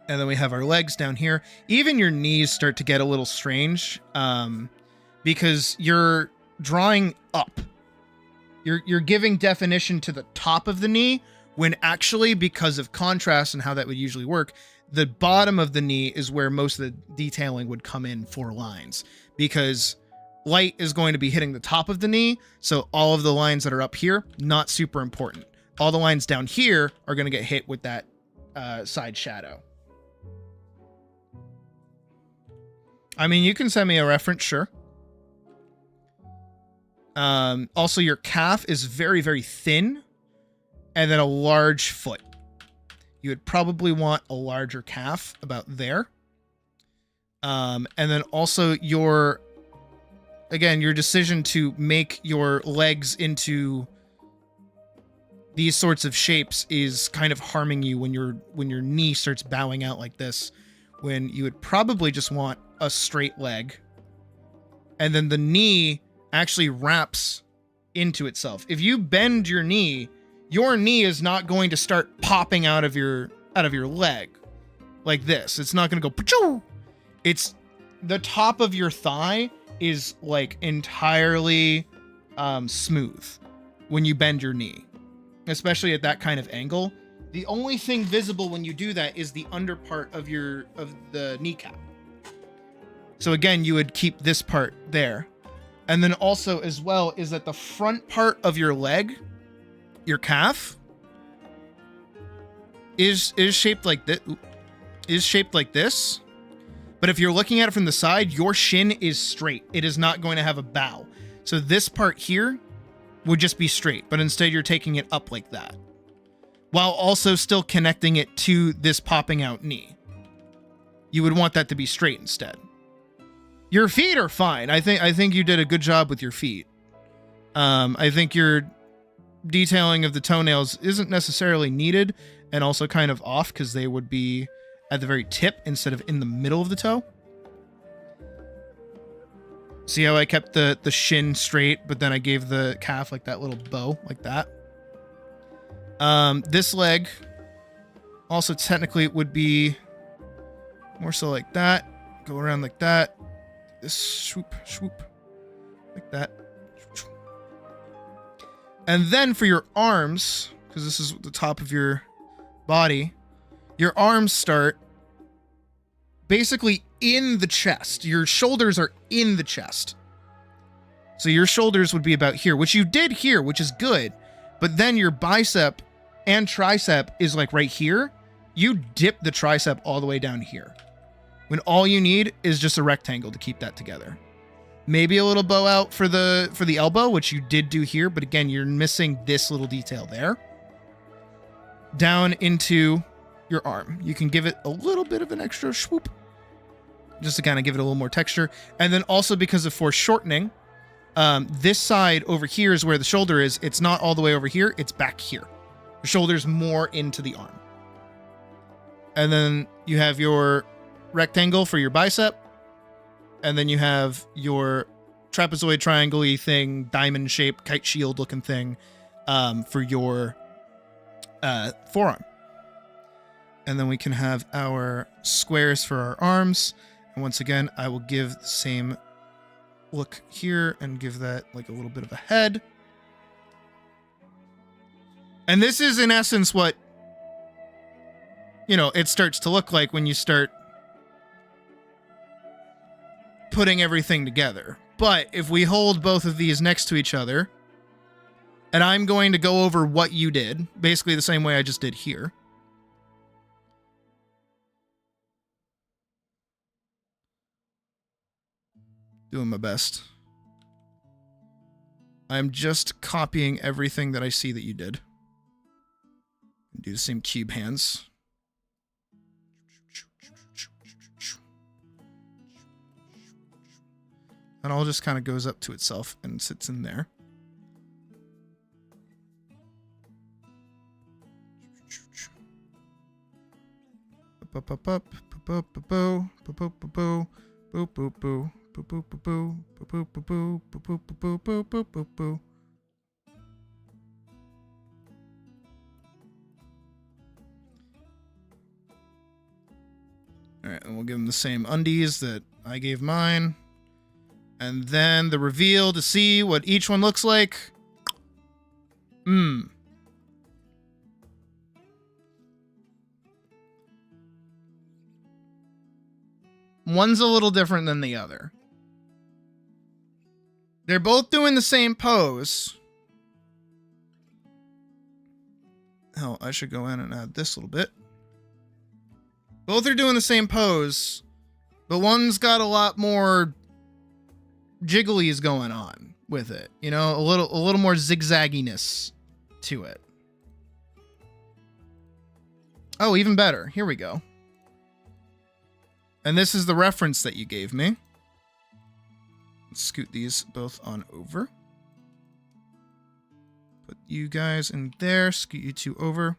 And then we have our legs down here. Even your knees start to get a little strange, because you're drawing up. You're giving definition to the top of the knee, when actually, because of contrast and how that would usually work, the bottom of the knee is where most of the detailing would come in for lines, because light is going to be hitting the top of the knee, so all of the lines that are up here, not super important. All the lines down here are going to get hit with that side shadow. I mean, you can send me a reference, sure. Also, your calf is very, very thin, and then a large foot. You would probably want a larger calf about there. And then also your decision to make your legs into these sorts of shapes is kind of harming you when your knee starts bowing out like this, when you would probably just want a straight leg. And then the knee actually wraps into itself. If you bend your knee is not going to start popping out of your leg like this. It's not going to go pachoo. It's the top of your thigh is like entirely smooth when you bend your knee, especially at that kind of angle. The only thing visible when you do that is the under part of the kneecap. So again, you would keep this part there. And then also as well is that the front part of your leg, your calf, is shaped like this. But if you're looking at it from the side, your shin is straight. It is not going to have a bow. So this part here would just be straight, but instead you're taking it up like that, while also still connecting it to this popping out knee. You would want that to be straight instead. Your feet are fine. I think you did a good job with your feet. I think your detailing of the toenails isn't necessarily needed, and also kind of off because they would be at the very tip instead of in the middle of the toe. See how I kept the shin straight, but then I gave the calf like that little bow, like that. This leg also technically would be more so like that. Go around like that. This swoop, like that. And then for your arms, because this is the top of your body, your arms start basically in the chest. Your shoulders are in the chest. So your shoulders would be about here, which you did here, which is good. But then your bicep and tricep is like right here. You dip the tricep all the way down here, when all you need is just a rectangle to keep that together. Maybe a little bow out for the elbow, which you did do here, but again, you're missing this little detail there. Down into your arm. You can give it a little bit of an extra swoop, just to kind of give it a little more texture. And then also because of foreshortening, this side over here is where the shoulder is. It's not all the way over here, it's back here. The shoulder's more into the arm. And then you have your rectangle for your bicep. And then you have your trapezoid triangle-y thing, diamond-shaped, kite shield-looking thing for your forearm. And then we can have our squares for our arms. And once again, I will give the same look here and give that like a little bit of a head. And this is in essence what, it starts to look like when you start putting everything together. But if we hold both of these next to each other, and I'm going to go over what you did, basically the same way I just did here. Doing my best. I'm just copying everything that I see that you did. Do the same cube hands. And all just kind of goes up to itself and sits in there. Alright, and we'll give him the same undies that I gave mine. And then the reveal to see what each one looks like. One's a little different than the other. They're both doing the same pose. Hell, I should go in and add this little bit. Both are doing the same pose, but one's got a lot more jigglies going on with it. You know, a little more zigzagginess to it. Oh, even better. Here we go. And this is the reference that you gave me. Let's scoot these both on over. Put you guys in there, scoot you two over.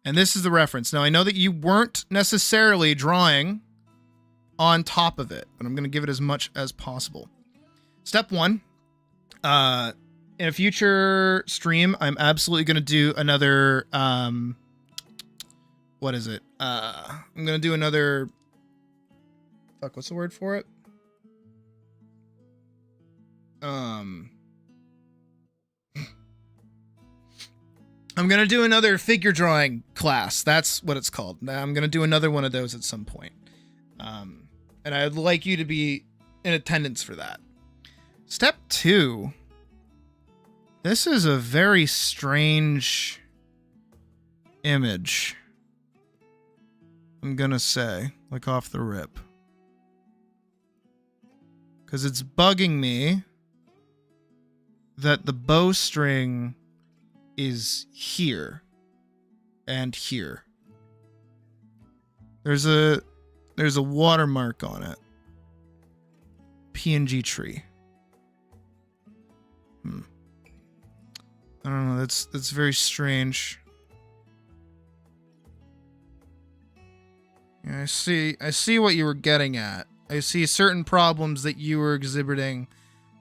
And this is the reference. Now, I know that you weren't necessarily drawing on top of it, but I'm going to give it as much as possible. Step 1. In a future stream, I'm absolutely going to do another... what is it? I'm going to do another... Fuck, what's the word for it? I'm going to do another figure drawing class. That's what it's called. I'm going to do another one of those at some point. And I'd like you to be in attendance for that. Step 2. This is a very strange image. I'm going to say, like off the rip. Because it's bugging me that the bowstring is here and here. There's a watermark on it. PNG tree. I don't know, that's very strange. Yeah, I see what you were getting at. I see certain problems that you were exhibiting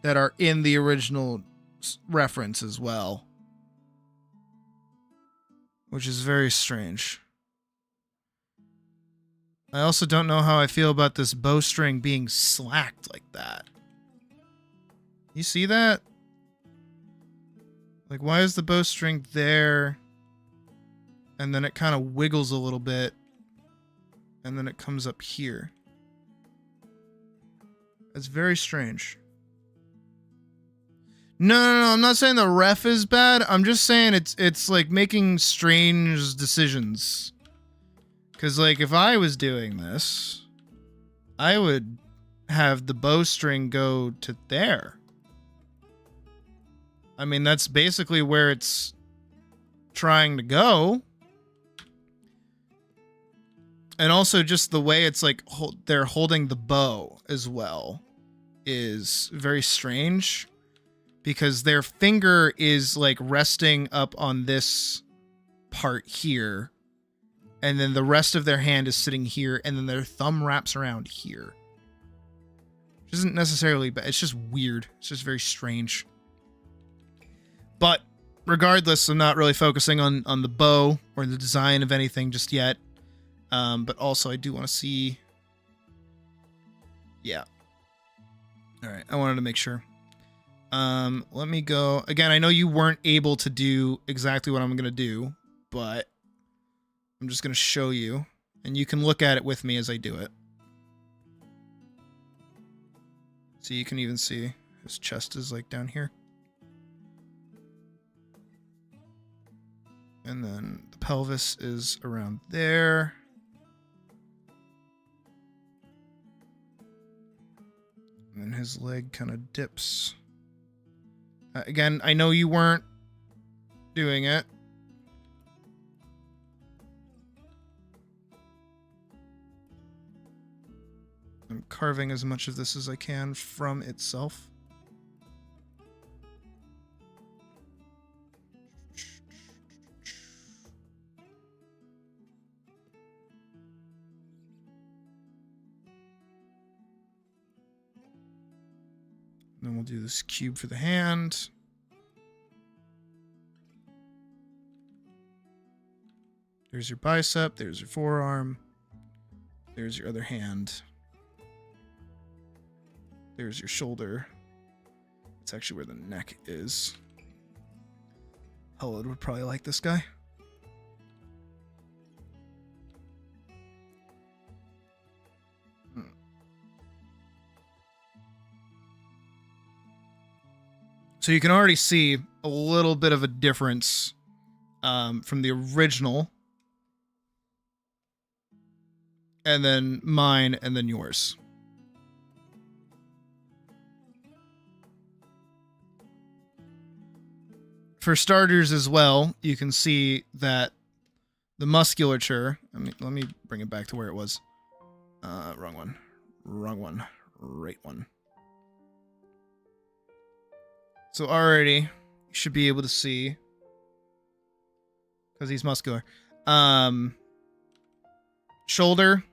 that are in the original reference as well. Which is very strange. I also don't know how I feel about this bowstring being slacked like that. You see that? Like, why is the bowstring there? And then it kind of wiggles a little bit. And then it comes up here. It's very strange. No, I'm not saying the ref is bad. I'm just saying it's like making strange decisions. Because, like, if I was doing this, I would have the bowstring go to there. I mean, that's basically where it's trying to go. And also just the way it's like they're holding the bow as well is very strange. Because their finger is like resting up on this part here. And then the rest of their hand is sitting here. And then their thumb wraps around here. Which isn't necessarily bad. It's just weird. It's just very strange. But regardless, I'm not really focusing on the bow or the design of anything just yet. But also I do want to see... Yeah. Alright, I wanted to make sure. Let me go... Again, I know you weren't able to do exactly what I'm going to do, but I'm just going to show you, and you can look at it with me as I do it. So you can even see his chest is like down here. And then the pelvis is around there. And his leg kind of dips. Again, I know you weren't doing it. I'm carving as much of this as I can from itself. Then we'll do this cube for the hand. There's your bicep, there's your forearm, there's your other hand. There's your shoulder. It's actually where the neck is. Hello would probably like this guy. So you can already see a little bit of a difference from the original. And then mine, and then yours. For starters as well, you can see that the musculature, let me bring it back to where it was. Wrong one. Right one. So already, you should be able to see, because he's muscular. Shoulder,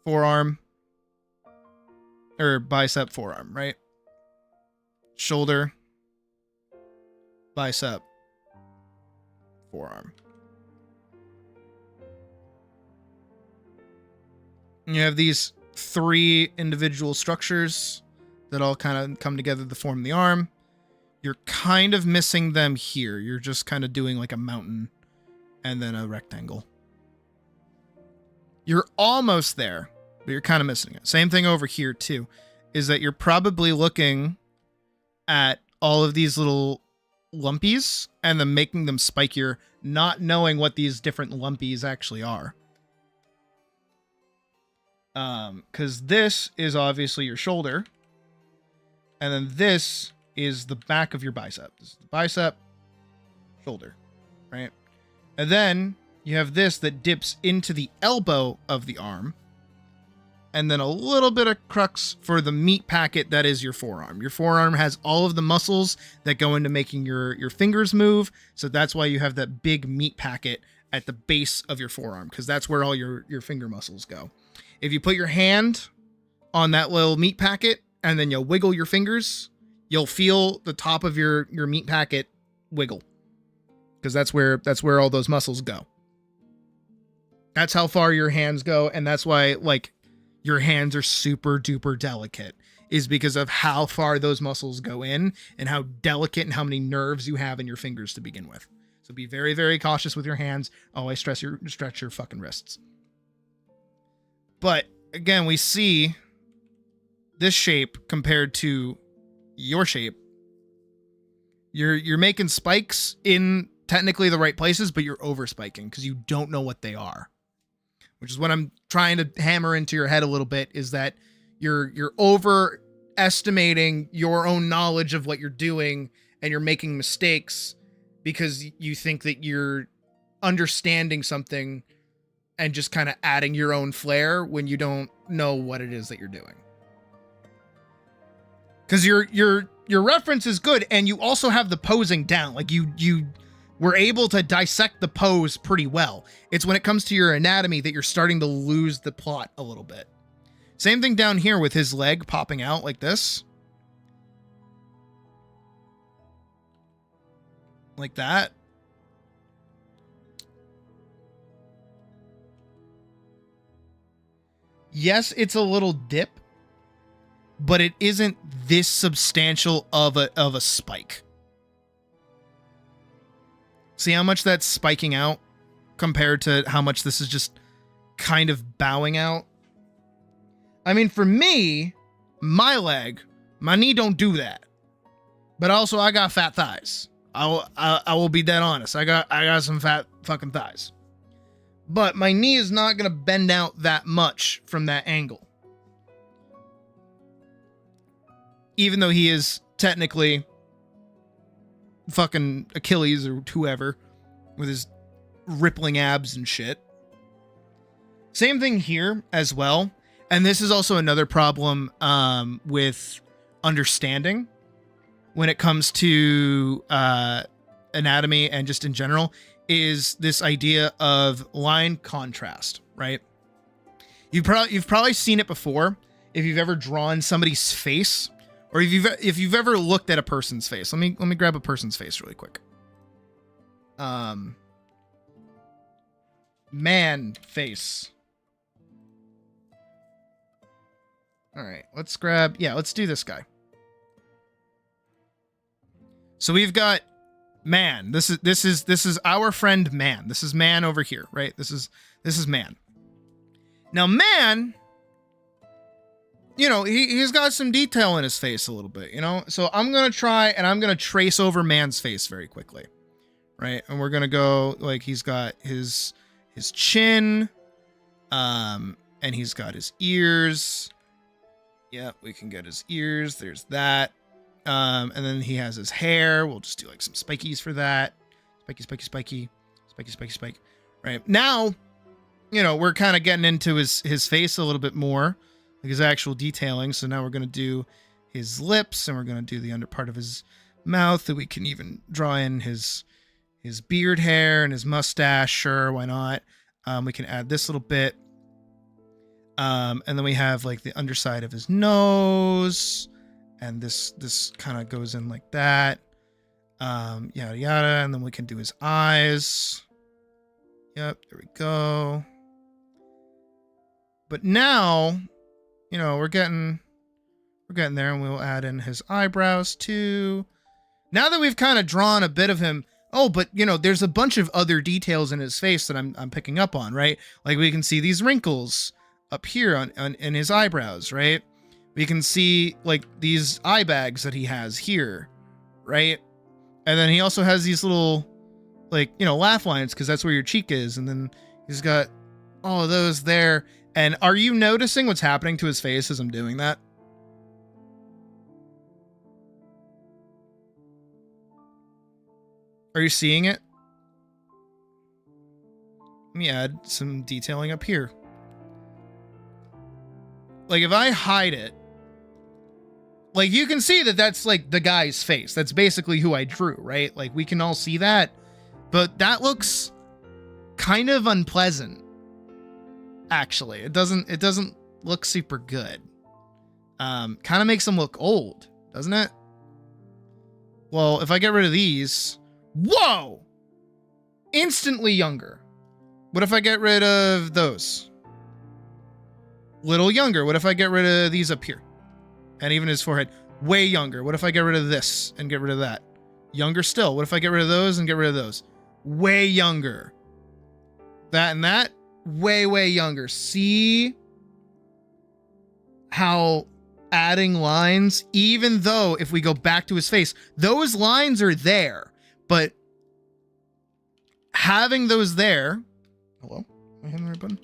forearm, or bicep, forearm, right? Shoulder, bicep, forearm. And you have these 3 individual structures that all kind of come together to form the arm. You're kind of missing them here. You're just kind of doing like a mountain and then a rectangle. You're almost there, but you're kind of missing it. Same thing over here too, is that you're probably looking at all of these little lumpies and then making them spikier, not knowing what these different lumpies actually are. Because this is obviously your shoulder, and then this is the back of your bicep. This is the bicep, shoulder, right? And then you have this that dips into the elbow of the arm, and then a little bit of crux for the meat packet that is your forearm. Your forearm has all of the muscles that go into making your fingers move, so that's why you have that big meat packet at the base of your forearm, because that's where all your finger muscles go. If you put your hand on that little meat packet and then you wiggle your fingers, you'll feel the top of your meat packet wiggle, because that's where all those muscles go. That's how far your hands go, and that's why like your hands are super duper delicate, is because of how far those muscles go in and how delicate and how many nerves you have in your fingers to begin with. So be very, very cautious with your hands. Always stretch your fucking wrists. But again, we see this shape compared to your shape. You're making spikes in technically the right places, but you're over spiking because you don't know what they are. Which is what I'm trying to hammer into your head a little bit, is that you're overestimating your own knowledge of what you're doing, and you're making mistakes because you think that you're understanding something and just kind of adding your own flair when you don't know what it is that you're doing. Because your reference is good, and you also have the posing down. Like you were able to dissect the pose pretty well. It's when it comes to your anatomy that you're starting to lose the plot a little bit. Same thing down here with his leg popping out like this. Like that. Yes, it's a little dip, but it isn't this substantial of a spike. See how much that's spiking out compared to how much this is just kind of bowing out? I mean, for me, my leg, my knee don't do that. But also, I got fat thighs. I will be dead honest. I got some fat fucking thighs. But my knee is not going to bend out that much from that angle. even though he is technically fucking Achilles or whoever with his rippling abs and shit. Same thing here as well. And this is also another problem with understanding when it comes to anatomy and just in general, is this idea of line contrast, right? You've probably seen it before if you've ever drawn somebody's face, or if you've ever looked at a person's face. Let me grab a person's face really quick. Man face. All right, let's do this guy. So we've got man. This is our friend man. This is man over here, right? This is man. Now man, you know, he's got some detail in his face a little bit, you know? So I'm going to try and I'm going to trace over man's face very quickly, right? And we're going to go like he's got his chin, and he's got his ears. Yeah, we can get his ears. There's that. And then he has his hair. We'll just do like some spikies for that. Spiky. Right. Now, you know, we're kind of getting into his face a little bit more, like his actual detailing. So now we're going to do his lips, and we're going to do the under part of his mouth, that we can even draw in his beard hair and his mustache. Sure, why not? We can add this little bit. And then we have like the underside of his nose, and this kind of goes in like that. Yada yada, and then we can do his eyes. Yep, there we go. But now, you know, we're getting there, and we'll add in his eyebrows too. Now that we've kind of drawn a bit of him, but you know, there's a bunch of other details in his face that I'm picking up on, right? Like we can see these wrinkles up here on in his eyebrows, right? We can see like these eye bags that he has here, right? And then he also has these little, like, you know, laugh lines, because that's where your cheek is. And then he's got all of those there. And are you noticing what's happening to his face as I'm doing that? Are you seeing it? Let me add some detailing up here. Like if I hide it, like you can see that that's like the guy's face. That's basically who I drew, right? Like we can all see that, but that looks kind of unpleasant. Actually, it doesn't look super good. Kind of makes him look old, doesn't it? Well, if I get rid of these, whoa! Instantly younger. What if I get rid of those? Little younger. What if I get rid of these up here? And even his forehead. Way younger. What if I get rid of this and get rid of that? Younger still. What if I get rid of those and get rid of those? Way younger. That and that. Way, way younger. See how adding lines, even though if we go back to his face, those lines are there, but having those there. Hello? Am I hitting the right button?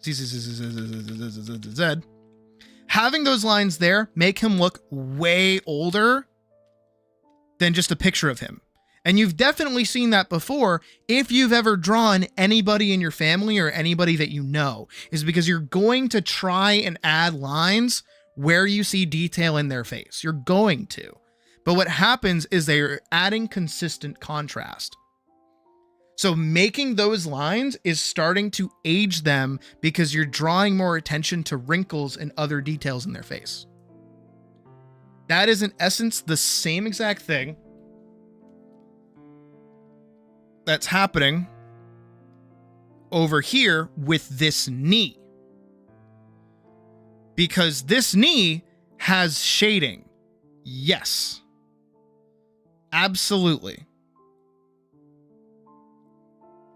Z. Having those lines there make him look way older than just a picture of him. And you've definitely seen that before if you've ever drawn anybody in your family or anybody that you know, is because you're going to try and add lines where you see detail in their face. You're going to. But what happens is they're adding consistent contrast. So making those lines is starting to age them because you're drawing more attention to wrinkles and other details in their face. That is in essence the same exact thing that's happening over here with this knee. Because this knee has shading. Yes. Absolutely.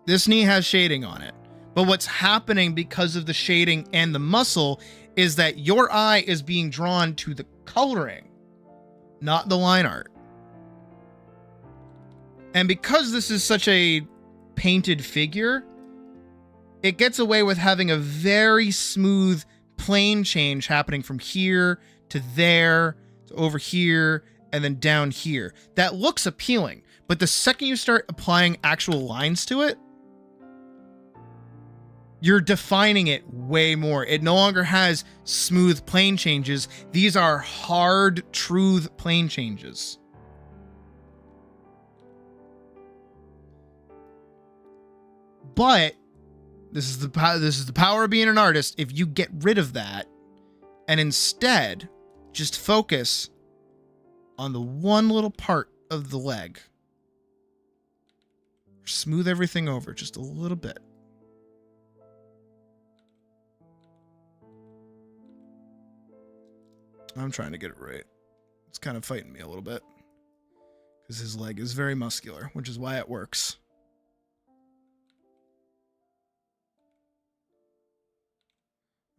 This knee has shading on it. But what's happening because of the shading and the muscle is that your eye is being drawn to the coloring, not the line art. And because this is such a painted figure, it gets away with having a very smooth plane change happening from here to there to over here and then down here. That looks appealing, but the second you start applying actual lines to it, you're defining it way more. It no longer has smooth plane changes. These are hard, truth plane changes. But this is the power of being an artist. If you get rid of that and instead just focus on the one little part of the leg, smooth everything over just a little bit. I'm trying to get it right. It's kind of fighting me a little bit because his leg is very muscular, which is why it works.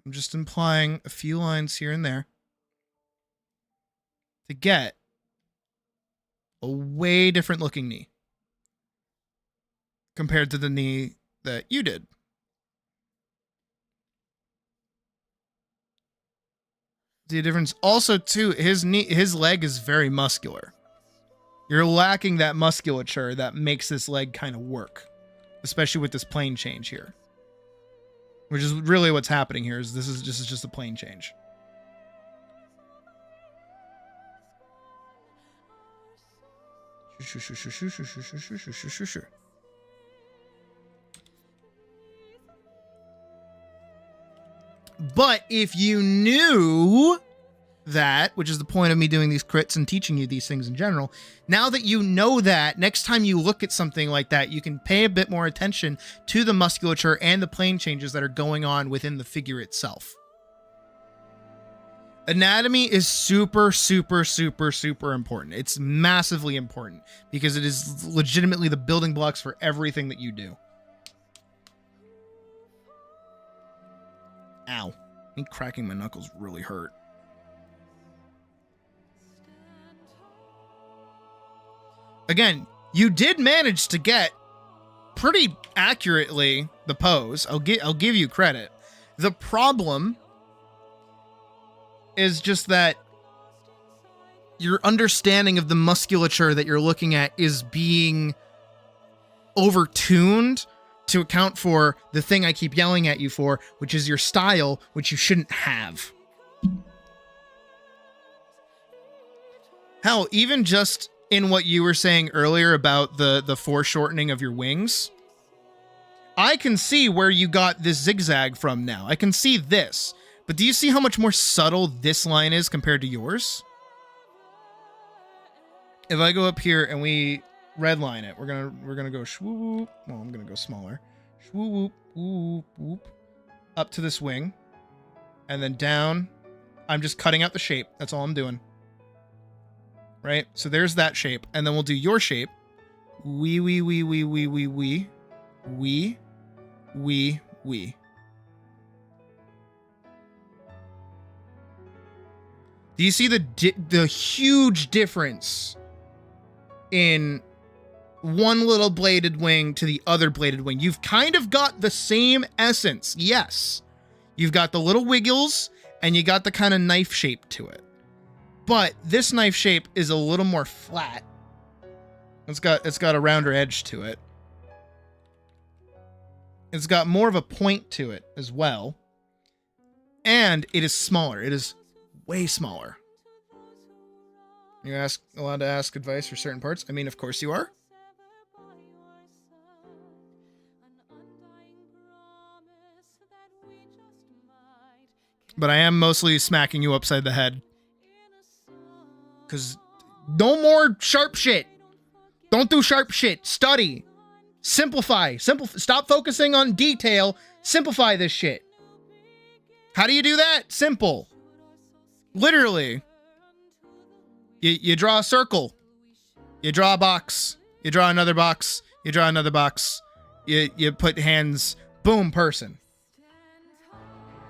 I'm just implying a few lines here and there to get a way different looking knee compared to the knee that you did. The difference also too, his leg is very muscular. You're lacking that musculature that makes this leg kind of work, especially with this plane change here. Which is really what's happening here. Is this is just a plane change. But if you knew that, which is the point of me doing these crits and teaching you these things in general, now that you know that, next time you look at something like that, you can pay a bit more attention to the musculature and the plane changes that are going on within the figure itself. Anatomy is super, super, super, super important. It's massively important because it is legitimately the building blocks for everything that you do. Ow. Me cracking my knuckles really hurt. Again, you did manage to get pretty accurately the pose. I'll give you credit. The problem is just that your understanding of the musculature that you're looking at is being overtuned to account for the thing I keep yelling at you for, which is your style, which you shouldn't have. Hell, even just in what you were saying earlier about the foreshortening of your wings, I can see where you got this zigzag from now. I can see this. But do you see how much more subtle this line is compared to yours? If I go up here and we redline it, we're gonna go shwoo. Well, I'm gonna go smaller. Shwoo whoop whoop whoop up to this wing, and then down. I'm just cutting out the shape. That's all I'm doing. Right? So there's that shape, and then we'll do your shape. Wee. Do you see the huge difference in one little bladed wing to the other bladed wing? You've kind of got the same essence. Yes. You've got the little wiggles and you got the kind of knife shape to it. But this knife shape is a little more flat. It's got a rounder edge to it. It's got more of a point to it as well. And it is smaller. It is way smaller. You're allowed to ask advice for certain parts? I mean, of course you are. But I am mostly smacking you upside the head. Because no more sharp shit. Don't do sharp shit. Study. Simplify. Stop focusing on detail. Simplify this shit. How do you do that? Simple. Literally. You draw a circle. You draw a box. You draw another box. You draw another box. You put hands. Boom, person.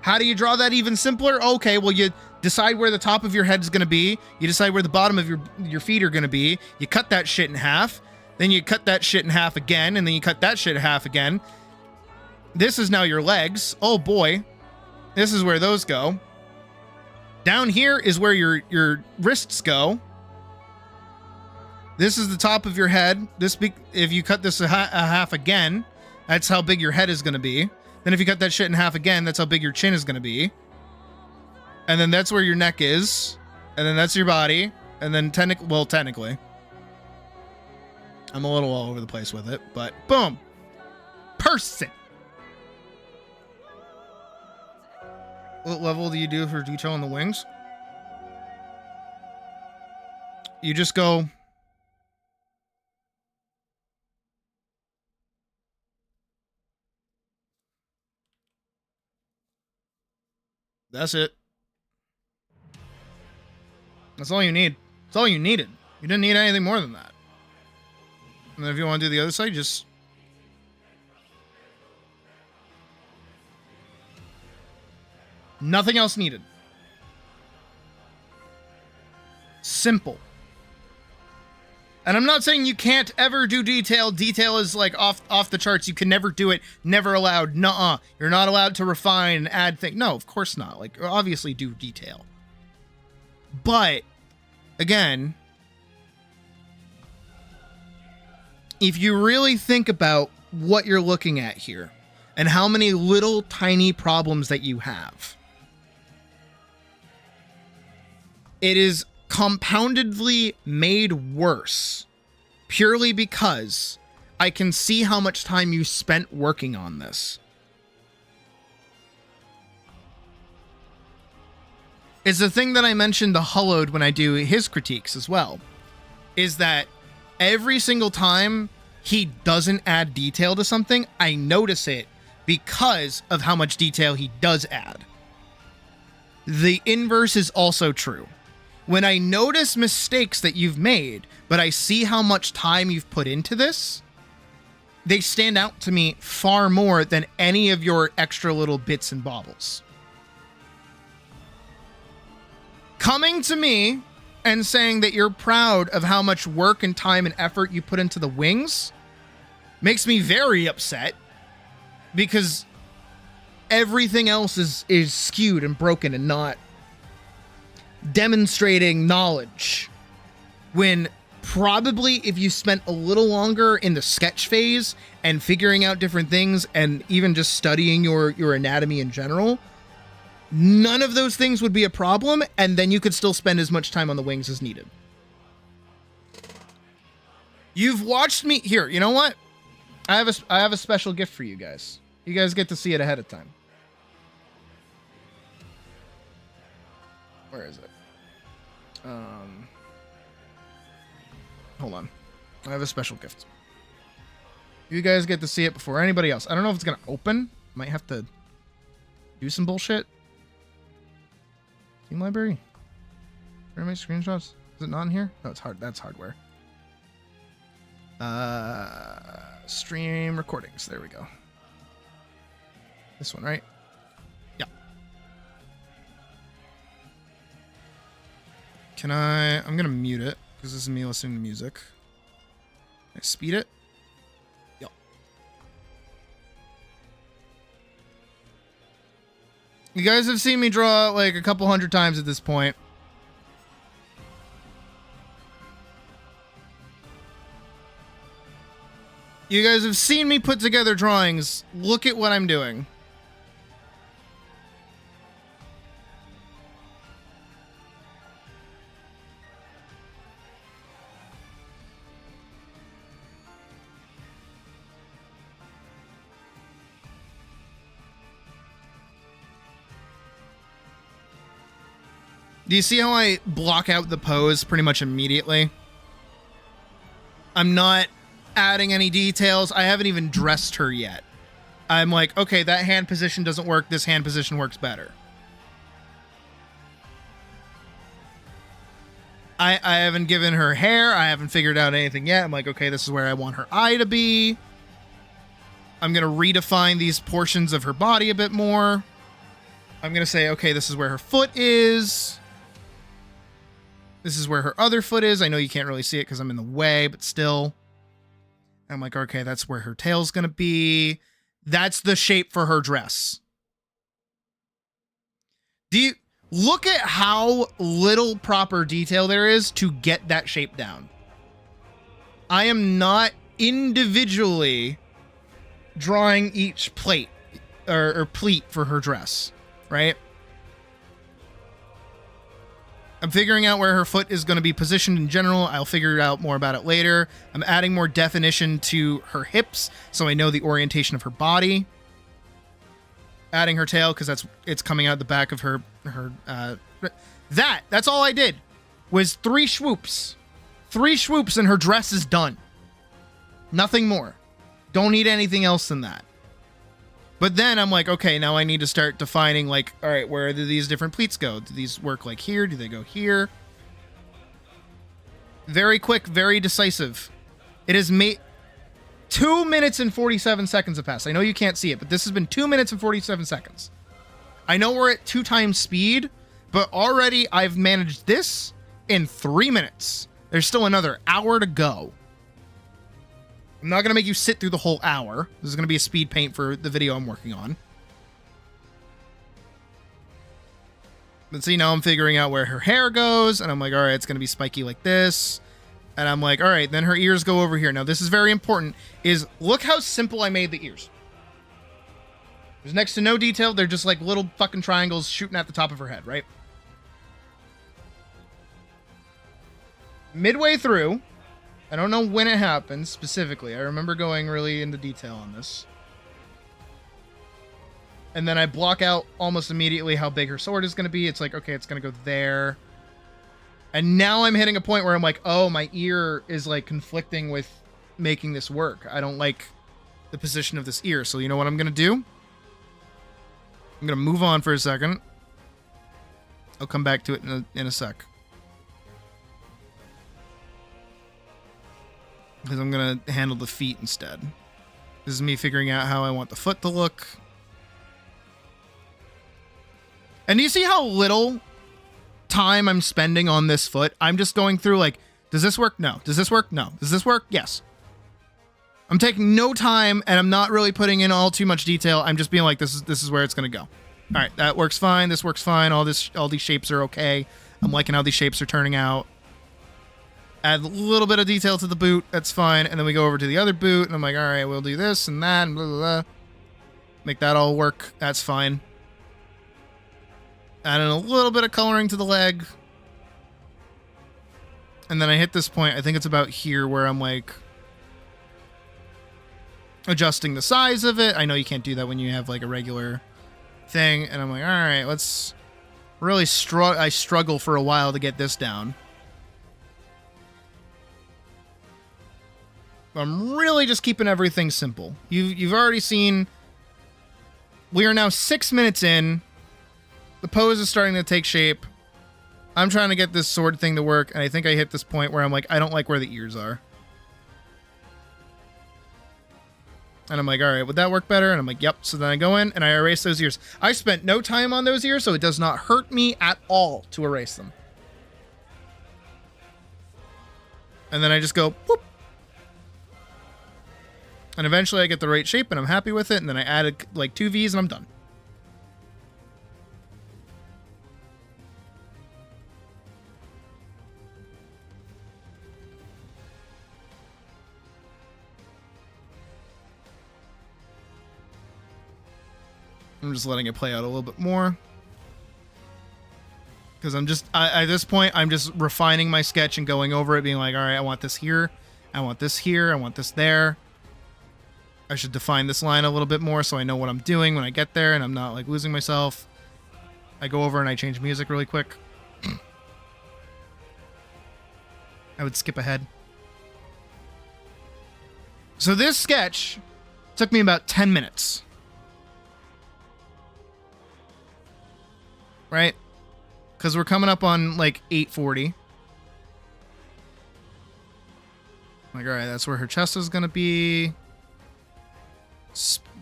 How do you draw that even simpler? Okay, well, you decide where the top of your head is going to be. You decide where the bottom of your feet are going to be. You cut that shit in half. Then you cut that shit in half again. And then you cut that shit in half again. This is now your legs. Oh, boy. This is where those go. Down here is where your wrists go. This is the top of your head. If you cut this a half again, that's how big your head is going to be. Then if you cut that shit in half again, that's how big your chin is going to be. And then that's where your neck is. And then that's your body. And then technically, I'm a little all over the place with it, but boom. Person. What level do you do for detail on the wings? You just go. That's it. That's all you need. That's all you needed. You didn't need anything more than that. And then if you want to do the other side, just... Nothing else needed. Simple. And I'm not saying you can't ever do detail. Detail is like off the charts. You can never do it. Never allowed. Nuh-uh. You're not allowed to refine and add things. No, of course not. Like, obviously do detail. But, again, if you really think about what you're looking at here and how many little tiny problems that you have, it is compoundedly made worse purely because I can see how much time you spent working on this. It's the thing that I mentioned to Hollowed when I do his critiques as well, is that every single time he doesn't add detail to something, I notice it because of how much detail he does add. The inverse is also true. When I notice mistakes that you've made, but I see how much time you've put into this, they stand out to me far more than any of your extra little bits and baubles. Coming to me and saying that you're proud of how much work and time and effort you put into the wings makes me very upset, because everything else is skewed and broken and not demonstrating knowledge, when probably if you spent a little longer in the sketch phase and figuring out different things and even just studying your anatomy in general, none of those things would be a problem, and then you could still spend as much time on the wings as needed. You've watched me here. You know what? I have a special gift for you guys. You guys get to see it ahead of time. Where is it? Hold on. I have a special gift. You guys get to see it before anybody else. I don't know if it's gonna open. Might have to do some bullshit. Team library. Where are my screenshots? Is it not in here? No, it's hard. That's hardware. Stream recordings. There we go. This one, right? Yeah. Can I'm gonna mute it because this is me listening to music. Can I speed it? Yep. You guys have seen me draw like a couple hundred times at this point. You guys have seen me put together drawings. Look at what I'm doing. Do you see how I block out the pose pretty much immediately? I'm not adding any details. I haven't even dressed her yet. I'm like, okay, that hand position doesn't work. This hand position works better. I haven't given her hair. I haven't figured out anything yet. I'm like, okay, this is where I want her eye to be. I'm going to redefine these portions of her body a bit more. I'm going to say, okay, this is where her foot is. This is where her other foot is. I know you can't really see it because I'm in the way, but still. I'm like, okay, that's where her tail's going to be. That's the shape for her dress. Look at how little proper detail there is to get that shape down. I am not individually drawing each plate or pleat for her dress, right? I'm figuring out where her foot is going to be positioned in general. I'll figure out more about it later. I'm adding more definition to her hips so I know the orientation of her body. Adding her tail because it's coming out the back of her that's all I did was 3 swoops. 3 swoops and her dress is done. Nothing more. Don't need anything else than that. But then I'm like, okay, now I need to start defining, like, all right, where do these different pleats go? Do these work like here? Do they go here? Very quick, very decisive. It has made 2 minutes and 47 seconds have passed. I know you can't see it, but this has been 2 minutes and 47 seconds. I know we're at 2 times speed, but already I've managed this in 3 minutes. There's still another hour to go. I'm not going to make you sit through the whole hour. This is going to be a speed paint for the video I'm working on. But see, now I'm figuring out where her hair goes, and I'm like, all right, it's going to be spiky like this. And I'm like, all right, then her ears go over here. Now, this is very important, is look how simple I made the ears. There's next to no detail. They're just like little fucking triangles shooting at the top of her head, right? Midway through, I don't know when it happened specifically. I remember going really into detail on this. And then I block out almost immediately how big her sword is going to be. It's like, okay, it's going to go there. And now I'm hitting a point where I'm like, oh, my ear is like conflicting with making this work. I don't like the position of this ear. So you know what I'm going to do? I'm going to move on for a second. I'll come back to it in a sec. Because I'm going to handle the feet instead. This is me figuring out how I want the foot to look. And do you see how little time I'm spending on this foot? I'm just going through like, does this work? No. Does this work? No. Does this work? Yes. I'm taking no time and I'm not really putting in all too much detail. I'm just being like, this is where it's going to go. All right, that works fine. This works fine. All these shapes are okay. I'm liking how these shapes are turning out. Add a little bit of detail to the boot. That's fine. And then we go over to the other boot and I'm like, all right, we'll do this and that and blah, blah, blah. Make that all work. That's fine. Adding a little bit of coloring to the leg. And then I hit this point. I think it's about here where I'm like adjusting the size of it. I know you can't do that when you have like a regular thing. And I'm like, all right, let's really I struggle for a while to get this down. I'm really just keeping everything simple. You've already seen. We are now 6 minutes in. The pose is starting to take shape. I'm trying to get this sword thing to work, and I think I hit this point where I'm like, I don't like where the ears are. And I'm like, all right, would that work better? And I'm like, yep. So then I go in and I erase those ears. I spent no time on those ears, so it does not hurt me at all to erase them. And then I just go, whoop. And eventually I get the right shape and I'm happy with it. And then I added like 2 V's and I'm done. I'm just letting it play out a little bit more. Because I'm just, at this point, I'm just refining my sketch and going over it, being like, all right, I want this here. I want this here. I want this there. I should define this line a little bit more so I know what I'm doing when I get there and I'm not like losing myself. I go over and I change music really quick. I would skip ahead. So this sketch took me about 10 minutes. Right? Because we're coming up on like 8:40. Like, all right, that's where her chest is going to be.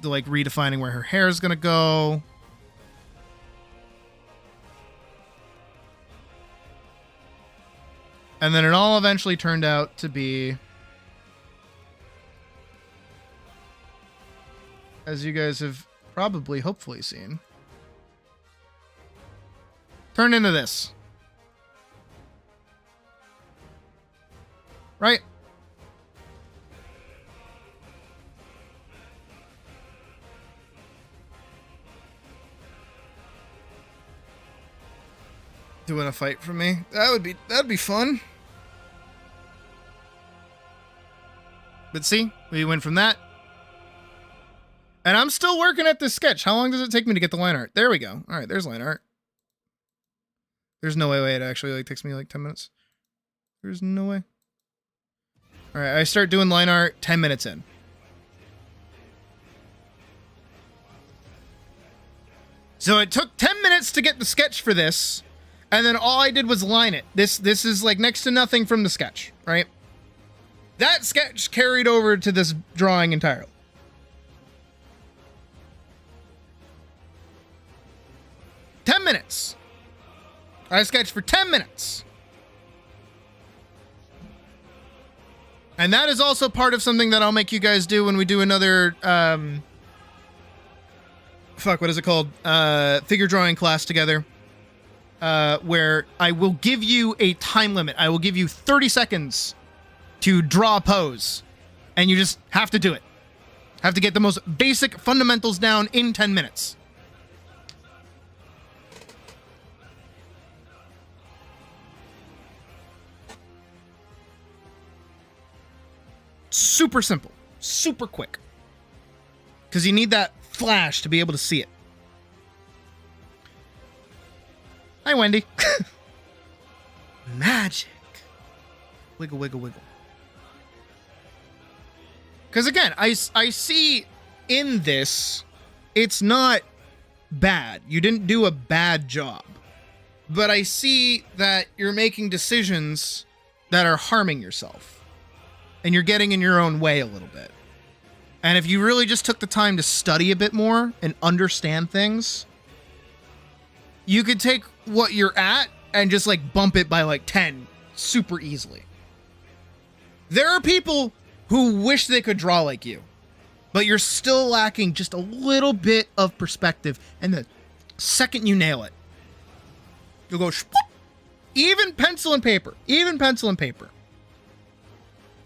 Like redefining where her hair is going to go. And then it all eventually turned out to be, as you guys have probably hopefully seen, turn into this. Right? Doing a fight for me. That'd be fun. But see, we went from that. And I'm still working at this sketch. How long does it take me to get the line art? There we go. All right, there's line art. There's no way it actually like takes me like 10 minutes. There's no way. All right, I start doing line art 10 minutes in. So it took 10 minutes to get the sketch for this, and then all I did was line it. This is like next to nothing from the sketch, right? That sketch carried over to this drawing entirely. $10 minutes. I sketched for 10 minutes. And that is also part of something that I'll make you guys do when we do another, what is it called? Figure drawing class together. Where I will give you a time limit. I will give you 30 seconds to draw a pose. And you just have to do it. Have to get the most basic fundamentals down in 10 minutes. Super simple. Super quick. Because you need that flash to be able to see it. Hi, Wendy. Magic. Wiggle, wiggle, wiggle. Because again, I see in this, it's not bad. You didn't do a bad job. But I see that you're making decisions that are harming yourself. And you're getting in your own way a little bit. And if you really just took the time to study a bit more and understand things, you could take what you're at and just like bump it by like 10 super easily. There are people who wish they could draw like you, but you're still lacking just a little bit of perspective. And the second you nail it, you'll go shpoop. Even pencil and paper. Even pencil and paper.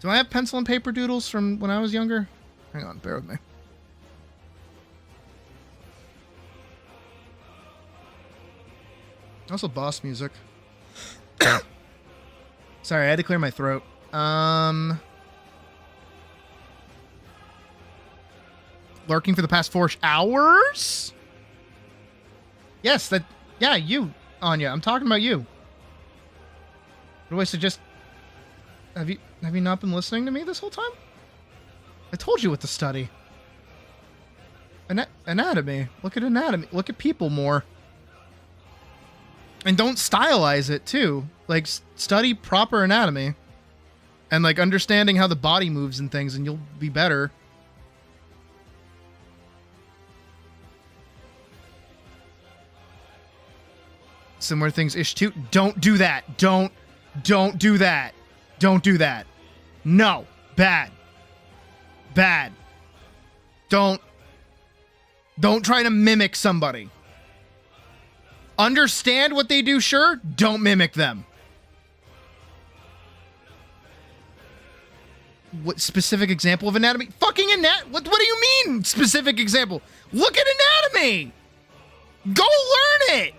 Do I have pencil and paper doodles from when I was younger? Hang on, bear with me. Also boss music. Sorry, I had to clear my throat. Lurking for the past 4 hours? Yes, yeah, you, Anya. I'm talking about you. What do I suggest? Have you not been listening to me this whole time? I told you what to study. Anatomy. Look at anatomy. Look at people more. And don't stylize it too. Like study proper anatomy. And like understanding how the body moves and things, and you'll be better. Similar things ish too. Don't do that. Don't do that. Don't do that. No. Bad. Bad. Don't try to mimic somebody. Understand what they do, sure. Don't mimic them. What specific example of anatomy? Fucking what do you mean specific example? Look at anatomy. Go learn it.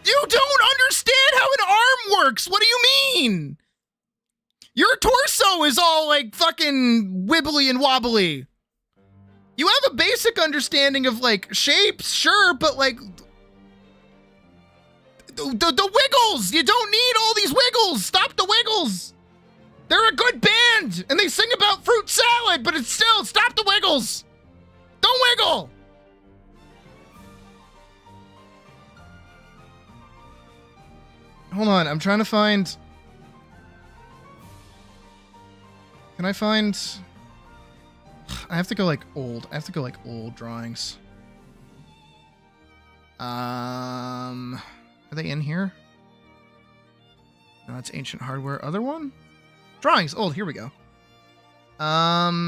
You don't understand how an arm works. What do you mean? Your torso is all like fucking wibbly and wobbly. You have a basic understanding of like shapes, sure, but like the wiggles. You don't need all these wiggles. Stop the wiggles. They're a good band and they sing about fruit salad, but it's still stop the wiggles. Don't wiggle. Hold on, I'm trying to find... Can I find... I have to go like old. I have to go like old drawings. Are they in here? No, it's ancient hardware. Other one? Drawings, old, here we go. I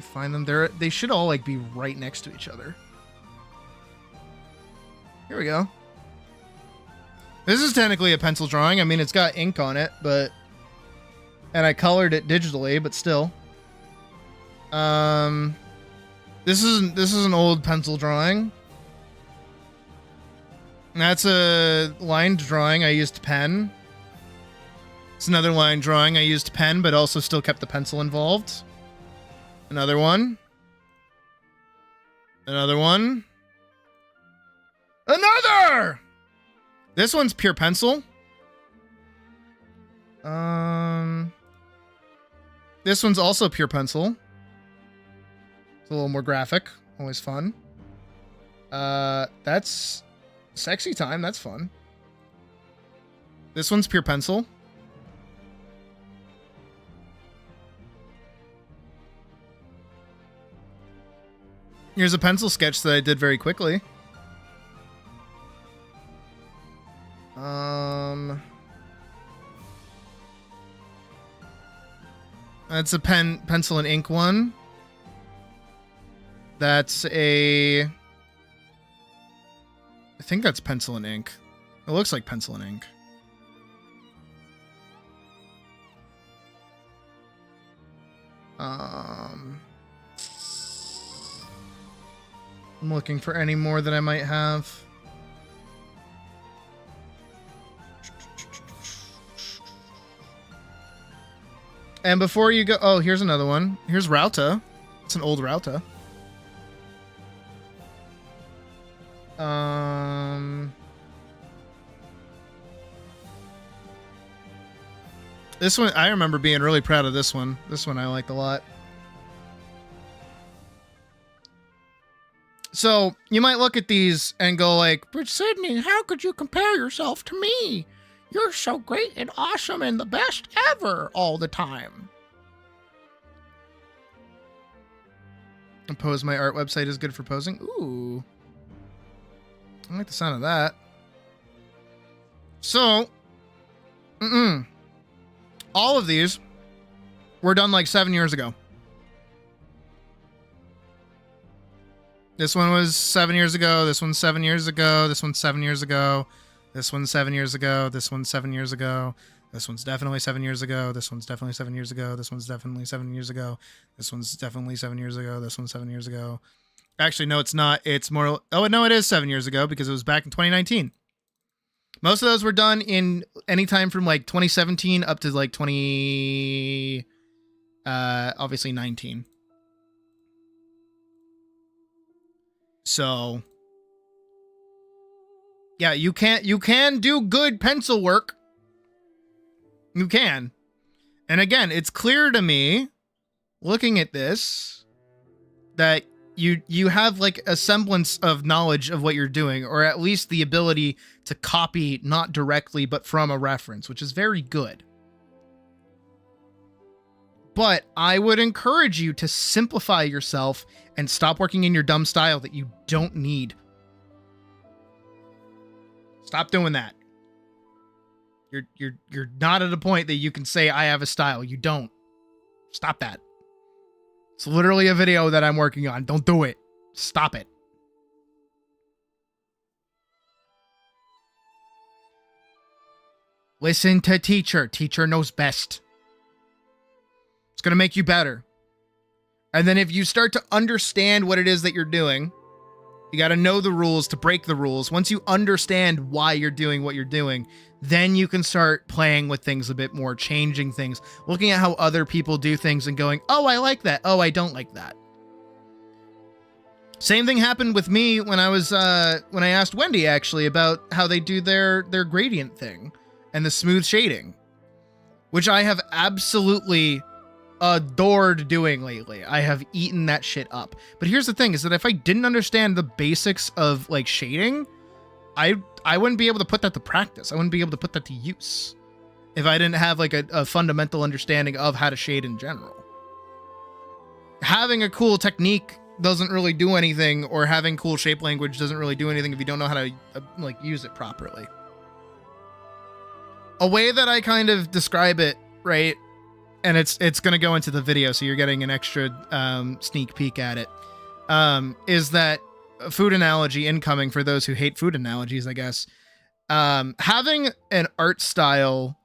find them there. They should all like be right next to each other. Here we go. This is technically a pencil drawing. I mean, it's got ink on it, but... And I colored it digitally, but still. This is an old pencil drawing. That's a lined drawing. I used pen. It's another line drawing. I used pen, but also still kept the pencil involved. Another one. Another one. Another! This one's pure pencil. This one's also pure pencil. It's a little more graphic. Always fun. That's sexy time. That's fun. This one's pure pencil. Here's a pencil sketch that I did very quickly. That's a pencil and ink one. That's a... I think that's pencil and ink. It looks like pencil and ink. I'm looking for any more that I might have. And before you go... Oh, here's another one. Here's Rauta. It's an old Rauta. This one, I remember being really proud of this one. This one I liked a lot. So, you might look at these and go like, but Sydney, how could you compare yourself to me? You're so great and awesome and the best ever all the time. Pose My Art website is good for posing. Ooh. I like the sound of that. So, all of these were done like 7 years ago. This one was 7 years ago. This one's 7 years ago. This one's 7 years ago. This one's 7 years ago. This one's 7 years ago. This one's definitely 7 years ago. This one's definitely 7 years ago. This one's definitely 7 years ago. This one's definitely 7 years ago. This one's 7 years ago. Actually, no, it's not. It's more... Oh, no, it is 7 years ago because it was back in 2019. Most of those were done in any time from like 2017 up to like obviously 19. So... Yeah, you can do good pencil work. You can. And again, it's clear to me, looking at this, that you have like a semblance of knowledge of what you're doing, or at least the ability to copy, not directly, but from a reference, which is very good. But I would encourage you to simplify yourself and stop working in your dumb style that you don't need. Stop doing that. You're not at a point that you can say I have a style. You don't. Stop that. It's literally a video that I'm working on. Don't do it. Stop it. Listen to teacher. Teacher knows best. It's going to make you better. And then if you start to understand what it is that you're doing, you got to know the rules to break the rules. Once you understand why you're doing what you're doing, then you can start playing with things a bit more, changing things, looking at how other people do things and going, oh, I like that. Oh, I don't like that. Same thing happened with me when I was, when I asked Wendy actually about how they do their gradient thing and the smooth shading, which I have absolutely adored doing lately. I have eaten that shit up. But here's the thing is that if I didn't understand the basics of like shading, I wouldn't be able to put that to practice. I wouldn't be able to put that to use if I didn't have like a fundamental understanding of how to shade in general. Having a cool technique doesn't really do anything, or having cool shape language doesn't really do anything if you don't know how to like use it properly. A way that I kind of describe it, right? And it's going to go into the video, so you're getting an extra sneak peek at it, is that a food analogy incoming for those who hate food analogies, I guess. Having an art style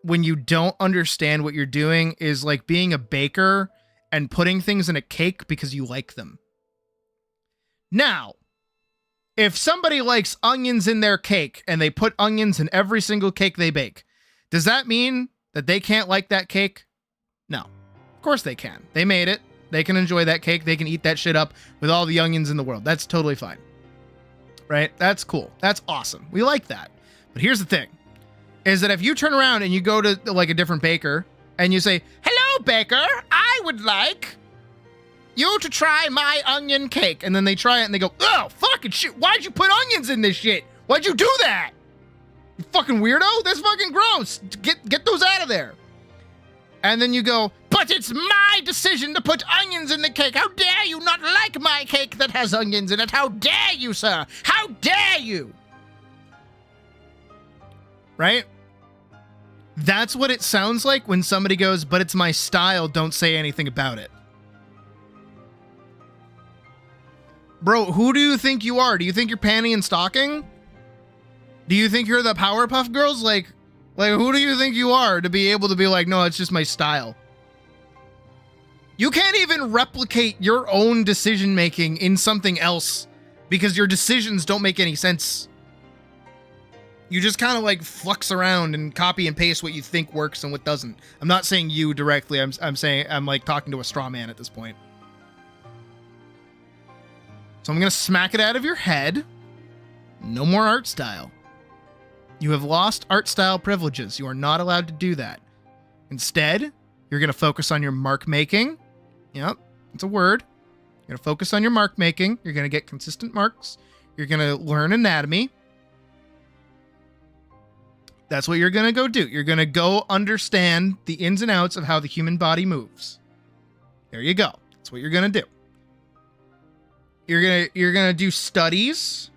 when you don't understand what you're doing is like being a baker and putting things in a cake because you like them. Now, if somebody likes onions in their cake and they put onions in every single cake they bake, does that mean that they can't like that cake? No. Of course they can. They made it. They can enjoy that cake. They can eat that shit up with all the onions in the world. That's totally fine. Right? That's cool. That's awesome. We like that. But here's the thing, is that if you turn around and you go to like a different baker and you say, "Hello, baker, I would like you to try my onion cake." And then they try it and they go, "Oh, fucking shit. Why'd you put onions in this shit? Why'd you do that? You fucking weirdo. That's fucking gross. Get those out of there." And then you go, "But it's my decision to put onions in the cake. How dare you not like my cake that has onions in it? How dare you, sir? How dare you?" Right? That's what it sounds like when somebody goes, "But it's my style. Don't say anything about it." Bro, who do you think you are? Do you think you're panty and stocking? Do you think you're the Powerpuff Girls? Like, who do you think you are to be able to be like, "No, it's just my style"? You can't even replicate your own decision making in something else because your decisions don't make any sense. You just kind of like flux around and copy and paste what you think works and what doesn't. I'm not saying you directly. I'm saying I'm like talking to a straw man at this point. So I'm going to smack it out of your head. No more art style. You have lost art style privileges. You are not allowed to do that. Instead, you're going to focus on your mark making. Yep, it's a word. You're going to focus on your mark making. You're going to get consistent marks. You're going to learn anatomy. That's what you're going to go do. You're going to go understand the ins and outs of how the human body moves. There you go. That's what you're going to do. You're going to do studies,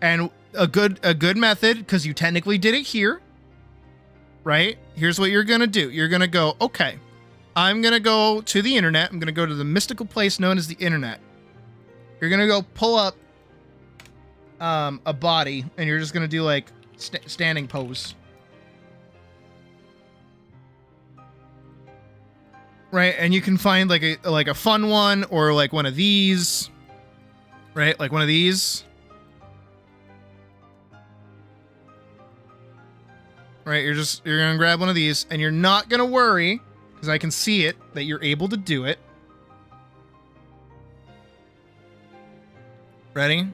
and a good method, because you technically did it here, right? Here's what you're going to do. You're going to go, "Okay, I'm going to go to the internet. I'm going to go to the mystical place known as the internet." You're going to go pull up a body, and you're just going to do like standing pose. Right? And you can find like a fun one, or like one of these, right? Like one of these. Right? You're going to grab one of these, and you're not going to worry, because I can see it, that you're able to do it. Ready?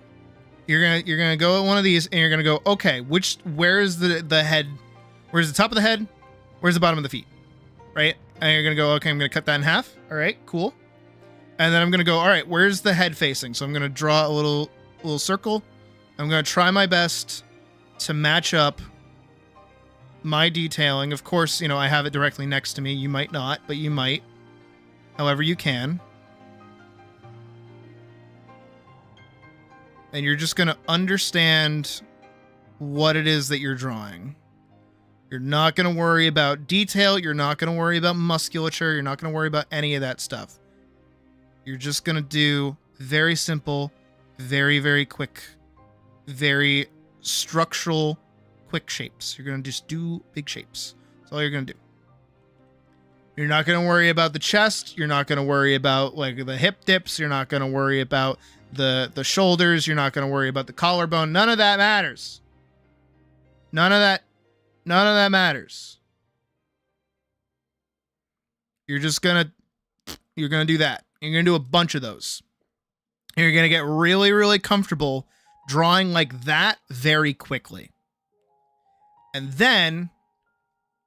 You're gonna go at one of these, and you're gonna go, "Okay, where is the head? Where's the top of the head? Where's the bottom of the feet?" Right? And you're gonna go, "Okay, I'm gonna cut that in half." All right, cool. And then I'm gonna go, "All right, where's the head facing?" So I'm gonna draw a little circle. I'm gonna try my best to match up my detailing. Of course, I have it directly next to me. You might not, but you might. However you can. And you're just going to understand what it is that you're drawing. You're not going to worry about detail. You're not going to worry about musculature. You're not going to worry about any of that stuff. You're just going to do very simple, very, very quick, very structural, quick shapes. You're going to just do big shapes. That's all you're going to do. You're not going to worry about the chest. You're not going to worry about like the hip dips. You're not going to worry about the shoulders. You're not going to worry about the collarbone. None of that matters. None of that matters. You're going to do that. You're going to do a bunch of those. And you're going to get really, really comfortable drawing like that very quickly. And then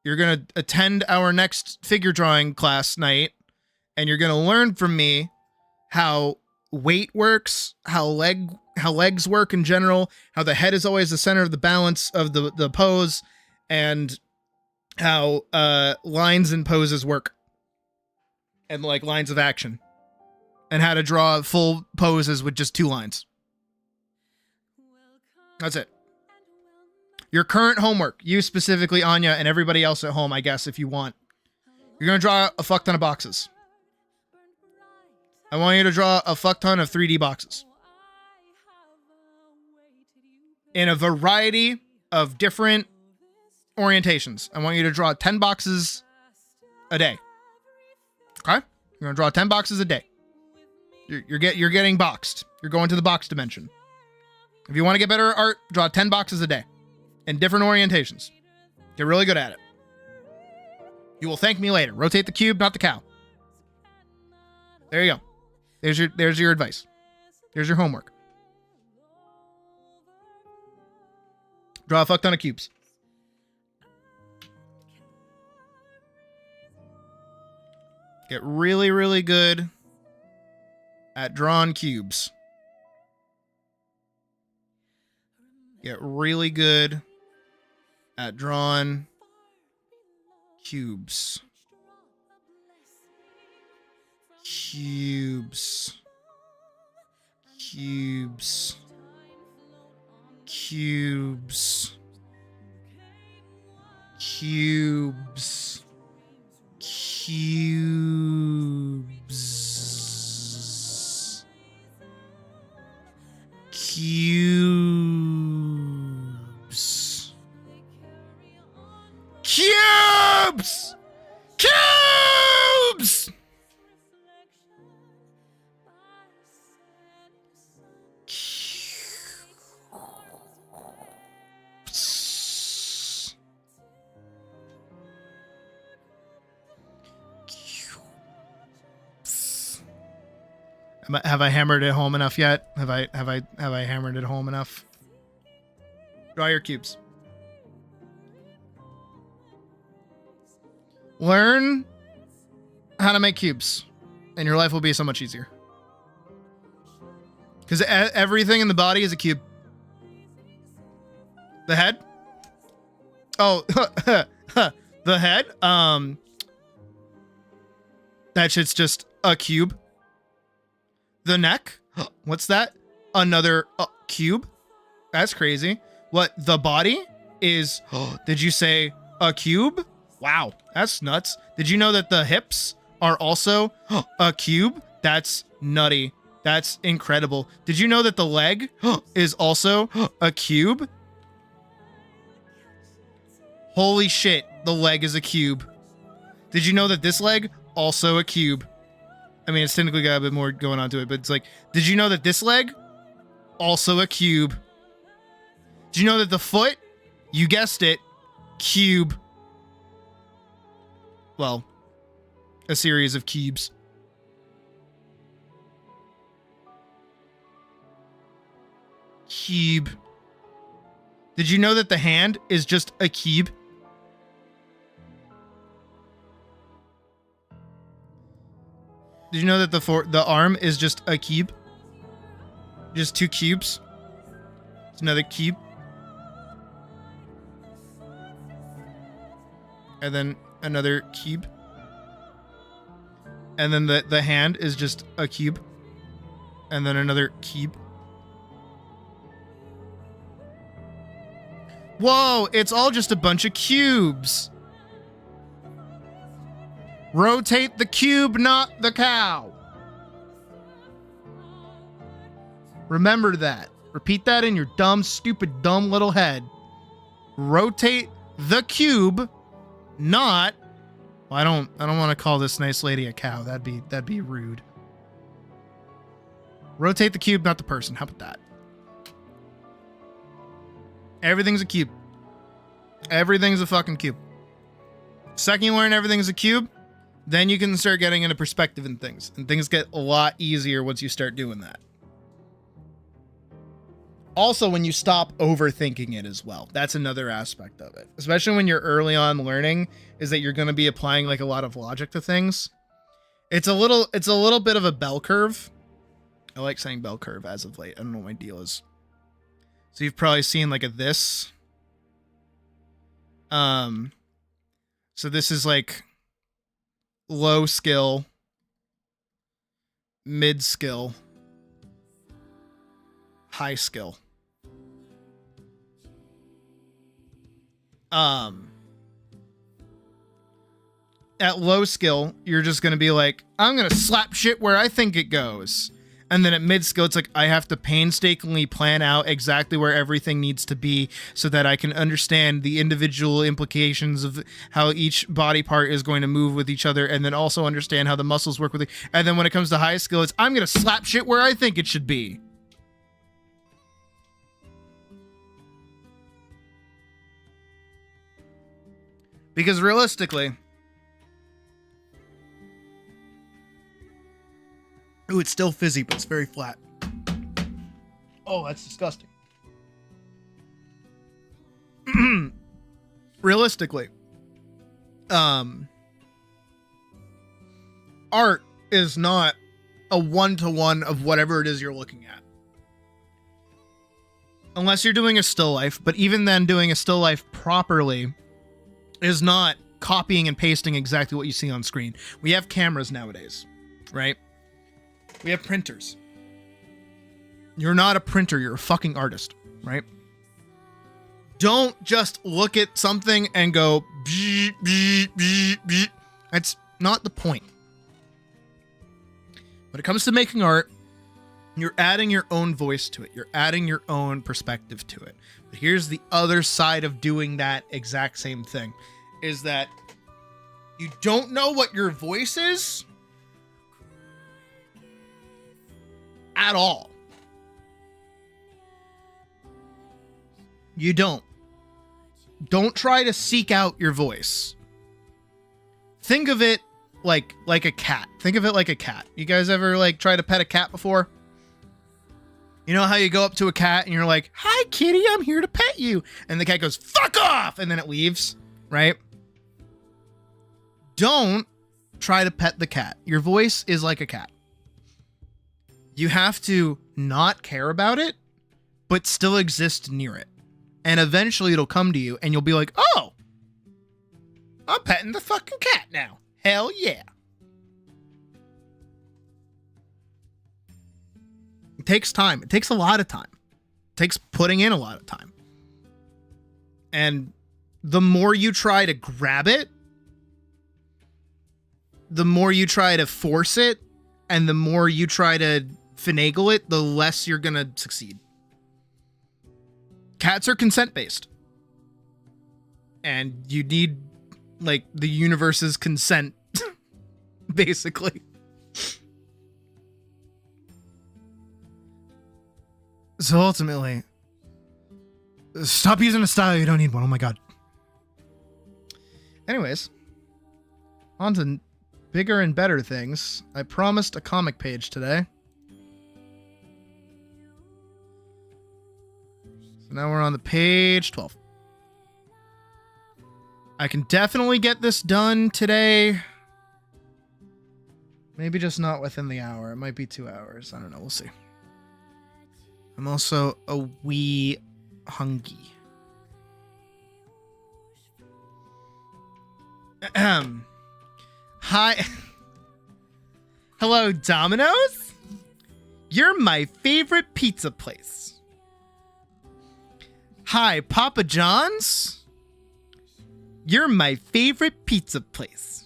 you're going to attend our next figure drawing class night, and you're going to learn from me how weight works, how legs work in general, how the head is always the center of the balance of the pose, and how lines and poses work, and like lines of action, and how to draw full poses with just 2 lines. That's it. Your current homework, you specifically, Anya, and everybody else at home, I guess, if you want, you're gonna draw a fuck ton of boxes. I want you to draw a fuck ton of 3D boxes in a variety of different orientations. I want you to draw 10 boxes a day. Okay? You're going to draw 10 boxes a day. You're getting boxed. You're going to the box dimension. If you want to get better at art, draw 10 boxes a day in different orientations. Get really good at it. You will thank me later. Rotate the cube, not the cow. There you go. There's your advice. There's your homework. Draw a fuck ton of cubes. Get really, really good at drawing cubes. Get really good at drawing cubes. Cubes. Cubes. Cubes. Cubes. Cubes. Cubes. Cubes! Cubes! Have I hammered it home enough yet? Have I hammered it home enough? Draw your cubes. Learn how to make cubes, and your life will be so much easier. Because everything in the body is a cube. The head? Oh, the head? That shit's just a cube. The neck? What's that? Another cube? That's crazy. What? The body is... Did you say a cube? Wow, that's nuts. Did you know that the hips are also a cube? That's nutty. That's incredible. Did you know that the leg is also a cube? Holy shit, the leg is a cube. Did you know that this leg, also a cube? I mean, it's technically got a bit more going on to it, but it's like, did you know that this leg, also a cube? Did you know that the foot, you guessed it, cube? Well, a series of cubes. Cube. Did you know that the hand is just a cube? Did you know that the arm is just a cube? Just two cubes. It's another cube. And then another cube. And then the hand is just a cube. And then another cube. Whoa, it's all just a bunch of cubes. Rotate the cube, not the cow. Remember that. Repeat that in your dumb, stupid, dumb little head. Rotate the cube, not... Well, I don't want to call this nice lady a cow. That'd be rude. Rotate the cube, not the person. How about that? Everything's a cube. Everything's a fucking cube. Second you learn everything's a cube, then you can start getting into perspective and things. And things get a lot easier once you start doing that. Also, when you stop overthinking it as well. That's another aspect of it. Especially when you're early on learning, is that you're going to be applying like a lot of logic to things. It's a little bit of a bell curve. I like saying bell curve as of late. I don't know what my deal is. So you've probably seen like a this. So this is like low skill, mid skill, high skill. at low skill, you're just going to be like, I'm going to slap shit where I think it goes. And then at mid skill, it's like, I have to painstakingly plan out exactly where everything needs to be so that I can understand the individual implications of how each body part is going to move with each other, and then also understand how the muscles work with it. And then when it comes to high skill, it's, I'm going to slap shit where I think it should be. Because realistically, ooh, it's still fizzy, but it's very flat. Oh, that's disgusting. Realistically, art is not a one-to-one of whatever it is you're looking at. Unless you're doing a still life, but even then doing a still life properly is not copying and pasting exactly what you see on screen. We have cameras nowadays, right? We have printers. You're not a printer, you're a fucking artist, right? Don't just look at something and go, bzz, bzz, bzz, bzz. That's not the point. When it comes to making art, you're adding your own voice to it. You're adding your own perspective to it. But here's the other side of doing that exact same thing, is that you don't know what your voice is at all. You don't. Don't try to seek out your voice. Think of it like a cat. Think of it like a cat. You guys ever like try to pet a cat before? You know how you go up to a cat and you're like, "Hi kitty, I'm here to pet you." And the cat goes, "Fuck off!" And then it leaves, right? Don't try to pet the cat. Your voice is like a cat. You have to not care about it, but still exist near it. And eventually it'll come to you and you'll be like, "Oh, I'm petting the fucking cat now. Hell yeah." It takes time. It takes a lot of time. It takes putting in a lot of time. And the more you try to grab it, the more you try to force it, and the more you try to finagle it, the less you're going to succeed. Cats are consent-based. And you need, like, the universe's consent, basically. So ultimately, stop using a style you don't need one. Oh my god. Anyways, on to bigger and better things. I promised a comic page today. So now we're on the page 12. I can definitely get this done today. Maybe just not within the hour. It might be 2 hours. I don't know. We'll see. I'm also a wee hungry. Hi. Hello, Domino's? You're my favorite pizza place. Hi, Papa John's? You're my favorite pizza place.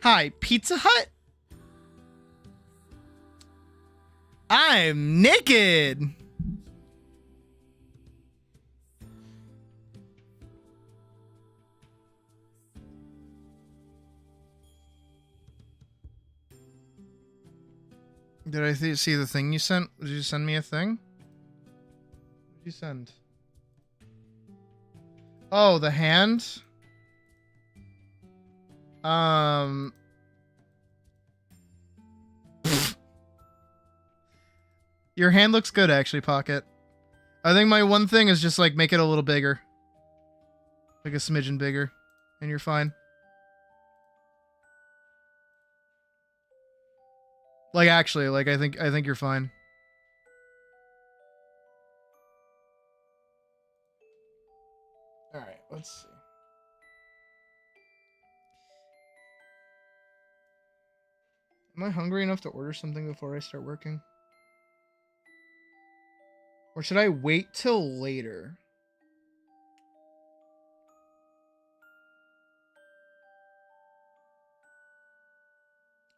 Hi, Pizza Hut? I'm naked. Did I see the thing you sent? Did you send me a thing? What did you send? Oh, the hand? Your hand looks good, actually, Pocket. I think my one thing is just, like, make it a little bigger. Like a smidgen bigger. And you're fine. Like, actually, like, I think you're fine. Alright, let's see. Am I hungry enough to order something before I start working? Or should I wait till later?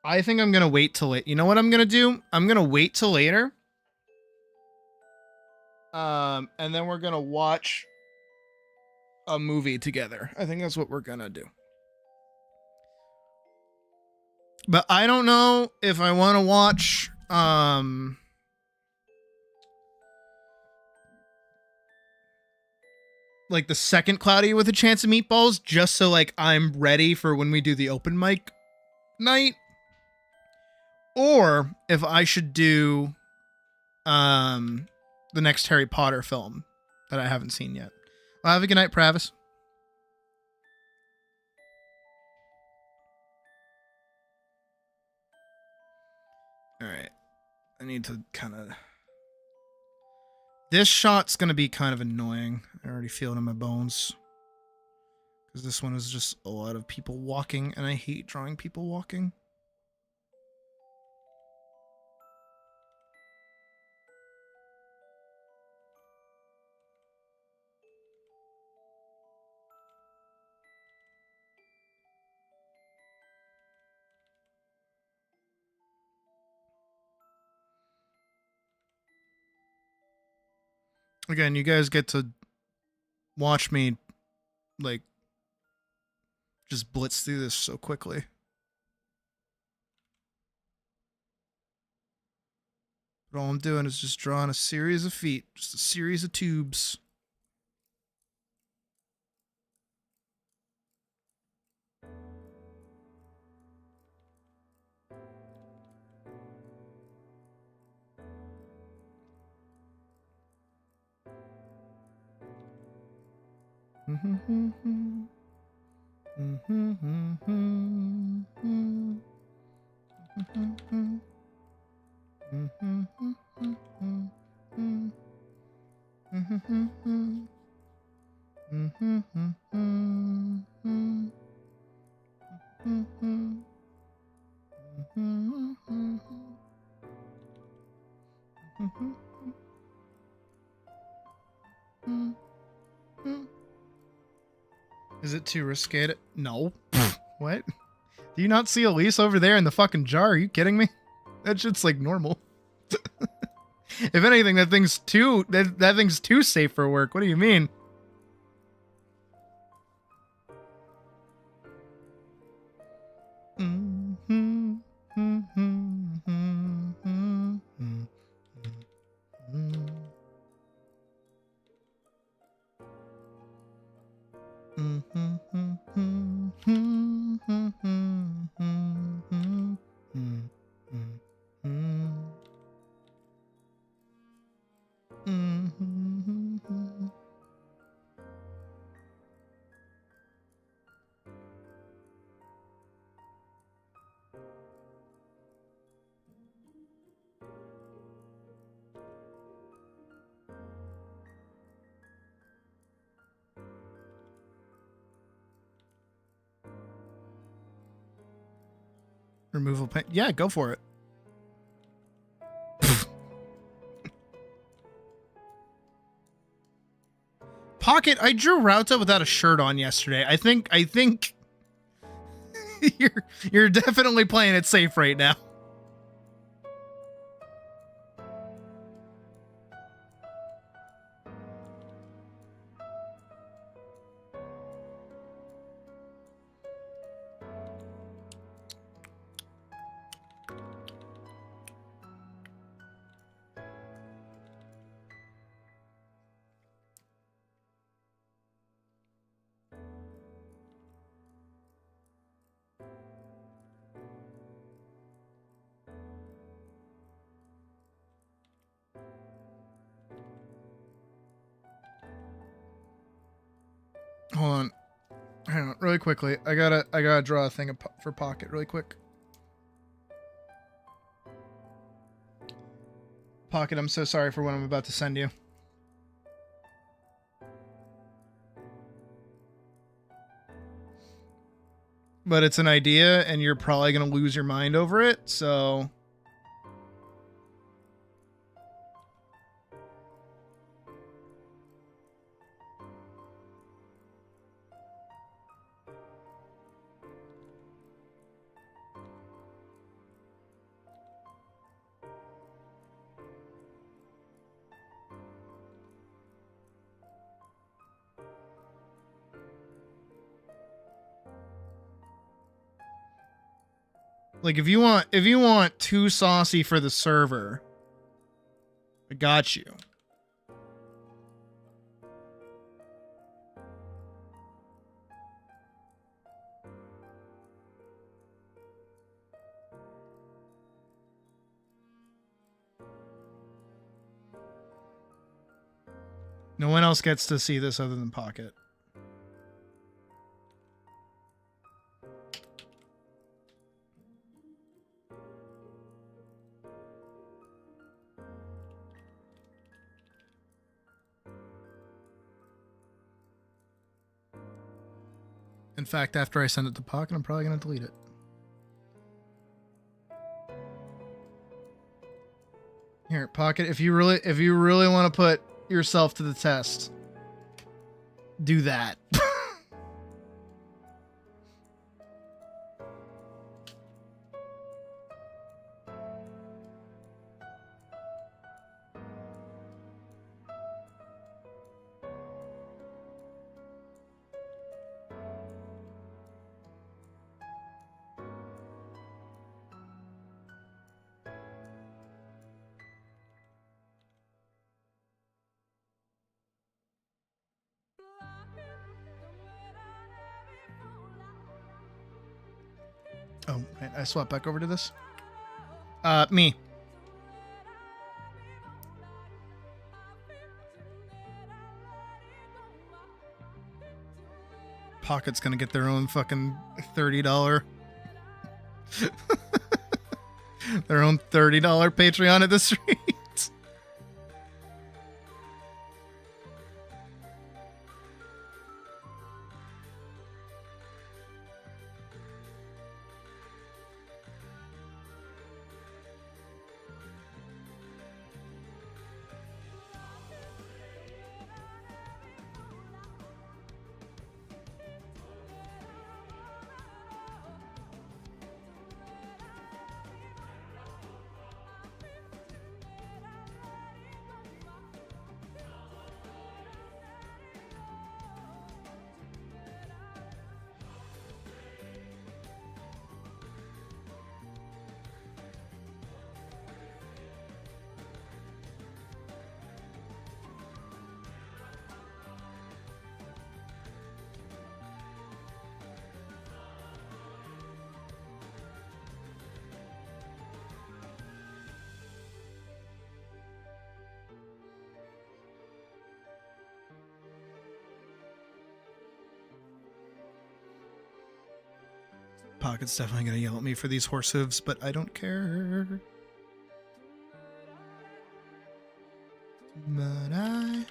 I think I'm gonna wait till it. You know what I'm gonna do? I'm gonna wait till later. And then we're gonna watch a movie together. I think that's what we're gonna do. But I don't know if I want to watch like the second Cloudy with a Chance of Meatballs, just so like I'm ready for when we do the open mic night, or if I should do the next Harry Potter film that I haven't seen yet. Well, have a good night, Pravis. All right, I need to kind of. This shot's gonna be kind of annoying. I already feel it in my bones. Because this one is just a lot of people walking, and I hate drawing people walking. Again, you guys get to watch me, like, just blitz through this so quickly. But all I'm doing is just drawing a series of feet, just a series of tubes. Is it too risque? No. What? Do you not see Elise over there in the fucking jar? Are you kidding me? That shit's like normal. If anything, that thing's too safe for work. What do you mean? Removal paint. Yeah, go for it. Pocket, I drew Rauta without a shirt on yesterday. I think you're definitely playing it safe right now. Hold on. Hang on, really quickly. I gotta draw a thing for Pocket really quick. Pocket, I'm so sorry for what I'm about to send you. But it's an idea, and you're probably gonna lose your mind over it, so... Like if you want too saucy for the server, I got you. No one else gets to see this other than Pocket. In fact, after I send it to Pocket, I'm probably going to delete it. Here, Pocket, if you really want to put yourself to the test, do that. Oh, right, I swap back over to this. Me. Pocket's gonna get their own fucking $30 their own $30 Patreon at this rate. Pocket's definitely gonna yell at me for these horse hooves, but I don't care. But I...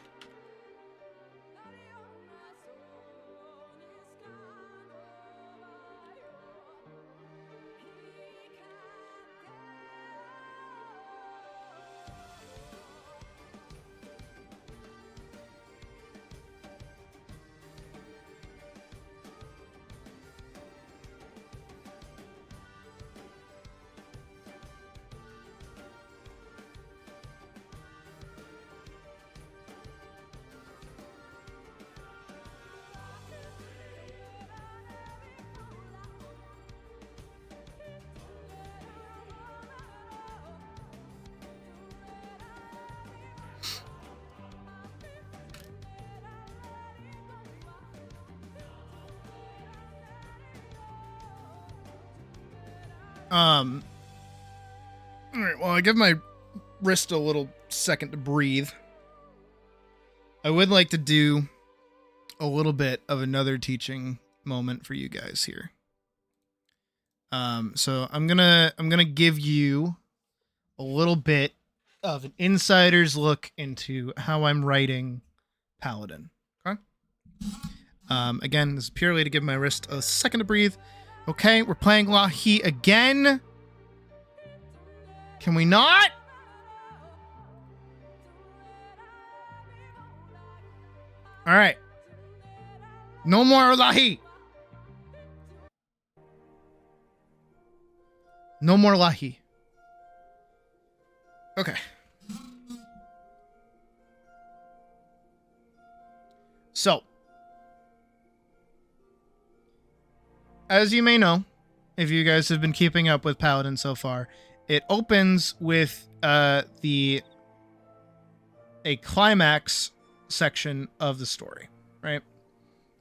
All right, well, I give my wrist a little second to breathe. I would like to do a little bit of another teaching moment for you guys here. So I'm gonna give you a little bit of an insider's look into how I'm writing Paladin. Okay. Again, this is purely to give my wrist a second to breathe. Okay, we're playing Lahi again. Can we not? All right. No more Lahi. No more Lahi. Okay. So, as you may know, if you guys have been keeping up with Paladin so far, it opens with a climax section of the story, right?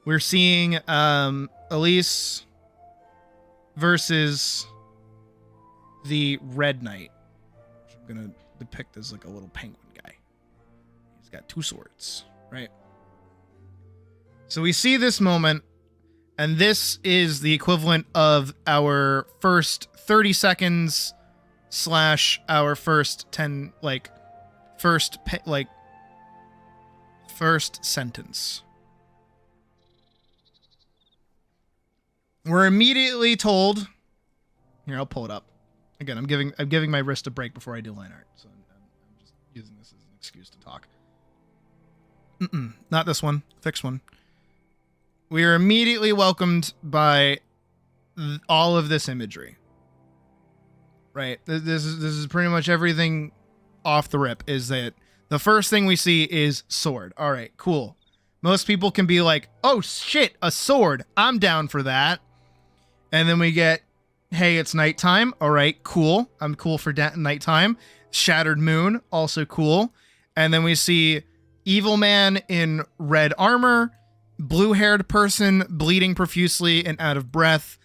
We're seeing Elise versus the Red Knight, which I'm gonna depict as like a little penguin guy. He's got 2 swords, right? So we see this moment, and this is the equivalent of our first 30 seconds / our first 10, like, first sentence. We're immediately told. Here, I'll pull it up. Again, I'm giving my wrist a break before I do line art, so I'm just using this as an excuse to talk. Not this one. Fixed one. We are immediately welcomed by all of this imagery. Right? This is pretty much everything off the rip. Is that the first thing we see is sword. All right, cool. Most people can be like, "Oh shit, a sword! I'm down for that." And then we get, "Hey, it's nighttime." All right, cool. I'm cool for nighttime. Shattered moon, also cool. And then we see evil man in red armor, blue-haired person bleeding profusely and out of breath,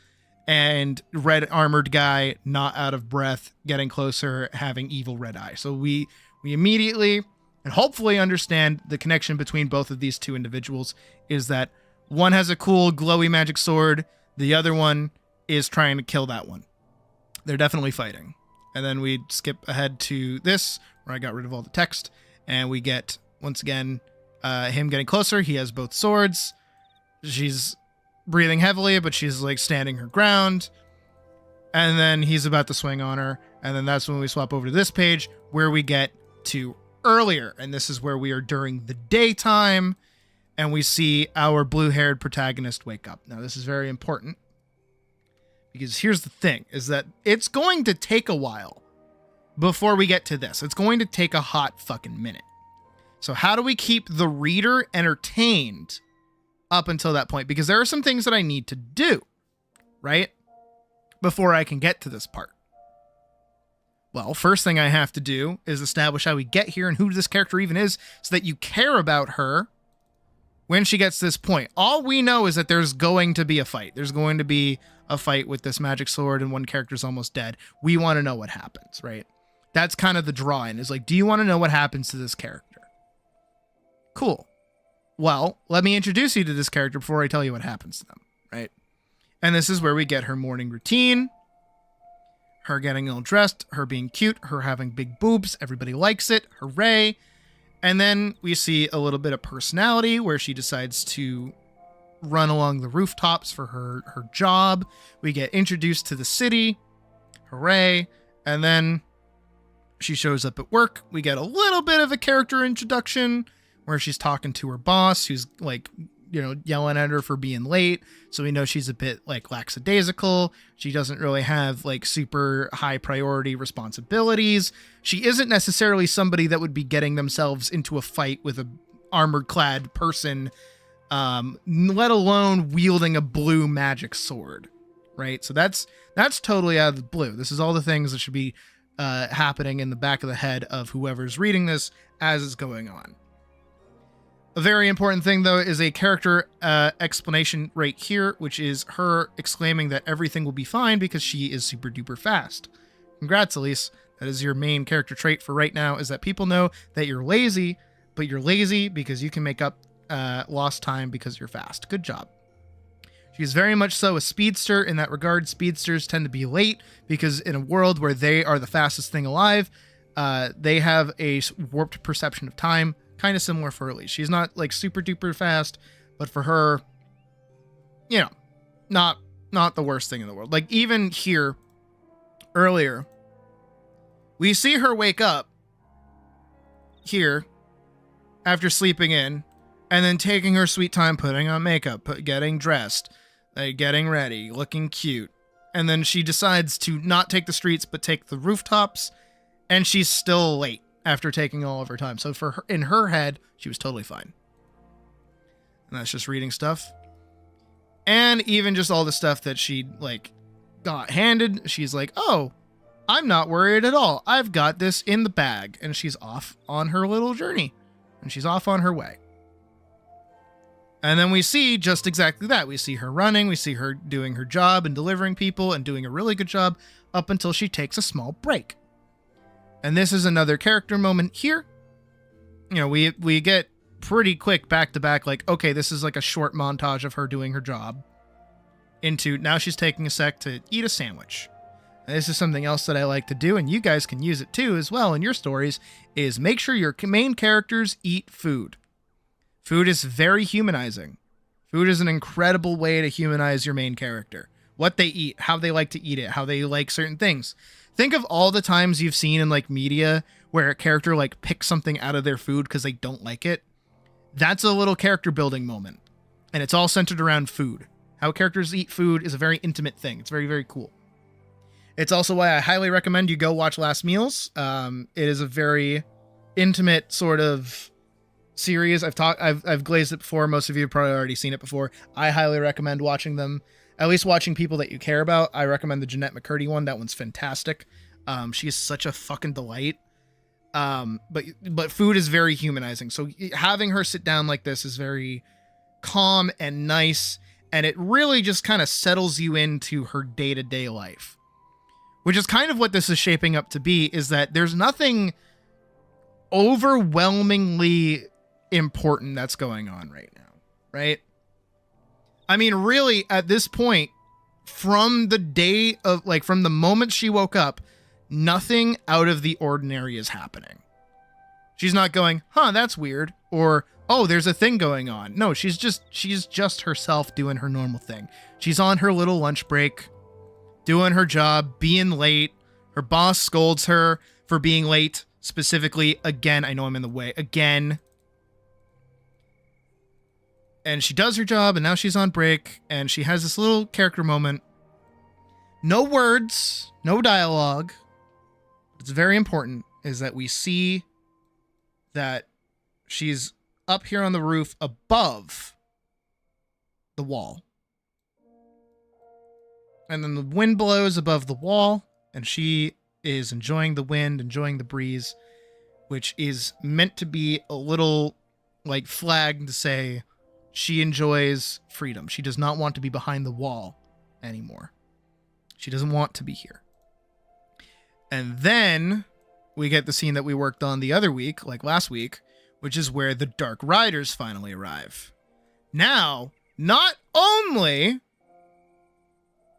and red armored guy not out of breath, getting closer, having evil red eye. So we immediately and hopefully understand the connection between both of these two individuals is that one has a cool glowy magic sword, the other one is trying to kill that one. They're definitely fighting. And then we skip ahead to this, where I got rid of all the text, and we get, once again, him getting closer. He has both swords. She's breathing heavily, but she's like standing her ground. And then he's about to swing on her. And then that's when we swap over to this page where we get to earlier. And this is where we are during the daytime. And we see our blue-haired protagonist wake up. Now, this is very important, because here's the thing, is that it's going to take a while before we get to this. It's going to take a hot fucking minute. So how do we keep the reader entertained up until that point? Because there are some things that I need to do, right? Before I can get to this part. Well, first thing I have to do is establish how we get here and who this character even is, so that you care about her when she gets to this point. All we know is that there's going to be a fight. There's going to be a fight with this magic sword and one character's almost dead. We want to know what happens, right? That's kind of the draw-in, is like, do you want to know what happens to this character? Cool. Well, let me introduce you to this character before I tell you what happens to them, right? And this is where we get her morning routine, her getting all dressed, her being cute, her having big boobs. Everybody likes it. Hooray. And then we see a little bit of personality where she decides to run along the rooftops for her job. We get introduced to the city. Hooray. And then she shows up at work. We get a little bit of a character introduction where she's talking to her boss, who's like, you know, yelling at her for being late. So we know she's a bit like lackadaisical. She doesn't really have like super high priority responsibilities. She isn't necessarily somebody that would be getting themselves into a fight with a armored clad person, let alone wielding a blue magic sword, right? So that's totally out of the blue. This is all the things that should be happening in the back of the head of whoever's reading this as it's going on. A very important thing, though, is a character explanation right here, which is her exclaiming that everything will be fine because she is super duper fast. Congrats, Elise. That is your main character trait for right now, is that people know that you're lazy, but you're lazy because you can make up lost time because you're fast. Good job. She's very much so a speedster in that regard. Speedsters tend to be late because in a world where they are the fastest thing alive, they have a warped perception of time. Kind of similar for Elise. She's not like super duper fast, but for her, you know, not the worst thing in the world. Like even here earlier, we see her wake up here after sleeping in and then taking her sweet time putting on makeup, getting dressed, getting ready, looking cute. And then she decides to not take the streets, but take the rooftops, and she's still late after taking all of her time. So for her, in her head, she was totally fine. And that's just reading stuff. And even just all the stuff that she like got handed. She's like, oh, I'm not worried at all. I've got this in the bag. And she's off on her little journey. And she's off on her way. And then we see just exactly that. We see her running. We see her doing her job and delivering people and doing a really good job up until she takes a small break. And this is another character moment here. You know, we get pretty quick back to back, like, okay, this is like a short montage of her doing her job into now she's taking a sec to eat a sandwich. And this is something else that I like to do, and you guys can use it too as well in your stories, is make sure your main characters eat food. Food is very humanizing. Food is an incredible way to humanize your main character. What they eat, how they like to eat it, how they like certain things. Think of all the times you've seen in like media where a character like picks something out of their food because they don't like it. That's a little character building moment. And it's all centered around food. How characters eat food is a very intimate thing. It's very, very cool. It's also why I highly recommend you go watch Last Meals. It is a very intimate sort of series. I've glazed it before. Most of you have probably already seen it before. I highly recommend watching them. At least watching people that you care about. I recommend the Jeanette McCurdy one. That one's fantastic. She is such a fucking delight. But food is very humanizing. So having her sit down like this is very calm and nice. And it really just kind of settles you into her day-to-day life. Which is kind of what this is shaping up to be, is that there's nothing overwhelmingly important that's going on right now, right? I mean, really, at this point, from the moment she woke up, nothing out of the ordinary is happening. She's not going, huh, that's weird, or, oh, there's a thing going on. No, she's just herself doing her normal thing. She's on her little lunch break, doing her job, being late. Her boss scolds her for being late, specifically, again, I know I'm in the way, again. And she does her job, and now she's on break, and she has this little character moment. No words, no dialogue. It's very important, is that we see that she's up here on the roof above the wall. And then the wind blows above the wall, and she is enjoying the wind, enjoying the breeze, which is meant to be a little like flag to say she enjoys freedom. She does not want to be behind the wall anymore. She doesn't want to be here. And then we get the scene that we worked on the other week, like last week, which is where the Dark Riders finally arrive. Now, not only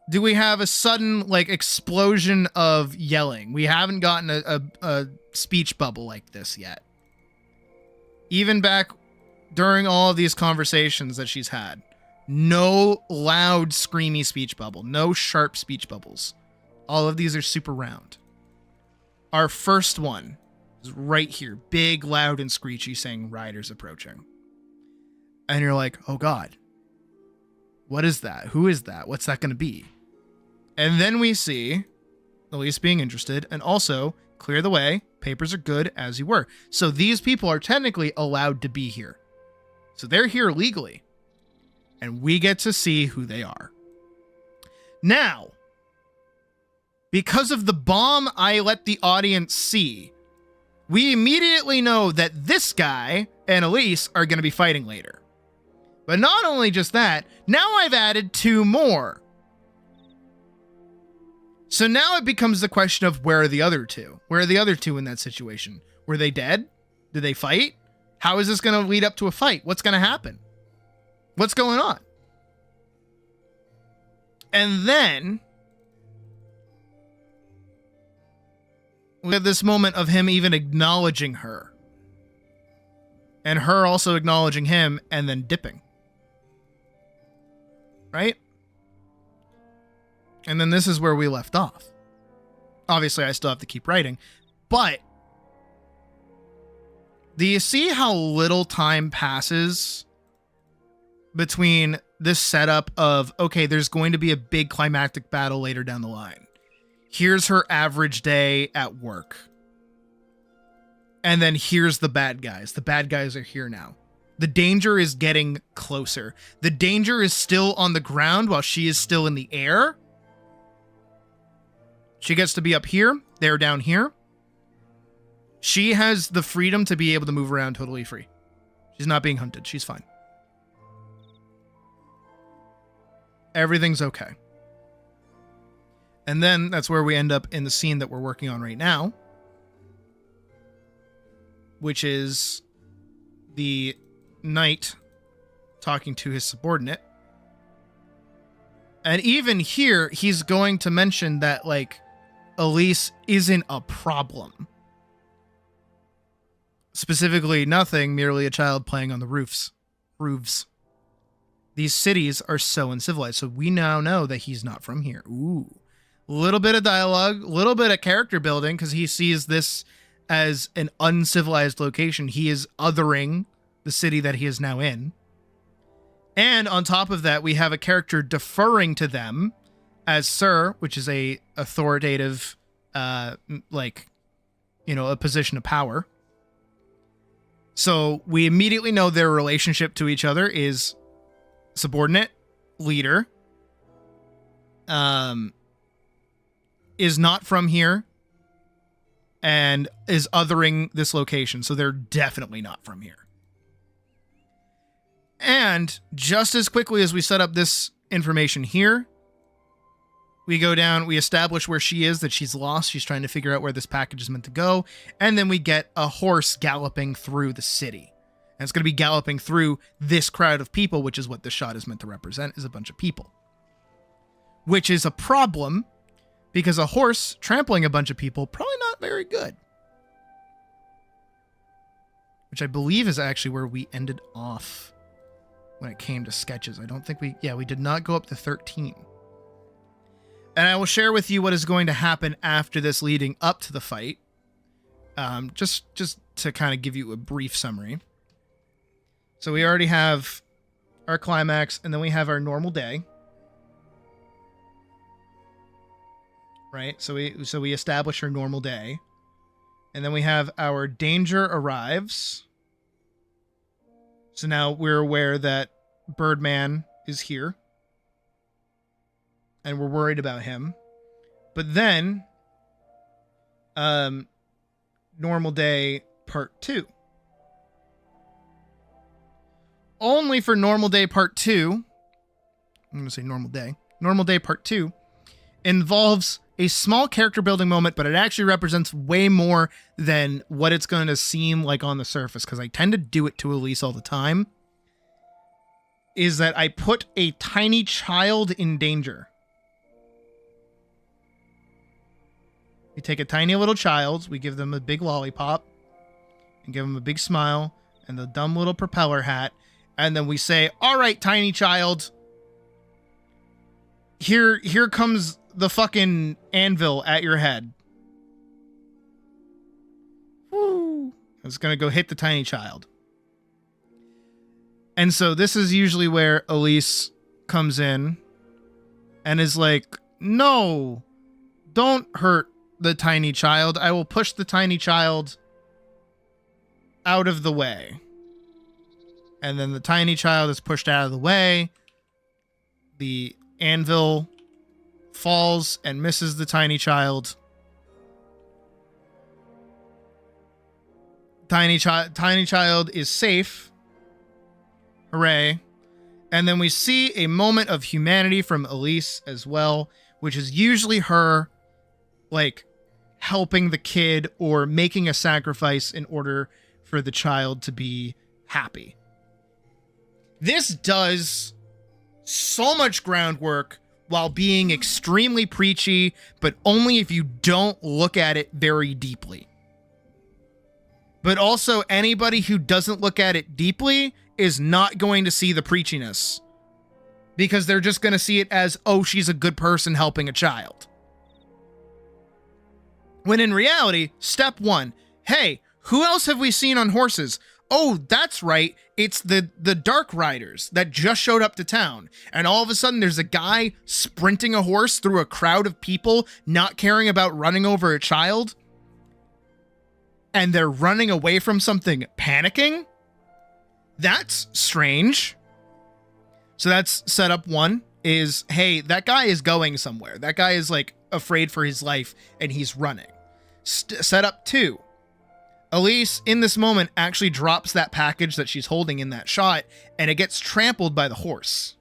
do we have a sudden like explosion of yelling, we haven't gotten a speech bubble like this yet. Even back during all of these conversations that she's had, no loud, screamy speech bubble, no sharp speech bubbles. All of these are super round. Our first one is right here, big, loud, and screechy, saying riders approaching. And you're like, oh God, what is that? Who is that? What's that going to be? And then we see Elise being interested, and also clear the way. Papers are good as you were. So these people are technically allowed to be here. So they're here legally. And we get to see who they are. Now, because of the bomb I let the audience see, we immediately know that this guy and Elise are going to be fighting later. But not only just that, now I've added two more. So now it becomes the question of where are the other two? Where are the other two in that situation? Were they dead? Did they fight? How is this going to lead up to a fight? What's going to happen? What's going on? And then we have this moment of him even acknowledging her. And her also acknowledging him and then dipping. Right? And then this is where we left off. Obviously, I still have to keep writing. But do you see how little time passes between this setup of, okay, there's going to be a big climactic battle later down the line. Here's her average day at work. And then here's the bad guys. The bad guys are here now. The danger is getting closer. The danger is still on the ground while she is still in the air. She gets to be up here. They're down here. She has the freedom to be able to move around totally free. She's not being hunted. She's fine. Everything's okay. And then that's where we end up in the scene that we're working on right now, which is the knight talking to his subordinate. And even here, he's going to mention that, like, Elise isn't a problem. Specifically, nothing, merely a child playing on the roofs. These cities are so uncivilized, so we now know that he's not from here. Ooh. A little bit of dialogue, a little bit of character building, because he sees this as an uncivilized location. He is othering the city that he is now in. And on top of that, we have a character deferring to them as sir, which is a authoritative, a position of power. So we immediately know their relationship to each other is subordinate, leader, is not from here, and is othering this location. So they're definitely not from here. And just as quickly as we set up this information here, we go down, we establish where she is, that she's lost. She's trying to figure out where this package is meant to go. And then we get a horse galloping through the city. And it's going to be galloping through this crowd of people, which is what this shot is meant to represent, is a bunch of people. Which is a problem, because a horse trampling a bunch of people, probably not very good. Which I believe is actually where we ended off when it came to sketches. I don't think we did not go up to 13. And I will share with you what is going to happen after this leading up to the fight. Just to kind of give you a brief summary. So we already have our climax, and then we have our normal day. Right? So we establish our normal day. And then we have our danger arrives. So now we're aware that Birdman is here. And we're worried about him. But then, normal day part 2. Only for normal day part 2, I'm going to say normal day. Normal day part 2 involves a small character building moment, but it actually represents way more than what it's going to seem like on the surface, because I tend to do it to Elise all the time, is that I put a tiny child in danger. We take a tiny little child, we give them a big lollipop, and give them a big smile, and the dumb little propeller hat, and then we say, all right, tiny child, here comes the fucking anvil at your head. Woo! It's gonna go hit the tiny child. And so this is usually where Elise comes in and is like, no, don't hurt the tiny child. I will push the tiny child out of the way. And then the tiny child is pushed out of the way. The anvil falls and misses the tiny child. Tiny child is safe. Hooray. And then we see a moment of humanity from Elise as well, which is usually her, like, helping the kid or making a sacrifice in order for the child to be happy. This does so much groundwork while being extremely preachy, but only if you don't look at it very deeply. But also, anybody who doesn't look at it deeply is not going to see the preachiness, because they're just going to see it as, oh, she's a good person helping a child. When in reality, step 1, hey, who else have we seen on horses? Oh, that's right. It's the Dark Riders that just showed up to town. And all of a sudden there's a guy sprinting a horse through a crowd of people, not caring about running over a child. And they're running away from something, panicking. That's strange. So that's setup 1 is, hey, that guy is going somewhere. That guy is like afraid for his life and he's running. Setup 2. Elise, in this moment, actually drops that package that she's holding in that shot, and it gets trampled by the horse.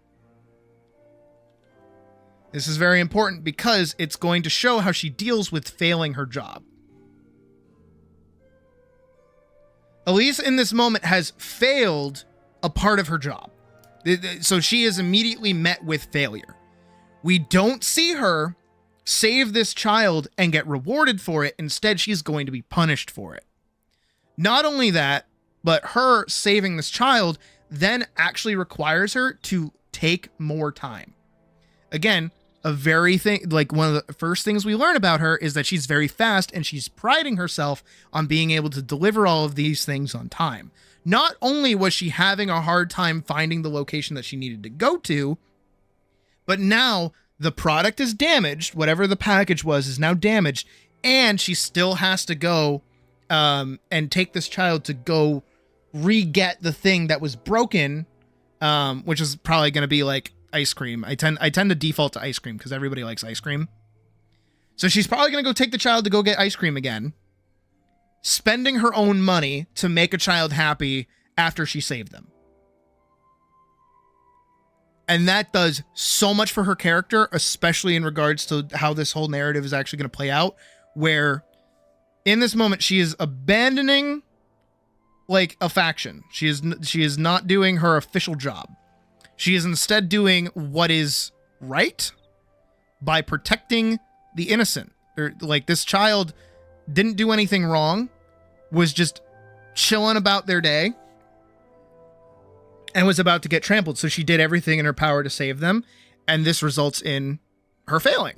This is very important because it's going to show how she deals with failing her job. Elise, in this moment, has failed a part of her job. So she is immediately met with failure. We don't see her save this child and get rewarded for it. Instead, she's going to be punished for it. Not only that, but her saving this child then actually requires her to take more time. Again, one of the first things we learn about her is that she's very fast and she's priding herself on being able to deliver all of these things on time. Not only was she having a hard time finding the location that she needed to go to, but now the product is damaged. Whatever the package was is now damaged, and she still has to go and take this child to go re-get the thing that was broken, which is probably going to be like ice cream. I tend to default to ice cream because everybody likes ice cream. So she's probably going to go take the child to go get ice cream again, spending her own money to make a child happy after she saved them. And that does so much for her character, especially in regards to how this whole narrative is actually going to play out, where in this moment she is abandoning like a faction. She is not doing her official job. She is instead doing what is right by protecting the innocent. Like, this child didn't do anything wrong, was just chilling about their day, and was about to get trampled. So she did everything in her power to save them, and this results in her failing.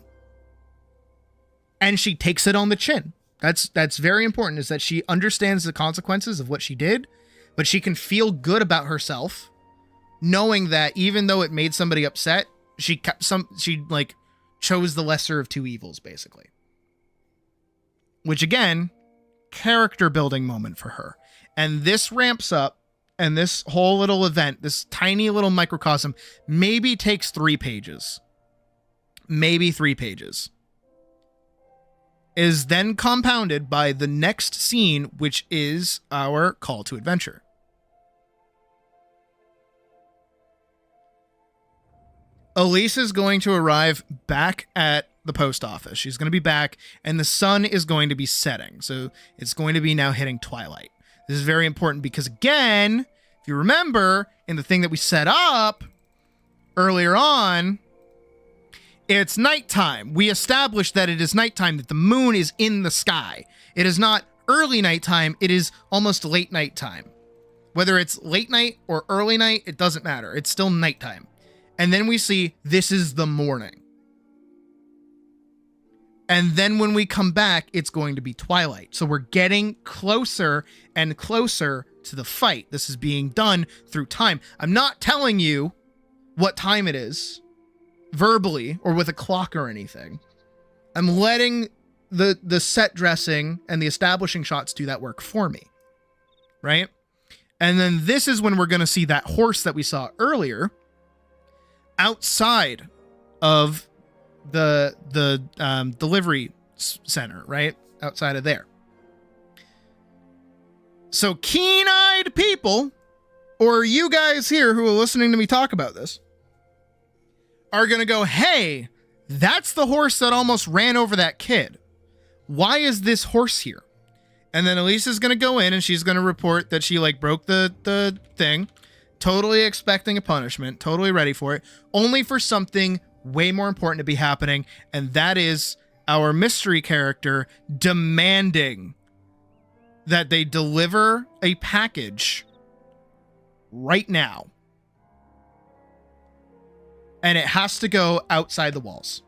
And she takes it on the chin. That's very important, is that she understands the consequences of what she did, but she can feel good about herself, knowing that even though it made somebody upset, she chose the lesser of two evils, basically. Which, again, character building moment for her. And this ramps up, and this whole little event, this tiny little microcosm, maybe takes 3 pages. Maybe 3 pages. Is then compounded by the next scene, which is our call to adventure. Elise is going to arrive back at the post office. She's going to be back, and the sun is going to be setting. So it's going to be now hitting twilight. This is very important because, again, if you remember, in the thing that we set up earlier on, it's nighttime. We established that it is nighttime, that the moon is in the sky. It is not early nighttime, it is almost late nighttime. Whether it's late night or early night, it doesn't matter. It's still nighttime. And then we see this is the morning. And then when we come back, it's going to be twilight. So we're getting closer and closer to the fight. This is being done through time. I'm not telling you what time it is verbally or with a clock or anything. I'm letting the set dressing and the establishing shots do that work for me. Right? And then this is when we're going to see that horse that we saw earlier outside of the delivery center, right? Outside of there. So keen-eyed people, or you guys here who are listening to me talk about this, are going to go, hey, that's the horse that almost ran over that kid. Why is this horse here? And then Elise is going to go in and she's going to report that she broke the thing, totally expecting a punishment, totally ready for it, only for something way more important to be happening, and that is our mystery character demanding that they deliver a package right now. And it has to go outside the walls.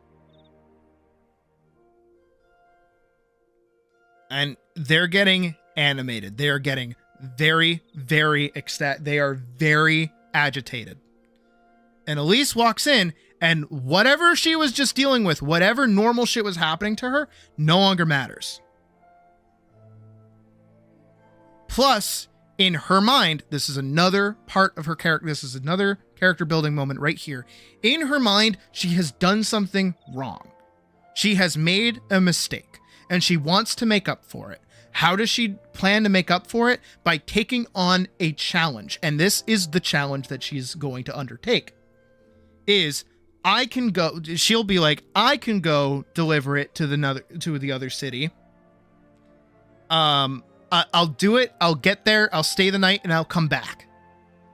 And they're getting animated. They are getting very, very ecstatic. They are very agitated. And Elise walks in, and whatever she was just dealing with, whatever normal shit was happening to her, no longer matters. Plus, in her mind, this is another part of her character. This is another character building moment right here. In her mind, she has done something wrong. She has made a mistake and she wants to make up for it. How does she plan to make up for it? By taking on a challenge. And this is the challenge that she's going to undertake. She'll be like, I can go deliver it to the other city. I'll do it. I'll get there. I'll stay the night and I'll come back.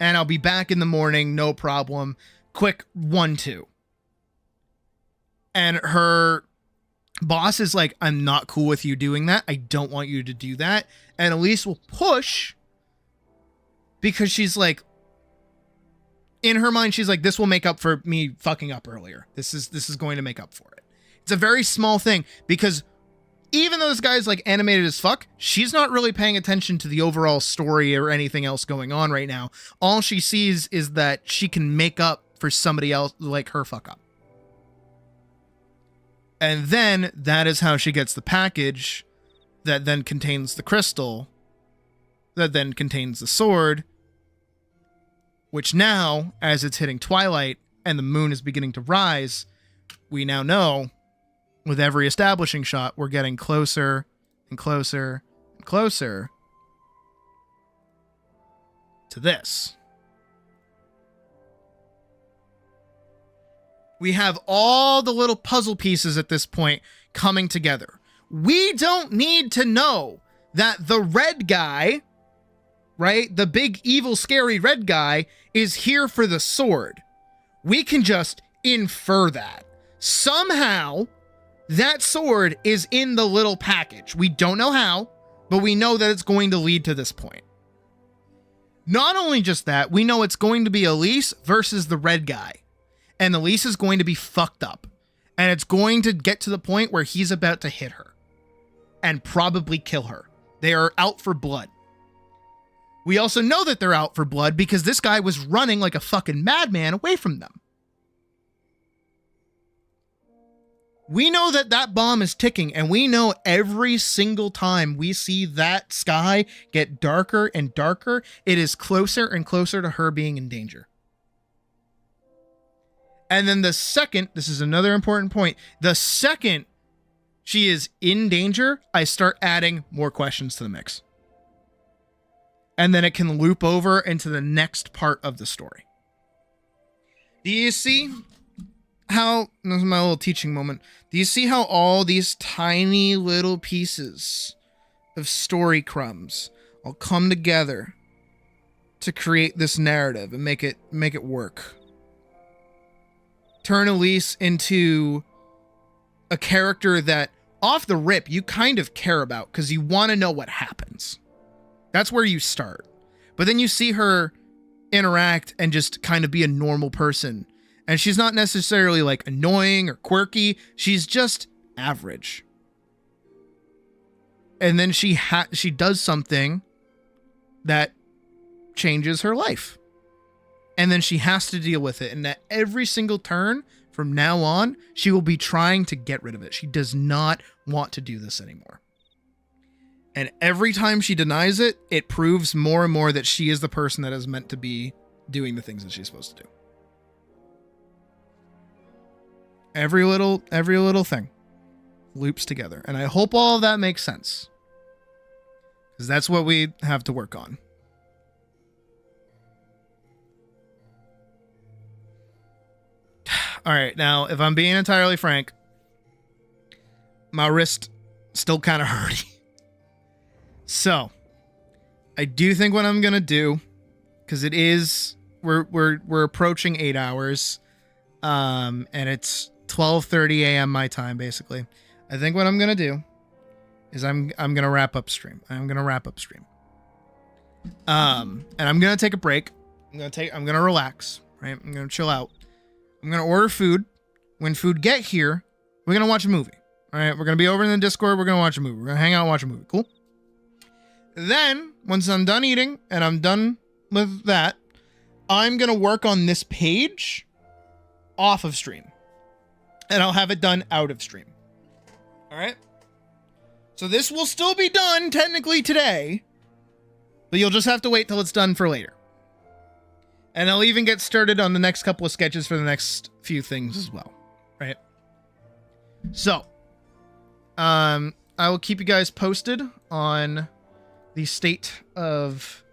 And I'll be back in the morning. No problem. Quick 1-2. And her boss is like, I'm not cool with you doing that. I don't want you to do that. And Elise will push because she's like, in her mind, she's like, this will make up for me fucking up earlier. This is going to make up for it. It's a very small thing because even though this guy's like animated as fuck, she's not really paying attention to the overall story or anything else going on right now. All she sees is that she can make up for somebody else, like her fuck up. And then that is how she gets the package that then contains the crystal, that then contains the sword, which now, as it's hitting twilight and the moon is beginning to rise, we now know with every establishing shot, we're getting closer and closer and closer to this. We have all the little puzzle pieces at this point coming together. We don't need to know that the red guy, right? The big, evil, scary red guy is here for the sword. We can just infer that. Somehow, that sword is in the little package. We don't know how, but we know that it's going to lead to this point. Not only just that, we know it's going to be Elise versus the red guy. And Elise is going to be fucked up. And it's going to get to the point where he's about to hit her. And probably kill her. They are out for blood. We also know that they're out for blood because this guy was running like a fucking madman away from them. We know that that bomb is ticking, and we know every single time we see that sky get darker and darker, it is closer and closer to her being in danger. And then the second, this is another important point, the second she is in danger, I start adding more questions to the mix. And then it can loop over into the next part of the story. Do you see how, this is my little teaching moment. Do you see how all these tiny little pieces of story crumbs all come together to create this narrative and make it work? Turn Elise into a character that off the rip you kind of care about because you want to know what happens. That's where you start. But then you see her interact and just kind of be a normal person. And she's not necessarily like annoying or quirky. She's just average. And then she does something that changes her life. And then she has to deal with it. And at every single turn from now on, she will be trying to get rid of it. She does not want to do this anymore. And every time she denies it, it proves more and more that she is the person that is meant to be doing the things that she's supposed to do. Every little thing loops together. And I hope all of that makes sense. Because that's what we have to work on. All right, now, if I'm being entirely frank, my wrist still kind of hurty. So, I do think what I'm gonna do, because it is we're approaching 8 hours, and it's 12:30 a.m. my time basically. I think what I'm gonna do is I'm gonna wrap up stream. And I'm gonna take a break. I'm gonna relax. Right, I'm gonna chill out. I'm going to order food. When food get here, we're going to watch a movie. All right, we're going to be over in the Discord. We're going to watch a movie. We're going to hang out and watch a movie. Cool? Then, once I'm done eating and I'm done with that, I'm going to work on this page off of stream. And I'll have it done out of stream. All right? So this will still be done technically today, but you'll just have to wait till it's done for later. And I'll even get started on the next couple of sketches for the next few things as well, right? So, I will keep you guys posted on the state of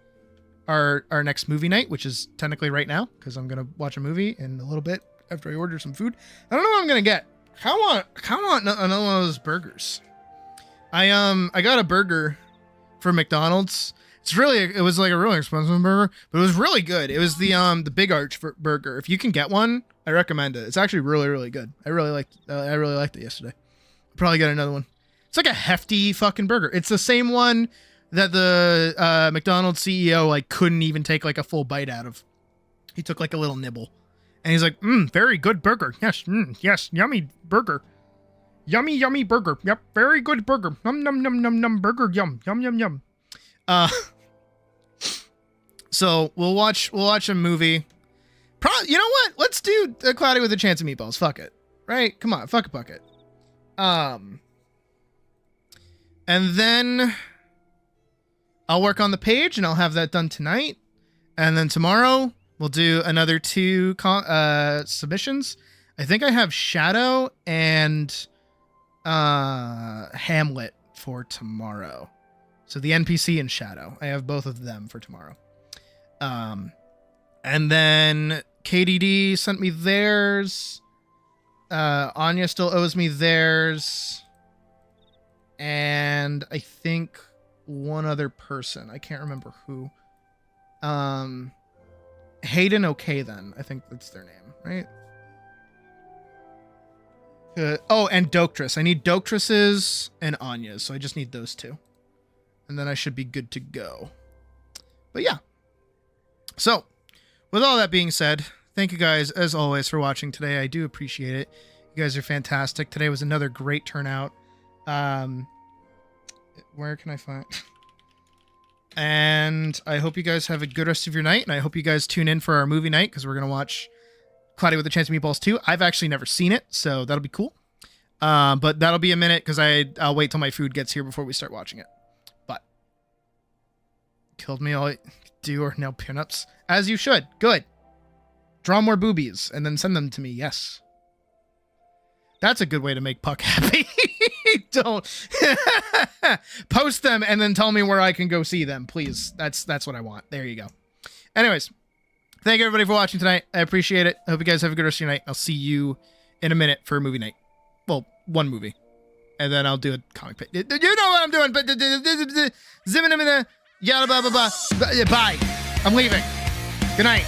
our next movie night, which is technically right now, because I'm gonna watch a movie in a little bit after I order some food. I don't know what I'm gonna get. I want another one of those burgers. I got a burger from McDonald's. It was like a really expensive burger, but it was really good. It was the Big Arch burger. If you can get one, I recommend it. It's actually really, really good. I really liked it yesterday. I'll probably get another one. It's like a hefty fucking burger. It's the same one that the McDonald's CEO like couldn't even take like a full bite out of. He took like a little nibble, and he's like, very good burger. Yes, yes, yummy burger. Yummy, yummy burger. Yep, very good burger. Num num num num num burger. Yum yum yum yum. So we'll watch a movie. You know what? Let's do a Cloudy with a Chance of Meatballs. Fuck it. Right? Come on, fuck a bucket. And then I'll work on the page and I'll have that done tonight. And then tomorrow we'll do another 2 submissions. I think I have Shadow and Hamlet for tomorrow. So the NPC and Shadow. I have both of them for tomorrow. And then KDD sent me theirs. Anya still owes me theirs. And I think one other person. I can't remember who. Hayden Okay then. I think that's their name, right? And Doctress. I need Doctress's and Anya's, so I just need those 2. And then I should be good to go. But yeah. So, with all that being said, thank you guys, as always, for watching today. I do appreciate it. You guys are fantastic. Today was another great turnout. Where can I find... And I hope you guys have a good rest of your night, and I hope you guys tune in for our movie night, because we're going to watch Cloudy with a Chance of Meatballs 2. I've actually never seen it, so that'll be cool. But that'll be a minute, because I'll wait till my food gets here before we start watching it. But killed me all do or no pinups. As you should. Good. Draw more boobies, and then send them to me. Yes. That's a good way to make Puck happy. Don't post them and then tell me where I can go see them, please. That's what I want. There you go. Anyways, thank you everybody for watching tonight. I appreciate it. I hope you guys have a good rest of your night. I'll see you in a minute for a movie night. Well, one movie. And then I'll do a comic page. You know what I'm doing, but bye. I'm leaving. Good night.